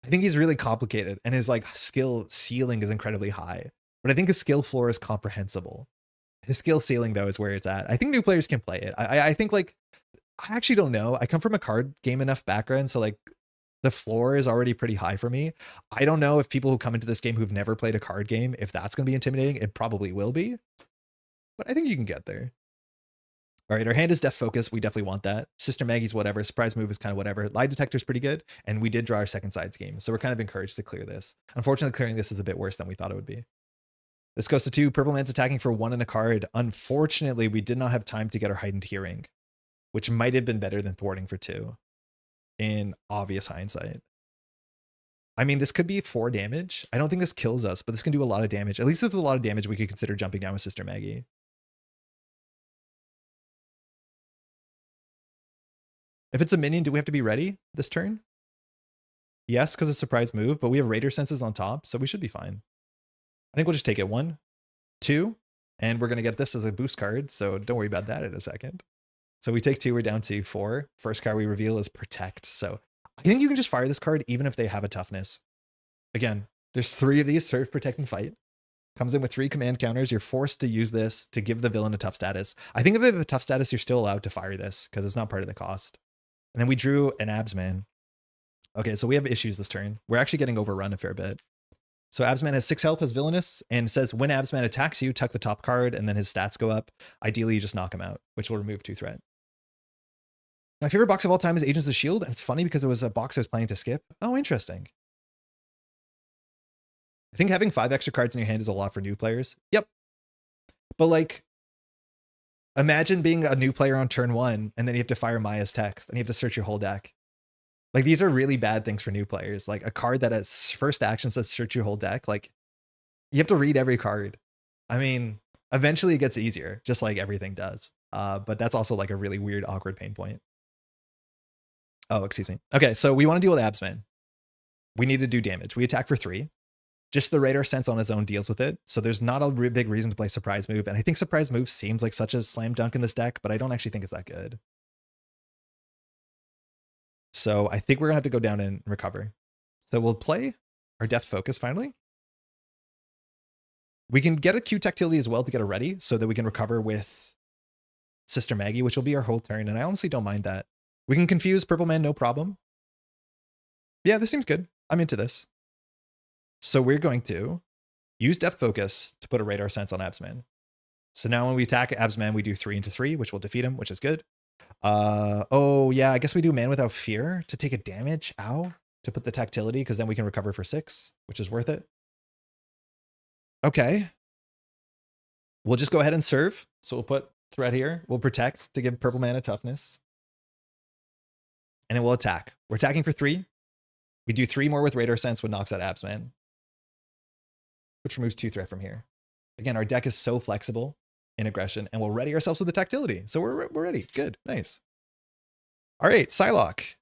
I think he's really complicated and his like skill ceiling is incredibly high. But I think his skill floor is comprehensible. His skill ceiling, though, is where it's at. I think new players can play it. I think, like, I actually don't know. I come from a card game enough background, so, like, the floor is already pretty high for me. I don't know if people who come into this game who've never played a card game, if that's going to be intimidating. It probably will be. But I think you can get there. All right, our hand is Def Focus. We definitely want that. Sister Maggie's whatever. Surprise Move is kind of whatever. Lie Detector's pretty good. And we did draw our second sides game, so we're kind of encouraged to clear this. Unfortunately, clearing this is a bit worse than we thought it would be. This goes to 2. Purple Man's attacking for 1 and a card. Unfortunately, we did not have time to get our Heightened Hearing, which might have been better than thwarting for 2 in obvious hindsight. I mean, this could be 4 damage. I don't think this kills us, but this can do a lot of damage. At least if it's a lot of damage, we could consider jumping down with Sister Maggie. If it's a minion, do we have to be ready this turn? Yes, because it's surprise move, but we have Raider Senses on top, so we should be fine. I think we'll just take it 1, 2, and we're going to get this as a boost card, so don't worry about that in a second. So we take 2, we're down to 4. First card we reveal is Protect. So I think you can just fire this card even if they have a toughness. Again, there's 3 of these, Serve, Protect, and Fight. Comes in with 3 command counters. You're forced to use this to give the villain a tough status. I think if they have a tough status, you're still allowed to fire this because it's not part of the cost. And then we drew an Absman. Okay, so we have issues this turn. We're actually getting overrun a fair bit. So Absman has 6 health as villainous and says when Absman attacks you, tuck the top card and then his stats go up. Ideally, you just knock him out, which will remove 2 threat. My favorite box of all time is Agents of S.H.I.E.L.D. And it's funny because it was a box I was planning to skip. Oh, interesting. I think having 5 extra cards in your hand is a lot for new players. Yep. But like, imagine being a new player on turn 1 and then you have to fire Maya's text and you have to search your whole deck. Like, these are really bad things for new players. Like, a card that has first action says search your whole deck. Like, you have to read every card. I mean, eventually it gets easier, just like everything does. But that's also like a really weird, awkward pain point. Oh, excuse me. Okay, so we want to deal with Absman. We need to do damage. We attack for 3. Just the Radar Sense on his own deals with it. So there's not a big reason to play Surprise Move. And I think Surprise Move seems like such a slam dunk in this deck, but I don't actually think it's that good. So I think we're going to have to go down and recover. So we'll play our Deft Focus finally. We can get a Q Tactility as well to get it ready so that we can recover with Sister Maggie, which will be our whole turn, and I honestly don't mind that. We can confuse Purple Man, no problem. Yeah, this seems good. I'm into this. So we're going to use Depth Focus to put a Radar Sense on Absman. So now when we attack Absman, we do 3 into 3, which will defeat him, which is good. Oh yeah, I guess we do Man Without Fear to take a damage, ow, to put the tactility, because then we can recover for 6, which is worth it. Okay. We'll just go ahead and serve. So we'll put Threat here. We'll protect to give Purple Man a toughness. And then we'll attack. We're attacking for 3. We do 3 more with Radar Sense, which knocks out Absman, which removes 2 threat from here. Again, our deck is so flexible in aggression, and we'll ready ourselves with the tactility. So we're ready. Good. Nice. All right, Psylocke.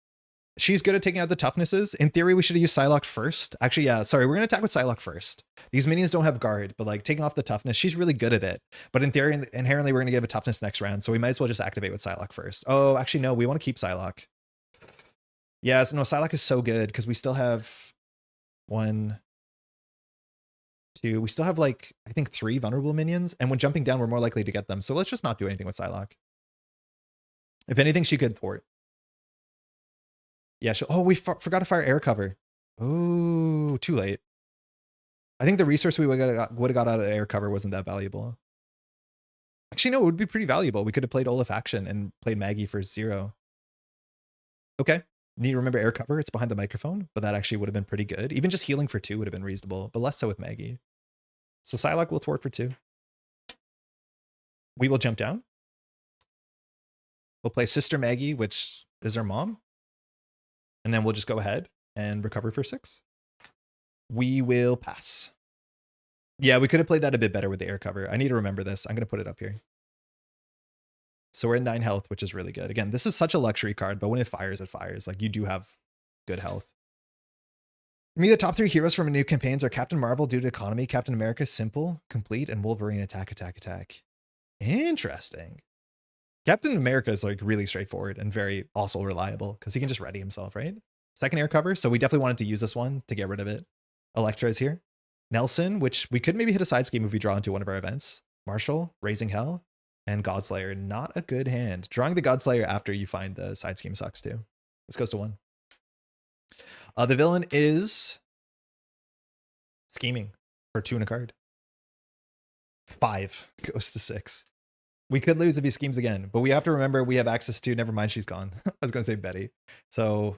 She's good at taking out the toughnesses. In theory, we should have used Psylocke first. Actually, yeah, sorry, we're going to attack with Psylocke first. These minions don't have guard, but like taking off the toughness, she's really good at it. But in theory, inherently, we're going to give a toughness next round, so we might as well just activate with Psylocke first. Oh, actually, no, we want to keep Psylocke. Yes, no, Psylocke is so good because we still have 1, 2. We still have like, I think 3 vulnerable minions, and when jumping down, we're more likely to get them. So let's just not do anything with Psylocke. If anything, she could thwart. Yeah, oh, we forgot to fire air cover. Oh, too late. I think the resource we would have got out of air cover wasn't that valuable. Actually, no, it would be pretty valuable. We could have played Olaf Action and played Maggie for 0. Okay. Need to remember air cover. It's behind the microphone, but that actually would have been pretty good. Even just healing for 2 would have been reasonable, but less so with Maggie. So Psylocke will thwart for 2. We will jump down. We'll play Sister Maggie, which is her mom. And then we'll just go ahead and recover for 6. We will pass. Yeah, we could have played that a bit better with the air cover. I need to remember this. I'm going to put it up here. So we're in 9 health, which is really good. Again, this is such a luxury card, but when it fires, it fires. Like, you do have good health. For me, the top 3 heroes from new campaigns are Captain Marvel due to economy, Captain America simple, complete, and Wolverine attack, attack, attack. Interesting. Captain America is like really straightforward and very also reliable because he can just ready himself, right? Second air cover. So we definitely wanted to use this one to get rid of it. Electro is here. Nelson, which we could maybe hit a side scheme if we draw into one of our events. Marshall, Raising Hell, and Godslayer. Not a good hand. Drawing the Godslayer after you find the side scheme sucks too. This goes to 1. The villain is scheming for 2 and a card. 5 goes to 6. We could lose if he schemes again, but we have to remember we have access to, never mind, she's gone. I was going to say Betty. So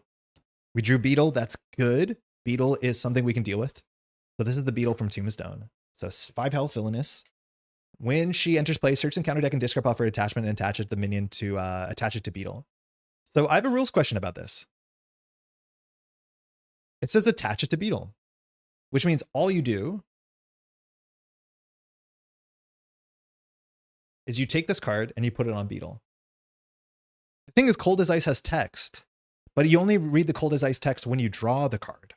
we drew Beetle. That's good. Beetle is something we can deal with. So this is the Beetle from Tombstone. So 5 health villainous. When she enters play, search and counter deck and discard off her attachment and attach it to the minion to attach it to Beetle. So I have a rules question about this. It says attach it to Beetle, which means all you do is you take this card and you put it on Beetle. The thing is, Cold as Ice has text, but you only read the Cold as Ice text when you draw the card.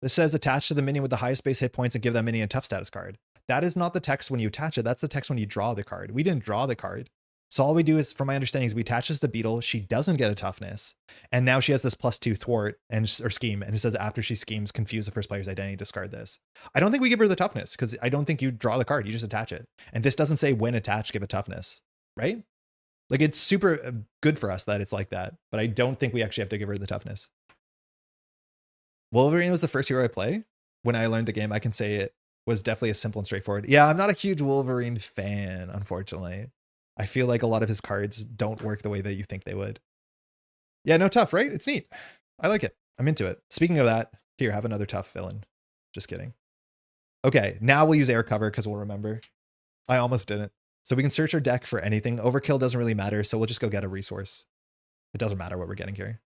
This says attach to the minion with the highest base hit points and give that minion a tough status card. That is not the text when you attach it. That's the text when you draw the card. We didn't draw the card. So all we do is, from my understanding, is we attach this to Beetle. She doesn't get a toughness. And now she has this +2 thwart or scheme. And it says after she schemes, confuse the first player's identity, discard this. I don't think we give her the toughness because I don't think you draw the card. You just attach it. And this doesn't say when attached, give a toughness, right? Like, it's super good for us that it's like that. But I don't think we actually have to give her the toughness. Wolverine was the first hero I play. When I learned the game, I can say it was definitely a simple and straightforward. Yeah, I'm not a huge Wolverine fan, unfortunately. I feel like a lot of his cards don't work the way that you think they would. Yeah, no tough, right? It's neat. I like it. I'm into it. Speaking of that, here, have another tough villain. Just kidding. Okay, now we'll use air cover because we'll remember. I almost didn't. So we can search our deck for anything. Overkill doesn't really matter, so we'll just go get a resource. It doesn't matter what we're getting here.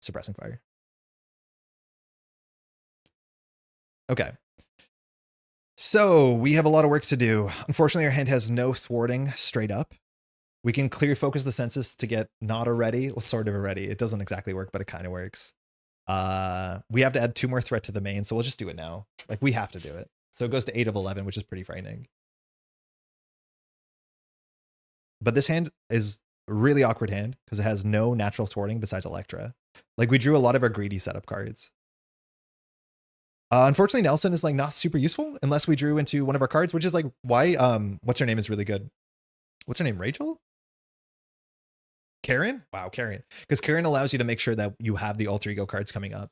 Suppressing fire. Okay. So we have a lot of work to do. Unfortunately, our hand has no thwarting straight up. We can clear focus the senses to get not already, well, sort of already. It doesn't exactly work, but it kind of works. We have to add 2 more threat to the main, so we'll just do it now. Like, we have to do it. So it goes to 8 of 11, which is pretty frightening. But this hand is a really awkward hand because it has no natural thwarting besides Electra. Like, we drew a lot of our greedy setup cards. Unfortunately, Nelson is like not super useful unless we drew into one of our cards, which is like why what's her name is really good. What's her name? Rachel? Karen? Wow, Karen. Because Karen allows you to make sure that you have the alter ego cards coming up.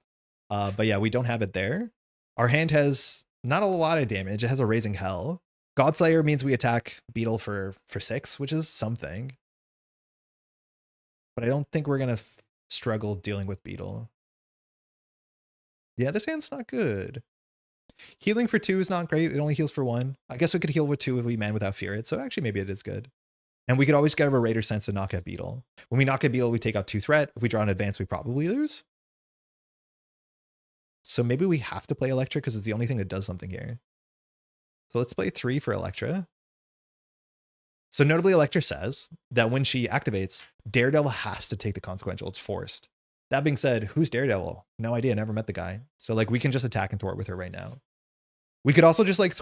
But yeah, we don't have it there. Our hand has not a lot of damage. It has a Raising Hell. Godslayer means we attack Beetle for 6, which is something. But I don't think we're going to struggle dealing with Beetle. Yeah, this hand's not good. Healing for 2 is not great. It only heals for 1. I guess we could heal with 2 if we Man Without Fear it. So actually, maybe it is good. And we could always get a Raider Sense to knock out Beetle. When we knock out Beetle, we take out 2 threat. If we draw an advance, we probably lose. So maybe we have to play Electra because it's the only thing that does something here. So let's play 3 for Electra. So notably, Electra says that when she activates, Daredevil has to take the consequential. It's forced. That being said, who's Daredevil? No idea. Never met the guy. So like we can just attack and thwart with her right now. We could also just like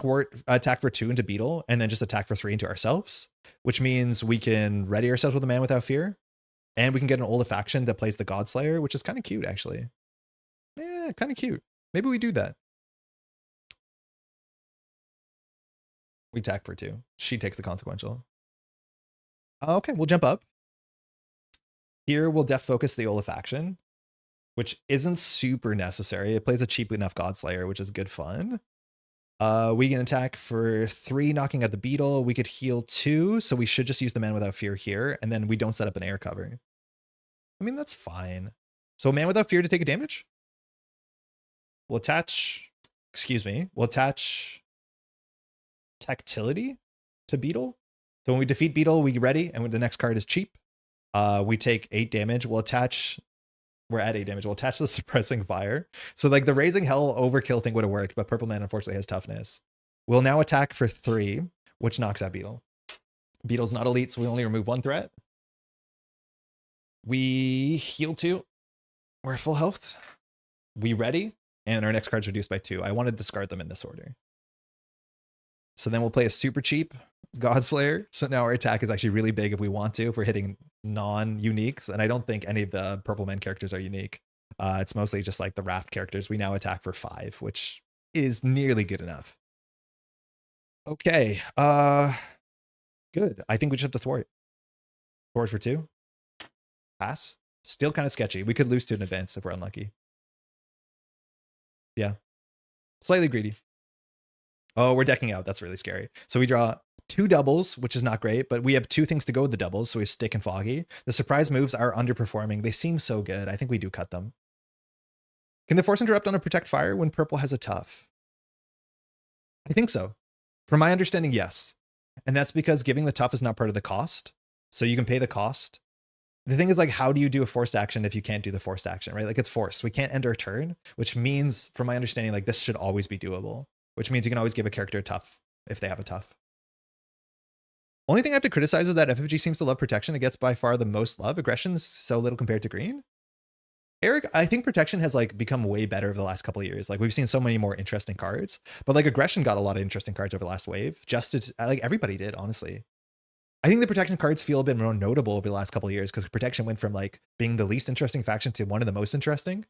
attack for 2 into Beetle and then just attack for 3 into ourselves, which means we can ready ourselves with a Man Without Fear, and we can get an Olefaction that plays the Godslayer, which is kind of cute actually. Yeah, kind of cute. Maybe we do that. We attack for 2. She takes the consequential. Okay, we'll jump up. Here we'll def focus the Olefaction, which isn't super necessary. It plays a cheap enough Godslayer, which is good fun. We can attack for 3, knocking out the Beetle. We could heal 2, so we should just use the Man Without Fear here, and then we don't set up an air cover. I mean, that's fine. So Man Without Fear to take a damage. We'll attach, we'll attach Tactility to Beetle. So when we defeat Beetle, we ready, and when the next card is cheap, we take 8 damage. We'll attach, we're at 8 damage. We'll attach the Suppressing Fire. So like the Raising Hell overkill thing would have worked, but Purple Man unfortunately has toughness. We'll now attack for 3, which knocks out Beetle. Beetle's not elite, so we only remove 1 threat. We heal 2. We're full health. We ready, and our next card's reduced by 2. I want to discard them in this order. So then we'll play a super cheap Godslayer. So now our attack is actually really big if we want to, if we're hitting non-uniques. And I don't think any of the Purple Man characters are unique. It's mostly just like the Raft characters. We now attack for 5, which is nearly good enough. Okay. Good. I think we just have to thwart. Thwart for 2. Pass. Still kind of sketchy. We could lose to an advance if we're unlucky. Yeah. Slightly greedy. Oh, we're decking out. That's really scary. So we draw 2 doubles, which is not great, but we have 2 things to go with the doubles. So we have Stick and Foggy. The surprise moves are underperforming. They seem so good. I think we do cut them. Can the Force Interrupt on a Protect Fire when purple has a tough? I think so. From my understanding, yes. And that's because giving the tough is not part of the cost. So you can pay the cost. The thing is, like, how do you do a forced action if you can't do the forced action, right? Like, it's forced. We can't end our turn, which means, from my understanding, like, this should always be doable, which means you can always give a character a tough if they have a tough. Only thing I have to criticize is that FFG seems to love protection. It gets by far the most love. Aggression's so little compared to green. Eric, I think protection has like become way better over the last couple of years. Like we've seen so many more interesting cards, but like aggression got a lot of interesting cards over the last wave. Just like everybody did, honestly. I think the protection cards feel a bit more notable over the last couple of years because protection went from like being the least interesting faction to one of the most interesting.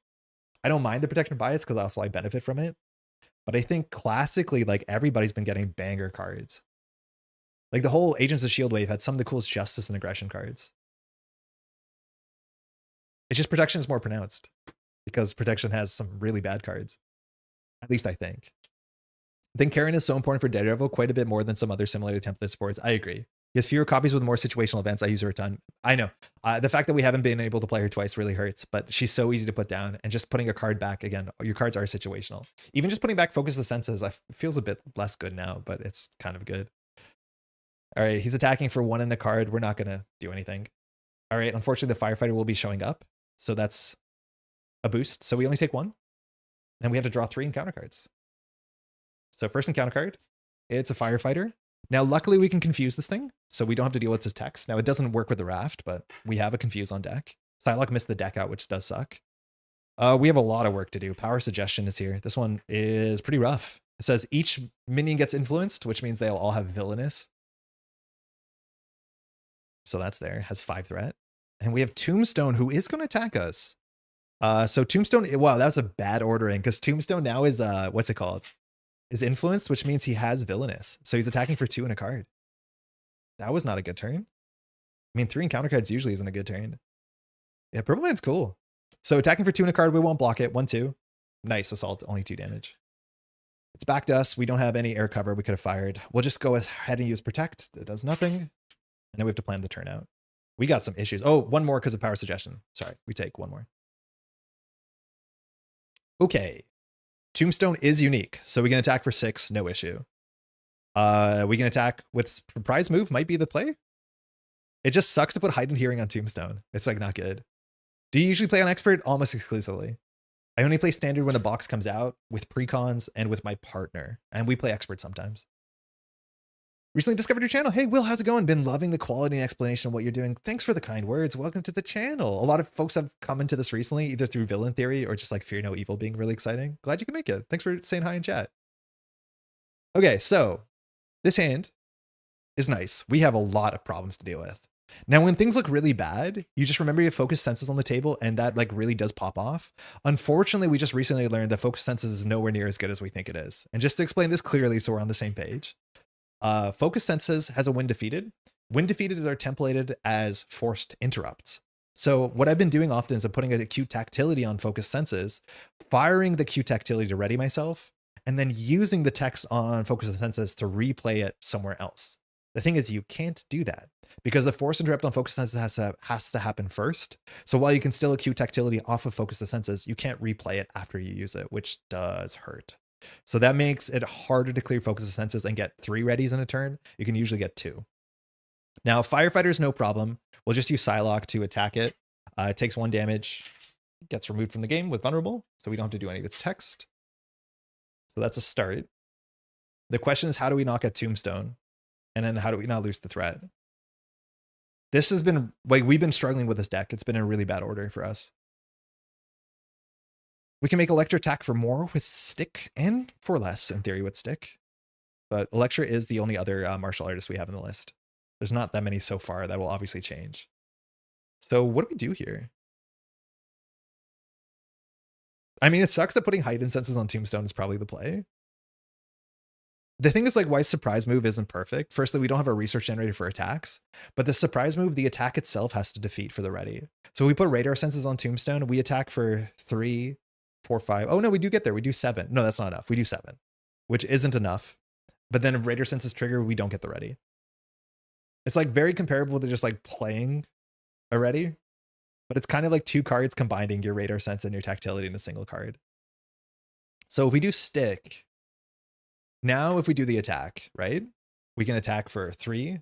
I don't mind the protection bias because also I benefit from it. But I think classically, like everybody's been getting banger cards. Like the whole Agents of S.H.I.E.L.D. wave had some of the coolest justice and aggression cards. It's just protection is more pronounced because protection has some really bad cards. At least I think. I think Karen is so important for Daredevil quite a bit more than some other similar template supports. I agree. He has fewer copies with more situational events. I use her a ton. I know. The fact that we haven't been able to play her twice really hurts, but she's so easy to put down. And just putting a card back, again, your cards are situational. Even just putting back Focus the Senses feels a bit less good now, but it's kind of good. All right, he's attacking for 1 in a card. We're not going to do anything. All right, unfortunately, the Firefighter will be showing up. So that's a boost. So we only take 1. And we have to draw 3 encounter cards. So first encounter card, it's a Firefighter. Now, luckily, we can confuse this thing, so we don't have to deal with his text. Now, it doesn't work with the Raft, but we have a confuse on deck. Psylocke missed the deck out, which does suck. We have a lot of work to do. Power Suggestion is here. This one is pretty rough. It says each minion gets influenced, which means they'll all have Villainous. So that's there. Has 5 threat. And we have Tombstone, who is going to attack us. So Tombstone, wow, that was a bad ordering, because Tombstone now is, what's it called? Is influenced, which means he has Villainous. So he's attacking for 2 in a card. That was not a good turn. I mean, 3 encounter cards usually isn't a good turn. Yeah, purple man's cool. So attacking for 2 in a card, we won't block it. 1-2. Nice assault, only 2 damage. It's back to us. We don't have any air cover we could have fired. We'll just go ahead and use protect. It does nothing. And then we have to plan the turn out. We got some issues. Oh, one more because of power suggestion. Sorry, we take one more. Okay. Tombstone is unique, so we can attack for 6, no issue. We can attack with surprise move, might be the play. It just sucks to put heightened hearing on Tombstone. It's like not good. Do you usually play on expert? Almost exclusively. I only play standard when a box comes out, with precons, and with my partner. And we play expert sometimes. Recently discovered your channel. Hey, Will, how's it going? Been loving the quality and explanation of what you're doing. Thanks for the kind words. Welcome to the channel. A lot of folks have come into this recently, either through Villain Theory or just like Fear No Evil being really exciting. Glad you can make it. Thanks for saying hi in chat. Okay, so this hand is nice. We have a lot of problems to deal with. Now, when things look really bad, you just remember you have focus senses on the table, and that like really does pop off. Unfortunately, we just recently learned that focus senses is nowhere near as good as we think it is. And just to explain this clearly so we're on the same page, focus senses has a when defeated. When defeated are templated as forced interrupts. So what I've been doing often is I'm putting a acute tactility on focus senses, firing the acute tactility to ready myself, and then using the text on focus senses to replay it somewhere else. The thing is, you can't do that because the force interrupt on focus senses has to happen first. So while you can still acute tactility off of focus the senses, you can't replay it after you use it, which does hurt. So that makes it harder to clear focus the senses and get 3 readies in a turn. You can usually get 2. Now, Firefighter is no problem. We'll just use Psylocke to attack it. It takes 1 damage, gets removed from the game with Vulnerable, so we don't have to do any of its text. So that's a start. The question is, how do we knock out Tombstone? And then how do we not lose the threat? This has been, like, we've been struggling with this deck. It's been in a really bad order for us. We can make Electro attack for more with stick and for less, in theory, with stick. But Electro is the only other martial artist we have in the list. There's not that many so far. That will obviously change. So what do we do here? I mean, it sucks that putting heightened senses on Tombstone is probably the play. The thing is, like, why surprise move isn't perfect. Firstly, we don't have a research generator for attacks, but the surprise move, the attack itself has to defeat for the ready. So we put radar senses on Tombstone. We attack for 3, 4, 5. Oh no, we do get there. We do 7. No, that's not enough. We do 7, which isn't enough. But then if radar senses trigger, we don't get the ready. It's like very comparable to just like playing a ready, but it's kind of like 2 cards combining your radar sense and your tactility in a single card. So if we do stick, now if we do the attack, right, we can attack for 3,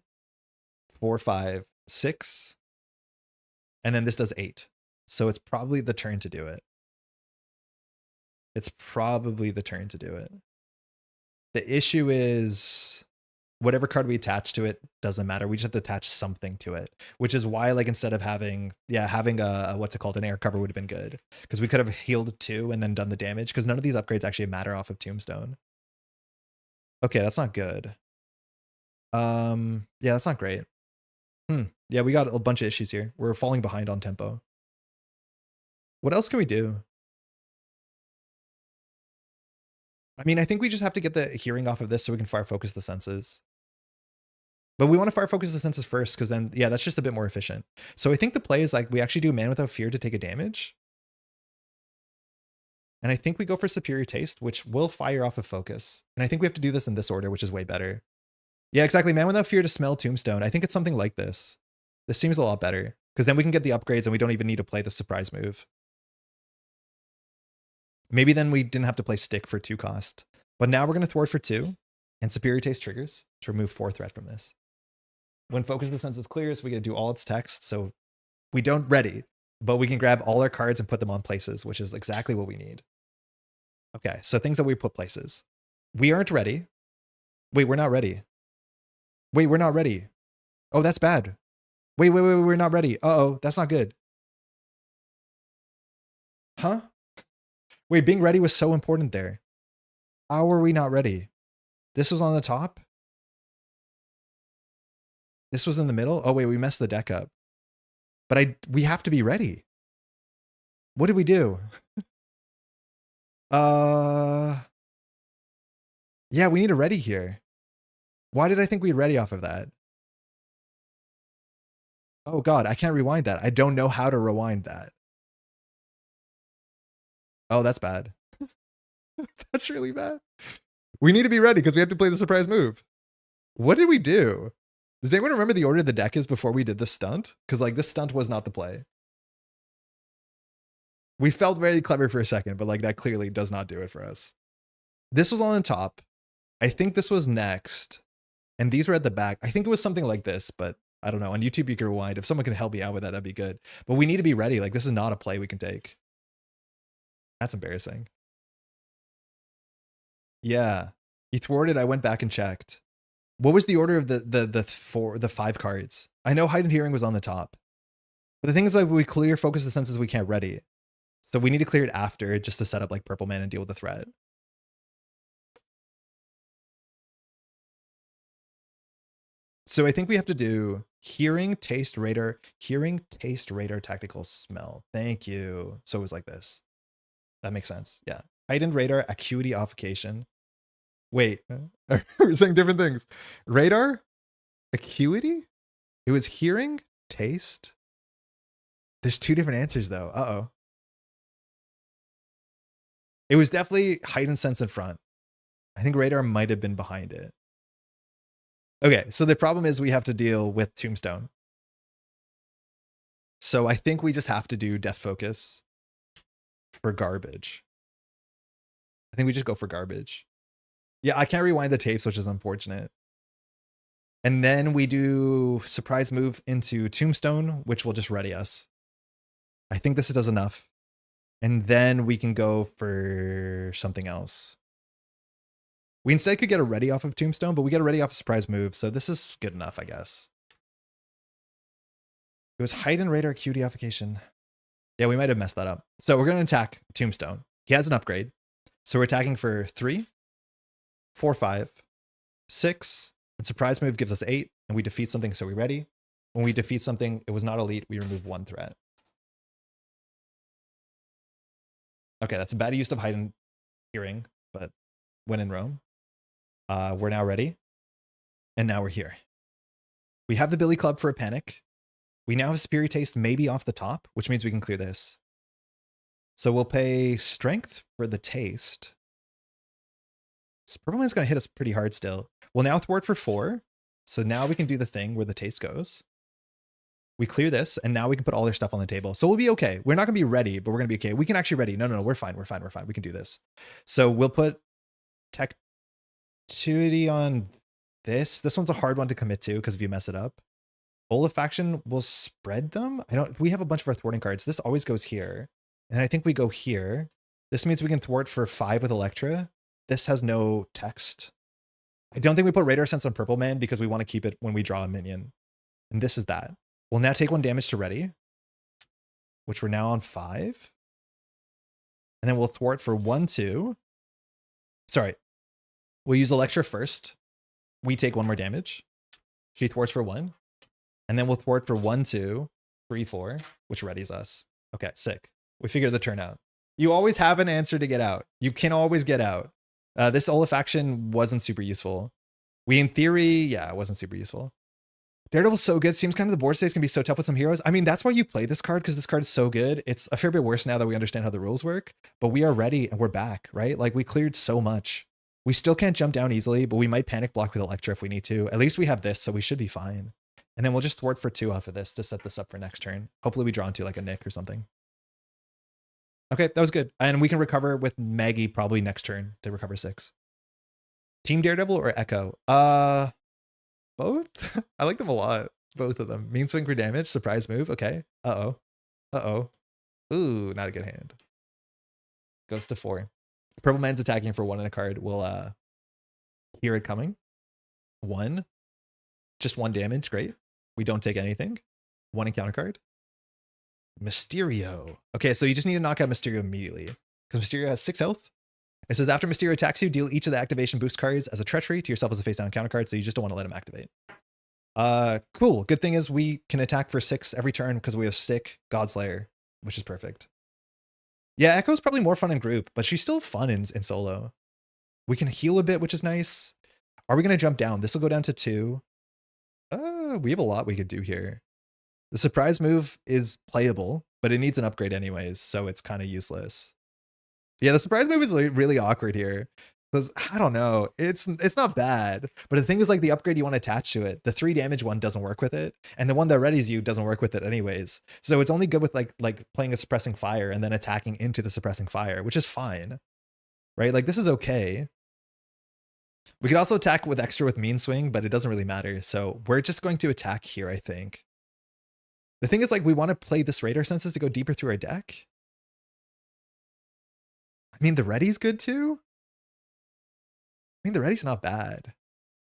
4, 5, 6, and then this does 8. So it's probably the turn to do it. It's probably the turn to do it. The issue is whatever card we attach to it doesn't matter. We just have to attach something to it, which is why, like, instead of having a what's it called, an air cover would have been good, because we could have healed 2 and then done the damage, because none of these upgrades actually matter off of Tombstone. Okay, that's not good. Yeah, that's not great. Yeah, we got a bunch of issues here. We're falling behind on tempo. What else can we do? I mean, I think we just have to get the hearing off of this so we can fire focus the senses. But we want to fire focus the senses first, because then, yeah, that's just a bit more efficient. So I think the play is like we actually do Man Without Fear to take a damage. And I think we go for Superior Taste, which will fire off of focus. And I think we have to do this in this order, which is way better. Yeah, exactly. Man Without Fear to smell Tombstone. I think it's something like this. This seems a lot better, because then we can get the upgrades and we don't even need to play the surprise move. Maybe then we didn't have to play stick for 2 cost. But now we're going to thwart for 2 and Superior Taste triggers to remove 4 threat from this. When focus of the senses clears, we get to do all its text. So we don't ready, but we can grab all our cards and put them on places, which is exactly what we need. Okay, so things that we put places. We aren't ready. Wait, we're not ready. Wait, we're not ready. Oh, that's bad. Wait, we're not ready. Uh-oh, that's not good. Huh? Wait, being ready was so important there. How are we not ready? This was on the top? This was in the middle? Oh wait, we messed the deck up. But we have to be ready. What did we do? Yeah, we need a ready here. Why did I think we'd ready off of that? Oh God, I can't rewind that. I don't know how to rewind that. Oh, that's bad. That's really bad. We need to be ready because we have to play the surprise move. What did we do? Does anyone remember the order the deck is before we did this stunt? Because like this stunt was not the play. We felt very clever for a second, but like that clearly does not do it for us. This was on the top. I think this was next. And these were at the back. I think it was something like this, but I don't know. On YouTube, you can rewind. If someone can help me out with that, that'd be good. But we need to be ready. Like this is not a play we can take. That's embarrassing. Yeah. You thwarted. I went back and checked. What was the order of the 5 cards? I know Hide and Hearing was on the top. But the thing is, like, we clear focus the senses we can't ready. So we need to clear it after just to set up like Purple Man and deal with the threat. So I think we have to do Hearing, Taste, Radar, Hearing, Taste, Radar, Tactical Smell. Thank you. So it was like this. That makes sense. Yeah. Heightened Radar, Acuity, Offication. Wait, we're saying different things. Radar, Acuity? It was Hearing, Taste. There's 2 different answers though. Uh-oh. It was definitely Heightened Sense in front. I think Radar might have been behind it. Okay, so the problem is we have to deal with Tombstone. So I think we just have to do Death Focus for garbage. I think we just go for garbage. Yeah, I can't rewind the tapes, which is unfortunate. And then we do Surprise Move into Tombstone, which will just ready us. I think this does enough. And then we can go for something else. We instead could get a ready off of Tombstone, but we get a ready off of Surprise Move, so this is good enough, I guess. It was Heightened Radar Cutiification. Yeah, we might have messed that up. So we're going to attack Tombstone. He has an upgrade. So we're attacking for 3, 4, 5, 6, and Surprise Move gives us 8, and we defeat something, so we ready. When we defeat something, it was not elite, we remove 1 threat. Okay, that's a bad use of Heightened Hearing, but when in Rome. We're now ready. And now we're here. We have the Billy Club for a panic. We now have Superior Taste maybe off the top, which means we can clear this. So we'll pay Strength for the Taste. Purple Man's going to hit us pretty hard still. We'll now thwart for 4. So now we can do the thing where the Taste goes. We clear this, and now we can put all their stuff on the table. So we'll be okay. We're not going to be ready, but we're going to be okay. We can actually ready. No, we're fine. We're fine. We can do this. So we'll put Tactuity on this. This one's a hard one to commit to because if you mess it up. Olefaction will spread them. We have a bunch of our thwarting cards. This always goes here. And I think we go here. This means we can thwart for 5 with Electra. This has no text. I don't think we put Radar Sense on Purple Man because we want to keep it when we draw a minion. And this is that. We'll now take 1 damage to ready, which we're now on 5. And then we'll thwart for 1, 2. Sorry. We'll use Electra first. We take 1 more damage. She thwarts for 1. And then we'll thwart for 1, 2, 3, 4, which readies us. Okay, sick. We figured the turn out. You always have an answer to get out. You can always get out. This Olefaction wasn't super useful. In theory, yeah, it wasn't super useful. Daredevil's so good. Seems kind of the board states can be so tough with some heroes. I mean, that's why you play this card, because this card is so good. It's a fair bit worse now that we understand how the rules work, but we are ready and we're back, right? Like we cleared so much. We still can't jump down easily, but we might panic block with Electra if we need to. At least we have this, so we should be fine. And then we'll just thwart for 2 off of this to set this up for next turn. Hopefully we draw into like a Nick or something. Okay, that was good. And we can recover with Maggie probably next turn to recover 6. Team Daredevil or Echo? Both? I like them a lot. Both of them. Mean swing for damage, surprise move. Okay. Uh-oh. Uh-oh. Ooh, not a good hand. Goes to 4. Purple Man's attacking for 1 in a card. We'll hear it coming. 1. Just 1 damage. Great. We don't take anything. 1 encounter card. Mysterio. Okay, so you just need to knock out Mysterio immediately. Because Mysterio has 6 health. It says after Mysterio attacks you, deal each of the activation boost cards as a treachery to yourself as a face down counter card, so you just don't want to let him activate. Cool. Good thing is we can attack for 6 every turn because we have Stick, Godslayer, which is perfect. Yeah, Echo's probably more fun in group, but she's still fun in solo. We can heal a bit, which is nice. Are we going to jump down? This will go down to 2. We have a lot we could do here. The surprise move is playable, but it needs an upgrade anyways, so it's kind of useless. Yeah, the surprise move is really awkward here. Because I don't know, it's not bad, but the thing is like the upgrade you want to attach to it, the 3 damage one doesn't work with it, and the one that readies you doesn't work with it anyways. So it's only good with like playing a suppressing fire and then attacking into the suppressing fire, which is fine, right? Like this is okay. We could also attack with extra with mean swing, but it doesn't really matter. So we're just going to attack here, I think. The thing is like we want to play this radar senses to go deeper through our deck. I mean, the ready's good too. I mean, the ready's not bad.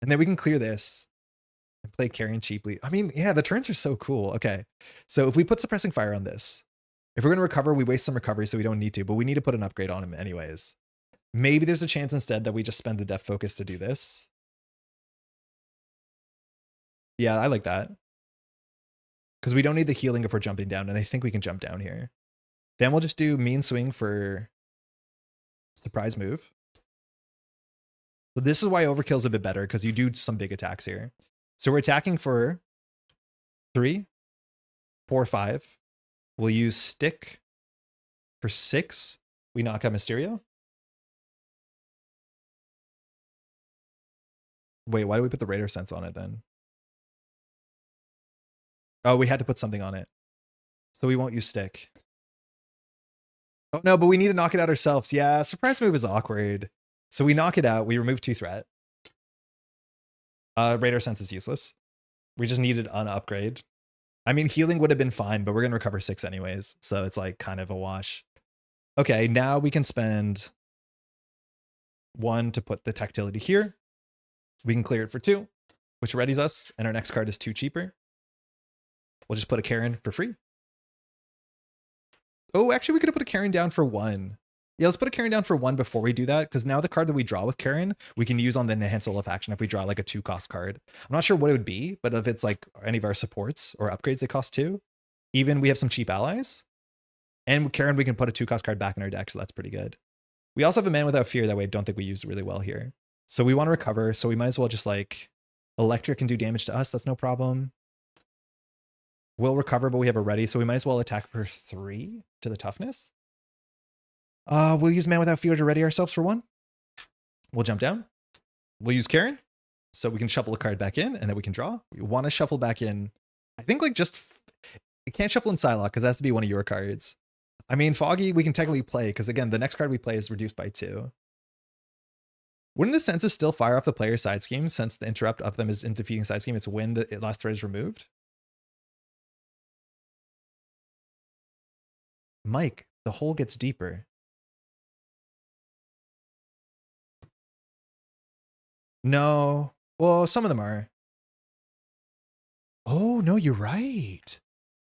And then we can clear this and play carrying cheaply. I mean, yeah, the turns are so cool. Okay. So if we put suppressing fire on this, if we're going to recover, we waste some recovery, so we don't need to, but we need to put an upgrade on him anyways. Maybe there's a chance instead that we just spend the death focus to do this. Yeah, I like that. Because we don't need the healing if we're jumping down, and I think we can jump down here. Then we'll just do mean swing for surprise move. So this is why overkill's a bit better, because you do some big attacks here. So we're attacking for 3, 4, 5. We'll use stick for 6. We knock out Mysterio. Wait, why do we put the radar sense on it then? Oh, we had to put something on it. So we won't use stick. Oh no, but we need to knock it out ourselves. Yeah, surprise move is awkward. So we knock it out. We remove 2 threat. Radar sense is useless. We just needed an upgrade. I mean, healing would have been fine, but we're going to recover 6 anyways. So it's like kind of a wash. Okay, now we can spend 1 to put the tactility here. We can clear it for 2, which readies us. And our next card is 2 cheaper. We'll just put a Karen for free. Oh, actually, we could have put a Karen down for 1. Yeah, let's put a Karen down for 1 before we do that, because now the card that we draw with Karen, we can use on the enhance soul of action if we draw like a 2-cost card. I'm not sure what it would be, but if it's like any of our supports or upgrades that cost 2, even we have some cheap allies. And with Karen, we can put a 2-cost card back in our deck, so that's pretty good. We also have a Man Without Fear that way I don't think we used really well here. So we want to recover, so we might as well just like Electro can do damage to us, that's no problem. We'll recover, but we have a ready, so we might as well attack for 3 to the toughness. We'll use Man Without Fear to ready ourselves for 1. We'll jump down. We'll use Karen, so we can shuffle a card back in, and then we can draw. We want to shuffle back in. I think like just... It can't shuffle in Psylocke, because it has to be one of your cards. I mean, Foggy, we can technically play, because again, the next card we play is reduced by 2. Wouldn't the senses still fire off the player's side scheme, since the interrupt of them is in defeating side scheme? It's when the last threat is removed? Mike, the hole gets deeper. No. Well, some of them are. Oh, no, you're right.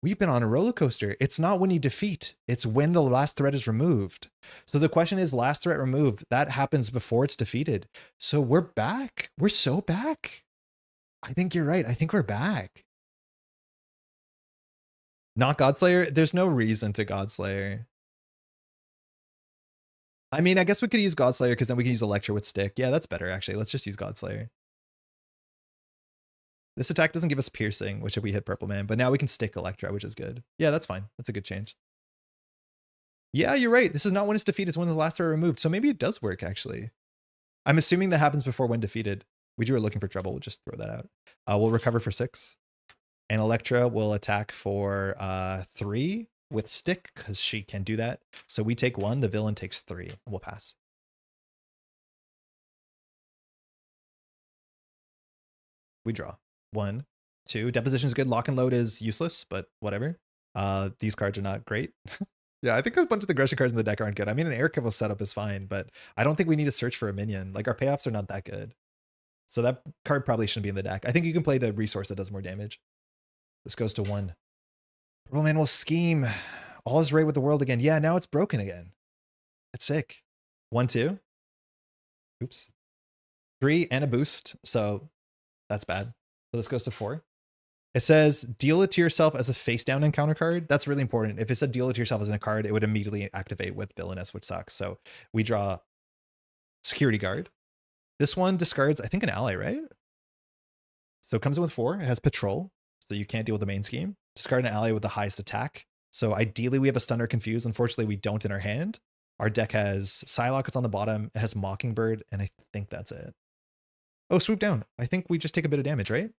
We've been on a roller coaster. It's not when you defeat. It's when the last threat is removed. So the question is, last threat removed. That happens before it's defeated. So we're back. We're so back. I think you're right. I think we're back. Not Godslayer? There's no reason to Godslayer. I mean, I guess we could use Godslayer because then we can use Electro with stick. Yeah, that's better, actually. Let's just use Godslayer. This attack doesn't give us piercing, which if we hit Purple Man, but now we can stick Electro, which is good. Yeah, that's fine. That's a good change. Yeah, you're right. This is not when it's defeated, it's when the last threat removed. So maybe it does work, actually. I'm assuming that happens before when defeated. We were looking for trouble. We'll just throw that out. We'll recover for 6. And Electra will attack for 3 with stick, because she can do that. So we take 1, the villain takes 3, and we'll pass. We draw. 1, 2. Deposition is good. Lock and load is useless, but whatever. These cards are not great. Yeah, I think a bunch of the aggression cards in the deck aren't good. I mean, an air Kibble setup is fine, but I don't think we need to search for a minion. Like, our payoffs are not that good. So that card probably shouldn't be in the deck. I think you can play the resource that does more damage. This goes to 1. Purple Man will scheme. All is right with the world again. Yeah, now it's broken again. It's sick. 1, 2. Oops. 3 and a boost. So that's bad. So this goes to 4. It says deal it to yourself as a face down encounter card. That's really important. If it said deal it to yourself as a card, it would immediately activate with villainous, which sucks. So we draw security guard. This one discards, I think, an ally, right? So it comes in with 4. It has patrol, so you can't deal with the main scheme. discard an ally with the highest attack. So ideally we have a stun or confuse. Unfortunately, we don't in our hand. Our deck has Psylocke, it's on the bottom. It has Mockingbird, and I think that's it. Oh, swoop down. I think we just take a bit of damage, right?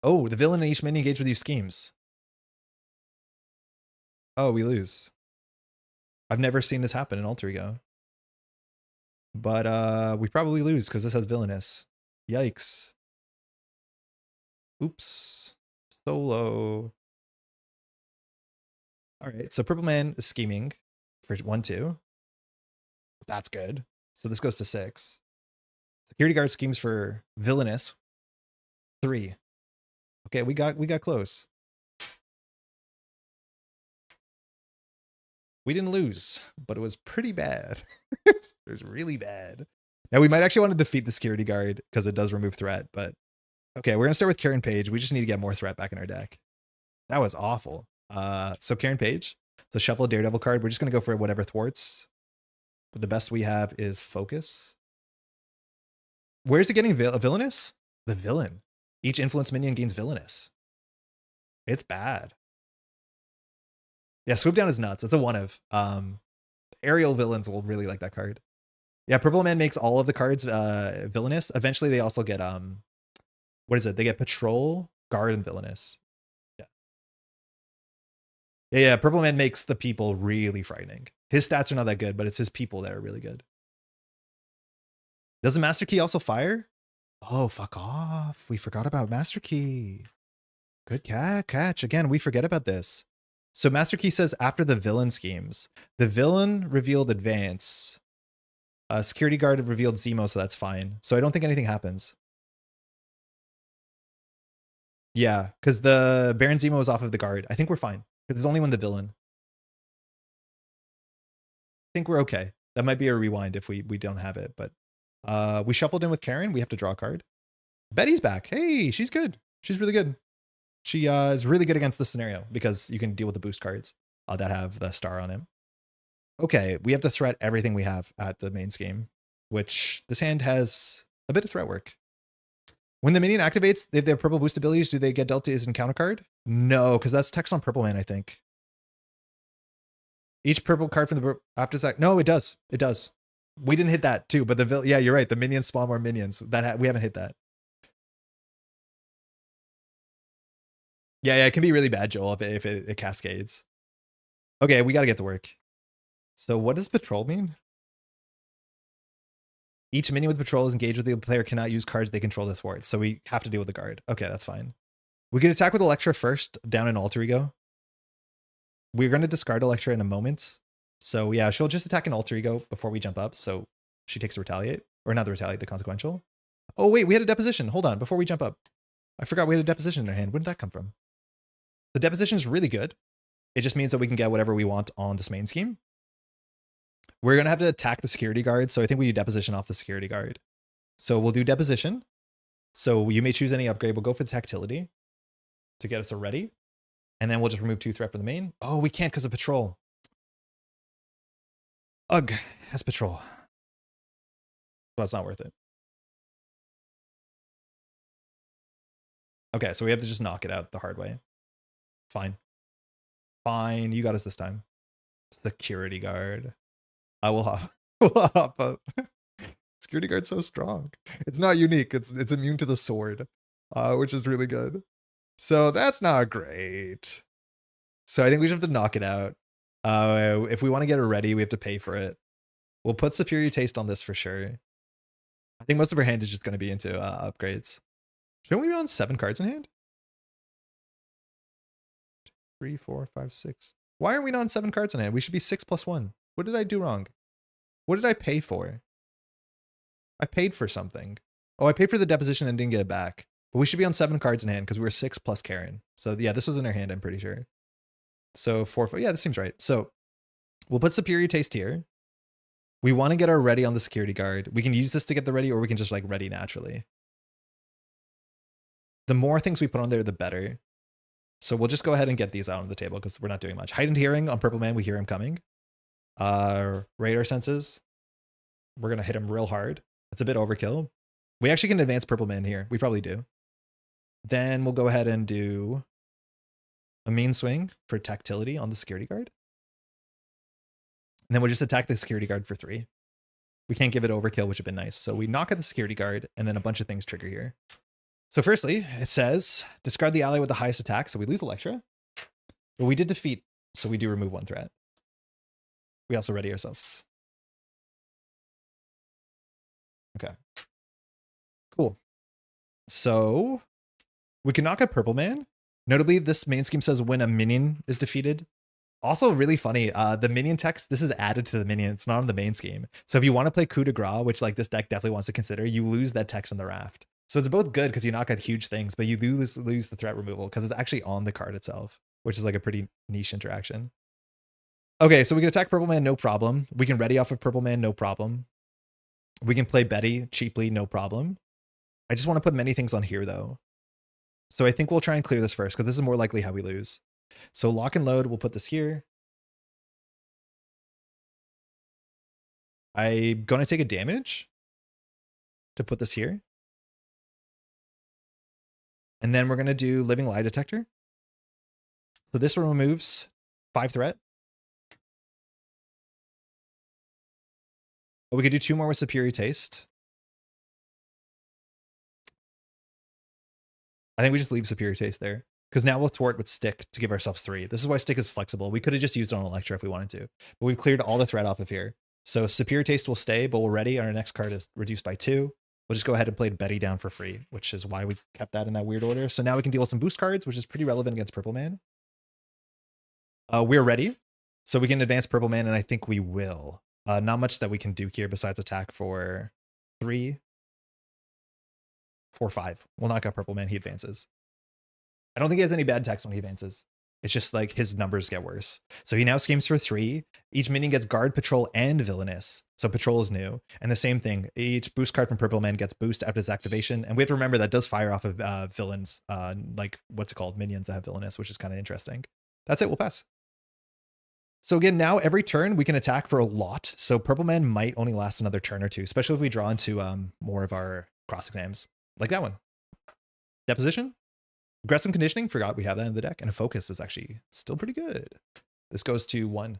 Oh, the villain and each minion engage with you schemes. Oh, we lose. I've never seen this happen in Alter Ego. But we probably lose because this has villainous. Yikes. Oops. Solo. All right, so Purple Man is scheming for 1-2. That's good. So this goes to 6. Security Guard schemes for villainous. 3. Okay, we got close. We didn't lose, but it was pretty bad. It was really bad. Now we might actually want to defeat the Security Guard because it does remove threat, but okay, we're gonna start with Karen Page. We just need to get more threat back in our deck. That was awful. So Karen Page. So shuffle a Daredevil card. We're just gonna go for whatever thwarts. But the best we have is focus. Where's it getting villainous? The villain. Each influence minion gains villainous. It's bad. Yeah, swoop down is nuts. It's a one of. Aerial villains will really like that card. Yeah, Purple Man makes all of the cards villainous. Eventually they also get what is it? They get patrol, guard, and villainous. Yeah. Yeah, Purple Man makes the people really frightening. His stats are not that good, but it's his people that are really good. Doesn't Master Key also fire? Oh, fuck off. We forgot about Master Key. Good catch. Again, we forget about this. So Master Key says after the villain schemes, the villain revealed advance. Security Guard revealed Zemo, so that's fine. So I don't think anything happens. Yeah, because the Baron Zemo is off of the guard. I think we're fine. Because it's only when the villain. I think we're okay. That might be a rewind if we don't have it, but we shuffled in with Karen. We have to draw a card. Betty's back. Hey, she's good. She's really good. She is really good against this scenario because you can deal with the boost cards that have the star on him. Okay, we have to threat everything we have at the main scheme, which this hand has a bit of threat work. When the minion activates, if they have purple boost abilities, do they get dealt as an encounter card? No, because that's text on Purple Man, I think. Each purple card from the after sack. No, it does. It does. We didn't hit that too, but the yeah, you're right. The minions spawn more minions. That we haven't hit that. Yeah, it can be really bad, Joel, if it cascades. Okay, we got to get to work. So what does patrol mean? Each minion with patrol is engaged with the player cannot use cards they control to thwart. So we have to deal with the guard. Okay, that's fine. We can attack with Electro first, down in Alter Ego. We're going to discard Electra in a moment. So yeah, she'll just attack an Alter Ego before we jump up. So she takes the retaliate. Or not the retaliate, the consequential. Oh wait, we had a deposition. Hold on, before we jump up. I forgot we had a deposition in our hand. Where did that come from? The deposition is really good. It just means that we can get whatever we want on this main scheme. We're going to have to attack the security guard. So I think we do deposition off the security guard. So we'll do deposition. So you may choose any upgrade. We'll go for the tactility to get us a ready. And then we'll just remove 2 threat from the main. Oh, we can't because of patrol. Ugh, has patrol. Well, it's not worth it. Okay, so we have to just knock it out the hard way. Fine. Fine, you got us this time. Security guard. I will hop. We'll hop up. Security guard's so strong. It's not unique. It's immune to the sword, which is really good. So that's not great. So I think we just have to knock it out. If we want to get it ready, we have to pay for it. We'll put Superior Taste on this for sure. I think most of our hand is just going to be into upgrades. Shouldn't we be on 7 cards in hand? 3, 4, 5, 6. Why are we not on 7 cards in hand? We should be 6+1. What did I do wrong? What did I pay for? I paid for something. Oh, I paid for the deposition and didn't get it back. But we should be on 7 cards in hand because we were 6 plus Karen. So yeah, this was in our hand, I'm pretty sure. So 4, 5, yeah, this seems right. So we'll put Superior Taste here. We want to get our ready on the security guard. We can use this to get the ready, or we can just like ready naturally. The more things we put on there, the better. So we'll just go ahead and get these out on the table because we're not doing much. Heightened hearing on Purple Man, we hear him coming. Radar senses. We're going to hit him real hard. It's a bit overkill. We actually can advance Purple Man here. We probably do. Then we'll go ahead and do a mean swing for tactility on the security guard. And then we'll just attack the security guard for 3. We can't give it overkill, which would have been nice. So we knock at the security guard, and then a bunch of things trigger here. So firstly, it says, discard the ally with the highest attack, so we lose Electro. But we did defeat, so we do remove 1 threat. We also ready ourselves. Okay. Cool. So we can knock out Purple Man. Notably, this main scheme says when a minion is defeated. Also really funny, the minion text, this is added to the minion. It's not on the main scheme. So if you want to play coup de grace, which like this deck definitely wants to consider, you lose that text on the Raft. So it's both good because you knock out huge things, but you lose the threat removal because it's actually on the card itself, which is like a pretty niche interaction. Okay, so we can attack Purple Man, no problem. We can ready off of Purple Man, no problem. We can play Betty cheaply, no problem. I just want to put many things on here though. So I think we'll try and clear this first because this is more likely how we lose. So lock and load, we'll put this here. I'm going to take a damage to put this here. And then we're going to do Living Lie Detector. So this removes 5 threat. But we could do 2 more with Superior Taste. I think we just leave Superior Taste there. Because now we'll thwart with Stick to give ourselves 3. This is why Stick is flexible. We could have just used it on Electro if we wanted to. But we've cleared all the threat off of here. So Superior Taste will stay, but we're ready. Our next card is reduced by 2. We'll just go ahead and play Betty down for free, which is why we kept that in that weird order. So now we can deal with some boost cards, which is pretty relevant against Purple Man. We're ready. So we can advance Purple Man, and I think we will. Not much that we can do here besides attack for 3, 4, 5. We'll knock out Purple Man. He advances. I don't think he has any bad text when he advances. It's just like his numbers get worse. So he now schemes for 3. Each minion gets Guard, Patrol, and Villainous. So Patrol is new. And the same thing, each boost card from Purple Man gets boost after its activation. And we have to remember that does fire off of villains, like what's it called? Minions that have Villainous, which is kind of interesting. That's it, we'll pass. So again, now every turn we can attack for a lot. So Purple Man might only last another turn or 2, especially if we draw into more of our cross exams. Like that one. Deposition. Aggressive Conditioning, forgot we have that in the deck. And a Focus is actually still pretty good. This goes to 1.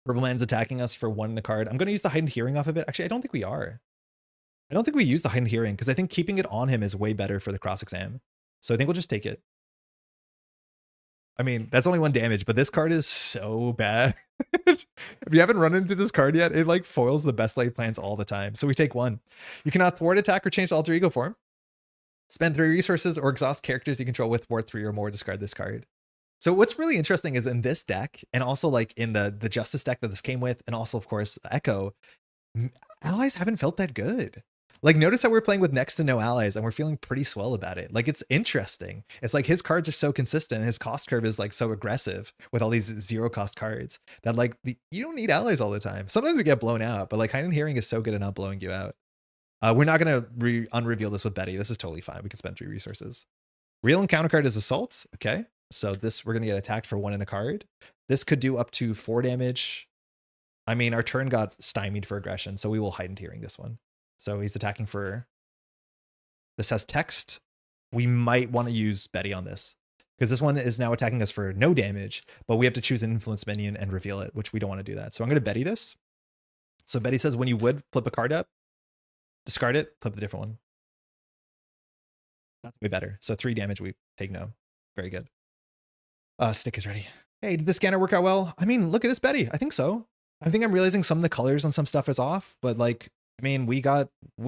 Purple Man's attacking us for 1 in the card. I'm going to use the Heightened Hearing off of it. Actually, I don't think we are. I don't think we use the Heightened Hearing because I think keeping it on him is way better for the cross exam. So I think we'll just take it. I mean, that's only 1 damage, but this card is so bad. If you haven't run into this card yet, it like foils the best laid plans all the time. So we take 1. You cannot thwart, attack, or change the alter ego form. Spend 3 resources or exhaust characters you control with thwart 3 or more, discard this card. So what's really interesting is in this deck, and also like in the Justice deck that this came with, and also of course Echo, allies haven't felt that good. Like notice how we're playing with next to no allies and we're feeling pretty swell about it. Like it's interesting. It's like his cards are so consistent and his cost curve is like so aggressive with all these 0 cost cards that like you don't need allies all the time. Sometimes we get blown out, but like Heightened Hearing is so good at not blowing you out. We're not going to unreveal this with Betty. This is totally fine. We can spend 3 resources. Real encounter card is Assault. Okay. So this, we're going to get attacked for 1 in a card. This could do up to 4 damage. I mean, our turn got stymied for aggression, so we will Heightened Hearing this one. So he's attacking for, this has text. We might want to use Betty on this because this one is now attacking us for no damage, but we have to choose an influence minion and reveal it, which we don't want to do that. So I'm going to Betty this. So Betty says, when you would flip a card up, discard it, flip the different one. That's way better. So 3 damage, we take no. Very good. Stick is ready. Hey, did the scanner work out well? I mean, look at this Betty. I think so. I think I'm realizing some of the colors on some stuff is off, but like, I mean, we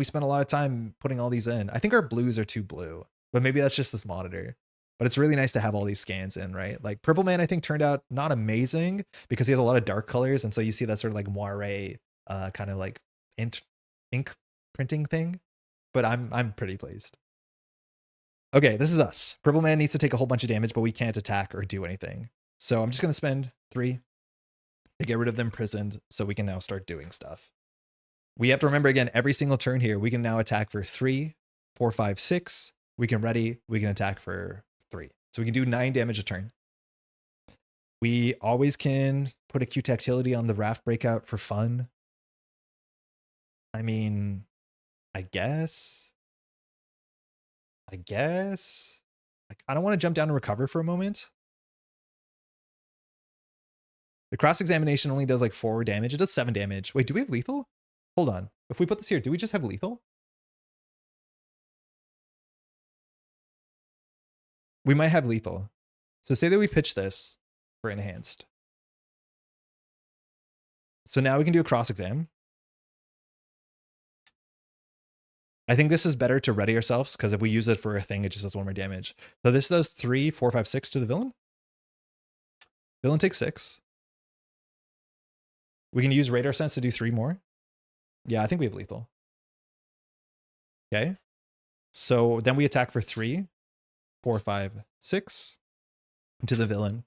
spent a lot of time putting all these in. I think our blues are too blue, but maybe that's just this monitor. But it's really nice to have all these scans in, right? Like Purple Man, I think turned out not amazing because he has a lot of dark colors. And so you see that sort of like moire kind of like ink printing thing, but I'm pretty pleased. Okay, this is us. Purple Man needs to take a whole bunch of damage, but we can't attack or do anything. So I'm just going to spend 3 to get rid of them imprisoned so we can now start doing stuff. We have to remember again, every single turn here, we can now attack for 3, 4, 5, 6. We can ready, we can attack for 3. So we can do 9 damage a turn. We always can put a Q tactility on the Raft Breakout for fun. I mean, I guess. I kind of want to jump down and recover for a moment. The cross-examination only does like 4 damage. It does 7 damage. Wait, do we have lethal? Hold on. If we put this here, do we just have lethal? We might have lethal. So say that we pitch this for enhanced. So now we can do a cross-exam. I think this is better to ready ourselves because if we use it for a thing, it just does 1 more damage. So this does 3, 4, 5, 6 to the villain. Villain takes 6. We can use radar sense to do 3 more. Yeah, I think we have lethal. Okay. So then we attack for 3, 4, 5, 6 into the villain.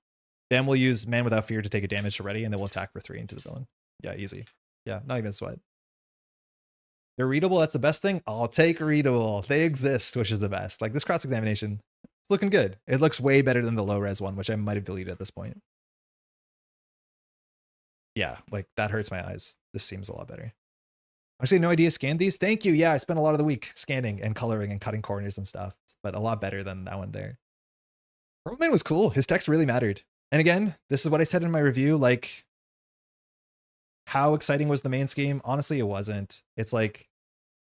Then we'll use Man Without Fear to take a damage to ready, and then we'll attack for 3 into the villain. Yeah, easy. Yeah, not even a sweat. They're readable. That's the best thing. I'll take readable. They exist, which is the best. Like this cross-examination, it's looking good. It looks way better than the low-res one, which I might have deleted at this point. Yeah, like that hurts my eyes. This seems a lot better. Actually, no idea. Scanned these. Thank you. Yeah, I spent a lot of the week scanning and coloring and cutting corners and stuff, but a lot better than that one there. Purple Man was cool. His text really mattered. And again, this is what I said in my review. Like, how exciting was the main scheme? Honestly, it wasn't. It's like,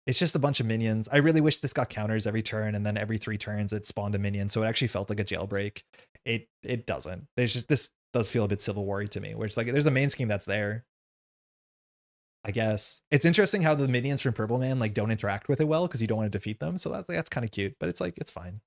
it's just a bunch of minions. I really wish this got counters every turn, and then every 3 turns it spawned a minion, so it actually felt like a jailbreak. It doesn't. There's just, this does feel a bit Civil War-y to me, where it's like there's a main scheme that's there. I guess it's interesting how the minions from Purple Man like don't interact with it well because you don't want to defeat them, so that's kind of cute. But it's like it's fine.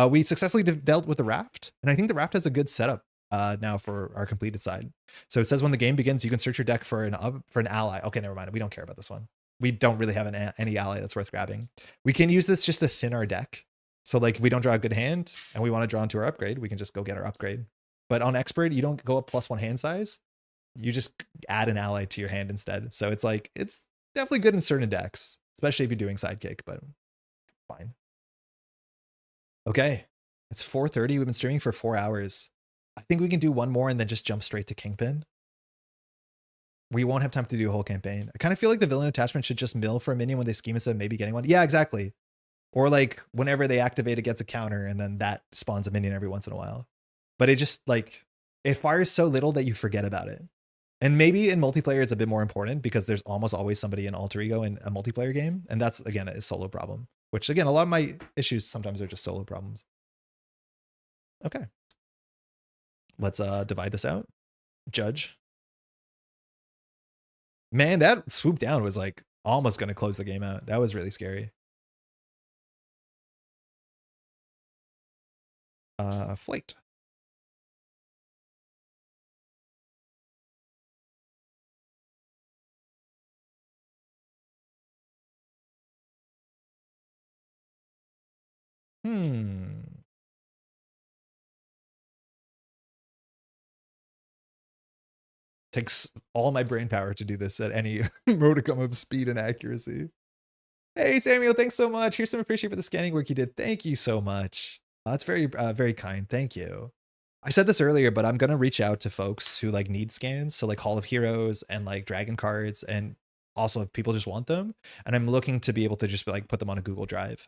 We successfully dealt with the Raft, and I think the Raft has a good setup now for our completed side. So it says when the game begins, you can search your deck for an ally. Okay, never mind. We don't care about this one. We don't really have any ally that's worth grabbing. We can use this just to thin our deck. So like if we don't draw a good hand and we want to draw into our upgrade, we can just go get our upgrade. But on expert, you don't go up +1 hand size. You just add an ally to your hand instead. So it's like, it's definitely good in certain decks, especially if you're doing sidekick, but fine. Okay, it's 4:30. We've been streaming for 4 hours. I think we can do one more and then just jump straight to Kingpin. We won't have time to do a whole campaign. I kind of feel like the villain attachment should just mill for a minion when they scheme instead of maybe getting one. Yeah, exactly. Or like whenever they activate, it gets a counter and then that spawns a minion every once in a while. But it just like, it fires so little that you forget about it. And maybe in multiplayer, it's a bit more important because there's almost always somebody in alter ego in a multiplayer game. And that's, again, a solo problem, which again, a lot of my issues sometimes are just solo problems. Okay. Let's divide this out. Judge. Man, that swoop down was like almost going to close the game out. That was really scary. Flight. Takes all my brain power to do this at any modicum of speed and accuracy. Hey, Samuel, thanks so much. Here's some appreciation for the scanning work you did. Thank you so much. That's very, very kind. Thank you. I said this earlier, but I'm going to reach out to folks who like need scans. So like Hall of Heroes and like Dragon cards, and also if people just want them. And I'm looking to be able to just like put them on a Google Drive.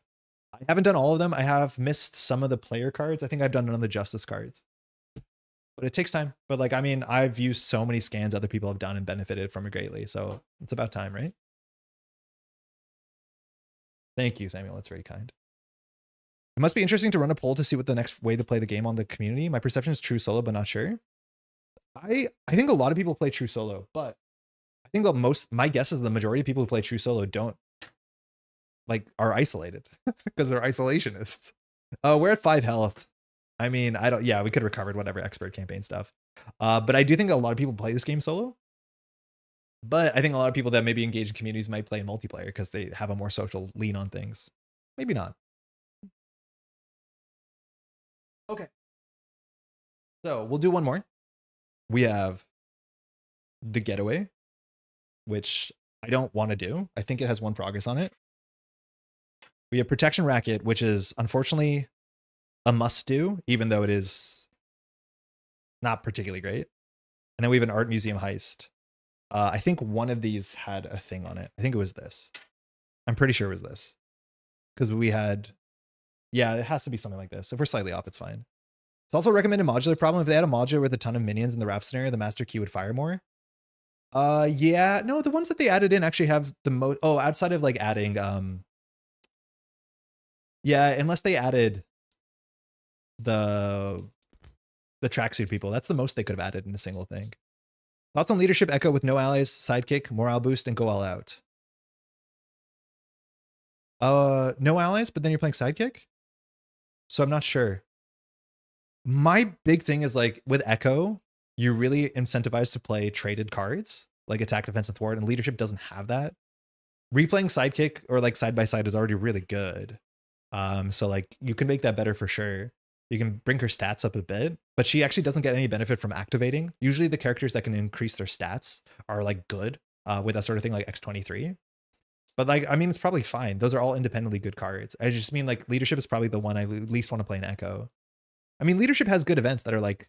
I haven't done all of them. I have missed some of the player cards. I think I've done none of the Justice cards. But it takes time. But like, I mean, I've used so many scans other people have done and benefited from it greatly. So it's about time, right? Thank you, Samuel. That's very kind. It must be interesting to run a poll to see what the next way to play the game on the community. My perception is true solo, but not sure. I think a lot of people play true solo, but I think my guess is the majority of people who play true solo don't like are isolated because they're isolationists. We're at 5 health. I mean, we could have recovered whatever expert campaign stuff. But I do think a lot of people play this game solo. But I think a lot of people that maybe engage in communities might play in multiplayer because they have a more social lean on things. Maybe not. Okay. So we'll do one more. We have the Getaway, which I don't want to do. I think it has 1 progress on it. We have Protection Racket, which is unfortunately a must do, even though it is not particularly great. And then we have an Art Museum Heist. I think one of these had a thing on it. I think it was this. I'm pretty sure it was this. Because we had, yeah, it has to be something like this. If we're slightly off, it's fine. It's also a recommended modular problem. If they had a modular with a ton of minions in the Raft scenario, the master key would fire more. Yeah, no, the ones that they added in actually have the most. Oh, outside of like adding, yeah, unless they added the tracksuit people, that's the most they could have added in a single thing. Thoughts on leadership Echo with no allies, sidekick, morale boost, and go all out. No allies, but then you're playing sidekick, so I'm not sure. My big thing is like with Echo, you're really incentivized to play traded cards, like attack, defense, and thwart, and leadership doesn't have that. Replaying sidekick or like side by side is already really good. So like you can make that better for sure. You can bring her stats up a bit, but she actually doesn't get any benefit from activating. Usually the characters that can increase their stats are like good with that sort of thing, like X23. But like, I mean, it's probably fine. Those are all independently good cards. I just mean like leadership is probably the one I least want to play in Echo. I mean, leadership has good events that are like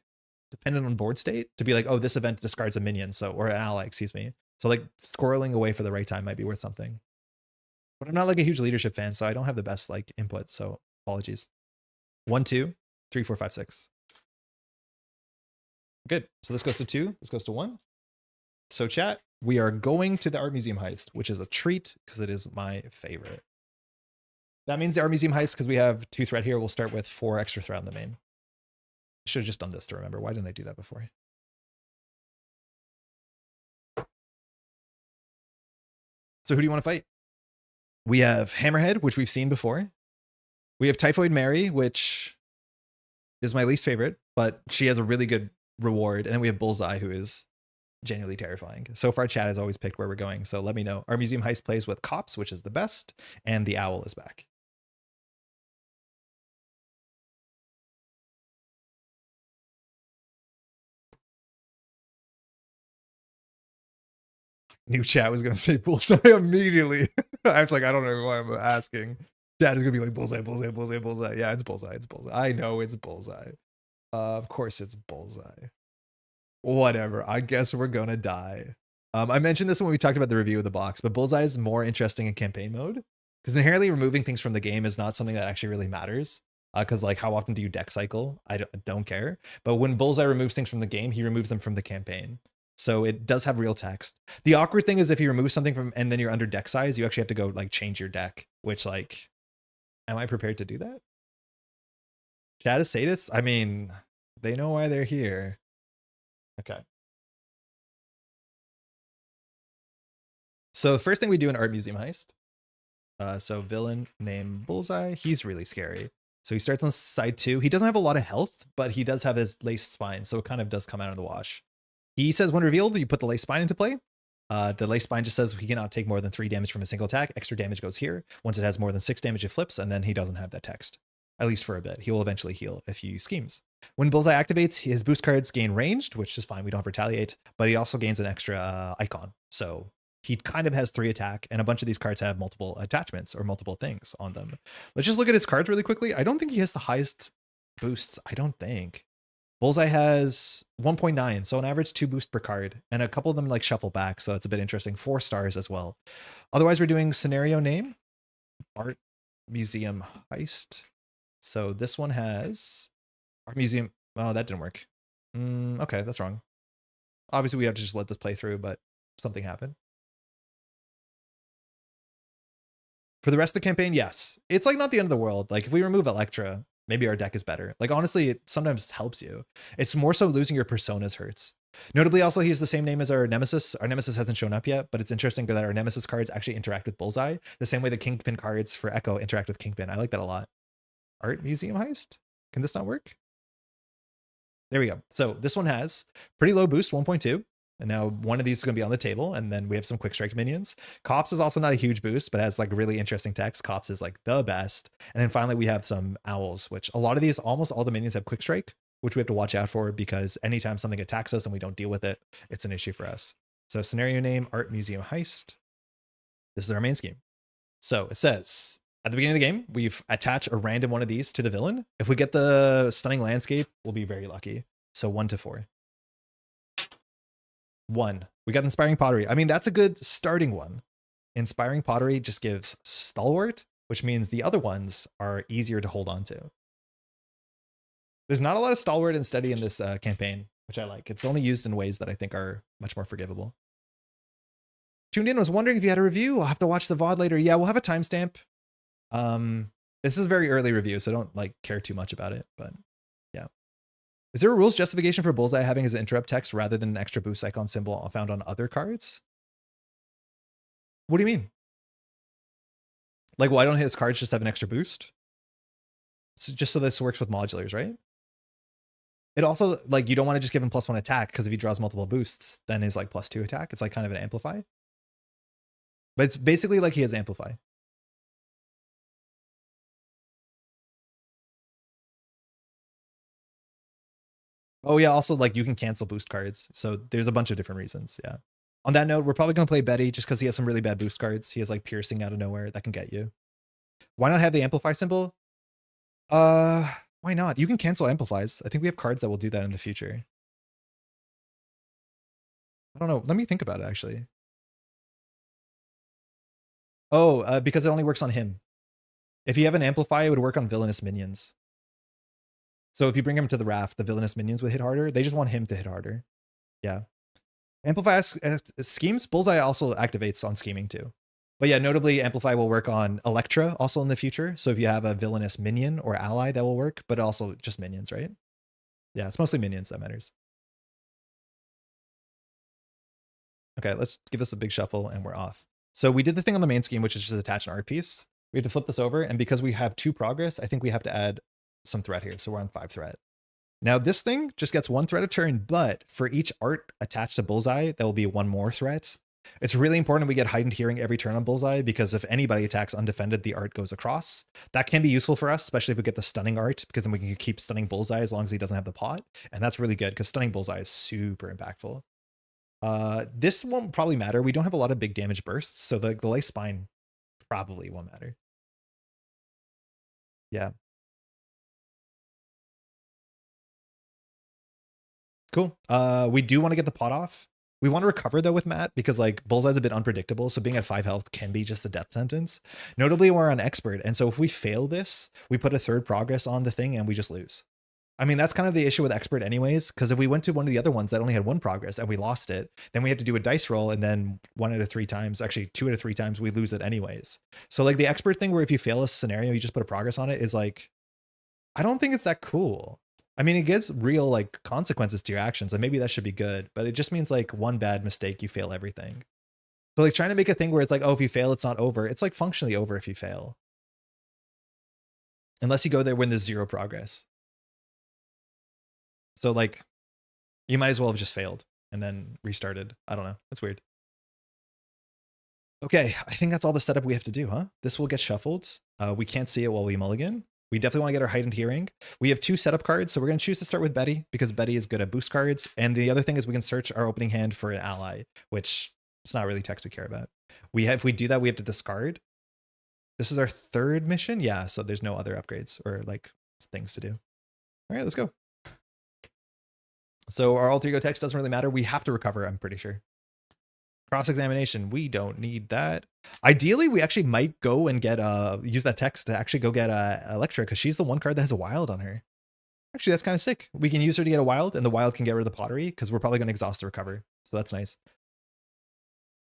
dependent on board state to be like, oh, this event discards a minion, so, or an ally, excuse me. So like squirreling away for the right time might be worth something. But I'm not like a huge leadership fan, so I don't have the best like input. So apologies. 1, 2, 3, 4, 5, 6. Good. So this goes to 2. This goes to 1. So chat, we are going to the art museum heist, which is a treat because it is my favorite. That means the art museum heist, because we have 2 threat here, we'll start with 4 extra threat on the main. Should have just done this to remember. Why didn't I do that before? So who do you want to fight? We have Hammerhead, which we've seen before. We have Typhoid Mary, which is my least favorite, but she has a really good reward. And then we have Bullseye, who is genuinely terrifying. So far, chat has always picked where we're going. So let me know. Our museum heist plays with Cops, which is the best, and the Owl is back. New chat was going to say Bullseye immediately. I was like, I don't know why I'm asking. Chat is going to be like Bullseye, Bullseye, Bullseye, Bullseye. Yeah, it's Bullseye. It's Bullseye. I know it's Bullseye. Of course it's Bullseye. Whatever. I guess we're going to die. I mentioned this when we talked about the review of the box, but Bullseye is more interesting in campaign mode because inherently removing things from the game is not something that actually really matters. Because like how often do you deck cycle? I don't care. But when Bullseye removes things from the game, he removes them from the campaign. So it does have real text. The awkward thing is if you remove something from and then you're under deck size, you actually have to go like change your deck, which like, am I prepared to do that? Chat is sadists? I mean, they know why they're here. Okay. So the first thing we do in art museum heist. So villain named Bullseye. He's really scary. So he starts on side 2. He doesn't have a lot of health, but he does have his lace spine. So it kind of does come out of the wash. He says when revealed, you put the lace spine into play. The lace spine just says he cannot take more than 3 damage from a single attack. Extra damage goes here. Once it has more than 6 damage, it flips, and then he doesn't have that text. At least for a bit. He will eventually heal if you use schemes. When Bullseye activates, his boost cards gain ranged, which is fine. We don't have retaliate, but he also gains an extra icon. So he kind of has 3 attack, and a bunch of these cards have multiple attachments or multiple things on them. Let's just look at his cards really quickly. I don't think he has the highest boosts. I don't think. Bullseye has 1.9, so on average 2 boost per card, and a couple of them like shuffle back, so it's a bit interesting. 4 stars as well. Otherwise, we're doing scenario name, art museum heist. So this one has art museum. Oh, that didn't work. Okay, that's wrong. Obviously, we have to just let this play through, but something happened. For the rest of the campaign, yes. It's like not the end of the world. Like if we remove Electro, maybe our deck is better. Like honestly, it sometimes helps you. It's more so losing your personas hurts. Notably, also, he's the same name as our Nemesis. Our Nemesis hasn't shown up yet, but it's interesting that our Nemesis cards actually interact with Bullseye the same way the Kingpin cards for Echo interact with Kingpin. I like that a lot. Art museum heist? Can this not work? There we go. So this one has pretty low boost, 1.2. And now one of these is going to be on the table, and then we have some quick strike minions. Cops is also not a huge boost, but has like really interesting text. Cops is like the best. And then finally we have some owls, which a lot of these, almost all the minions have quick strike, which we have to watch out for because anytime something attacks us and we don't deal with it, it's an issue for us. So scenario name, art museum heist. This is our main scheme. So it says at the beginning of the game, we've attached a random one of these to the villain. If we get the stunning landscape, we'll be very lucky. So 1 to 4. 1. We got Inspiring Pottery. I mean, that's a good starting one. Inspiring Pottery just gives Stalwart, which means the other ones are easier to hold on to. There's not a lot of stalwart and steady in this campaign, which I like. It's only used in ways that I think are much more forgivable. Tuned in was wondering if you had a review. I'll have to watch the VOD later. Yeah, we'll have a timestamp. This is a very early review, so don't like care too much about it, but yeah. Is there a rules justification for Bullseye having his interrupt text rather than an extra boost icon symbol found on other cards? What do you mean? Like, why don't his cards just have an extra boost? So just so this works with modulars, right? It also, like, you don't want to just give him +1 attack, because if he draws multiple boosts, then his like +2 attack. It's like kind of an amplify. But it's basically like he has amplify. Oh yeah, also like you can cancel boost cards. So there's a bunch of different reasons. Yeah. On that note, we're probably going to play Betty just because he has some really bad boost cards. He has like piercing out of nowhere that can get you. Why not have the amplify symbol? Why not? You can cancel amplifies. I think we have cards that will do that in the future. I don't know. Let me think about it actually. Oh, because it only works on him. If you have an amplify, it would work on villainous minions. So if you bring him to the raft, the villainous minions would hit harder. They just want him to hit harder. Yeah. Amplify schemes. Bullseye also activates on scheming too. But yeah, notably, Amplify will work on Electro also in the future. So if you have a villainous minion or ally, that will work, but also just minions, right? Yeah, it's mostly minions that matters. Okay, let's give this a big shuffle and we're off. So we did the thing on the main scheme, which is just attach an art piece. We have to flip this over, and because we have 2 progress, I think we have to add some threat here. So we're on 5 threat. Now this thing just gets 1 threat a turn, but for each art attached to Bullseye, there will be 1 more threat. It's really important we get heightened hearing every turn on Bullseye, because if anybody attacks undefended, the art goes across. That can be useful for us, especially if we get the stunning art, because then we can keep stunning Bullseye as long as he doesn't have the pot. And that's really good, because stunning Bullseye is super impactful. This won't probably matter. We don't have a lot of big damage bursts, so the lace spine probably won't matter. Yeah. Cool. We do want to get the pot off. We want to recover though with Matt, because like Bullseye's a bit unpredictable, so being at 5 health can be just a death sentence. Notably, we're on expert, and so if we fail this, we put a 3rd progress on the thing and we just lose. I mean, that's kind of the issue with expert anyways, because if we went to one of the other ones that only had 1 progress and we lost it, then we had to do a dice roll, and then 1 out of 3 times, actually 2 out of 3 times, we lose it anyways. So like the expert thing where if you fail a scenario, you just put a progress on it is like, I don't think it's that cool. I mean, it gives real like consequences to your actions, and maybe that should be good, but it just means like 1 bad mistake, you fail everything. So like trying to make a thing where it's like, oh, if you fail, it's not over. It's like functionally over if you fail. Unless you go there when there's 0 progress. So like, you might as well have just failed and then restarted. I don't know. It's weird. Okay, I think that's all the setup we have to do, huh? This will get shuffled. We can't see it while we mulligan. We definitely want to get our heightened hearing. We have 2 setup cards, so we're going to choose to start with Betty, because Betty is good at boost cards. And the other thing is we can search our opening hand for an ally, which it's not really text we care about. If we do that, we have to discard. This is our 3rd mission. Yeah, so there's no other upgrades or like things to do. All right, let's go. So our alter ego text doesn't really matter. We have to recover, I'm pretty sure. Cross-examination, we don't need that. Ideally, we actually might go and get use that text to actually go get Electro, because she's the 1 card that has a wild on her. Actually, that's kind of sick. We can use her to get a wild, and the wild can get rid of the pottery, because we're probably going to exhaust the recover. So that's nice.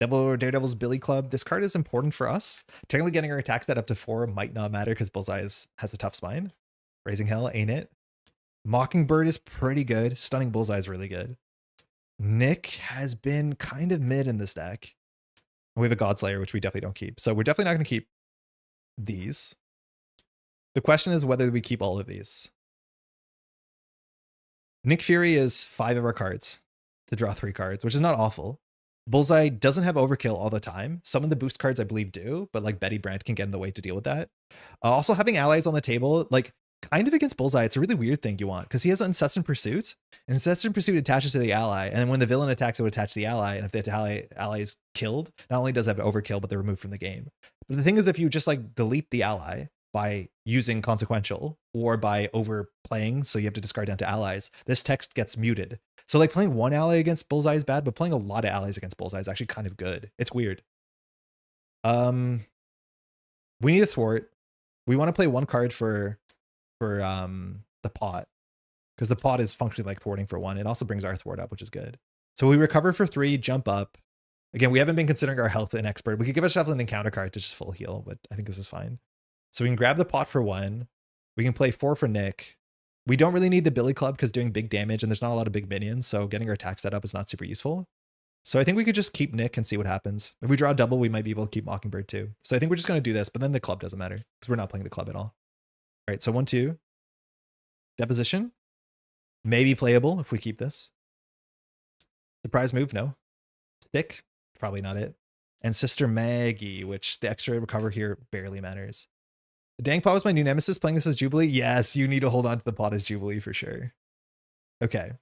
Daredevil's Billy Club. This card is important for us. Technically, getting our attack stat up to 4 might not matter, because Bullseye has a tough spine. Raising Hell, ain't it? Mockingbird is pretty good. Stunning Bullseye is really good. Nick has been kind of mid in this deck. We have a Godslayer, which we definitely don't keep. So we're definitely not going to keep these. The question is whether we keep all of these. Nick Fury is 5 of our cards to draw 3 cards, which is not awful. Bullseye doesn't have overkill all the time. Some of the boost cards I believe do, but like Betty Brant can get in the way to deal with that. Also having allies on the table, like kind of against Bullseye, it's a really weird thing you want, because he has Incessant Pursuit, and Incessant Pursuit attaches to the ally, and then when the villain attacks, it would attach to the ally, and if the ally is killed, not only does it have overkill, but they're removed from the game. But the thing is, if you just like delete the ally by using Consequential or by overplaying, so you have to discard down to allies, this text gets muted. So like playing 1 ally against Bullseye is bad, but playing a lot of allies against Bullseye is actually kind of good. It's weird. We need a thwart. We want to play 1 card for the pot. because the pot is functionally like thwarting for 1. It also brings our thwart up, which is good. So we recover for 3, jump up. Again, we haven't been considering our health an expert. We could give ourselves an encounter card to just full heal, but I think this is fine. So we can grab the pot for 1. We can play 4 for Nick. We don't really need the Billy Club because doing big damage and there's not a lot of big minions, so getting our attack set up is not super useful. So I think we could just keep Nick and see what happens. If we draw a double, we might be able to keep Mockingbird too. So I think we're just going to do this, but then the club doesn't matter because we're not playing the club at all. All right, so 1, 2. Deposition. Maybe playable if we keep this. Surprise move, no. Stick, probably not it. And Sister Maggie, which the extra recover here barely matters. The dang pot was my new nemesis, playing this as Jubilee. Yes, you need to hold on to the pot as Jubilee for sure. Okay.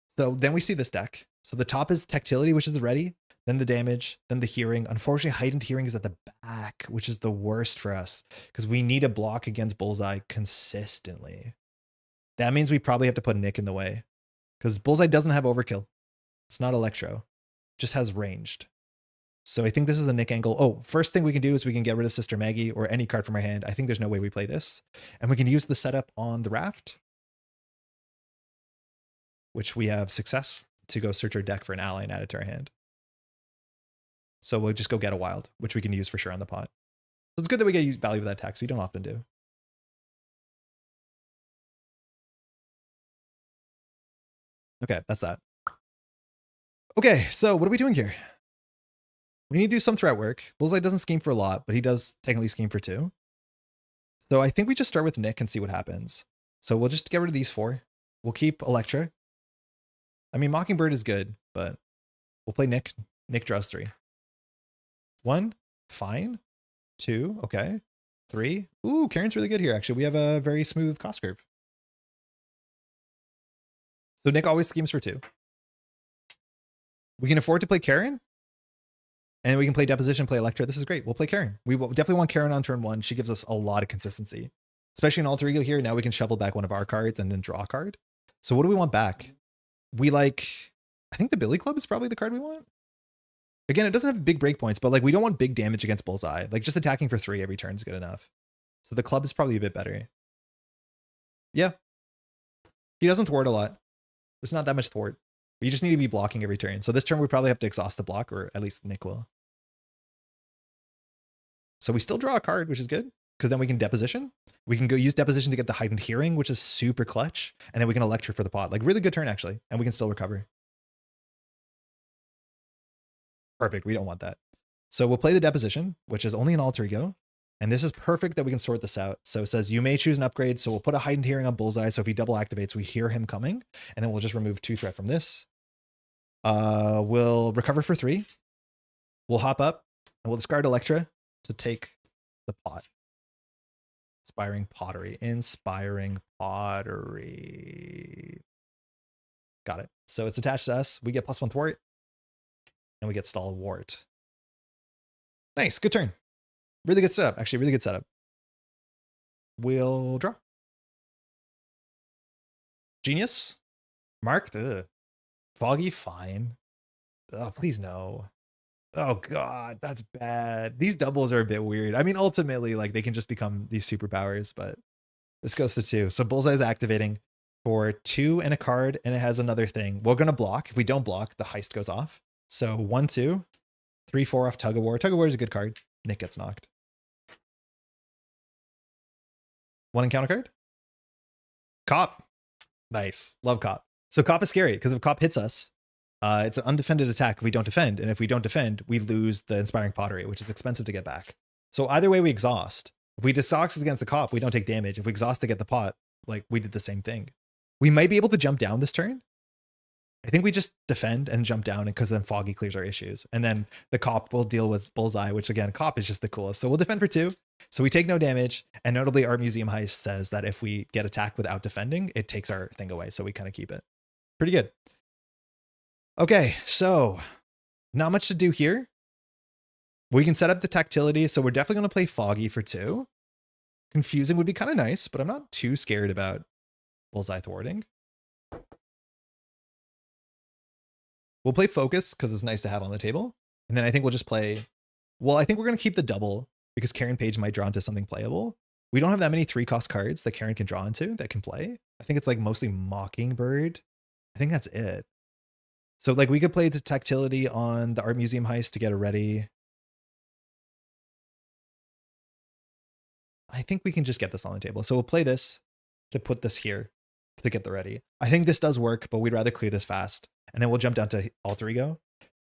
So then we see this deck. So the top is Tactility, which is the ready, then the damage, then the hearing. Unfortunately, heightened hearing is at the back, which is the worst for us because we need a block against Bullseye consistently. That means we probably have to put Nick in the way because Bullseye doesn't have overkill. It's not Electro, just has ranged. So I think this is the Nick angle. Oh, first thing we can do is we can get rid of Sister Maggie or any card from our hand. I think there's no way we play this. And we can use the setup on the Raft, which we have success to go search our deck for an ally and add it to our hand. So we'll just go get a wild, which we can use for sure on the pot. So it's good that we get value of that attack, so we don't often do. Okay, that's that. Okay, so what are we doing here? We need to do some threat work. Bullseye doesn't scheme for a lot, but he does technically scheme for 2. So I think we just start with Nick and see what happens. So we'll just get rid of these 4. We'll keep Electra. I mean, Mockingbird is good, but we'll play Nick. Nick draws 3. 1, fine. 2, okay. 3. Ooh, Karen's really good here, actually. We have a very smooth cost curve. So Nick always schemes for 2. We can afford to play Karen. And we can play Deposition, play Electra. This is great. We'll play Karen. We definitely want Karen on turn 1. She gives us a lot of consistency. Especially in Alter Ego here. Now we can shovel back one of our cards and then draw a card. So what do we want back? We like... I think the Billy Club is probably the card we want. Again, it doesn't have big breakpoints, but like we don't want big damage against Bullseye. Like just attacking for 3 every turn is good enough. So the club is probably a bit better. Yeah. He doesn't thwart a lot. There's not that much thwart. You just need to be blocking every turn. So this turn we probably have to exhaust the block, or at least Nick will. So we still draw a card, which is good, because then we can Deposition. We can go use Deposition to get the Heightened Hearing, which is super clutch. And then we can Electro for the pot. Like really good turn, actually. And we can still recover. Perfect. We don't want that. So we'll play the Deposition, which is only an Alter Ego. And this is perfect that we can sort this out. So it says you may choose an upgrade. So we'll put a Heightened Hearing on Bullseye. So if he double activates, we hear him coming. And then we'll just remove 2 threat from this. We'll recover for 3. We'll hop up and we'll discard Electra to take the pot. Inspiring Pottery. Inspiring Pottery. Got it. So it's attached to us. We get +1 thwart. And we get Stalwart. Nice. Good turn. Really good setup. Actually, really good setup. We'll draw. Genius. Marked. Ugh. Foggy. Fine. Oh, please no. Oh god, that's bad. These doubles are a bit weird. I mean, ultimately, like they can just become these superpowers, but this goes to 2. So Bullseye is activating for 2 and a card, and it has another thing. We're gonna block. If we don't block, the heist goes off. So 1, 2, 3, 4 off Tug of War. Tug of War is a good card. Nick gets knocked. 1 encounter card. Cop. Nice. Love Cop. So Cop is scary because if Cop hits us, it's an undefended attack if we don't defend. And if we don't defend, we lose the Inspiring Pottery, which is expensive to get back. So either way we exhaust. If we exhaust against the Cop, we don't take damage. If we exhaust to get the pot, like we did the same thing. We might be able to jump down this turn. I think we just defend and jump down because then Foggy clears our issues. And then the Cop will deal with Bullseye, which again, Cop is just the coolest. So we'll defend for 2. So we take no damage. And notably, Art Museum Heist says that if we get attacked without defending, it takes our thing away. So we kind of keep it. Pretty good. Okay, so not much to do here. We can set up the Tactility. So we're definitely going to play Foggy for 2. Confusing would be kind of nice, but I'm not too scared about Bullseye thwarting. We'll play Focus because it's nice to have on the table. And then I think we'll just play... Well, I think we're going to keep the double because Karen Page might draw into something playable. We don't have that many 3-cost cards that Karen can draw into that can play. I think it's like mostly Mockingbird. I think that's it. So like we could play the Tactility on the Art Museum Heist to get it ready. I think we can just get this on the table. So we'll play this to put this here to get the ready. I think this does work, but we'd rather clear this fast. And then we'll jump down to Alter Ego.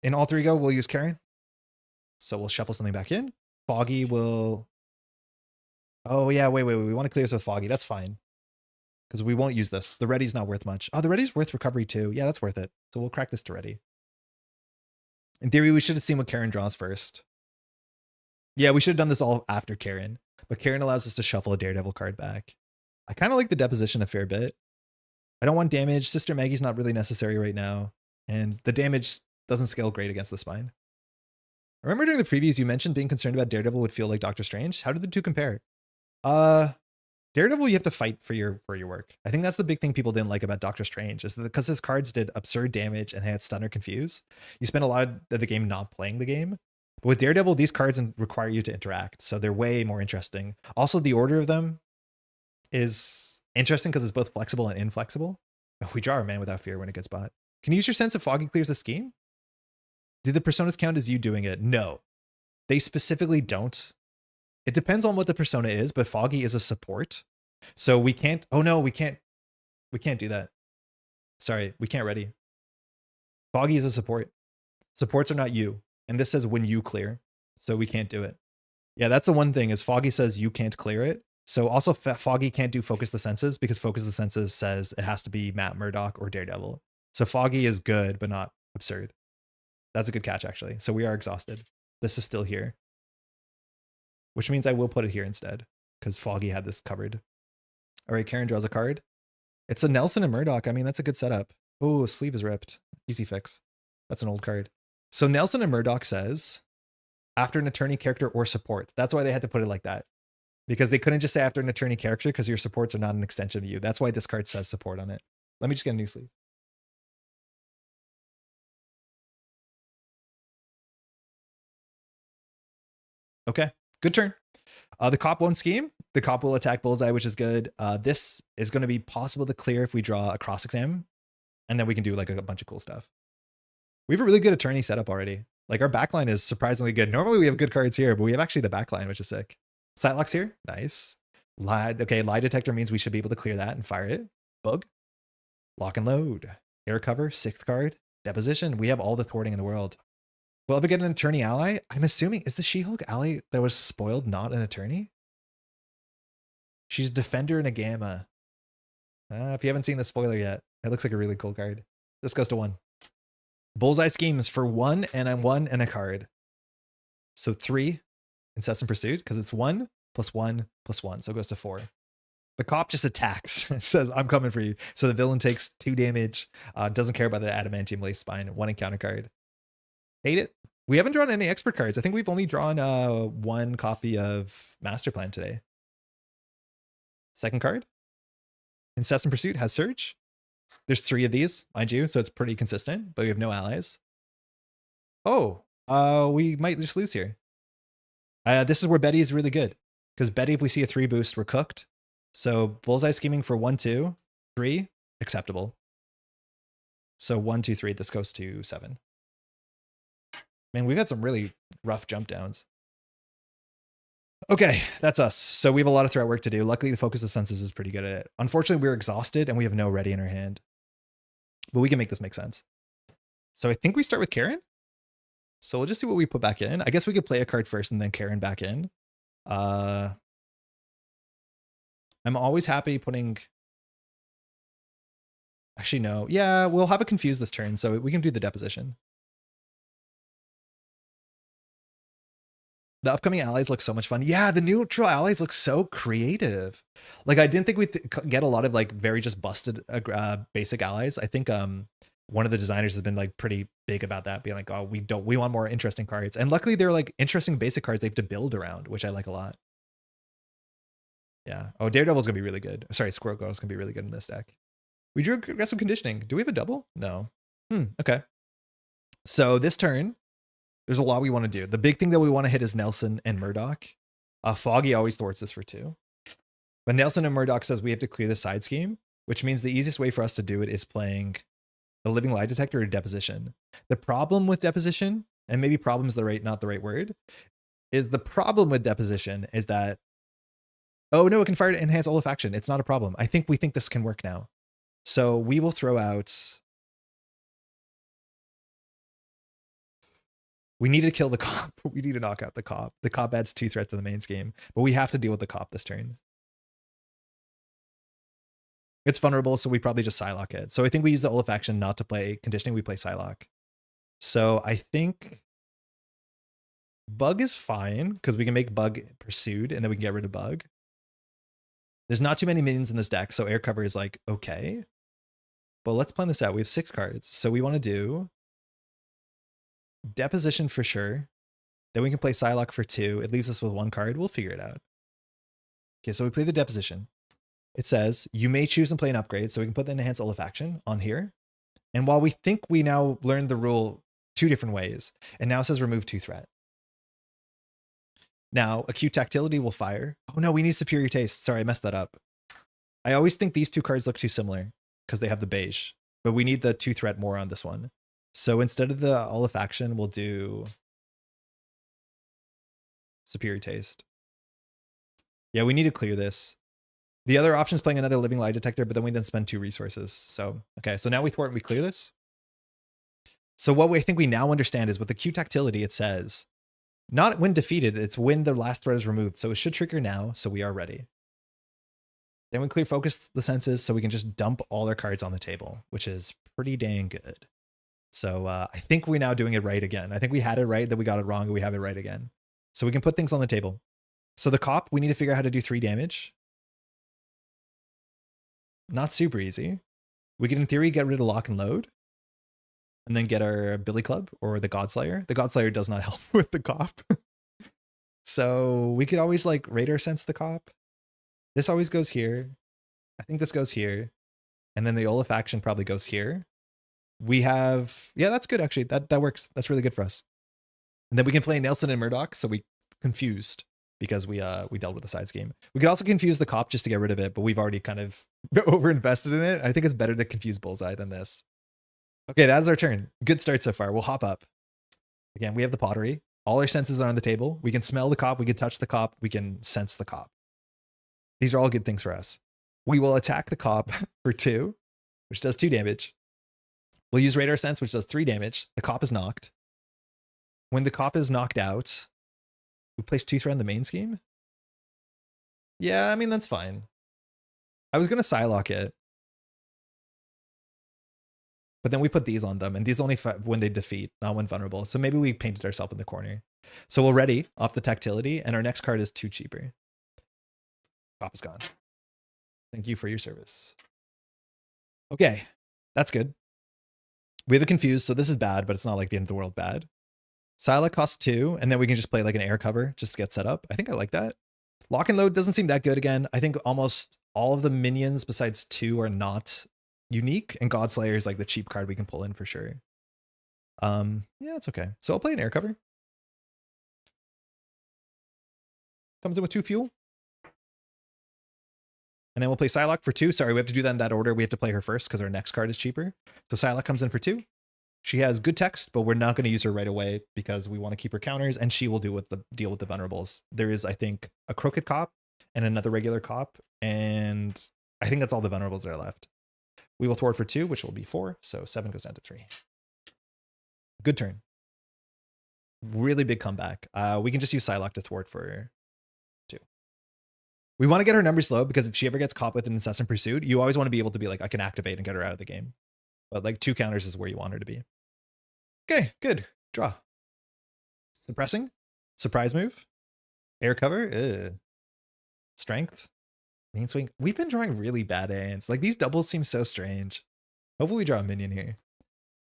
In Alter Ego, we'll use Karen. So we'll shuffle something back in. Foggy will... Oh yeah, wait. We want to clear this with Foggy. That's fine. Because we won't use this. The ready's not worth much. Oh, the ready's worth recovery too. Yeah, that's worth it. So we'll crack this to ready. In theory, we should have seen what Karen draws first. Yeah, we should have done this all after Karen. But Karen allows us to shuffle a Daredevil card back. I kind of like the deposition a fair bit. I don't want damage. Sister Maggie's not really necessary right now. And the damage doesn't scale great against the spine. I remember during the previews, you mentioned being concerned about Daredevil would feel like Doctor Strange. How did the two compare? Daredevil, you have to fight for your work. I think that's the big thing people didn't like about Doctor Strange, is that because his cards did absurd damage and had stun or confuse, you spend a lot of the game not playing the game. But with Daredevil, these cards require you to interact, so they're way more interesting. Also, the order of them is interesting because it's both flexible and inflexible. Oh, we draw our Man Without Fear when it gets bought. Can you use your sense if Foggy clears the scheme? Do the personas count as you doing it? No. They specifically don't. It depends on what the persona is, but Foggy is a support. So we can't... Oh no, we can't do that. Sorry, we can't ready. Foggy is a support. Supports are not you. And this says when you clear. So we can't do it. Yeah, that's the one thing is Foggy says you can't clear it. So also Foggy can't do Focus the Senses because Focus the Senses says it has to be Matt Murdock or Daredevil. So Foggy is good, but not absurd. That's a good catch, actually. So we are exhausted. This is still here. Which means I will put it here instead because Foggy had this covered. All right, Karen draws a card. It's a Nelson and Murdoch. I mean, that's a good setup. Oh, sleeve is ripped. Easy fix. That's an old card. So Nelson and Murdoch says, after an attorney character or support. That's why they had to put it like that. Because they couldn't just say after an attorney character because your supports are not an extension of you. That's why this card says support on it. Let me just get a new sleeve. Okay, good turn. The cop won't scheme. The cop will attack Bullseye, which is good. This is going to be possible to clear if we draw a cross exam. And then we can do like a bunch of cool stuff. We have a really good attorney setup already. Like our backline is surprisingly good. Normally we have good cards here, but we have actually the backline, which is sick. Sightlock's here. Nice. Lie detector means we should be able to clear that and fire it. Bug. Lock and load. Air cover. 6th card. Deposition. We have all the thwarting in the world. Will ever get an attorney ally? I'm assuming, is the She-Hulk ally that was spoiled not an attorney? She's a defender and a gamma. If you haven't seen the spoiler yet, it looks like a really cool card. This goes to 1. Bullseye schemes for 1 and a 1 and a card. So 3 incessant pursuit because it's 1 + 1 + 1. So it goes to 4. The cop just attacks. Says, I'm coming for you. So the villain takes 2 damage. Doesn't care about the adamantium lace spine. 1 encounter card. Hate it. We haven't drawn any expert cards. I think we've only drawn 1 copy of Master Plan today. 2nd card. Incessant Pursuit has Surge. There's 3 of these, mind you, so it's pretty consistent, but we have no allies. Oh, we might just lose here. This is where Betty is really good. Because Betty, if we see a 3 boost, we're cooked. So Bullseye scheming for 1, 2, 3, acceptable. So 1, 2, 3, this goes to 7. Man, we've had some really rough jump downs. Okay, that's us. So we have a lot of threat work to do. Luckily, the Focus of the Senses is pretty good at it. Unfortunately, we're exhausted and we have no ready in our hand. But we can make this make sense. So I think we start with Karen. So we'll just see what we put back in. I guess we could play a card first and then Karen back in. I'm always happy putting... Actually, no. Yeah, we'll have a confuse this turn, so we can do the deposition. The upcoming allies look so much fun. Yeah, the neutral allies look so creative. Like, I didn't think we'd get a lot of like very just busted basic allies. I think one of the designers has been like pretty big about that, being like, oh, we want more interesting cards. And luckily they're like interesting basic cards they have to build around, which I like a lot. Yeah. Oh, Daredevil's gonna be really good. Sorry, Squirrel Girl's gonna be really good in this deck. We drew aggressive conditioning. Do we have a double? No. Okay. So this turn, there's a lot we want to do. The big thing that we want to hit is Nelson and Murdoch. Foggy always thwarts this for 2. But Nelson and Murdoch says we have to clear the side scheme, which means the easiest way for us to do it is playing a living lie detector or deposition. The problem with deposition, and maybe problem is not the right word, is the problem with deposition is that, oh no, it can fire to enhance olfaction. It's not a problem. We think this can work now. So we will throw out. We need to kill the cop. We need to knock out the cop. The cop adds 2 threat to the main scheme, but we have to deal with the cop this turn. It's vulnerable, so we probably just Psylock it. So I think we use the olfaction not to play conditioning. We play Psylock. So I think Bug is fine because we can make Bug pursued and then we can get rid of Bug. There's not too many minions in this deck, so air cover is like okay. But let's plan this out. We have 6 cards. So we want to do deposition for sure. Then we can play Psylock for 2. It leaves us with 1 card. We'll figure it out. Okay, so we play the deposition. It says you may choose and play an upgrade. So we can put the enhanced olfaction on here. And while we think we now learned the rule 2 different ways, and now it says remove 2 threat. Now, acute tactility will fire. Oh no, we need superior taste. Sorry, I messed that up. I always think these 2 cards look too similar because they have the beige, but we need the 2 threat more on this one. So instead of the olfaction, we'll do superior taste. Yeah, we need to clear this. The other option is playing another living lie detector, but then we didn't spend 2 resources. So, okay, so now we thwart and we clear this. So what I think we now understand is with acute tactility, it says, not when defeated, it's when the last threat is removed. So it should trigger now, so we are ready. Then we clear focus the senses, so we can just dump all our cards on the table, which is pretty dang good. So I think we're now doing it right again. I think we had it right, then we got it wrong, and we have it right again. So we can put things on the table. So the cop, we need to figure out how to do 3 damage. Not super easy. We can, in theory, get rid of lock and load. And then get our Billy Club or the Godslayer. The Godslayer does not help with the cop. So we could always like radar sense the cop. This always goes here. I think this goes here. And then the olfaction probably goes here. We have, yeah, that's good actually. That works. That's really good for us. And then we can play Nelson and Murdoch. So we confused because we dealt with the side scheme. We could also confuse the cop just to get rid of it, but we've already kind of overinvested in it. I think it's better to confuse Bullseye than this. Okay, that is our turn. Good start so far. We'll hop up. Again, we have the pottery. All our senses are on the table. We can smell the cop. We can touch the cop. We can sense the cop. These are all good things for us. We will attack the cop for 2, which does 2 damage. We'll use radar sense, which does 3 damage. The cop is knocked. When the cop is knocked out, we place 2 threat in the main scheme. Yeah, I mean, that's fine. I was going to Psylock it. But then we put these on them, and these only when they defeat, not when vulnerable. So maybe we painted ourselves in the corner. So we'll ready off the tactility, and our next card is 2 cheaper. Cop is gone. Thank you for your service. Okay, that's good. We have a confused, so this is bad, but it's not like the end of the world bad. Psylocke costs 2, and then we can just play like an air cover just to get set up. I think I like that. Lock and load doesn't seem that good again. I think almost all of the minions besides 2 are not unique, and Godslayer is like the cheap card we can pull in for sure. Yeah, it's okay. So I'll play an air cover. Comes in with 2 fuel. And then we'll play Psylocke for 2. Sorry, we have to do that in that order. We have to play her first because our next card is cheaper. So Psylocke comes in for 2. She has good text, but we're not going to use her right away because we want to keep her counters, and she will deal with the vulnerables. There is, I think, a crooked cop and another regular cop, and I think that's all the vulnerables that are left. We will thwart for 2, which will be 4. So 7 goes down to 3. Good turn. Really big comeback. We can just use Psylocke to thwart for 2. We want to get her numbers low because if she ever gets caught with an incessant pursuit, you always want to be able to be like, I can activate and get her out of the game. But like 2 counters is where you want her to be. Okay, good. Draw. Suppressing. Surprise move. Air cover. Strength. Main swing. We've been drawing really bad hands. Like these doubles seem so strange. Hopefully we draw a minion here.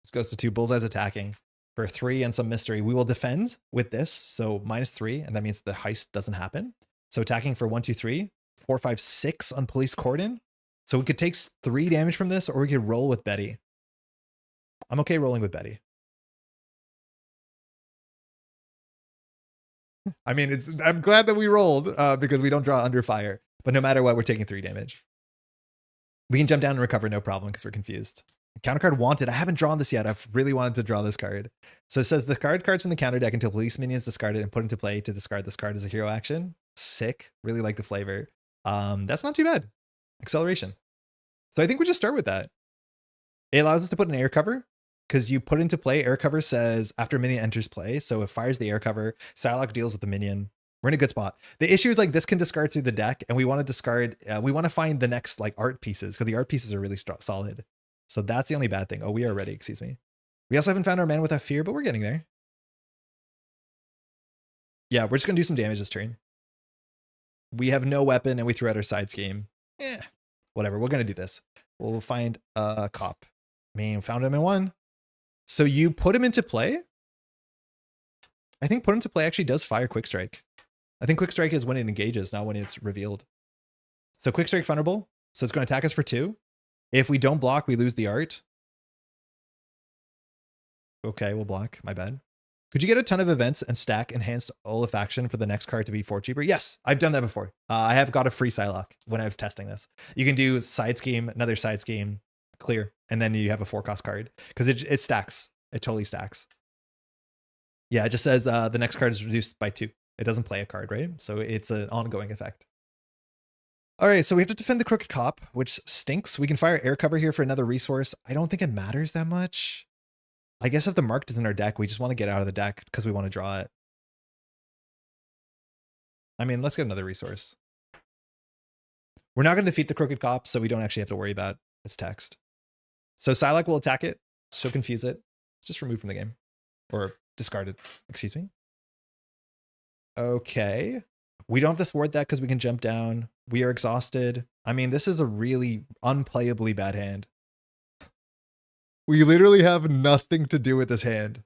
This goes to 2. Bullseye's attacking for 3 and some mystery. We will defend with this. So -3. And that means the heist doesn't happen. So attacking for 1, 2, 3, 4, 5, 6 on police cordon. So we could take 3 damage from this, or we could roll with Betty. I'm okay rolling with Betty. I mean, I'm glad that we rolled because we don't draw under fire. But no matter what, we're taking 3 damage. We can jump down and recover, no problem, because we're confused. Counter card wanted. I haven't drawn this yet. I've really wanted to draw this card. So it says discard cards from the counter deck until police minions discarded and put into play to discard this card as a hero action. Sick. Really like the flavor. That's not too bad. Acceleration. So I think we just start with that. It allows us to put an air cover because you put into play. Air cover says after a minion enters play. So it fires the air cover. Psylocke deals with the minion. We're in a good spot. The issue is like this can discard through the deck, and we want to discard. We want to find the next like art pieces because the art pieces are really solid. So that's the only bad thing. Oh, we are ready. Excuse me. We also haven't found our man without fear, but we're getting there. Yeah, we're just gonna do some damage this turn. We have no weapon, and we threw out our side scheme. Whatever. We're gonna do this. We'll find a cop. Found him in 1. So you put him into play. I think put him to play actually does fire quick strike. I think quick strike is when it engages, not when it's revealed. So quick strike vulnerable. So it's going to attack us for 2. If we don't block, we lose the art. Okay, we'll block. My bad. Could you get a ton of events and stack enhanced Olefaction for the next card to be 4 cheaper? Yes, I've done that before. I have got a free Psylocke when I was testing this. You can do side scheme, another side scheme, clear, and then you have a 4-cost card because it stacks. It totally stacks. Yeah, it just says the next card is reduced by 2. It doesn't play a card, right? So it's an ongoing effect. All right, so we have to defend the Crooked Cop, which stinks. We can fire air cover here for another resource. I don't think it matters that much. I guess if the marked is in our deck, we just want to get out of the deck because we want to draw it. I mean, let's get another resource. We're not going to defeat the Crooked Cop, so we don't actually have to worry about its text. So Psylocke will attack it. She'll confuse it. It's just removed from the game. Or discarded. Excuse me. Okay. We don't have to thwart that because we can jump down. We are exhausted. I mean, this is a really unplayably bad hand. We literally have nothing to do with this hand.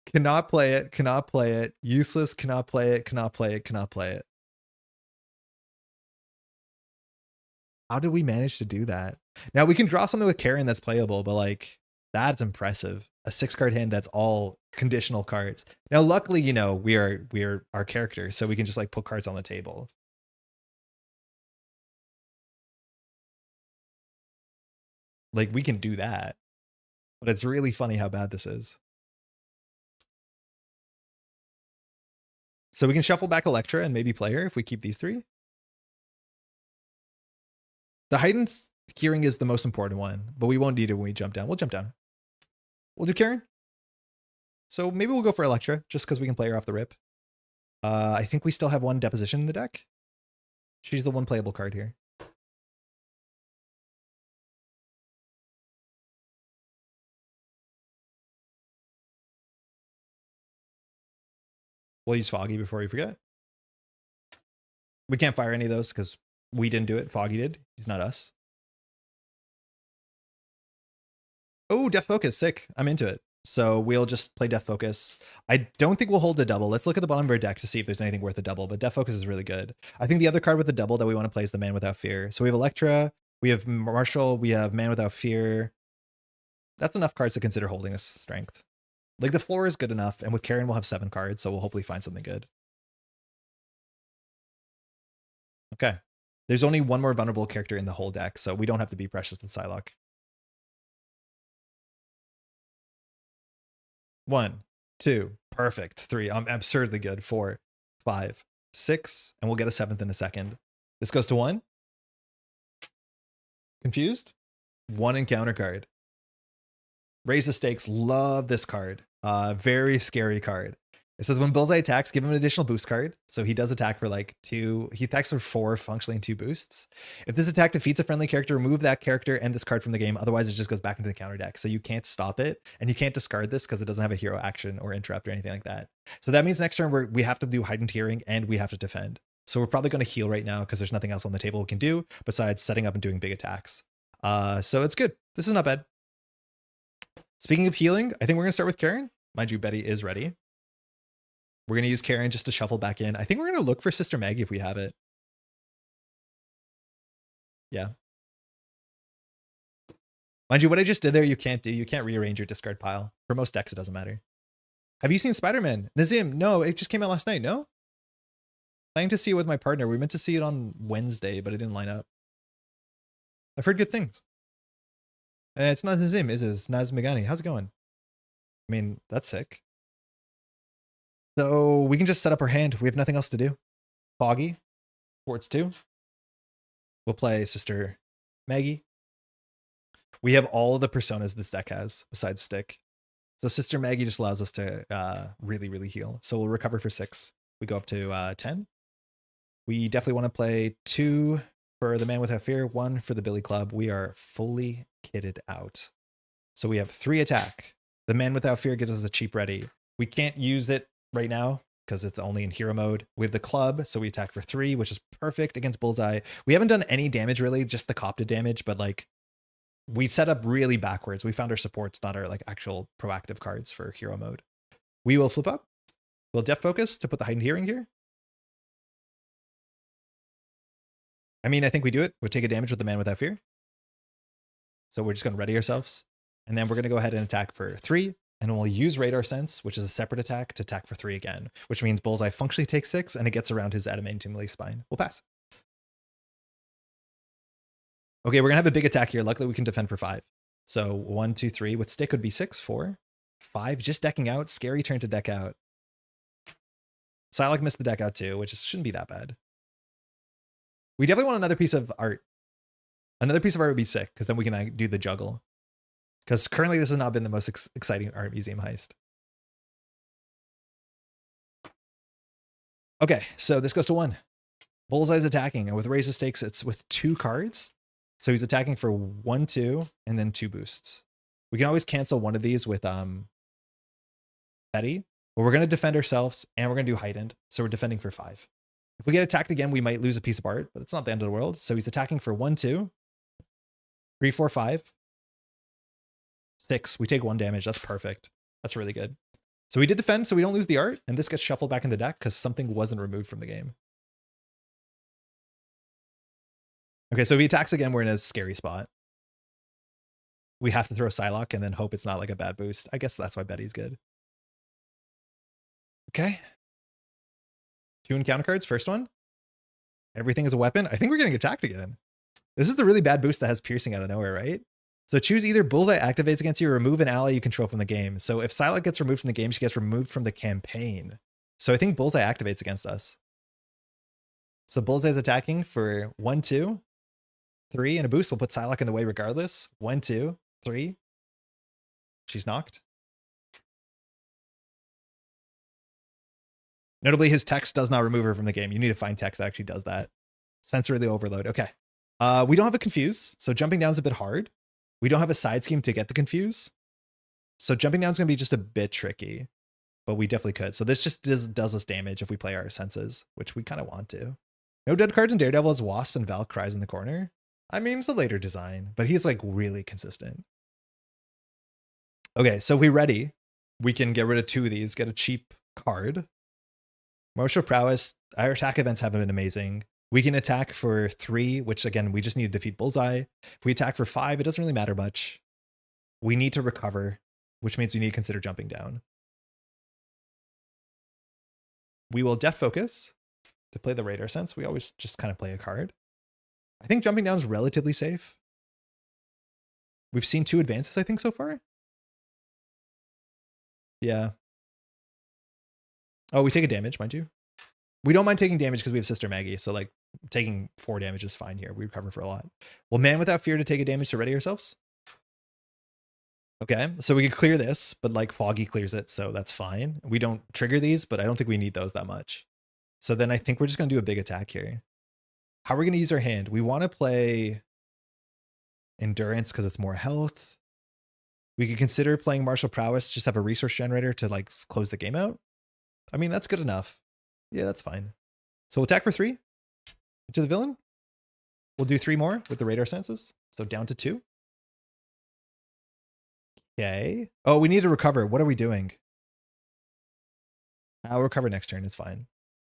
Cannot play it, cannot play it. Useless, cannot play it, cannot play it, cannot play it. How did we manage to do that? Now we can draw something with Karen that's playable, but like, that's impressive. A 6-card hand that's all conditional cards. Now, luckily, you know, we are our character, so we can just like put cards on the table. Like we can do that, but it's really funny how bad this is. So we can shuffle back Electra and maybe play her if we keep these 3. The heightened hearing is the most important one, but we won't need it when we jump down. We'll jump down. We'll do Karen. So maybe we'll go for Electra just because we can play her off the rip. I think we still have 1 deposition in the deck. She's the one playable card here. We'll use Foggy before we forget. We can't fire any of those because we didn't do it. Foggy did. He's not us. Oh, Death Focus. Sick. I'm into it. So we'll just play Death Focus. I don't think we'll hold the double. Let's look at the bottom of our deck to see if there's anything worth a double, but Death Focus is really good. I think the other card with the double that we want to play is the Man Without Fear. So we have Electra, we have Marshall, we have Man Without Fear. That's enough cards to consider holding this strength. Like the floor is good enough, and with Karen we'll have 7 cards, so we'll hopefully find something good. Okay. There's only 1 more vulnerable character in the whole deck, so we don't have to be precious with Psylocke. 1, 2, perfect. 3, I'm absurdly good. 4, 5, 6, and we'll get a 7th in a second. This goes to 1. Confused? 1 encounter card. Raise the stakes. Love this card. Very scary card. It says when Bullseye attacks, give him an additional boost card. So he does attack for like 2. He attacks for 4, functionally 2 boosts. If this attack defeats a friendly character, remove that character and this card from the game. Otherwise, it just goes back into the counter deck. So you can't stop it, and you can't discard this because it doesn't have a hero action or interrupt or anything like that. So that means next turn we have to do heightened hearing and we have to defend. So we're probably going to heal right now because there's nothing else on the table we can do besides setting up and doing big attacks. So it's good. This is not bad. Speaking of healing, I think we're going to start with Karen. Mind you, Betty is ready. We're going to use Karen just to shuffle back in. I think we're going to look for Sister Maggie if we have it. Yeah. Mind you, what I just did there, you can't do. You can't rearrange your discard pile. For most decks, it doesn't matter. Have you seen Spider-Man? Nazim, no, it just came out last night, no? Planning to see it with my partner. We meant to see it on Wednesday, but it didn't line up. I've heard good things. It's not Nazim, is it? It's Naz Megani. How's it going? I mean, that's sick. So we can just set up our hand. We have nothing else to do. Foggy. Ports 2. We'll play Sister Maggie. We have all the personas this deck has, besides Stick. So Sister Maggie just allows us to really, really heal. So we'll recover for 6. We go up to 10. We definitely want to play 2 for the Man Without Fear, 1 for the Billy Club. We are fully kitted out. So we have 3 attack. The Man Without Fear gives us a cheap ready. We can't use it right now because it's only in hero mode. We have the club, so we attack for 3, which is perfect against Bullseye. We haven't done any damage really, just the copted damage, but like we set up really backwards. We found our supports, not our like actual proactive cards for hero mode. We will flip up. We'll def focus to put the heightened hearing here. I mean, I think we do it. We'll take a damage with the Man Without Fear. So we're just going to ready ourselves. And then we're going to go ahead and attack for 3. And we'll use Radar Sense, which is a separate attack, to attack for 3 again, which means Bullseye functionally takes 6 and it gets around his adamantium spine. We'll pass. Okay, we're going to have a big attack here. Luckily, we can defend for 5. So 1, 2, 3. With Stick would be 6, 4, 5. Just decking out. Scary turn to deck out. Psylocke missed the deck out too, which shouldn't be that bad. We definitely want another piece of art. Another piece of art would be sick, because then we can do the juggle. Because currently this has not been the most exciting art museum heist. Okay, so this goes to 1. Bullseye's attacking, and with Raise the Stakes, it's with 2 cards. So he's attacking for 1, 2, and then 2 boosts. We can always cancel one of these with Betty, but we're going to defend ourselves, and we're going to do heightened, so we're defending for 5. If we get attacked again, we might lose a piece of art, but it's not the end of the world. So he's attacking for 1, 2, 3, 4, 5, 6. We take 1 damage. That's perfect. That's really good. So we did defend, so we don't lose the art, and this gets shuffled back in the deck because something wasn't removed from the game. Okay, so if he attacks again, we're in a scary spot. We have to throw Psylocke and then hope it's not like a bad boost. I guess that's why Betty's good. Okay. 2 encounter cards. First one. Everything is a weapon. I think we're getting attacked again. This is the really bad boost that has piercing out of nowhere, right? So choose either Bullseye activates against you or remove an ally you control from the game. So if Psylocke gets removed from the game, she gets removed from the campaign. So I think Bullseye activates against us. So Bullseye's attacking for 1, 2, 3, and a boost. We'll put Psylocke in the way regardless. 1, 2, 3. She's knocked. Notably, his text does not remove her from the game. You need to find text that actually does that. Sensorily overload. Okay. We don't have a confuse, so jumping down is a bit hard. We don't have a side scheme to get the confuse. So jumping down is going to be just a bit tricky, but we definitely could. So this just does us damage if we play our senses, which we kind of want to. No dead cards in Daredevil as Wasp and Val cries in the corner. I mean, it's a later design, but he's like really consistent. Okay, so we ready. We can get rid of 2 of these, get a cheap card. Martial Prowess, our attack events haven't been amazing. We can attack for 3, which again, we just need to defeat Bullseye. If we attack for 5, it doesn't really matter much. We need to recover, which means we need to consider jumping down. We will Death Focus to play the Radar Sense. We always just kind of play a card. I think jumping down is relatively safe. We've seen 2 advances, I think, so far. Yeah. Oh, we take a damage, mind you. We don't mind taking damage because we have Sister Maggie, so like taking 4 damage is fine here. We recover for a lot. Well, Man Without Fear to take a damage to ready ourselves. Okay, so we could clear this, but like Foggy clears it, so that's fine. We don't trigger these, but I don't think we need those that much. So then I think we're just going to do a big attack here. How are we going to use our hand? We want to play Endurance because it's more health. We could consider playing Martial Prowess, just have a resource generator to like close the game out. I mean, that's good enough. Yeah, that's fine. So we'll attack for 3 to the villain. We'll do 3 more with the Radar Senses. So down to 2. Okay. Oh, we need to recover. What are we doing? I'll recover next turn. It's fine.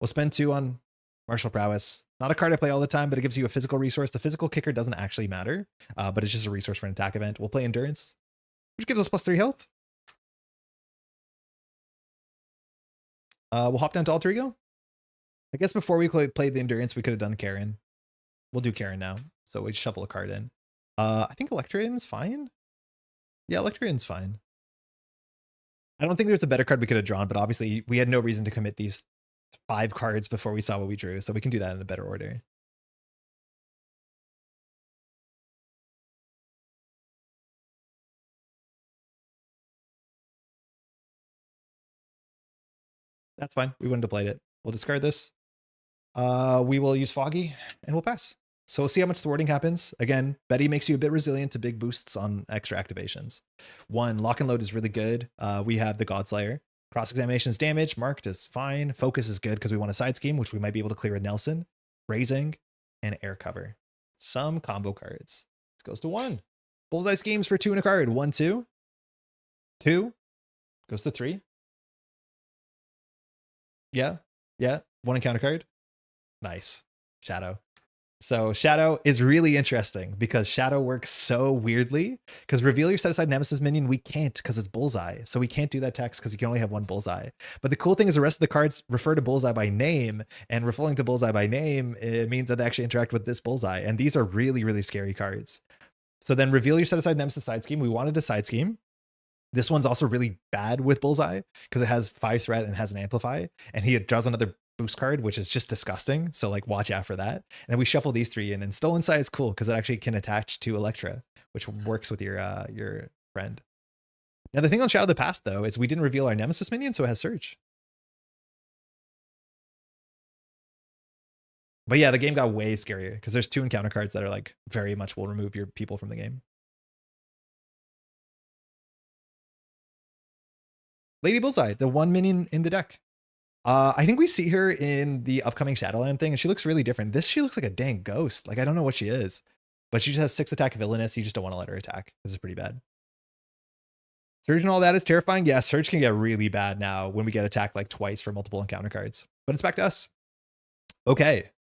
We'll spend 2 on Martial Prowess. Not a card I play all the time, but it gives you a physical resource. The physical kicker doesn't actually matter, but it's just a resource for an attack event. We'll play Endurance, which gives us +3 health. We'll hop down to Alter Ego. I guess before we played the Endurance, we could have done Karen. We'll do Karen now. So we shuffle a card in. I think Electrian's fine. Yeah, Electrian's fine. I don't think there's a better card we could have drawn, but obviously we had no reason to commit these 5 cards before we saw what we drew, so we can do that in a better order. That's fine. We wouldn't have played it. We'll discard this. We will use Foggy and we'll pass. So we'll see how much thwarting happens. Again, Betty makes you a bit resilient to big boosts on extra activations. 1, Lock and Load is really good. We have the Godslayer. Cross-examination's damage marked as fine. Focus is good because we want a side scheme, which we might be able to clear with Nelson. Raising and Air Cover. Some combo cards. This goes to 1. Bullseye schemes for 2 and a card. 1, 2. 2. Goes to 3. Yeah. 1 encounter card. Nice. Shadow. So Shadow is really interesting because Shadow works so weirdly. Because reveal your set aside Nemesis minion, we can't because it's Bullseye. So we can't do that text because you can only have 1 Bullseye. But the cool thing is the rest of the cards refer to Bullseye by name, and referring to Bullseye by name, it means that they actually interact with this Bullseye. And these are really, really scary cards. So then reveal your set aside Nemesis side scheme. We wanted a side scheme. This one's also really bad with Bullseye because it has 5 threat and has an amplify, and he draws another boost card, which is just disgusting. So like watch out for that. And then we shuffle these 3 in, and Stolen Sight is cool because it actually can attach to Electra, which works with your friend. Now the thing on Shadow of the Past though is we didn't reveal our Nemesis minion, so it has Surge. But yeah, the game got way scarier because there's 2 encounter cards that are like very much will remove your people from the game. Lady Bullseye, the 1 minion in the deck. I think we see her in the upcoming Shadowland thing, and she looks really different. She looks like a dang ghost. Like, I don't know what she is, but she just has 6 attack villainous. You just don't want to let her attack. This is pretty bad. Surge and all that is terrifying. Yeah, Surge can get really bad now when we get attacked like twice for multiple encounter cards, but it's back to us. Okay.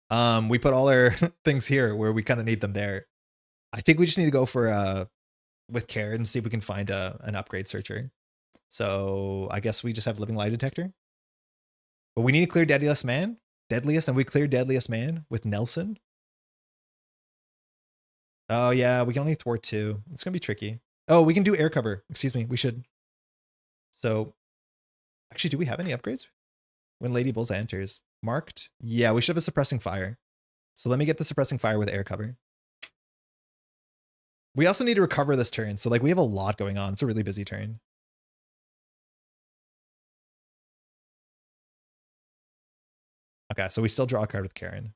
We put all our things here where we kind of need them there. I think we just need to go for with Karen and see if we can find an upgrade searcher. So I guess we just have Living Lie Detector. But we need to clear Deadliest Man. And we clear Deadliest Man with Nelson. Oh yeah, we can only thwart 2. It's going to be tricky. Oh, we can do Air Cover. Excuse me, we should. So, actually, do we have any upgrades? When Lady Bullseye enters. Marked? Yeah, we should have a Suppressing Fire. So let me get the Suppressing Fire with Air Cover. We also need to recover this turn. So like we have a lot going on. It's a really busy turn. Okay, so we still draw a card with Karen.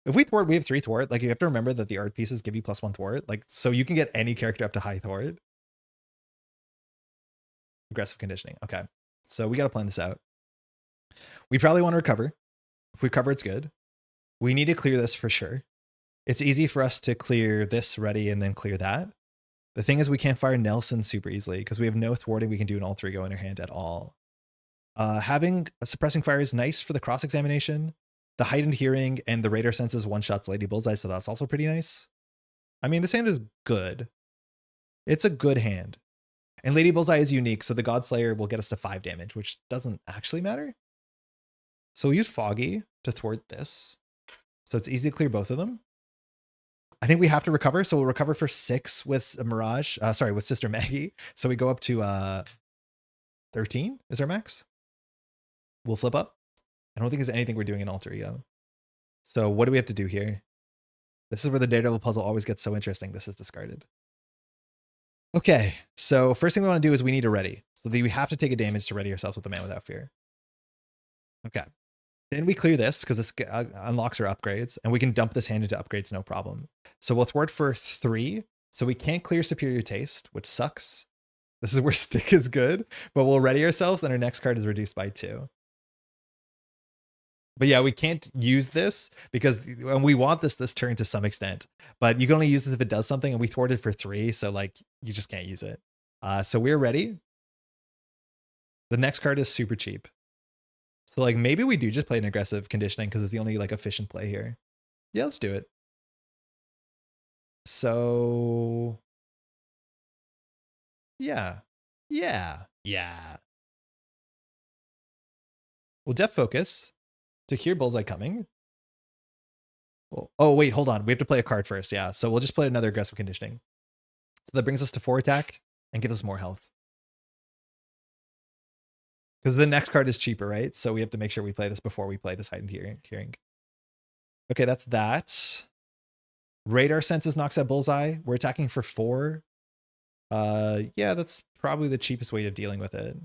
If we thwart, we have 3 thwart. Like you have to remember that the art pieces give you +1 thwart. Like, so you can get any character up to high thwart. Aggressive conditioning. Okay. So we got to plan this out. We probably want to recover. If we cover, it's good. We need to clear this for sure. It's easy for us to clear this ready and then clear that. The thing is we can't fire Nelson super easily because we have no thwarting we can do an alter ego in our hand at all. Having a Suppressing Fire is nice for the cross-examination. The Heightened Hearing and the Radar Senses one-shots Lady Bullseye, so that's also pretty nice. I mean, this hand is good. It's a good hand. And Lady Bullseye is unique, so the Godslayer will get us to 5 damage, which doesn't actually matter. So we'll use Foggy to thwart this. So it's easy to clear both of them. I think we have to recover, so we'll recover for 6 with Mirage. With Sister Maggie. So we go up to 13 is our max. We'll flip up. I don't think there's anything we're doing in alter ego. So what do we have to do here? This is where the Daredevil puzzle always gets so interesting. This is discarded. Okay, so first thing we want to do is we need to ready. So we have to take a damage to ready ourselves with the Man Without Fear. Okay. Then we clear this because this unlocks our upgrades, and we can dump this hand into upgrades no problem. So we'll thwart for 3. So we can't clear Superior Taste, which sucks. This is where Stick is good, but we'll ready ourselves, and our next card is reduced by 2. But yeah, we can't use this because and we want this turn to some extent, but you can only use this if it does something, and we thwarted for 3, so like you just can't use it. So we're ready. The next card is super cheap. So like maybe we do just play an aggressive conditioning because it's the only like efficient play here. Yeah, let's do it. So yeah. We'll def focus to hear Bullseye coming. Well, oh, wait, hold on. We have to play a card first. Yeah. So we'll just play another aggressive conditioning. So that brings us to 4 attack and gives us more health. Because the next card is cheaper, right? So we have to make sure we play this before we play this heightened hearing. Okay, that's that. Radar senses knocks out Bullseye. We're attacking for 4. Yeah, that's probably the cheapest way of dealing with it.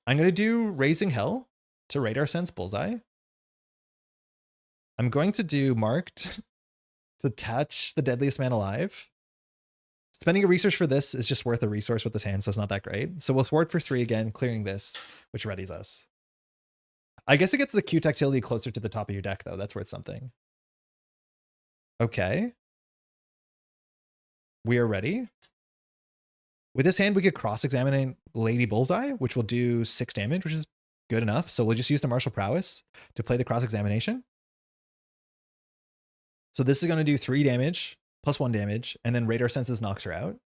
I'm going to do Raising Hell to radar sense Bullseye. I'm going to do Marked to attach the Deadliest Man Alive. Spending a resource for this is just worth a resource with this hand, so it's not that great. So we'll thwart for 3 again, clearing this, which readies us. I guess it gets the Q tactility closer to the top of your deck, though. That's worth something. Okay. We are ready. With this hand, we could cross-examine Lady Bullseye, which will do 6 damage, which is good enough. So we'll just use the Martial Prowess to play the cross-examination. So this is going to do 3 damage, plus 1 damage, and then Radar Senses knocks her out.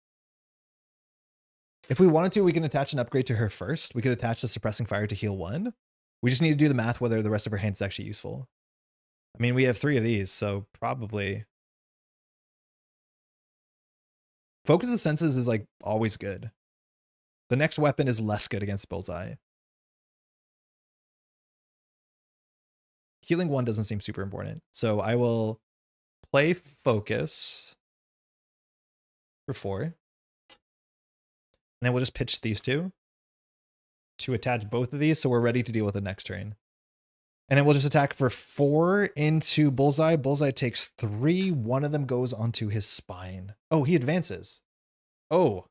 If we wanted to, we can attach an upgrade to her first. We could attach the Suppressing Fire to heal 1. We just need to do the math whether the rest of her hand is actually useful. I mean, we have 3 of these, so probably... Focus of the Senses is like always good. The next weapon is less good against Bullseye. Healing 1 doesn't seem super important. So I will play Focus for 4. And then we'll just pitch these 2 to attach both of these so we're ready to deal with the next turn. And then we'll just attack for 4 into Bullseye. Bullseye takes 3. One of them goes onto his spine. Oh, he advances. Oh.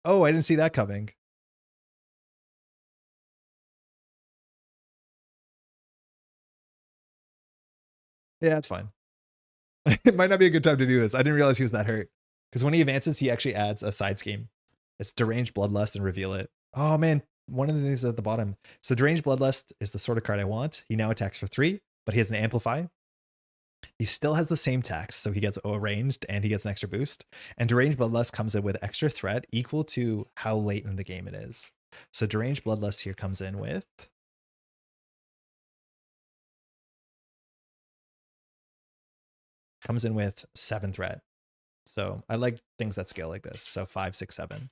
Oh, I didn't see that coming. Yeah, that's fine. It might not be a good time to do this. I didn't realize he was that hurt. Because when he advances, he actually adds a side scheme. It's Deranged Bloodlust and Reveal It. Oh, man. One of the things at the bottom. So Deranged Bloodlust is the sort of card I want. He now attacks for 3, but he has an Amplify. He still has the same tax, so he gets ranged and he gets an extra boost. And Deranged Bloodlust comes in with extra threat equal to how late in the game it is. So Deranged Bloodlust here comes in with... Comes in with 7 threat. So I like things that scale like this. So 5, 6, 7.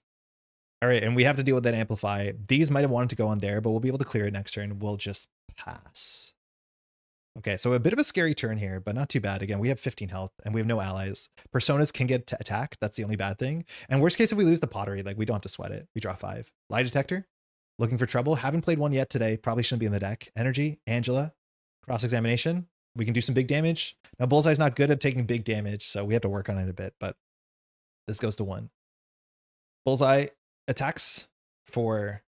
All right, and we have to deal with that Amplify. These might have wanted to go on there, but we'll be able to clear it next turn. We'll just pass. Okay, so a bit of a scary turn here, but not too bad. Again, we have 15 health, and we have no allies. Personas can get attacked. That's the only bad thing. And worst case, if we lose the Pottery, like we don't have to sweat it. We draw 5. Lie Detector, looking for trouble. Haven't played one yet today. Probably shouldn't be in the deck. Energy, Angela, Cross-Examination. We can do some big damage. Now, Bullseye's not good at taking big damage, so we have to work on it a bit, but this goes to 1. Bullseye attacks for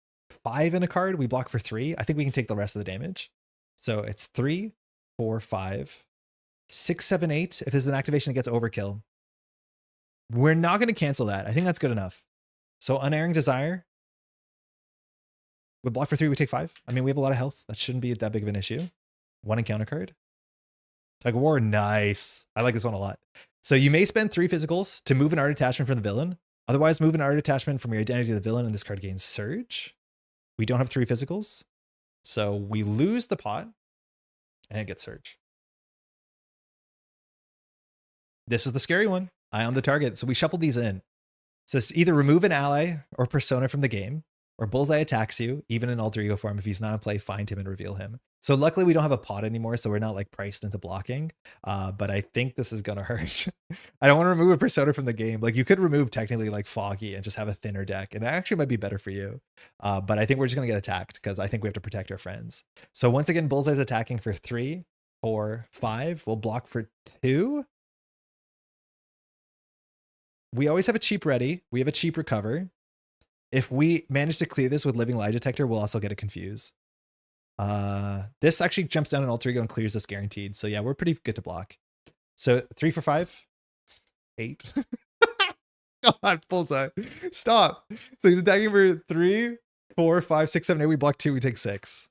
5 in a card. We block for 3. I think we can take the rest of the damage. So it's 3, 4, 5, 6, 7, 8. If there's an activation that gets overkill, we're not going to cancel that. I think that's good enough. So Unerring Desire. We block for 3, we take 5. I mean, we have a lot of health. That shouldn't be that big of an issue. 1 encounter card. Tug of War, nice. I like this one a lot. So you may spend 3 physicals to move an art attachment from the villain. Otherwise, move an art attachment from your identity to the villain, and this card gains Surge. We don't have 3 physicals. So we lose the pot, and it gets Surge. This is the scary one. Eye on the target. So we shuffled these in. So it's either remove an ally or persona from the game, or Bullseye attacks you, even in alter ego form. If he's not in play, find him and reveal him. So luckily we don't have a pot anymore, so we're not like priced into blocking. But I think this is gonna hurt. I don't want to remove a persona from the game. Like you could remove technically like Foggy and just have a thinner deck, and it actually might be better for you. But I think we're just gonna get attacked because I think we have to protect our friends. So once again, Bullseye's attacking for 3, 4, 5. We'll block for 2. We always have a cheap ready. We have a cheap recover. If we manage to clear this with Living Lie Detector, we'll also get a confuse. This actually jumps down an alter ego and clears this guaranteed. So yeah, we're pretty good to block. So 3 for 5, 8. God, Bullseye, stop. So he's attacking for 3, 4, 5, 6, 7, 8. We block 2, we take 6.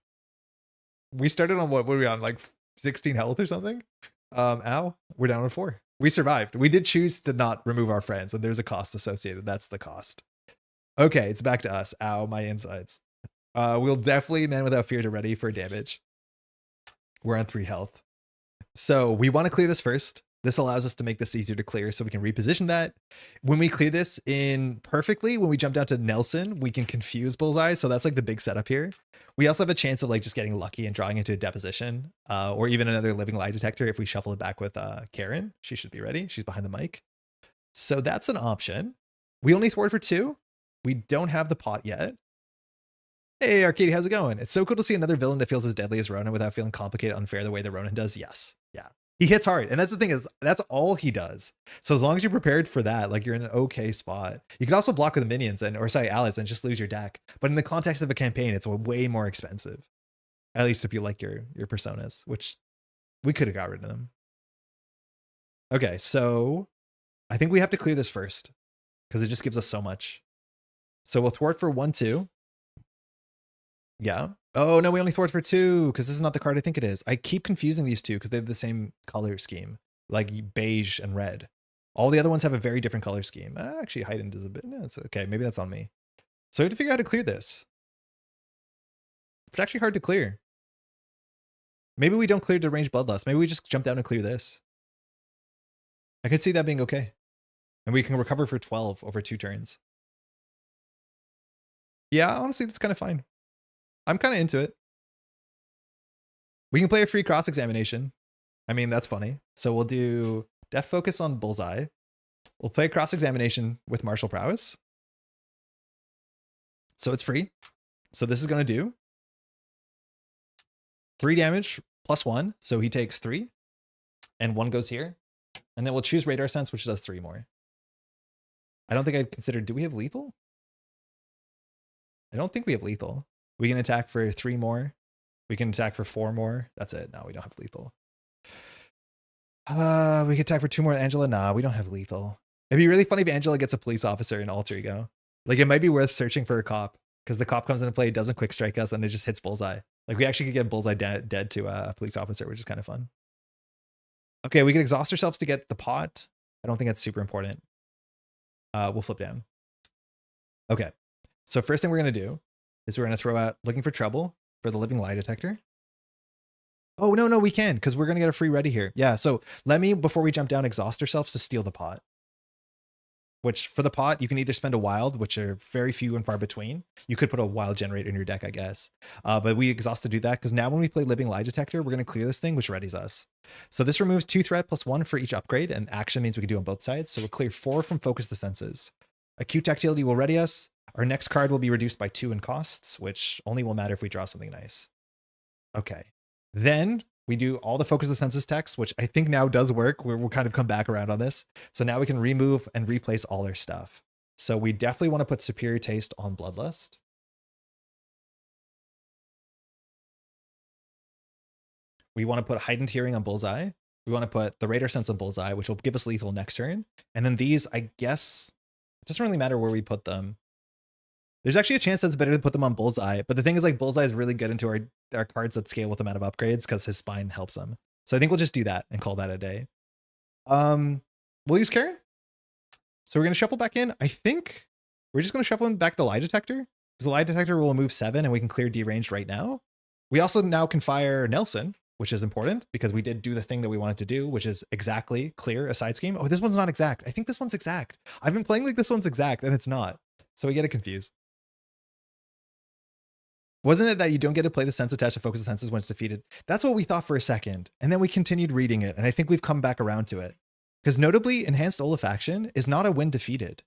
We started on what were we on? Like 16 health or something? Ow, we're down on 4. We survived. We did choose to not remove our friends, and there's a cost associated. That's the cost. Okay, it's back to us. Ow, my insides. We'll definitely Man Without Fear to ready for damage. We're on 3 health. So we want to clear this first. This allows us to make this easier to clear so we can reposition that. When we clear this in perfectly, when we jump down to Nelson, we can confuse Bullseye. So that's like the big setup here. We also have a chance of like just getting lucky and drawing into a deposition or even another living lie detector if we shuffle it back with Karen. She should be ready. She's behind the mic. So that's an option. We only thwart for 2. We don't have the pot yet. Hey, Arcady, how's it going? It's so cool to see another villain that feels as deadly as Ronan without feeling complicated, unfair the way that Ronan does. Yes. Yeah. He hits hard. And that's the thing is, that's all he does. So as long as you're prepared for that, like you're in an okay spot. You can also block with the minions or allies and just lose your deck. But in the context of a campaign, it's way more expensive. At least if you like your personas, which we could have got rid of them. Okay, so I think we have to clear this first because it just gives us so much. So we'll thwart for 1, 2. Yeah. Oh, no, we only thwart for 2 because this is not the card I think it is. I keep confusing these two because they have the same color scheme, like beige and red. All the other ones have a very different color scheme. Actually, heightened is a bit. No, it's okay. Maybe that's on me. So we have to figure out how to clear this. It's actually hard to clear. Maybe we don't clear deranged bloodlust. Maybe we just jump down and clear this. I could see that being okay. And we can recover for 12 over 2 turns. Yeah, honestly, that's kind of fine. I'm kind of into it. We can play a free cross-examination. I mean, that's funny. So we'll do Def Focus on Bullseye. We'll play cross-examination with Martial Prowess. So it's free. So this is going to do 3 damage plus 1. So he takes 3. And 1 goes here. And then we'll choose Radar Sense, which does 3 more. I don't think I'd consider... Do we have lethal? I don't think we have lethal. We can attack for 3 more. We can attack for 4 more. That's it. No, we don't have lethal. We can attack for 2 more. Angela? Nah, we don't have lethal. It'd be really funny if Angela gets a police officer in Alter Ego. Like, it might be worth searching for a cop because the cop comes into play, doesn't quick strike us, and it just hits Bullseye. Like, we actually could get Bullseye dead to a police officer, which is kind of fun. Okay, we can exhaust ourselves to get the pot. I don't think that's super important. We'll flip down. Okay, so first thing we're going to do is we're going to throw out Looking for Trouble for the living lie detector. Oh, no, we can, because we're going to get a free ready here. Yeah, so let me, before we jump down, exhaust ourselves to steal the pot. Which, for the pot, you can either spend a wild, which are very few and far between. You could put a wild generator in your deck, I guess. But we exhaust to do that, because now when we play Living Lie Detector, we're going to clear this thing, which readies us. So this removes 2 threat plus 1 for each upgrade, and action means we can do on both sides. So we'll clear 4 from Focus the Senses. Acute Tactility will ready us. Our next card will be reduced by 2 in costs, which only will matter if we draw something nice. Okay. Then we do all the Focus the Senses text, which I think now does work. We'll kind of come back around on this. So now we can remove and replace all our stuff. So we definitely want to put Superior Taste on Bloodlust. We want to put Heightened Hearing on Bullseye. We want to put the Radar Sense on Bullseye, which will give us lethal next turn. And then these, I guess, it doesn't really matter where we put them. There's actually a chance that's better to put them on Bullseye, but the thing is, like, Bullseye is really good into our cards that scale with the amount of upgrades because his spine helps them. So I think we'll just do that and call that a day. We'll use Karen. So we're going to shuffle back in. I think we're just going to shuffle in back the lie detector because the lie detector will move 7 and we can clear deranged right now. We also now can fire Nelson, which is important because we did do the thing that we wanted to do, which is exactly clear a side scheme. Oh, this one's not exact. I think this one's exact. I've been playing like this one's exact and it's not. So we get it confused. Wasn't it that you don't get to play the sense attached to Focus the Senses when it's defeated? That's what we thought for a second. And then we continued reading it. And I think we've come back around to it. Because notably, Enhanced Olefaction is not a when defeated.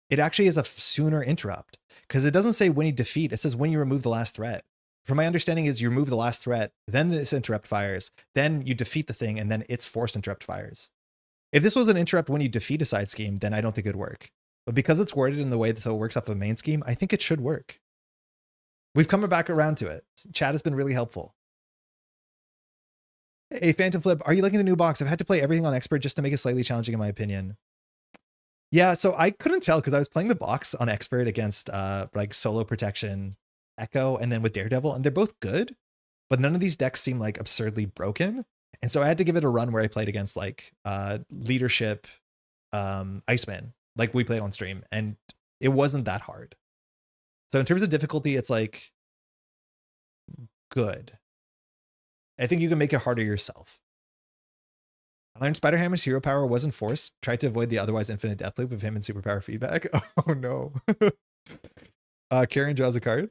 It actually is a sooner interrupt. Because it doesn't say when you defeat. It says when you remove the last threat. From my understanding is you remove the last threat, then this interrupt fires, then you defeat the thing, and then its forced interrupt fires. If this was an interrupt when you defeat a side scheme, then I don't think it would work. But because it's worded in the way that it works off of a main scheme, I think it should work. We've come back around to it. Chat has been really helpful. Hey, Phantom Flip, are you liking the new box? I've had to play everything on Expert just to make it slightly challenging in my opinion. Yeah, so I couldn't tell because I was playing the box on Expert against like Solo Protection, Echo, and then with Daredevil, and they're both good, but none of these decks seem like absurdly broken. And so I had to give it a run where I played against like Leadership, Iceman, like we played on stream, and it wasn't that hard. So in terms of difficulty, it's like good. I think you can make it harder yourself. I learned Spider-Hammer's hero power wasn't forced. Tried to avoid the otherwise infinite death loop of him and superpower feedback. Oh no. Karen draws a card.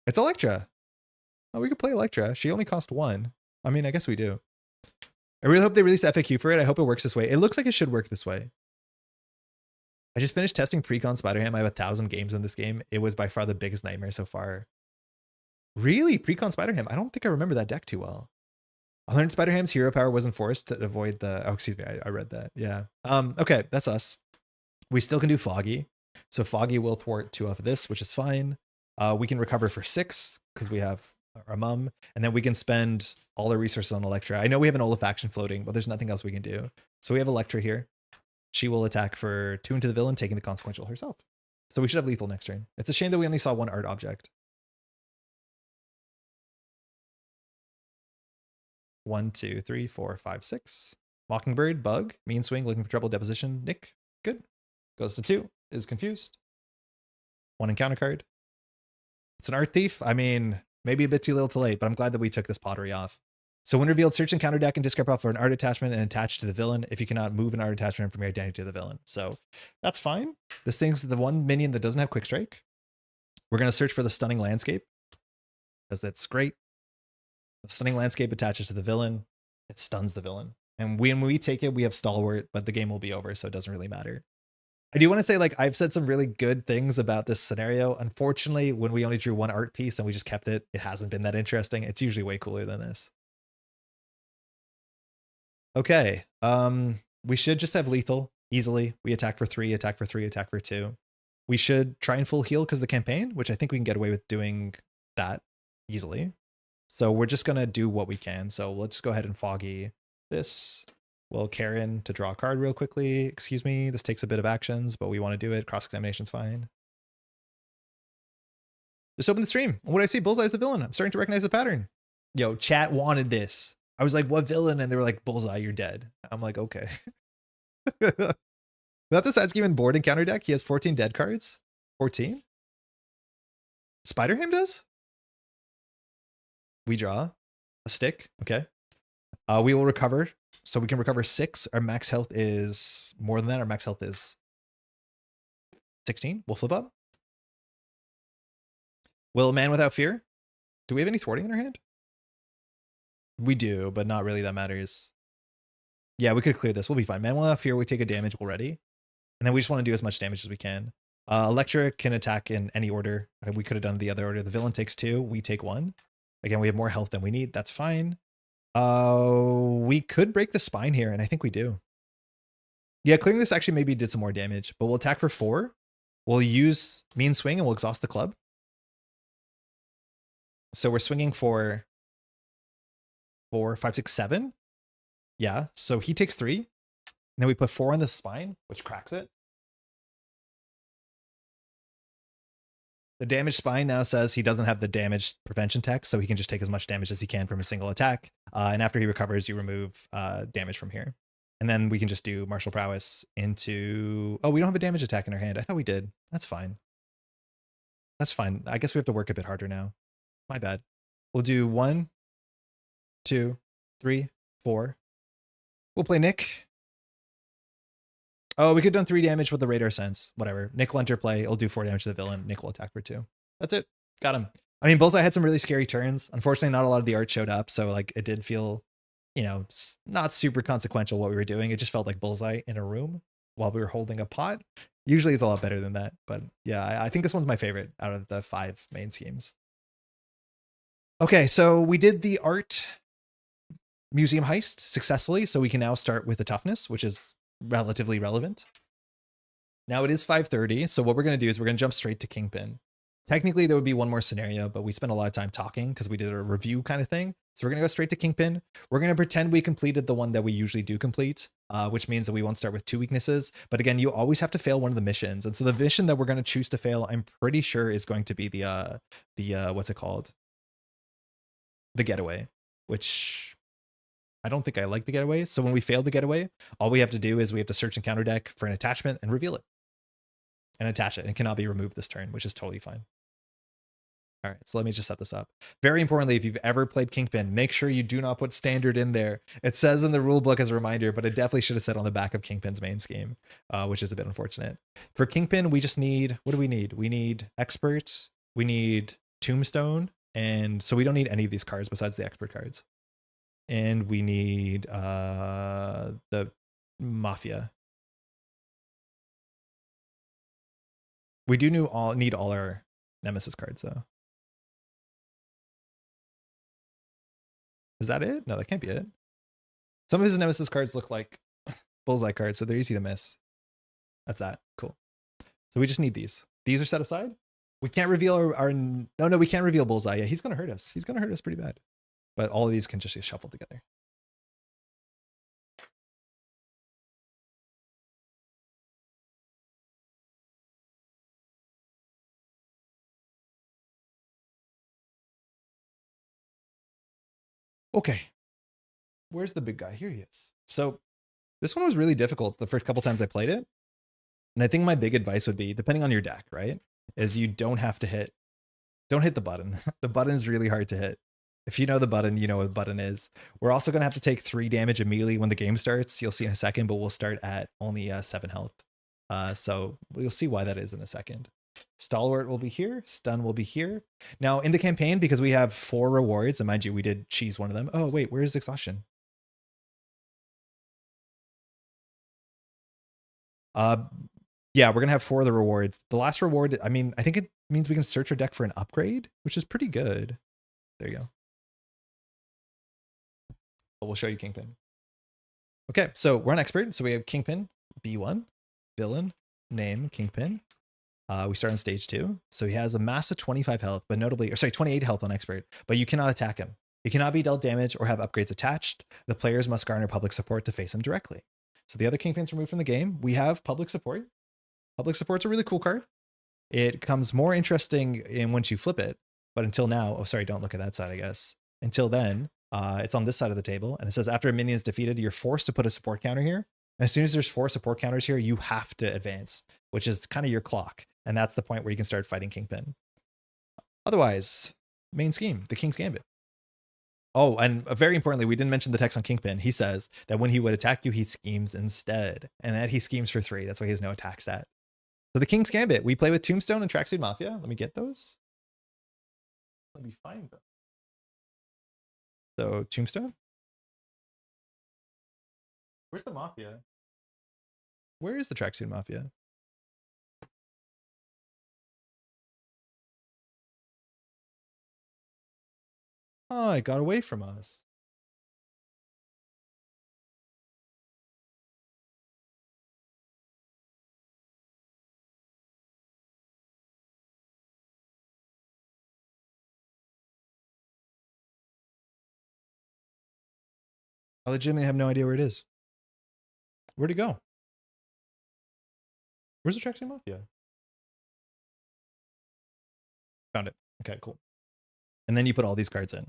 It's Electra. Oh, we could play Electra. She only cost 1. I mean, I guess we do. I really hope they released FAQ for it. I hope it works this way. It looks like it should work this way. I just finished testing Precon Spider-Ham. I have 1,000 games in this game. It was by far the biggest nightmare so far. Really? Precon Spider-Ham? I don't think I remember that deck too well. I learned Spider-Ham's hero power wasn't forced to avoid the... Oh, excuse me. I read that. Yeah. Okay, that's us. We still can do Foggy. So Foggy will thwart 2 off of this, which is fine. We can recover for 6 because we have our mum. And then we can spend all our resources on Electra. I know we have an Olfaction floating, but there's nothing else we can do. So we have Electra here. She will attack for 2 into the villain, taking the consequential herself. So we should have lethal next turn. It's a shame that we only saw 1 art object. 1, 2, 3, 4, 5, 6. Mockingbird, Bug, Mean Swing, looking for trouble, Deposition. Nick, good. Goes to 2, is confused. 1 encounter card. It's an art thief. I mean, maybe a bit too little too late, but I'm glad that we took this pottery off. So when revealed, search and counter deck and discard pop for an art attachment and attach to the villain if you cannot move an art attachment from your identity to the villain. So that's fine. This thing's the one minion that doesn't have quick strike. We're going to search for the Stunning Landscape because that's great. The Stunning Landscape attaches to the villain. It stuns the villain. And when we take it, we have Stalwart, but the game will be over, so it doesn't really matter. I do want to say, like, I've said some really good things about this scenario. Unfortunately, when we only drew 1 art piece and we just kept it, it hasn't been that interesting. It's usually way cooler than this. Okay, we should just have lethal easily. We attack for 3, attack for 3, attack for 2. We should try and full heal because of the campaign, which I think we can get away with doing that easily. So we're just going to do what we can. So let's go ahead and Foggy this. We'll Karen to draw a card real quickly. Excuse me, this takes a bit of actions, but we want to do it. Cross-examination's fine. Just open the stream. What do I see? Bullseye's the villain. I'm starting to recognize the pattern. Yo, chat wanted this. I was like, what villain? And they were like, Bullseye, you're dead. I'm like, okay. Not the side scheme in board and counter deck. He has 14 dead cards. 14? Spider-Ham does? We draw a stick. Okay. We will recover. So we can recover 6. Our max health is more than that. Our max health is 16. We'll flip up. Will Man Without Fear? Do we have any thwarting in our hand? We do, but not really that matters. Yeah, we could clear this. We'll be fine. Man Without Fear, we take a damage already. And then we just want to do as much damage as we can. Electra can attack in any order. We could have done the other order. The villain takes 2. We take 1. Again, we have more health than we need. That's fine. We could break the spine here, and I think we do. Yeah, clearing this actually maybe did some more damage, but we'll attack for 4. We'll use Mean Swing, and we'll exhaust the club. So we're swinging for 4, 5, 6, 7. Yeah, so he takes 3. And then we put 4 on the spine, which cracks it. The damaged spine now says he doesn't have the damage prevention tech, so he can just take as much damage as he can from a single attack. And after he recovers, you remove damage from here. And then we can just do martial prowess into... Oh, we don't have a damage attack in our hand. I thought we did. That's fine. That's fine. I guess we have to work a bit harder now. My bad. We'll do 1, 2, 3, 4. We'll play Nick. Oh, we could have done 3 damage with the radar sense. Whatever. Nick will enter play. It'll do 4 damage to the villain. Nick will attack for 2. That's it. Got him. I mean, Bullseye had some really scary turns. Unfortunately, not a lot of the art showed up. So like it did feel, you know, not super consequential what we were doing. It just felt like Bullseye in a room while we were holding a pot. Usually it's a lot better than that. But yeah, I think this one's my favorite out of the 5 main schemes. Okay, so we did the art museum heist successfully. So we can now start with the toughness, which is relatively relevant. Now it is 5:30, so what we're going to do is we're going to jump straight to Kingpin. Technically, there would be one more scenario, but we spent a lot of time talking because we did a review kind of thing. So we're going to go straight to Kingpin. We're going to pretend we completed the one that we usually do complete, which means that we won't start with 2 weaknesses. But again, you always have to fail one of the missions. And so the mission that we're going to choose to fail, I'm pretty sure is going to be the what's it called? The getaway, which... I don't think I like the getaway. So when we fail the getaway, all we have to do is we have to search and counter deck for an attachment and reveal it and attach it. And it cannot be removed this turn, which is totally fine. All right, so let me just set this up. Very importantly, if you've ever played Kingpin, make sure you do not put standard in there. It says in the rule book as a reminder, but it definitely should have said on the back of Kingpin's main scheme, which is a bit unfortunate. For Kingpin, we just need, what do we need? We need expert, we need tombstone, and so we don't need any of these cards besides the expert cards. And we need the mafia. We do need all our nemesis cards though. Is that it? No, that can't be it. Some of his nemesis cards look like Bullseye cards, so they're easy to miss. That's that. Cool. So we just need these. These are set aside. We can't reveal our no, we can't reveal Bullseye. Yeah, he's gonna hurt us. He's gonna hurt us pretty bad. But all of these can just get shuffled together. Okay. Where's the big guy? Here he is. So this one was really difficult the first couple times I played it. And I think my big advice would be, depending on your deck, right, is you don't have to hit the button. The button is really hard to hit. If you know the button, you know what the button is. We're also going to have to take 3 damage immediately when the game starts. You'll see in a second, but we'll start at only 7 health. So you'll see why that is in a second. Stalwart will be here. Stun will be here. Now in the campaign, because we have 4 rewards, and mind you, we did cheese one of them. Oh, wait, where's exhaustion? Yeah, we're going to have 4 of the rewards. The last reward, I mean, I think it means we can search our deck for an upgrade, which is pretty good. There you go. But we'll show you Kingpin. Okay, so we're on expert. So we have Kingpin, B1, villain, name, Kingpin. We start on stage 2. So he has a massive 25 health, but notably, or sorry, 28 health on expert, but you cannot attack him. He cannot be dealt damage or have upgrades attached. The players must garner public support to face him directly. So the other Kingpin's removed from the game. We have public support. Public support's a really cool card. It becomes more interesting in once you flip it, but until now, oh sorry, don't look at that side, I guess. Until then, it's on this side of the table, and it says after a minion is defeated, you're forced to put a support counter here. And as soon as there's 4 support counters here, you have to advance, which is kind of your clock. And that's the point where you can start fighting Kingpin. Otherwise, main scheme, the King's Gambit. Oh, and very importantly, we didn't mention the text on Kingpin. He says that when he would attack you, he schemes instead, and that he schemes for 3. That's why he has no attack stat. So the King's Gambit, we play with Tombstone and Tracksuit Mafia. Let me get those. Let me find them. So Tombstone. Where's the Mafia? Where is the Tracksuit Mafia? Oh, it got away from us. I legitimately have no idea where it is. Where'd it go? Where's the Tracksuit Mafia? Found it. Okay, cool. And then you put all these cards in.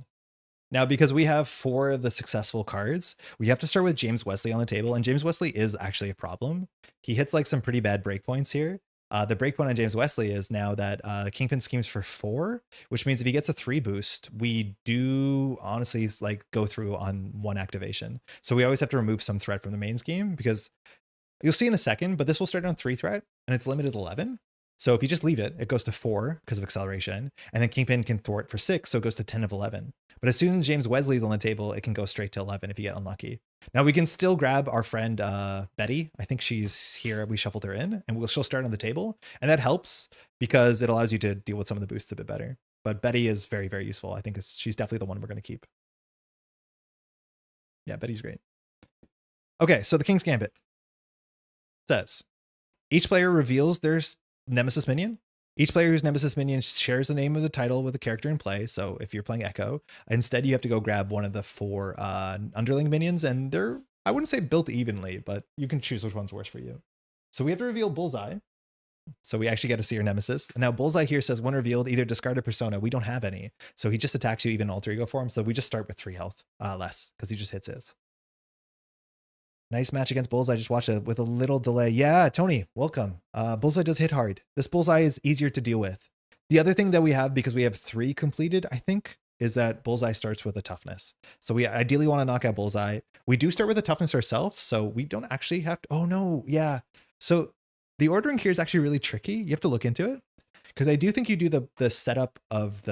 Now, because we have 4 of the successful cards, we have to start with James Wesley on the table. And James Wesley is actually a problem. He hits like some pretty bad breakpoints here. The breakpoint on James Wesley is now that Kingpin schemes for 4, which means if he gets a 3 boost, we do honestly like go through on 1 activation. So we always have to remove some threat from the main scheme, because you'll see in a second, but this will start on 3 threat and it's limited 11. So if you just leave it, it goes to 4 because of acceleration, and then Kingpin can thwart for 6, so it goes to 10 of 11. But as soon as James Wesley's on the table, it can go straight to 11 if you get unlucky. Now we can still grab our friend Betty. I think she's here. We shuffled her in, and she'll start on the table, and that helps because it allows you to deal with some of the boosts a bit better. But Betty is very, very useful. I think she's definitely the one we're going to keep. Yeah, Betty's great. Okay, so the King's Gambit says each player reveals their Nemesis minion. Each player whose Nemesis minion shares the name of the title with the character in play. So if you're playing Echo, instead you have to go grab one of the 4 underling minions, and they're, I wouldn't say built evenly, but you can choose which one's worse for you. So we have to reveal Bullseye. So we actually get to see our Nemesis. And now Bullseye here says when revealed, either discard a persona. We don't have any. So he just attacks you even alter ego form. So we just start with 3 health less because he just hits his. Nice match against Bullseye. I just watched it with a little delay. Yeah, Tony, welcome. Bullseye does hit hard. This Bullseye is easier to deal with. The other thing that we have, because we have 3 completed, I think, is that Bullseye starts with a toughness. So we ideally want to knock out Bullseye. We do start with a toughness ourselves, so we don't actually have to. Oh no, yeah. So the ordering here is actually really tricky. You have to look into it, because I do think you do the setup of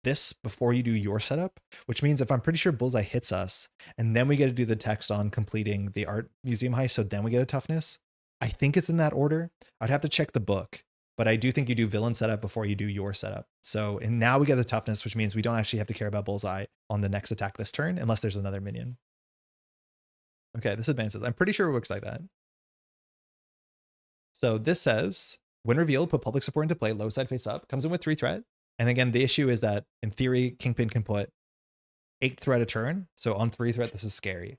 this before you do your setup, which means if I'm pretty sure Bullseye hits us, and then we get to do the text on completing the art museum heist, so then we get a toughness. I think it's in that order. I'd have to check the book, but I do think you do villain setup before you do your setup. So, and now we get the toughness, which means we don't actually have to care about Bullseye on the next attack this turn, unless there's another minion. Okay, this advances. I'm pretty sure it works like that. So this says, when revealed, put public support into play, low side face up, comes in with 3 threat. And again, the issue is that in theory, Kingpin can put 8 threat a turn. So on 3 threat, this is scary.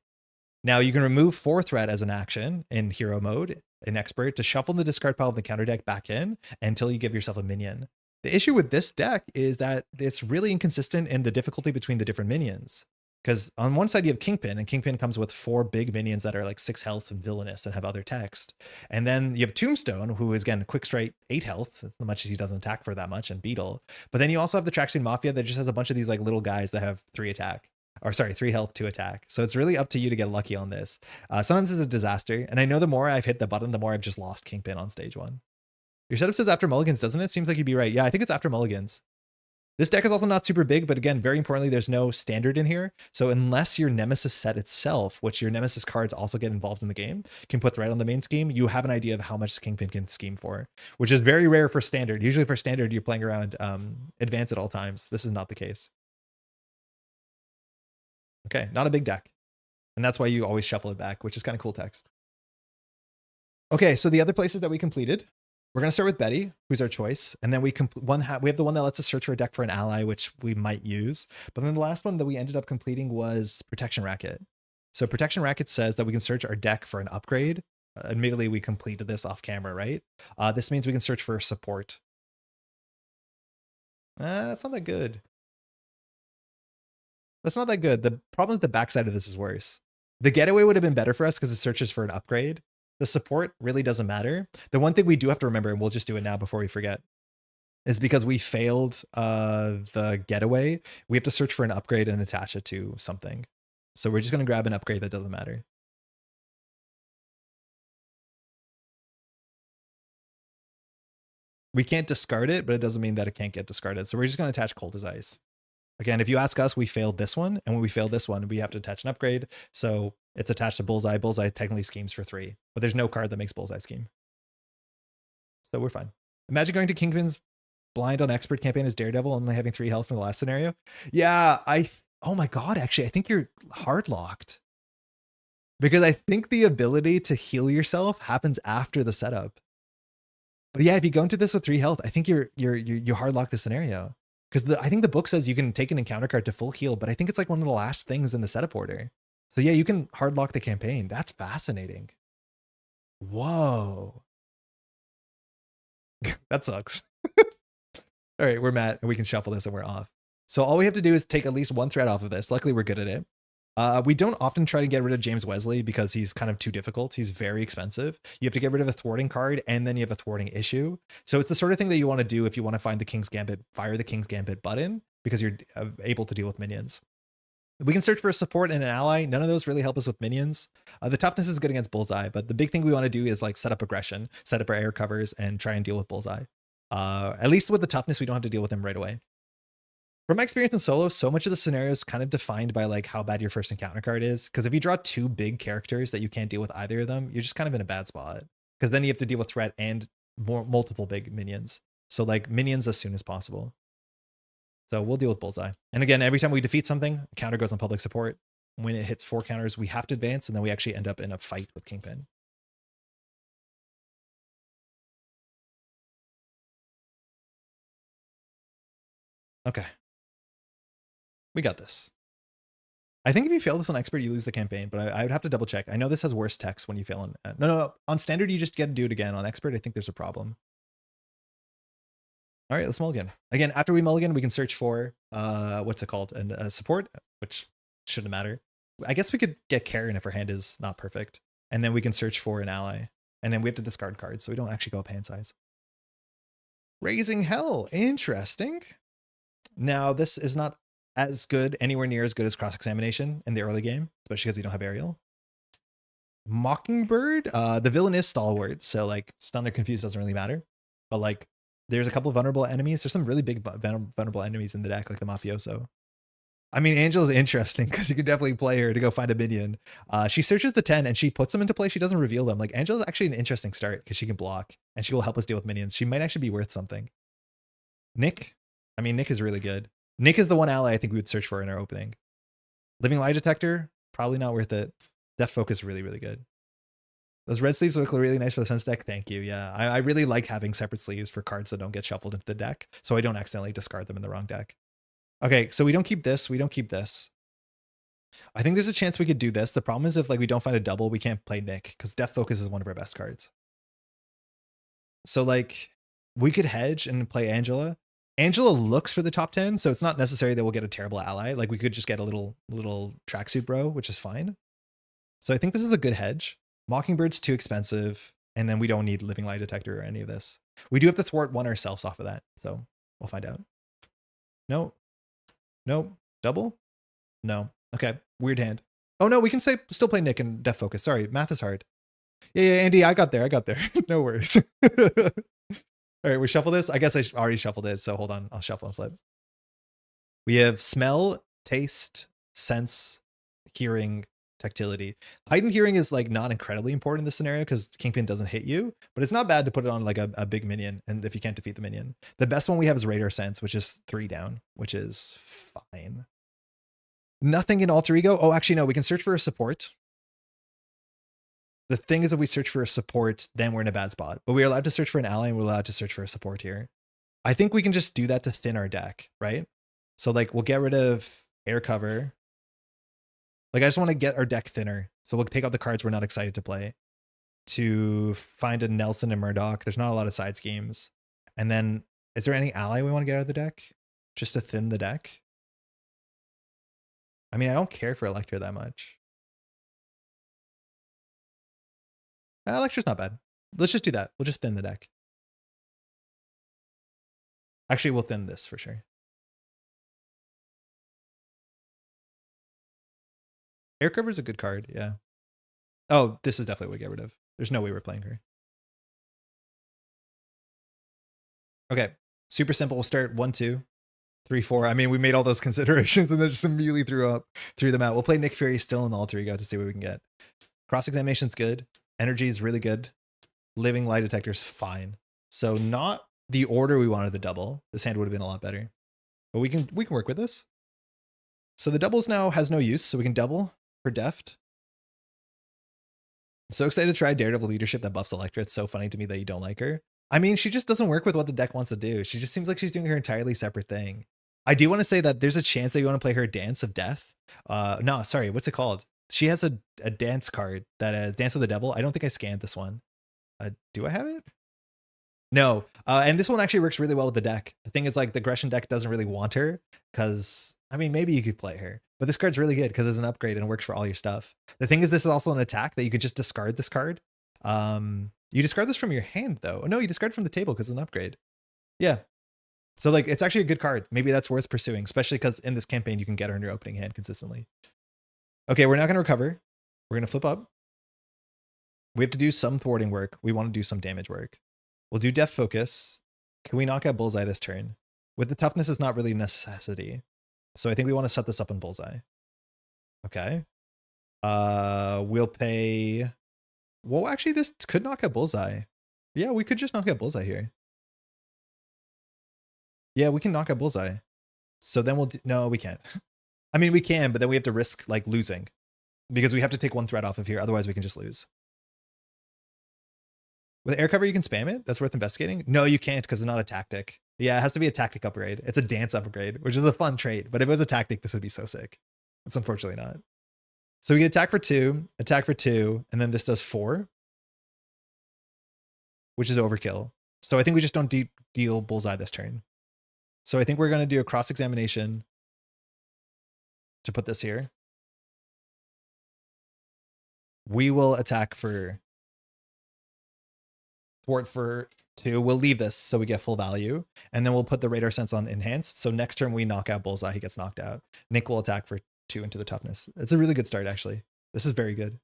Now you can remove 4 threat as an action in hero mode, in expert, to shuffle the discard pile of the counter deck back in until you give yourself a minion. The issue with this deck is that it's really inconsistent in the difficulty between the different minions. Because on one side you have Kingpin, and Kingpin comes with 4 big minions that are like 6 health and villainous and have other text. And then you have Tombstone, who is again quick strike 8 health, as much as he doesn't attack for that much, and Beetle. But then you also have the Tracksuit Mafia that just has a bunch of these like little guys that have 3 attack. Or sorry, 3 health, 2 attack. So it's really up to you to get lucky on this. Sometimes it's a disaster. And I know the more I've hit the button, the more I've just lost Kingpin on stage 1. Your setup says after mulligans, doesn't it? Seems like you'd be right. Yeah, I think it's after mulligans. This deck is also not super big, but again, very importantly, there's no standard in here. So unless your Nemesis set itself, which your Nemesis cards also get involved in the game, can put threat on the main scheme, you have an idea of how much Kingpin can scheme for, which is very rare for standard. Usually for standard, you're playing around advance at all times. This is not the case. Okay, not a big deck. And that's why you always shuffle it back, which is kind of cool text. Okay, so the other places that we completed, we're going to start with Betty, who's our choice. And then we have the one that lets us search for a deck for an ally, which we might use. But then the last one that we ended up completing was Protection Racket. So Protection Racket says that we can search our deck for an upgrade. Admittedly, we completed this off camera, right? This means we can search for support. That's not that good. That's not that good. The problem with the backside of this is worse. The getaway would have been better for us because it searches for an upgrade. The support really doesn't matter. The one thing we do have to remember, and we'll just do it now before we forget, is because we failed the getaway, we have to search for an upgrade and attach it to something. So we're just going to grab an upgrade that doesn't matter. We can't discard it, but it doesn't mean that it can't get discarded. So we're just going to attach Cold as Ice. Again, if you ask us, we failed this one, and when we failed this one, we have to attach an upgrade. So it's attached to Bullseye. Bullseye technically schemes for 3, but there's no card that makes Bullseye scheme. So we're fine. Imagine going to Kingpin's blind on expert campaign as Daredevil and only having 3 health from the last scenario. Yeah, oh my God, actually, I think you're hard locked. Because I think the ability to heal yourself happens after the setup. But yeah, if you go into this with 3 health, I think you hard lock the scenario. Because I think the book says you can take an encounter card to full heal, but I think it's like one of the last things in the setup order. So yeah, you can hard lock the campaign. That's fascinating. Whoa. That sucks. All right, we're Matt, and we can shuffle this and we're off. So all we have to do is take at least 1 threat off of this. Luckily, we're good at it. We don't often try to get rid of James Wesley because he's kind of too difficult. He's very expensive. You have to get rid of a thwarting card, and then you have a thwarting issue. So it's the sort of thing that you want to do if you want to find the King's Gambit, fire the King's Gambit button, because you're able to deal with minions. We can search for a support and an ally. None of those really help us with minions. The toughness is good against Bullseye, but the big thing we want to do is like set up aggression, set up our air covers, and try and deal with Bullseye. At least with the toughness, we don't have to deal with him right away. From my experience in solo, so much of the scenario is kind of defined by like how bad your first encounter card is. Because if you draw 2 big characters that you can't deal with either of them, you're just kind of in a bad spot. Because then you have to deal with threat and multiple big minions. So like minions as soon as possible. So we'll deal with Bullseye. And again, every time we defeat something, a counter goes on public support. When it hits 4 counters, we have to advance, and then we actually end up in a fight with Kingpin. Okay. We got this. I think if you fail this on expert, you lose the campaign, but I would have to double check. I know this has worse text when you fail on... No. On standard, you just get to do it again. On expert, I think there's a problem. All right, let's mulligan. Again, after we mulligan, we can search for, what's it called? And support, which shouldn't matter. I guess we could get Karen if her hand is not perfect. And then we can search for an ally. And then we have to discard cards, so we don't actually go up hand size. Raising Hell. Interesting. Now, this is not as good, anywhere near as good as cross-examination in the early game, especially because we don't have aerial. Mockingbird, the villain is Stalwart, so like stunned or confused doesn't really matter. But like there's a couple of vulnerable enemies. There's some really big vulnerable enemies in the deck, like the Mafioso. I mean, Angel is interesting because you can definitely play her to go find a minion. She searches the 10 and she puts them into play. She doesn't reveal them. Like Angel is actually an interesting start because she can block and she will help us deal with minions. She might actually be worth something. Nick. I mean, Nick is really good. Nick is the one ally I think we would search for in our opening. Living Lie Detector, probably not worth it. Death Focus, really, really good. Those red sleeves look really nice for the Sense deck. Thank you. Yeah, I really like having separate sleeves for cards that don't get shuffled into the deck, so I don't accidentally discard them in the wrong deck. Okay, so we don't keep this. We don't keep this. I think there's a chance we could do this. The problem is if like we don't find a double, we can't play Nick because Death Focus is one of our best cards. So like we could hedge and play Angela. Angela looks for the top 10, so it's not necessary that we'll get a terrible ally. Like we could just get a little tracksuit bro, which is fine. So I think this is a good hedge. Mockingbird's too expensive, and then we don't need Living Lie Detector or any of this. We do have to thwart one ourselves off of that, so we'll find out. No. No. Double? No. Okay. Weird hand. Oh no, we can still play Nick and Death Focus. Sorry, math is hard. Yeah, Andy, I got there. No worries. All right, we shuffle this. I guess I already shuffled it, so hold on. I'll shuffle and flip. We have smell, taste, sense, hearing, tactility. Heightened hearing is like not incredibly important in this scenario because Kingpin doesn't hit you, but it's not bad to put it on like a big minion, and if you can't defeat the minion. The best one we have is Radar Sense, which is 3 down, which is fine. Nothing in Alter Ego. Oh, actually, no, we can search for a support. The thing is, if we search for a support, then we're in a bad spot. But we're allowed to search for an ally, and we're allowed to search for a support here. I think we can just do that to thin our deck, right? So like we'll get rid of air cover. Like I just want to get our deck thinner. So we'll take out the cards we're not excited to play to find a Nelson and Murdoch. There's not a lot of side schemes. And then is there any ally we want to get out of the deck just to thin the deck? I mean, I don't care for Electro that much. Electro's not bad. Let's just do that. We'll just thin the deck. Actually, we'll thin this for sure. Air cover is a good card, yeah. Oh, this is definitely what we get rid of. There's no way we're playing her. Okay, super simple. We'll start 1, 2, 3, 4. I mean, we made all those considerations and then just immediately threw them out. We'll play Nick Fury still in the Alter Ego to see what we can get. Cross-examination's good. Energy is really good. Living Lie Detector's fine. So not the order we wanted the double. This hand would have been a lot better. But we can work with this. So the doubles now has no use, so we can double for deft. I'm so excited to try Daredevil Leadership that buffs Electra. It's so funny to me that you don't like her. I mean, she just doesn't work with what the deck wants to do. She just seems like she's doing her entirely separate thing. I do want to say that there's a chance that you want to play her Dance of Death. No, sorry, what's it called? She has a dance card that Dance of the Devil. I don't think I scanned this one. Do I have it? No. And this one actually works really well with the deck. The thing is, like, the Aggression deck doesn't really want her because, I mean, maybe you could play her, but this card's really good because it's an upgrade and it works for all your stuff. The thing is, this is also an attack that you could just discard this card. You discard this from your hand, though. Oh, no, you discard from the table because it's an upgrade. Yeah. So, like, it's actually a good card. Maybe that's worth pursuing, especially because in this campaign, you can get her in your opening hand consistently. Okay, we're not going to recover. We're going to flip up. We have to do some thwarting work. We want to do some damage work. We'll do Death Focus. Can we knock out Bullseye this turn? With the toughness is not really a necessity. So I think we want to set this up in Bullseye. Okay. We'll pay... Well, actually, this could knock out Bullseye. Yeah, we could just knock out Bullseye here. Yeah, we can knock out Bullseye. So then we'll... No, we can't. I mean, we can, but then we have to risk, like, losing. Because we have to take one threat off of here. Otherwise, we can just lose. With air cover, you can spam it. That's worth investigating. No, you can't because it's not a tactic. Yeah, it has to be a tactic upgrade. It's a dance upgrade, which is a fun trait. But if it was a tactic, this would be so sick. It's unfortunately not. So we get attack for 2, and then this does 4, which is overkill. So I think we just don't deal Bullseye this turn. So I think we're going to do a cross-examination to put this here. We will attack for thwart for 2. We'll leave this so we get full value. And then we'll put the radar sense on enhanced. So next turn we knock out Bullseye, he gets knocked out. Nick will attack for 2 into the toughness. It's a really good start, actually. This is very good.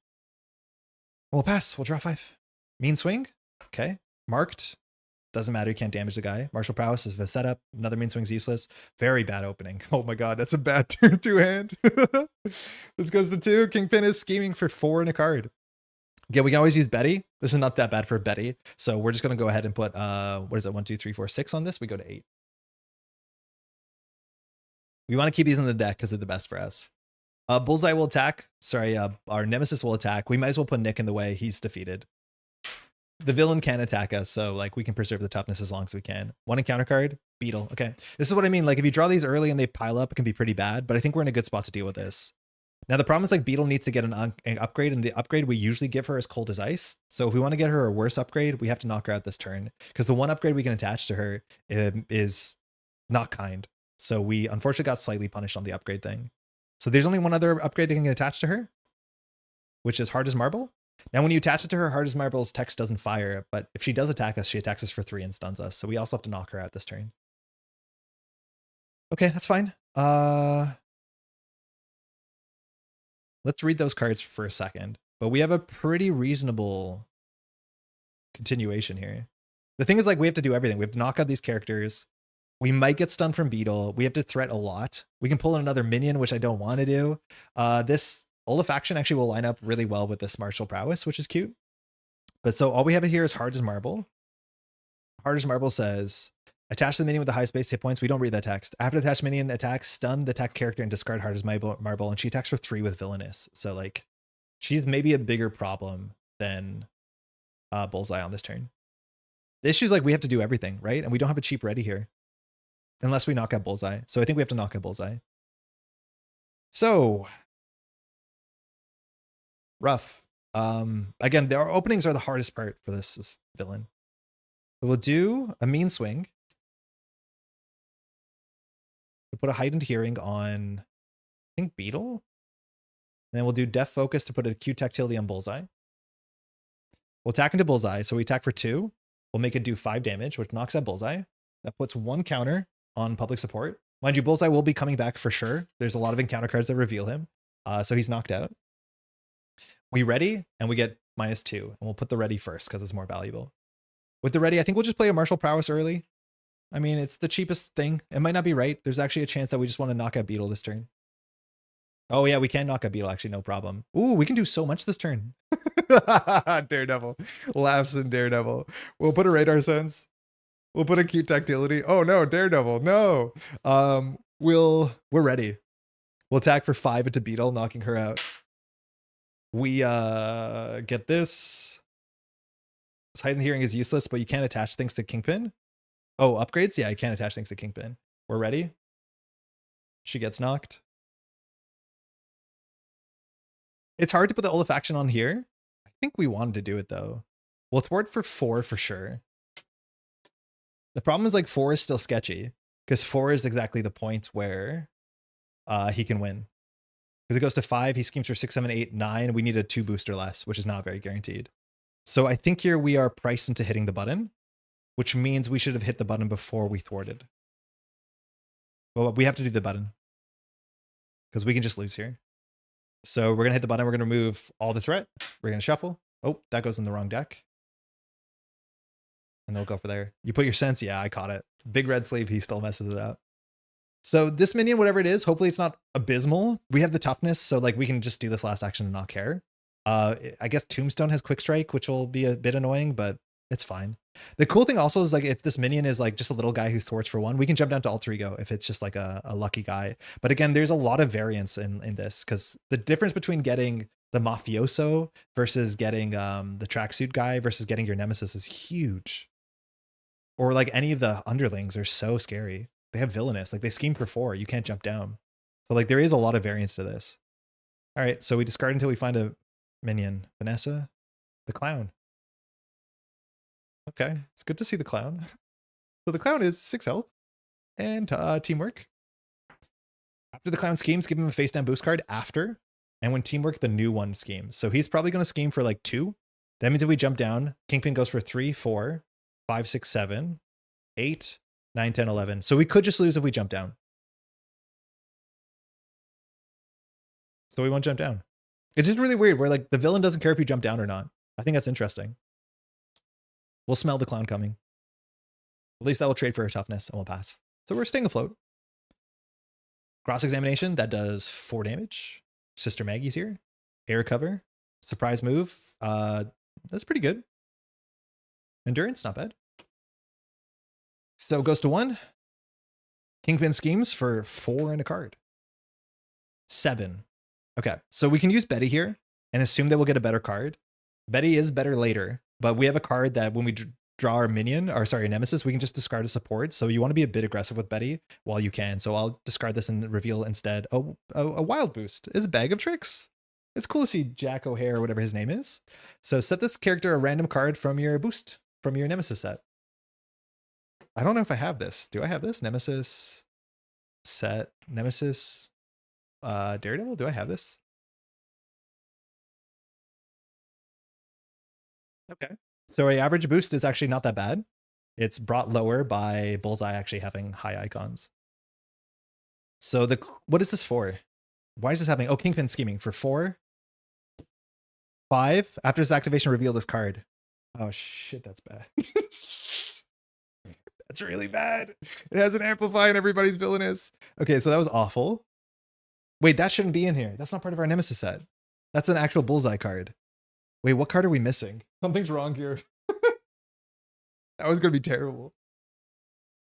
We'll pass. We'll draw 5. Mean swing. Okay. Marked. Doesn't matter. You can't damage the guy. Martial prowess is the setup. Another mean swing's useless. Very bad opening. Oh my god, that's a bad turn 2 hand. This goes to 2. Kingpin is scheming for 4 in a card. Yeah, we can always use Betty. This is not that bad for Betty. So we're just going to go ahead and put, what is it? 1, 2, 3, 4, 6 on this. We go to 8. We want to keep these in the deck because they're the best for us. Bullseye will attack. Sorry, our nemesis will attack. We might as well put Nick in the way. He's defeated. The villain can attack us, so like we can preserve the toughness as long as we can. 1 encounter card, Beetle. Okay, this is what I mean. Like if you draw these early and they pile up, it can be pretty bad. But I think we're in a good spot to deal with this. Now the problem is like Beetle needs to get an upgrade, and the upgrade we usually give her is Cold as Ice. So if we want to get her a worse upgrade, we have to knock her out this turn because the one upgrade we can attach to her is not kind. So we unfortunately got slightly punished on the upgrade thing. So there's only one other upgrade that can get attached to her, which is Hard as Marble. Now, when you attach it to her, Hard as Marble's text doesn't fire, but if she does attack us, she attacks us for 3 and stuns us. So we also have to knock her out this turn. Okay, that's fine. Let's read those cards for a second. But we have a pretty reasonable continuation here. The thing is, like, we have to do everything. We have to knock out these characters. We might get stunned from Beetle. We have to threat a lot. We can pull in another minion, which I don't want to do. This Olefaction actually will line up really well with this martial prowess, which is cute. But so all we have here is Hard as Marble. Hard as Marble says, attach the minion with the highest base hit points. We don't read that text. After the attached minion attacks, stun the attacked character and discard Hard as Marble. And she attacks for 3 with Villainous. So like, she's maybe a bigger problem than Bullseye on this turn. The issue is like we have to do everything, right? And we don't have a cheap ready here. Unless we knock out Bullseye. So I think we have to knock out Bullseye. So rough. Again, our openings are the hardest part for this villain. So we'll do a mean swing. We'll put a heightened hearing on, I think, Beetle. And then we'll do Death Focus to put a acute tactility on Bullseye. We'll attack into Bullseye. So we attack for 2. We'll make it do 5 damage, which knocks out Bullseye. That puts 1 counter on public support. Mind you, Bullseye will be coming back for sure. There's a lot of encounter cards that reveal him. So he's knocked out. We ready, and we get -2. And we'll put the ready first because it's more valuable. With the ready, I think we'll just play a martial prowess early. I mean, it's the cheapest thing. It might not be right. There's actually a chance that we just want to knock out Beetle this turn. Oh yeah, we can knock out Beetle, actually, no problem. Ooh, we can do so much this turn. Daredevil. Laughs in Daredevil. We'll put a radar sense. We'll put acute tactility. Oh no, Daredevil, no. We're ready. We'll attack for 5 into Beetle, knocking her out. We get this. This heightened hearing is useless, but you can't attach things to Kingpin. Oh, upgrades? Yeah, you can't attach things to Kingpin. We're ready. She gets knocked. It's hard to put the Olefaction on here. I think we wanted to do it though. We'll thwart for 4 for sure. The problem is like 4 is still sketchy because 4 is exactly the point where he can win. Because it goes to 5, he schemes for 6, 7, 8, 9. We need a 2 booster less, which is not very guaranteed. So I think here we are priced into hitting the button, which means we should have hit the button before we thwarted. Well, we have to do the button because we can just lose here. So we're going to hit the button. We're going to remove all the threat. We're going to shuffle. Oh, that goes in the wrong deck. And they'll go for there. You put your sense. Yeah, I caught it. Big red sleeve. He still messes it up. So this minion, whatever it is, hopefully it's not abysmal. We have the toughness, so like we can just do this last action and not care. I guess Tombstone has quick strike, which will be a bit annoying, but it's fine. The cool thing also is like if this minion is like just a little guy who thwarts for 1, we can jump down to alter ego if it's just like a lucky guy. But again, there's a lot of variance in this because the difference between getting the mafioso versus getting the tracksuit guy versus getting your nemesis is huge. Or like any of the underlings are so scary. They have villainous, like they scheme for 4. You can't jump down. So like there is a lot of variance to this. All right, so we discard until we find a minion. Vanessa, the clown. Okay, it's good to see the clown. So the clown is 6 health and teamwork. After the clown schemes, give him a face down boost card after. And when teamwork, the new one schemes. So he's probably going to scheme for like 2. That means if we jump down, Kingpin goes for 3, 4. 5, 6, 7, 8, 9, 10, 11. So we could just lose if we jump down. So we won't jump down. It's just really weird where like the villain doesn't care if you jump down or not. I think that's interesting. We'll smell the clown coming. At least that will trade for a toughness and we'll pass. So we're staying afloat. Cross-examination, that does 4 damage. Sister Maggie's here. Air cover. Surprise move. That's pretty good. Endurance, not bad. So goes to 1. Kingpin schemes for 4 and a card. 7. Okay, so we can use Betty here and assume that we'll get a better card. Betty is better later, but we have a card that when we draw our minion, or sorry, nemesis, we can just discard a support. So you want to be a bit aggressive with Betty while you can. So I'll discard this and reveal instead a wild boost. It's a bag of tricks. It's cool to see Jack O'Hare or whatever his name is. So set this character a random card from your boost, from your nemesis set. I don't know if I have this. Do I have this? Nemesis set, nemesis Daredevil? Do I have this? Okay. So a average boost is actually not that bad. It's brought lower by Bullseye actually having high icons. So what is this for? Why is this happening? Oh, Kingpin scheming for 4. 5. After this activation, reveal this card. Oh shit, that's bad. That's really bad. It has an amplify and everybody's villainous. Okay, so that was awful. Wait, that shouldn't be in here. That's not part of our nemesis set. That's an actual Bullseye card. Wait, what card are we missing? Something's wrong here. That was going to be terrible.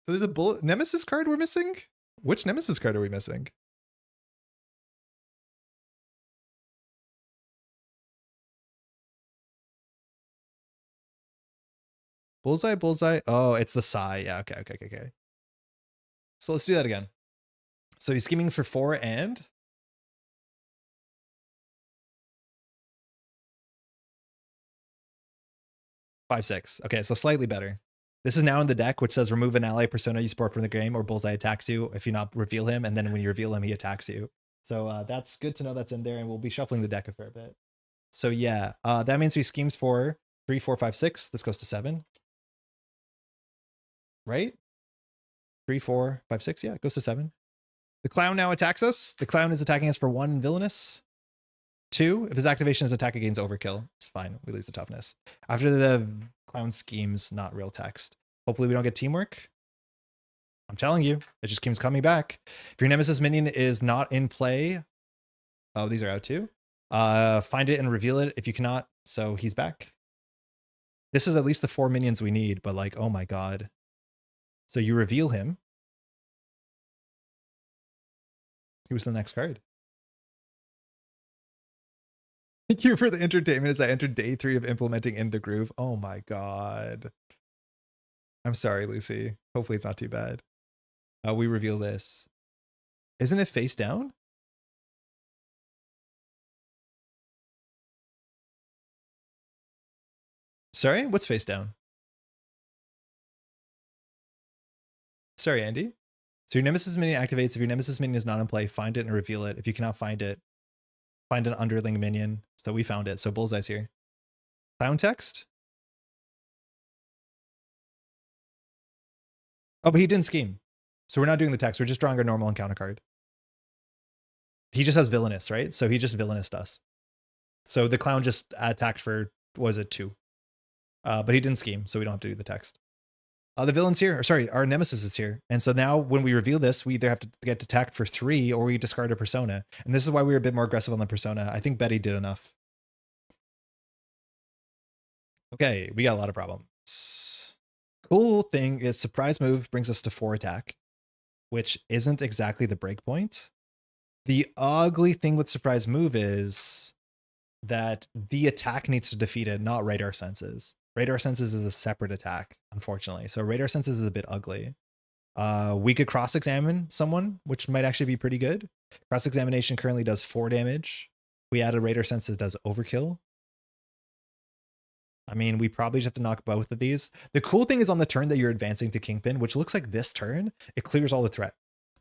So there's a nemesis card we're missing? Which nemesis card are we missing? Bullseye, Bullseye. Oh, it's the Psy. Yeah, okay. So let's do that again. So he's scheming for 4 and... 5, 6. Okay, so slightly better. This is now in the deck, which says remove an ally persona you support from the game or Bullseye attacks you if you not reveal him, and then when you reveal him, he attacks you. So that's good to know that's in there, and we'll be shuffling the deck a fair bit. So yeah, that means he schemes for 3, 4, 5, 6. This goes to 7. Right? 3, 4, 5, 6. Yeah, it goes to 7. The clown now attacks us. The clown is attacking us for 1 villainous. 2, if his activation is attack against overkill, it's fine. We lose the toughness. After the clown schemes, not real text. Hopefully we don't get teamwork. I'm telling you, it just keeps coming back. If your nemesis minion is not in play, oh, these are out too. Find it and reveal it if you cannot. So he's back. This is at least the 4 minions we need, but like, oh my god. So you reveal him. He was the next card. Thank you for the entertainment as I entered day 3 of implementing In the Groove. Oh my god. I'm sorry, Lucy. Hopefully it's not too bad. We reveal this. Isn't it face down? Sorry, what's face down? Sorry, Andy. So your nemesis minion activates. If your nemesis minion is not in play, find it and reveal it. If you cannot find it, find an underling minion. So we found it. So Bullseye's here. Clown text. Oh, but he didn't scheme. So we're not doing the text. We're just drawing our normal encounter card. He just has villainous, right? So he just villainous us. So the clown just attacked for, was it 2? But he didn't scheme, so we don't have to do the text. The villain's here, or sorry, our nemesis is here. And so now when we reveal this, we either have to get attacked for 3 or we discard a persona. And this is why we were a bit more aggressive on the persona. I think Betty did enough. Okay, we got a lot of problems. Cool thing is surprise move brings us to 4 attack, which isn't exactly the breakpoint. The ugly thing with surprise move is that the attack needs to defeat it, not radar senses. Radar senses is a separate attack, unfortunately. So radar senses is a bit ugly. We could cross-examine someone, which might actually be pretty good. Cross-examination currently does 4 damage. We add a radar senses does overkill. I mean, we probably just have to knock both of these. The cool thing is on the turn that you're advancing to Kingpin, which looks like this turn, it clears all the threat.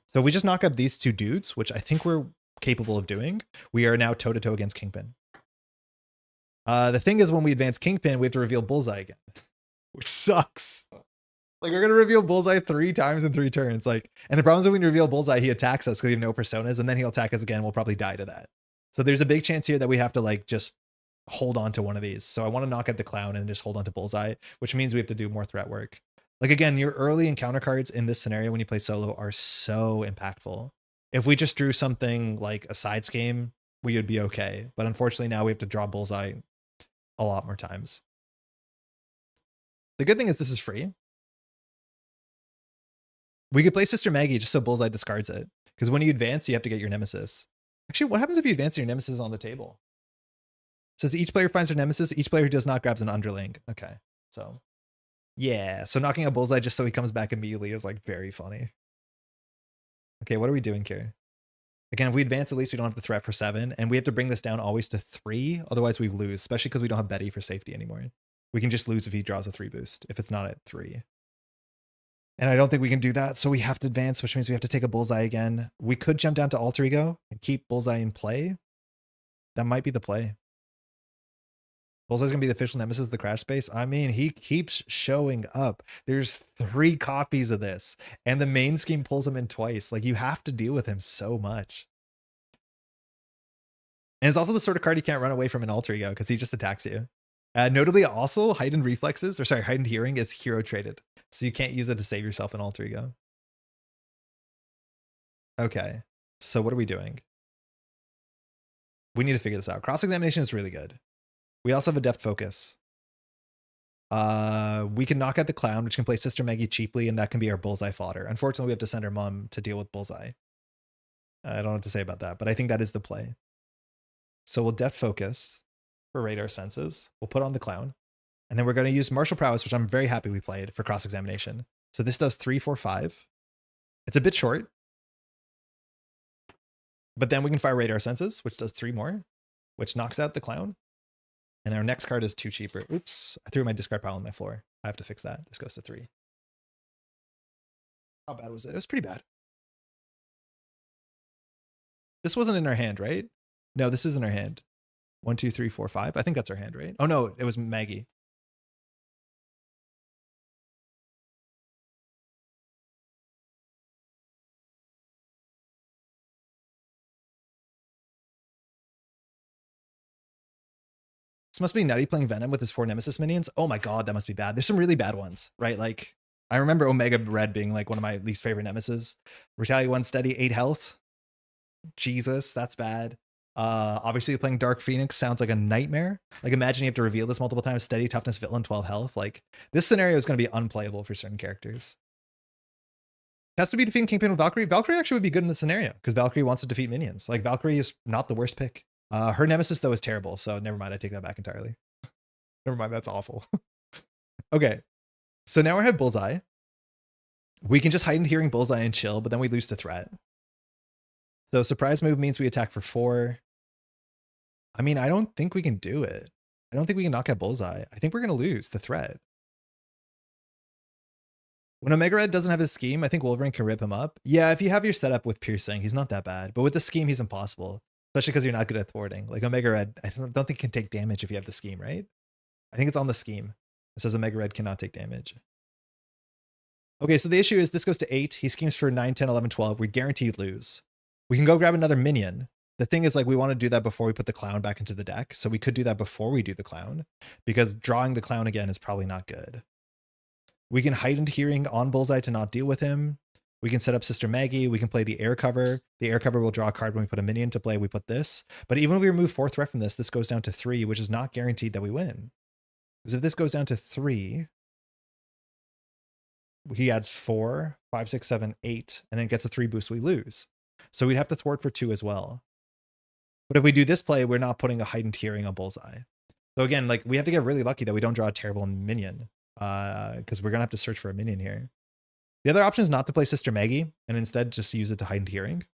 So we just knock up these 2 dudes, which I think we're capable of doing. We are now toe-to-toe against Kingpin. The thing is when we advance Kingpin, we have to reveal Bullseye again. which sucks. Like, we're gonna reveal Bullseye 3 times in 3 turns. Like, and the problem is when we reveal Bullseye, he attacks us because we have no personas, and then he'll attack us again. We'll probably die to that. So there's a big chance here that we have to like just hold on to one of these. So I want to knock out the clown and just hold on to Bullseye, which means we have to do more threat work. Like, again, your early encounter cards in this scenario when you play solo are so impactful. If we just drew something like a side scheme, we would be okay. But unfortunately now we have to draw Bullseye a lot more times. The good thing is this is free. We could play Sister Maggie just so Bullseye discards it. Because when you advance, you have to get your nemesis. Actually, what happens if you advance your nemesis on the table? It says each player finds their nemesis. Each player who does not grabs an underling. Okay, so yeah. So knocking a Bullseye just so he comes back immediately is like very funny. Okay, what are we doing here? Again, if we advance, at least we don't have the threat for 7. And we have to bring this down always to 3. Otherwise we lose, especially because we don't have Betty for safety anymore. We can just lose if he draws a 3 boost, if it's not at 3. And I don't think we can do that, so we have to advance, which means we have to take a Bullseye again. We could jump down to Alter Ego and keep Bullseye in play. That might be the play. Bullseye's gonna be the official nemesis of the crash space. I mean, he keeps showing up. There's 3 copies of this, and the main scheme pulls him in twice. Like, you have to deal with him so much. And it's also the sort of card you can't run away from in Alter Ego because he just attacks you. Notably, also, heightened reflexes, or sorry, heightened hearing is hero traded. So you can't use it to save yourself in Alter Ego. Okay, so what are we doing? We need to figure this out. Cross-examination is really good. We also have a deft focus. We can knock out the clown, which can play Sister Maggie cheaply, and that can be our Bullseye fodder. Unfortunately, we have to send our mom to deal with Bullseye. I don't know what to say about that, but I think that is the play. So we'll deft focus for radar senses. We'll put on the clown. And then we're going to use martial prowess, which I'm very happy we played for cross-examination. So this does 3, 4, 5. It's a bit short. But then we can fire radar senses, which does 3 more, which knocks out the clown. And our next card is 2 cheaper. Oops, I threw my discard pile on my floor. I have to fix that. This goes to 3. How bad was it? It was pretty bad. This wasn't in our hand, right? No, this is in our hand. 1, 2, 3, 4, 5. I think that's our hand, right? Oh no, it was Maggie. This must be Nutty playing Venom with his 4 Nemesis minions. Oh my god, that must be bad. There's some really bad ones, right? Like, I remember Omega Red being like one of my least favorite Nemesis. Retaliate 1 steady, 8 health. Jesus, that's bad. Obviously playing Dark Phoenix sounds like a nightmare. Like, imagine you have to reveal this multiple times. Steady, toughness, villain, 12 health. Like, this scenario is going to be unplayable for certain characters. It has to be defeating Kingpin with Valkyrie. Valkyrie actually would be good in this scenario because Valkyrie wants to defeat minions. Like, Valkyrie is not the worst pick. Her nemesis, though, is terrible, so never mind. I take that back entirely. Never mind, that's awful. Okay, so now we have Bullseye. We can just heightened hearing Bullseye and chill, but then we lose to threat. So surprise move means we attack for 4. I mean, I don't think we can do it. I don't think we can knock out Bullseye. I think we're going to lose the threat. When Omega Red doesn't have his scheme, I think Wolverine can rip him up. Yeah, if you have your setup with piercing, he's not that bad. But with the scheme, he's impossible. Especially because you're not good at thwarting. Like, Omega Red, I don't think can take damage if you have the scheme, right? I think it's on the scheme. It says Omega Red cannot take damage. Okay, so the issue is this goes to 8. He schemes for 9, 10, 11, 12. We guaranteed lose. We can go grab another minion. The thing is, like, we want to do that before we put the clown back into the deck. So we could do that before we do the clown, because drawing the clown again is probably not good. We can heightened hearing on Bullseye to not deal with him. We can set up Sister Maggie. We can play the air cover. The air cover will draw a card when we put a minion to play. We put this. But even if we remove 4 threat from this, this goes down to 3, which is not guaranteed that we win. Because if this goes down to 3, he adds 4, 5, 6, 7, 8, and then gets a 3 boost, we lose. So we'd have to thwart for 2 as well. But if we do this play, we're not putting a heightened hearing on Bullseye. So again, like, we have to get really lucky that we don't draw a terrible minion. Because we're going to have to search for a minion here. The other option is not to play Sister Maggie and instead just use it to heightened hearing.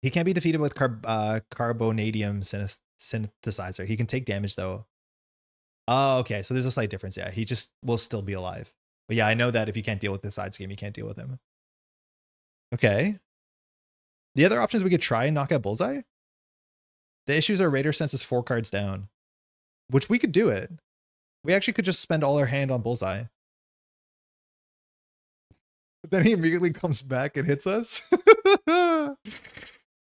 He can't be defeated with carbonadium synthesizer. He can take damage though. Oh, okay. So there's a slight difference. Yeah, he just will still be alive. But yeah, I know that if you can't deal with the side scheme, you can't deal with him. Okay. The other options we could try and knock out Bullseye. The issues are Raider Sense is 4 cards down, which we could do it. We actually could just spend all our hand on Bullseye. But then he immediately comes back and hits us. We're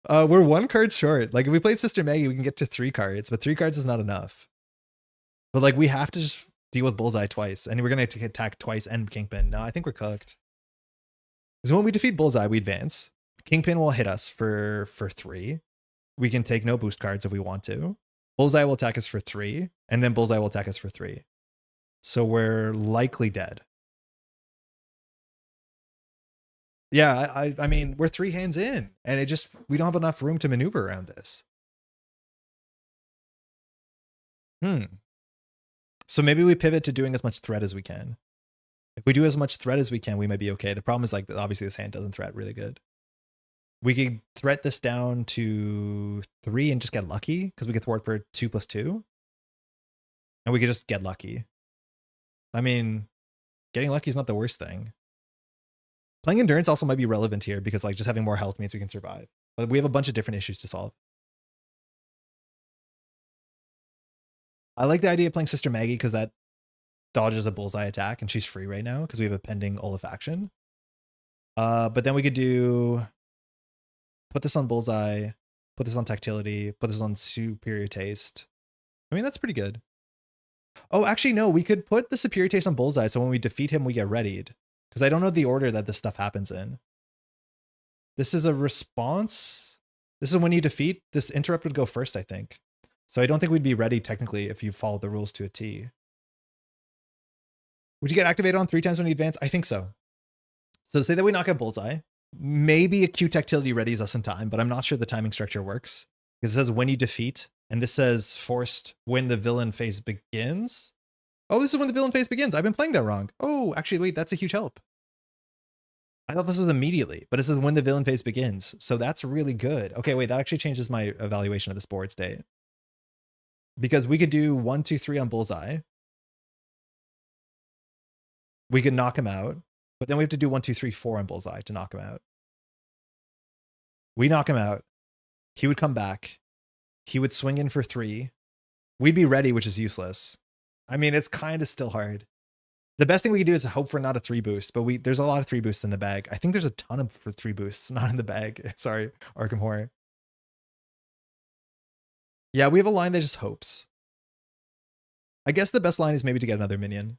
1 card short. Like if we played Sister Maggie, we can get to 3 cards, but 3 cards is not enough. But like we have to just deal with Bullseye twice, and we're gonna attack twice and Kingpin. No, I think we're cooked. Because when we defeat Bullseye, we advance. Kingpin will hit us for 3. We can take no boost cards if we want to. Bullseye will attack us for 3, and then Bullseye will attack us for 3. So we're likely dead. Yeah, I mean, we're 3 hands in, and we don't have enough room to maneuver around this. So maybe we pivot to doing as much threat as we can. If we do as much threat as we can, we might be okay. The problem is like, obviously this hand doesn't threat really good. We could threat this down to 3 and just get lucky, because we could thwart for 2+2. And we could just get lucky. I mean, getting lucky is not the worst thing. Playing Endurance also might be relevant here, because like just having more health means we can survive. But we have a bunch of different issues to solve. I like the idea of playing Sister Maggie because that dodges a Bullseye attack, and she's free right now because we have a pending Olefaction. But then we could put this on Bullseye, put this on Tactility, put this on Superior Taste. I mean, that's pretty good. Oh, actually, no, we could put the Superior Taste on Bullseye, so when we defeat him, we get readied. Because I don't know the order that this stuff happens in. This is a response. This is when you defeat. This interrupt would go first, I think. So I don't think we'd be ready, technically, if you follow the rules to a T. Would you get activated on 3 times when you advance? I think so. So say that we knock out Bullseye. Maybe acute Tactility readies us in time, but I'm not sure the timing structure works. Because it says when you defeat, and this says forced when the villain phase begins. Oh, this is when the villain phase begins. I've been playing that wrong. Oh, actually, wait, that's a huge help. I thought this was immediately, but it says when the villain phase begins. So that's really good. Okay, wait, that actually changes my evaluation of this board state. Because we could do 1, 2, 3 on Bullseye. We could knock him out, but then we have to do 1, 2, 3, 4 on Bullseye to knock him out. We knock him out. He would come back. He would swing in for 3. We'd be ready, which is useless. I mean, it's kind of still hard. The best thing we could do is hope for not a 3 boost, but there's a lot of 3 boosts in the bag. I think there's a ton of 3 boosts not in the bag. Sorry, Arkham Horror. Yeah, we have a line that just hopes. I guess the best line is maybe to get another minion.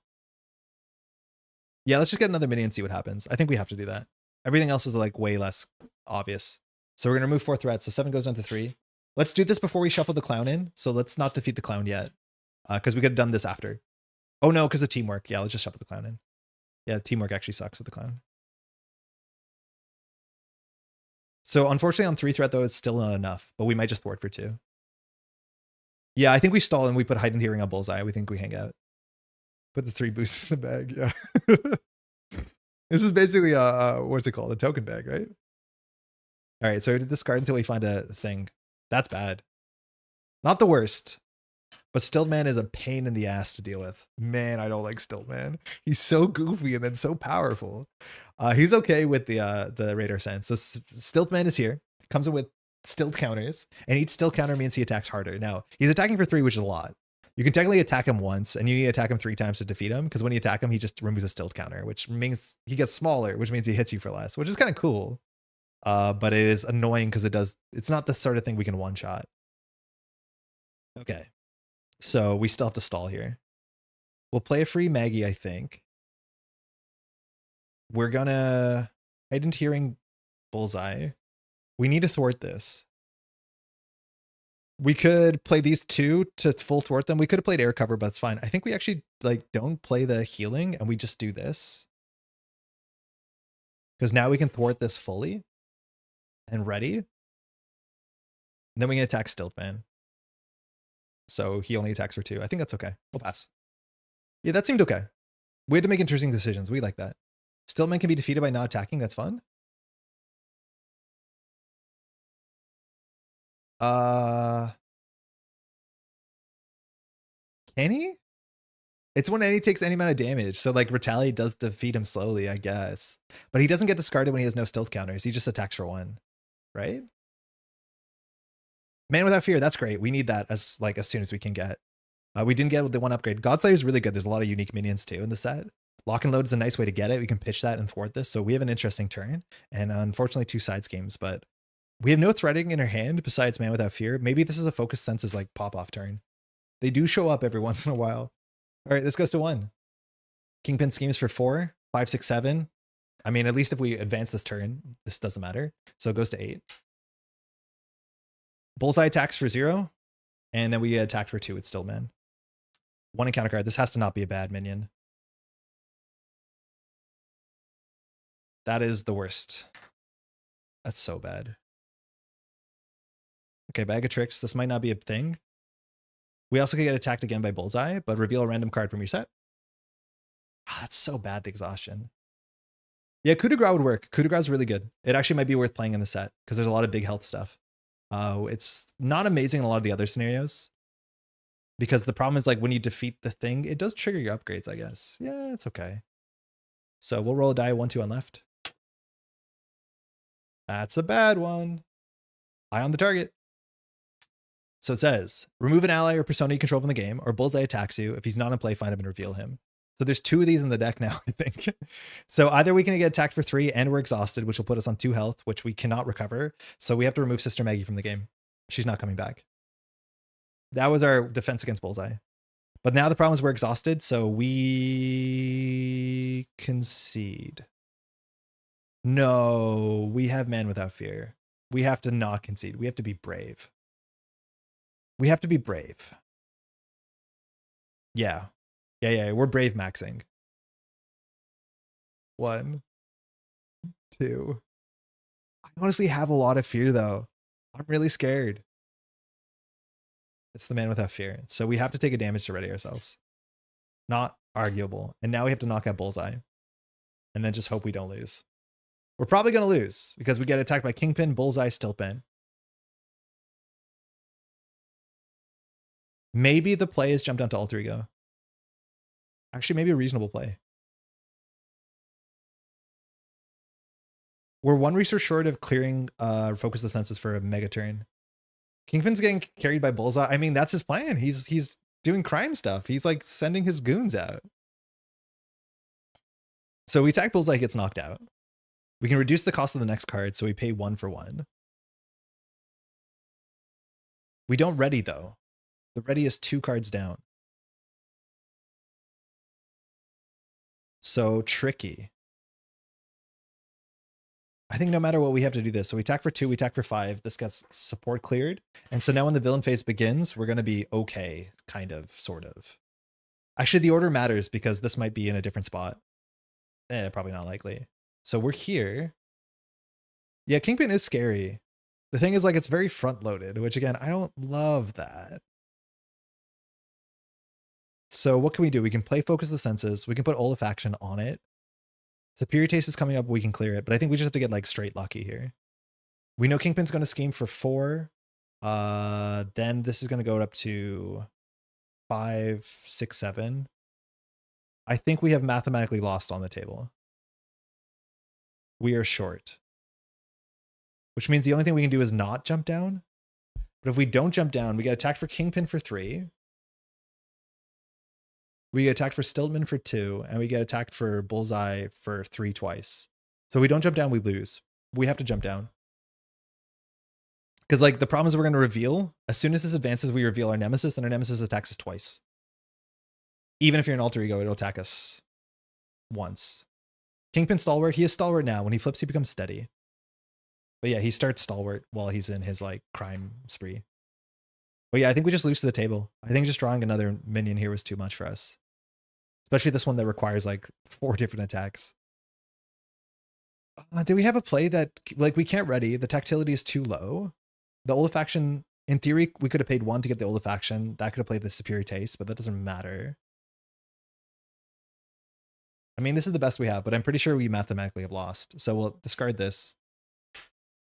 Yeah, let's just get another minion and see what happens. I think we have to do that. Everything else is like way less obvious. So we're going to remove 4 threats. So 7 goes down to 3. Let's do this before we shuffle the clown in. So let's not defeat the clown yet. Because we could have done this after. Oh no, because of teamwork. Yeah, let's just shuffle the clown in. Yeah, teamwork actually sucks with the clown. So unfortunately on 3 threat though, it's still not enough. But we might just thwart for 2. Yeah, I think we stall and we put Heightened Hearing on Bullseye. We think we hang out. Put the 3 boosts in the bag, yeah. This is basically what's it called? A token bag, right? All right, so we discard until we find a thing. That's bad. Not the worst, but Stiltman is a pain in the ass to deal with. Man, I don't like Stiltman. He's so goofy and then so powerful. He's okay with the radar sense. So Stiltman is here. Comes in with stilt counters, and each stilt counter means he attacks harder. Now, he's attacking for 3, which is a lot. You can technically attack him once, and you need to attack him 3 times to defeat him, because when you attack him, he just removes a stilt counter, which means he gets smaller, which means he hits you for less, which is kind of cool. But it is annoying because it's not the sort of thing we can one-shot. Okay. So we still have to stall here. We'll play a free Maggie, I think. We're gonna Heightened Hearing Bullseye. We need to thwart this. We could play these 2 to full thwart them. We could have played air cover, but it's fine. I think we actually like don't play the healing and we just do this. Because now we can thwart this fully and ready. And then we can attack Stiltman. So he only attacks for 2. I think that's okay. We'll pass. Yeah, that seemed okay. We had to make interesting decisions. We like that. Stiltman can be defeated by not attacking. That's fun. Can he? It's when any takes any amount of damage. So like Retaliate does defeat him slowly, I guess. But he doesn't get discarded when he has no stealth counters. He just attacks for 1, right? Man Without Fear, that's great. We need that as soon as we can get. We didn't get the one upgrade. Godslayer is really good. There's a lot of unique minions too in the set. Lock and load is a nice way to get it. We can pitch that and thwart this. So we have an interesting turn. And unfortunately, 2 side schemes, but we have no threading in our hand besides Man Without Fear. Maybe this is a focus senses like pop-off turn. They do show up every once in a while. All right, this goes to 1. Kingpin schemes for 4, 5, 6, 7. I mean, at least if we advance this turn, this doesn't matter. So it goes to 8. Bullseye attacks for 0. And then we attack for 2 with Stillman. 1 in counter card. This has to not be a bad minion. That is the worst. That's so bad. Okay, Bag of Tricks. This might not be a thing. We also could get attacked again by Bullseye, but reveal a random card from your set. Ah, that's so bad, the exhaustion. Yeah, Coup de Grace would work. Coup de Grace is really good. It actually might be worth playing in the set because there's a lot of big health stuff. It's not amazing in a lot of the other scenarios because the problem is like when you defeat the thing, it does trigger your upgrades, I guess. Yeah, it's okay. So we'll roll a die 1, 2 on left. That's a bad one. Eye on the target. So it says, remove an ally or persona you control from the game, or Bullseye attacks you. If he's not in play, find him and reveal him. So there's 2 of these in the deck now, I think. So either we can get attacked for 3 and we're exhausted, which will put us on 2 health, which we cannot recover. So we have to remove Sister Maggie from the game. She's not coming back. That was our defense against Bullseye. But now the problem is we're exhausted, so we concede. No, we have Man Without Fear. We have to not concede. We have to be brave. We have to be brave. Yeah. Yeah. We're brave maxing. 1, 2. I honestly have a lot of fear though. I'm really scared. It's the Man Without Fear. So we have to take a damage to ready ourselves. Not arguable. And now we have to knock out Bullseye. And then just hope we don't lose. We're probably going to lose because we get attacked by Kingpin, Bullseye, Stiltman. Maybe the play is jump down to Alter Ego. Actually, maybe a reasonable play. We're 1 resource short of clearing Focus the Senses for a mega turn. Kingpin's getting carried by Bullseye. I mean, that's his plan. He's doing crime stuff. He's like sending his goons out. So we attack Bullseye, gets knocked out. We can reduce the cost of the next card, so we pay 1 for 1. We don't ready though. The ready is 2 cards down. So tricky. I think no matter what, we have to do this. So we attack for 2, we attack for 5. This gets support cleared. And so now when the villain phase begins, we're going to be okay, kind of, sort of. Actually, the order matters because this might be in a different spot. Probably not likely. So we're here. Yeah, Kingpin is scary. The thing is, like, it's very front-loaded, which, again, I don't love that. So what can we do? We can play Focus the Senses. We can put Olefaction on it. Superior Taste is coming up. We can clear it. But I think we just have to get, like, straight lucky here. We know Kingpin's going to scheme for 4. Then this is going to go up to 5, 6, 7. I think we have mathematically lost on the table. We are short. Which means the only thing we can do is not jump down. But if we don't jump down, we get attacked for Kingpin for 3. We get attacked for Stiltman for 2. And we get attacked for Bullseye for 3 twice. So we don't jump down, we lose. We have to jump down. Because like the problem is we're going to reveal. As soon as this advances, we reveal our Nemesis. And our Nemesis attacks us twice. Even if you're an alter ego, it'll attack us once. Kingpin Stalwart. He is Stalwart now. When he flips, he becomes steady. But yeah, he starts Stalwart while he's in his like crime spree. But yeah, I think we just lose to the table. I think just drawing another minion here was too much for us. Especially this one that requires like 4 different attacks. Do we have a play that like we can't ready? The tactility is too low. The Olefaction, in theory, we could have paid 1 to get the Olefaction. That could have played the Superior Taste, but that doesn't matter. I mean, this is the best we have, but I'm pretty sure we mathematically have lost. So we'll discard this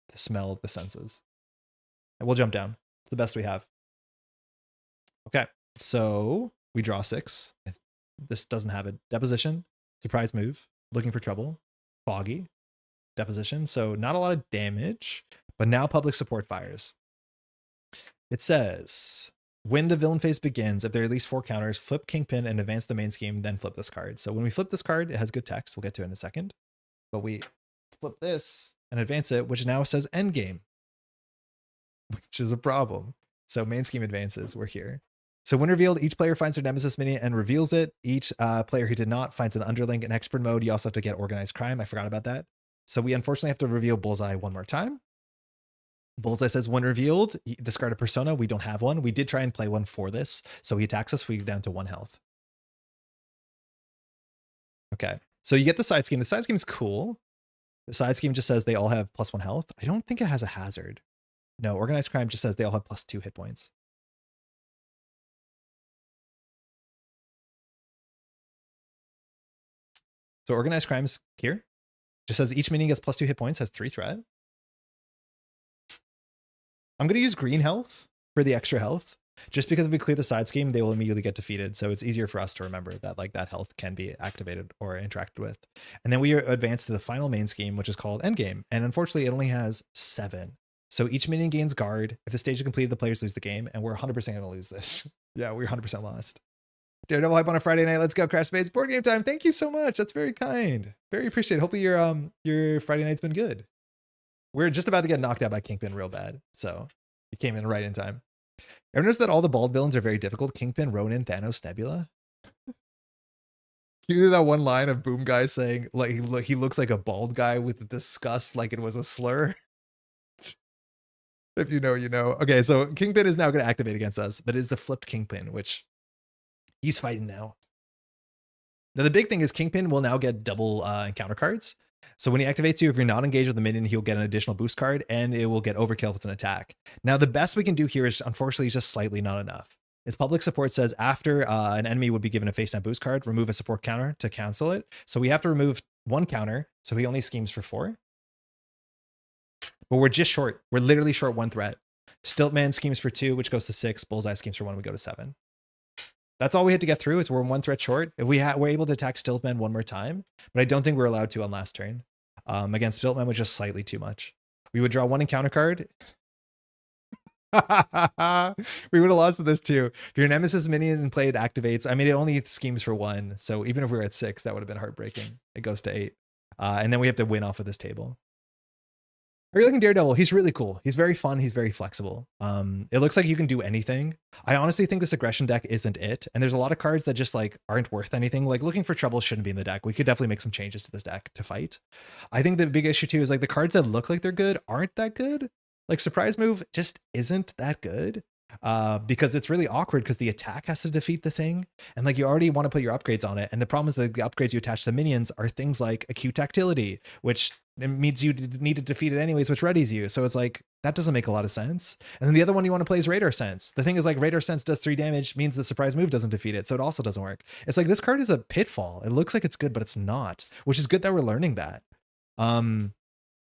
to smell the senses. And we'll jump down. It's the best we have. Okay, so we draw 6. This doesn't have it. Deposition, surprise move, looking for trouble, foggy, deposition. So not a lot of damage, but now public support fires. It says, When the villain phase begins, if there are at least 4 counters, flip Kingpin and advance the main scheme, then flip this card. So when we flip this card, it has good text. We'll get to it in a second. But we flip this and advance it, which now says endgame, which is a problem. So main scheme advances. We're here. So when revealed, each player finds their nemesis minion and reveals it. Each player who did not finds an underling in expert mode. You also have to get organized crime. I forgot about that. So we unfortunately have to reveal Bullseye one more time. Bullseye says when revealed, discard a persona. We don't have one. We did try and play one for this. So he attacks us. We go down to 1 health. Okay. So you get the side scheme. The side scheme is cool. The side scheme just says they all have +1 health. I don't think it has a hazard. No, organized crime just says they all have +2 hit points. So organized crime's here. Just says each minion gets +2 hit points, has 3 threat. I'm going to use green health for the extra health. Just because if we clear the side scheme, they will immediately get defeated. So it's easier for us to remember that like that health can be activated or interacted with. And then we advance to the final main scheme, which is called endgame. And unfortunately, it only has 7. So each minion gains guard. If the stage is completed, the players lose the game. And we're 100% going to lose this. Yeah, we're 100% lost. Daredevil hype on a Friday night. Let's go, Crash Space. Board game time. Thank you so much. That's very kind. Very appreciated. Hopefully your Friday night's been good. We're just about to get knocked out by Kingpin real bad. So he came in right in time. Ever notice that all the bald villains are very difficult? Kingpin, Ronin, Thanos, Nebula. You hear that one line of Boom Guy saying like he looks like a bald guy with disgust like it was a slur? If you know, you know. Okay, so Kingpin is now going to activate against us, but it's the flipped Kingpin, which he's fighting now. Now the big thing is Kingpin will now get double encounter cards. So when he activates you, if you're not engaged with the minion, he'll get an additional boost card and it will get overkill with an attack. Now, the best we can do here is unfortunately just slightly not enough. His public support says after an enemy would be given a face down boost card, remove a support counter to cancel it. So we have to remove 1 counter. So he only schemes for 4. But we're just short. We're literally short 1 threat. Stiltman schemes for 2, which goes to 6. Bullseye schemes for 1, we go to 7. That's all we had to get through. Is we're 1 threat short. If we're able to attack Stiltman one more time, but I don't think we're allowed to on last turn. Against Stiltman was just slightly too much. We would draw 1 encounter card. We would have lost to this too. If your nemesis minion and play it activates, I mean, it only schemes for 1. So even if we were at 6, that would have been heartbreaking. It goes to 8. And then we have to win off of this table. Are you liking Daredevil? He's really cool. He's very fun. He's very flexible. It looks like you can do anything. I honestly think this aggression deck isn't it. And there's a lot of cards that just like aren't worth anything. Like looking for trouble shouldn't be in the deck. We could definitely make some changes to this deck to fight. I think the big issue too is like the cards that look like they're good aren't that good. Like surprise move just isn't that good. Because it's really awkward because the attack has to defeat the thing. And like you already want to put your upgrades on it. And the problem is that the upgrades you attach to minions are things like acute tactility, which means you need to defeat it anyways, which readies you. So it's like, that doesn't make a lot of sense. And then the other one you want to play is Radar Sense. The thing is like Radar Sense does 3 damage, means the surprise move doesn't defeat it. So it also doesn't work. It's like this card is a pitfall. It looks like it's good, but it's not, which is good that we're learning that.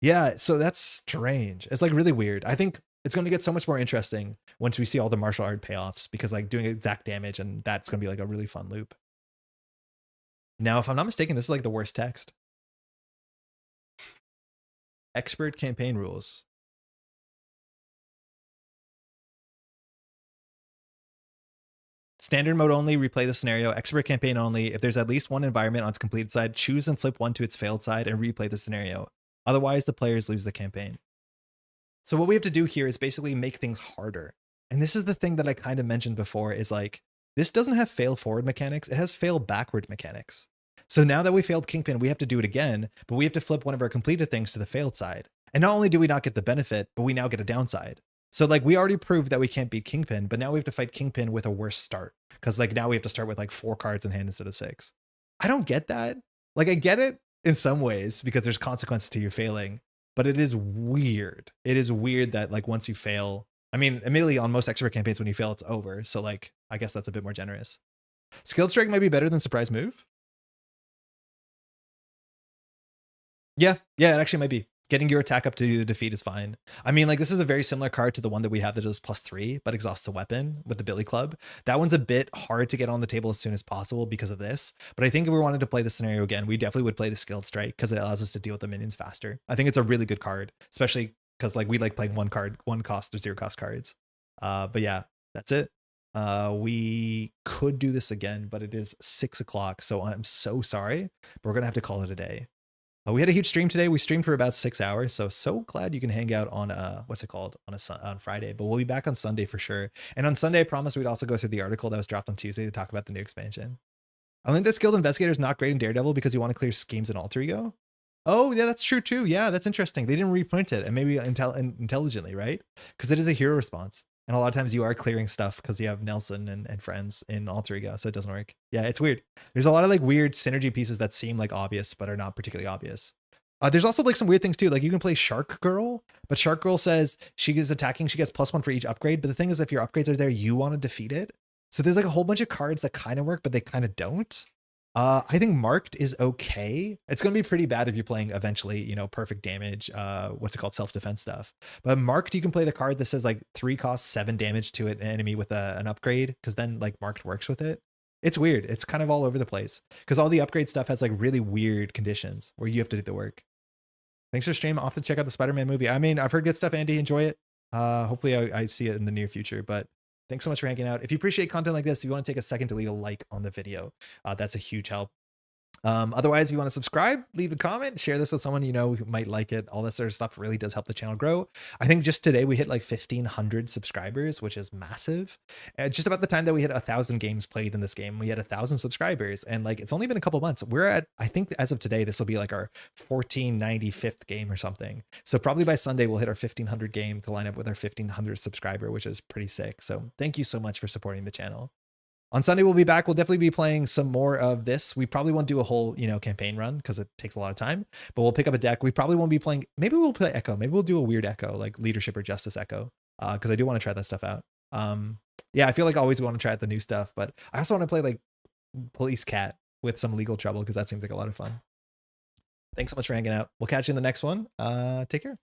Yeah, so that's strange. It's like really weird. I think it's going to get so much more interesting once we see all the martial art payoffs, because like doing exact damage, and that's going to be like a really fun loop. Now, if I'm not mistaken, this is like the worst text. Expert campaign rules. Standard mode only, replay the scenario. Expert campaign only. If there's at least 1 environment on its completed side, choose and flip 1 to its failed side and replay the scenario. Otherwise, the players lose the campaign. So what we have to do here is basically make things harder. And this is the thing that I kind of mentioned before, is like, this doesn't have fail forward mechanics. It has fail backward mechanics. So now that we failed Kingpin, we have to do it again, but we have to flip one of our completed things to the failed side. And not only do we not get the benefit, but we now get a downside. So like we already proved that we can't beat Kingpin, but now we have to fight Kingpin with a worse start. Because like now we have to start with like 4 cards in hand instead of 6. I don't get that. Like I get it in some ways because there's consequences to you failing, but it is weird. It is weird that like once you fail, I mean, admittedly on most expert campaigns, when you fail, it's over. So like, I guess that's a bit more generous. Skilled Strike might be better than Surprise Move. Yeah, it actually might be. Getting your attack up to the defeat is fine. I mean, like this is a very similar card to the one that we have that does +3, but exhausts a weapon with the Billy Club. That one's a bit hard to get on the table as soon as possible because of this. But I think if we wanted to play the scenario again, we definitely would play the Skilled Strike because it allows us to deal with the minions faster. I think it's a really good card, especially because like we like playing 1 cost or 0 cost cards. But yeah, that's it. We could do this again, but it is 6 o'clock, so I'm so sorry, but we're gonna have to call it a day. We had a huge stream today. We streamed for about 6 hours, so glad you can hang out on what's it called, on Friday. But we'll be back on Sunday for sure. And on Sunday, I promised we'd also go through the article that was dropped on Tuesday to talk about the new expansion. I think that skilled investigator is not great in Daredevil because you want to clear schemes in alter ego. Oh yeah, that's true too. Yeah, that's interesting. They didn't reprint it, and maybe intelligently, right? Because it is a hero response. And a lot of times you are clearing stuff because you have Nelson and friends in alter ego, so it doesn't work. Yeah, it's weird. There's a lot of like weird synergy pieces that seem like obvious, but are not particularly obvious. There's also like some weird things too. Like you can play Shark Girl, but Shark Girl says she is attacking, she gets +1 for each upgrade. But the thing is, if your upgrades are there, you want to defeat it. So there's like a whole bunch of cards that kind of work, but they kind of don't. I think Marked is okay. It's going to be pretty bad if you're playing eventually, you know, perfect damage, what's it called, self-defense stuff. But Marked, you can play the card that says like 3 costs 7 damage to an enemy with an upgrade, because then like Marked works with it. It's weird. It's kind of all over the place because all the upgrade stuff has like really weird conditions where you have to do the work. Thanks for stream. Off to check out the Spider-Man movie. I mean, I've heard good stuff, Andy. Enjoy it. Hopefully I see it in the near future, but thanks so much for hanging out. If you appreciate content like this, if you want to take a second to leave a like on the video, that's a huge help. Otherwise, if you want to subscribe, leave a comment, share this with someone you know who might like it. All that sort of stuff really does help the channel grow. I think just today we hit like 1,500 subscribers, which is massive. Just about the time that we hit 1,000 games played in this game, we had 1,000 subscribers, and like it's only been a couple months. We're at, I think as of today, this will be like our 1495th game or something. So probably by Sunday we'll hit our 1,500 game to line up with our 1,500 subscriber, which is pretty sick. So thank you so much for supporting the channel. On Sunday, we'll be back. We'll definitely be playing some more of this. We probably won't do a whole, you know, campaign run because it takes a lot of time, but we'll pick up a deck. We probably won't be playing. Maybe we'll play Echo. Maybe we'll do a weird Echo, like Leadership or Justice Echo, because I do want to try that stuff out. Yeah, I feel like I always want to try out the new stuff, but I also want to play like Police Cat with some legal trouble because that seems like a lot of fun. Thanks so much for hanging out. We'll catch you in the next one. Take care.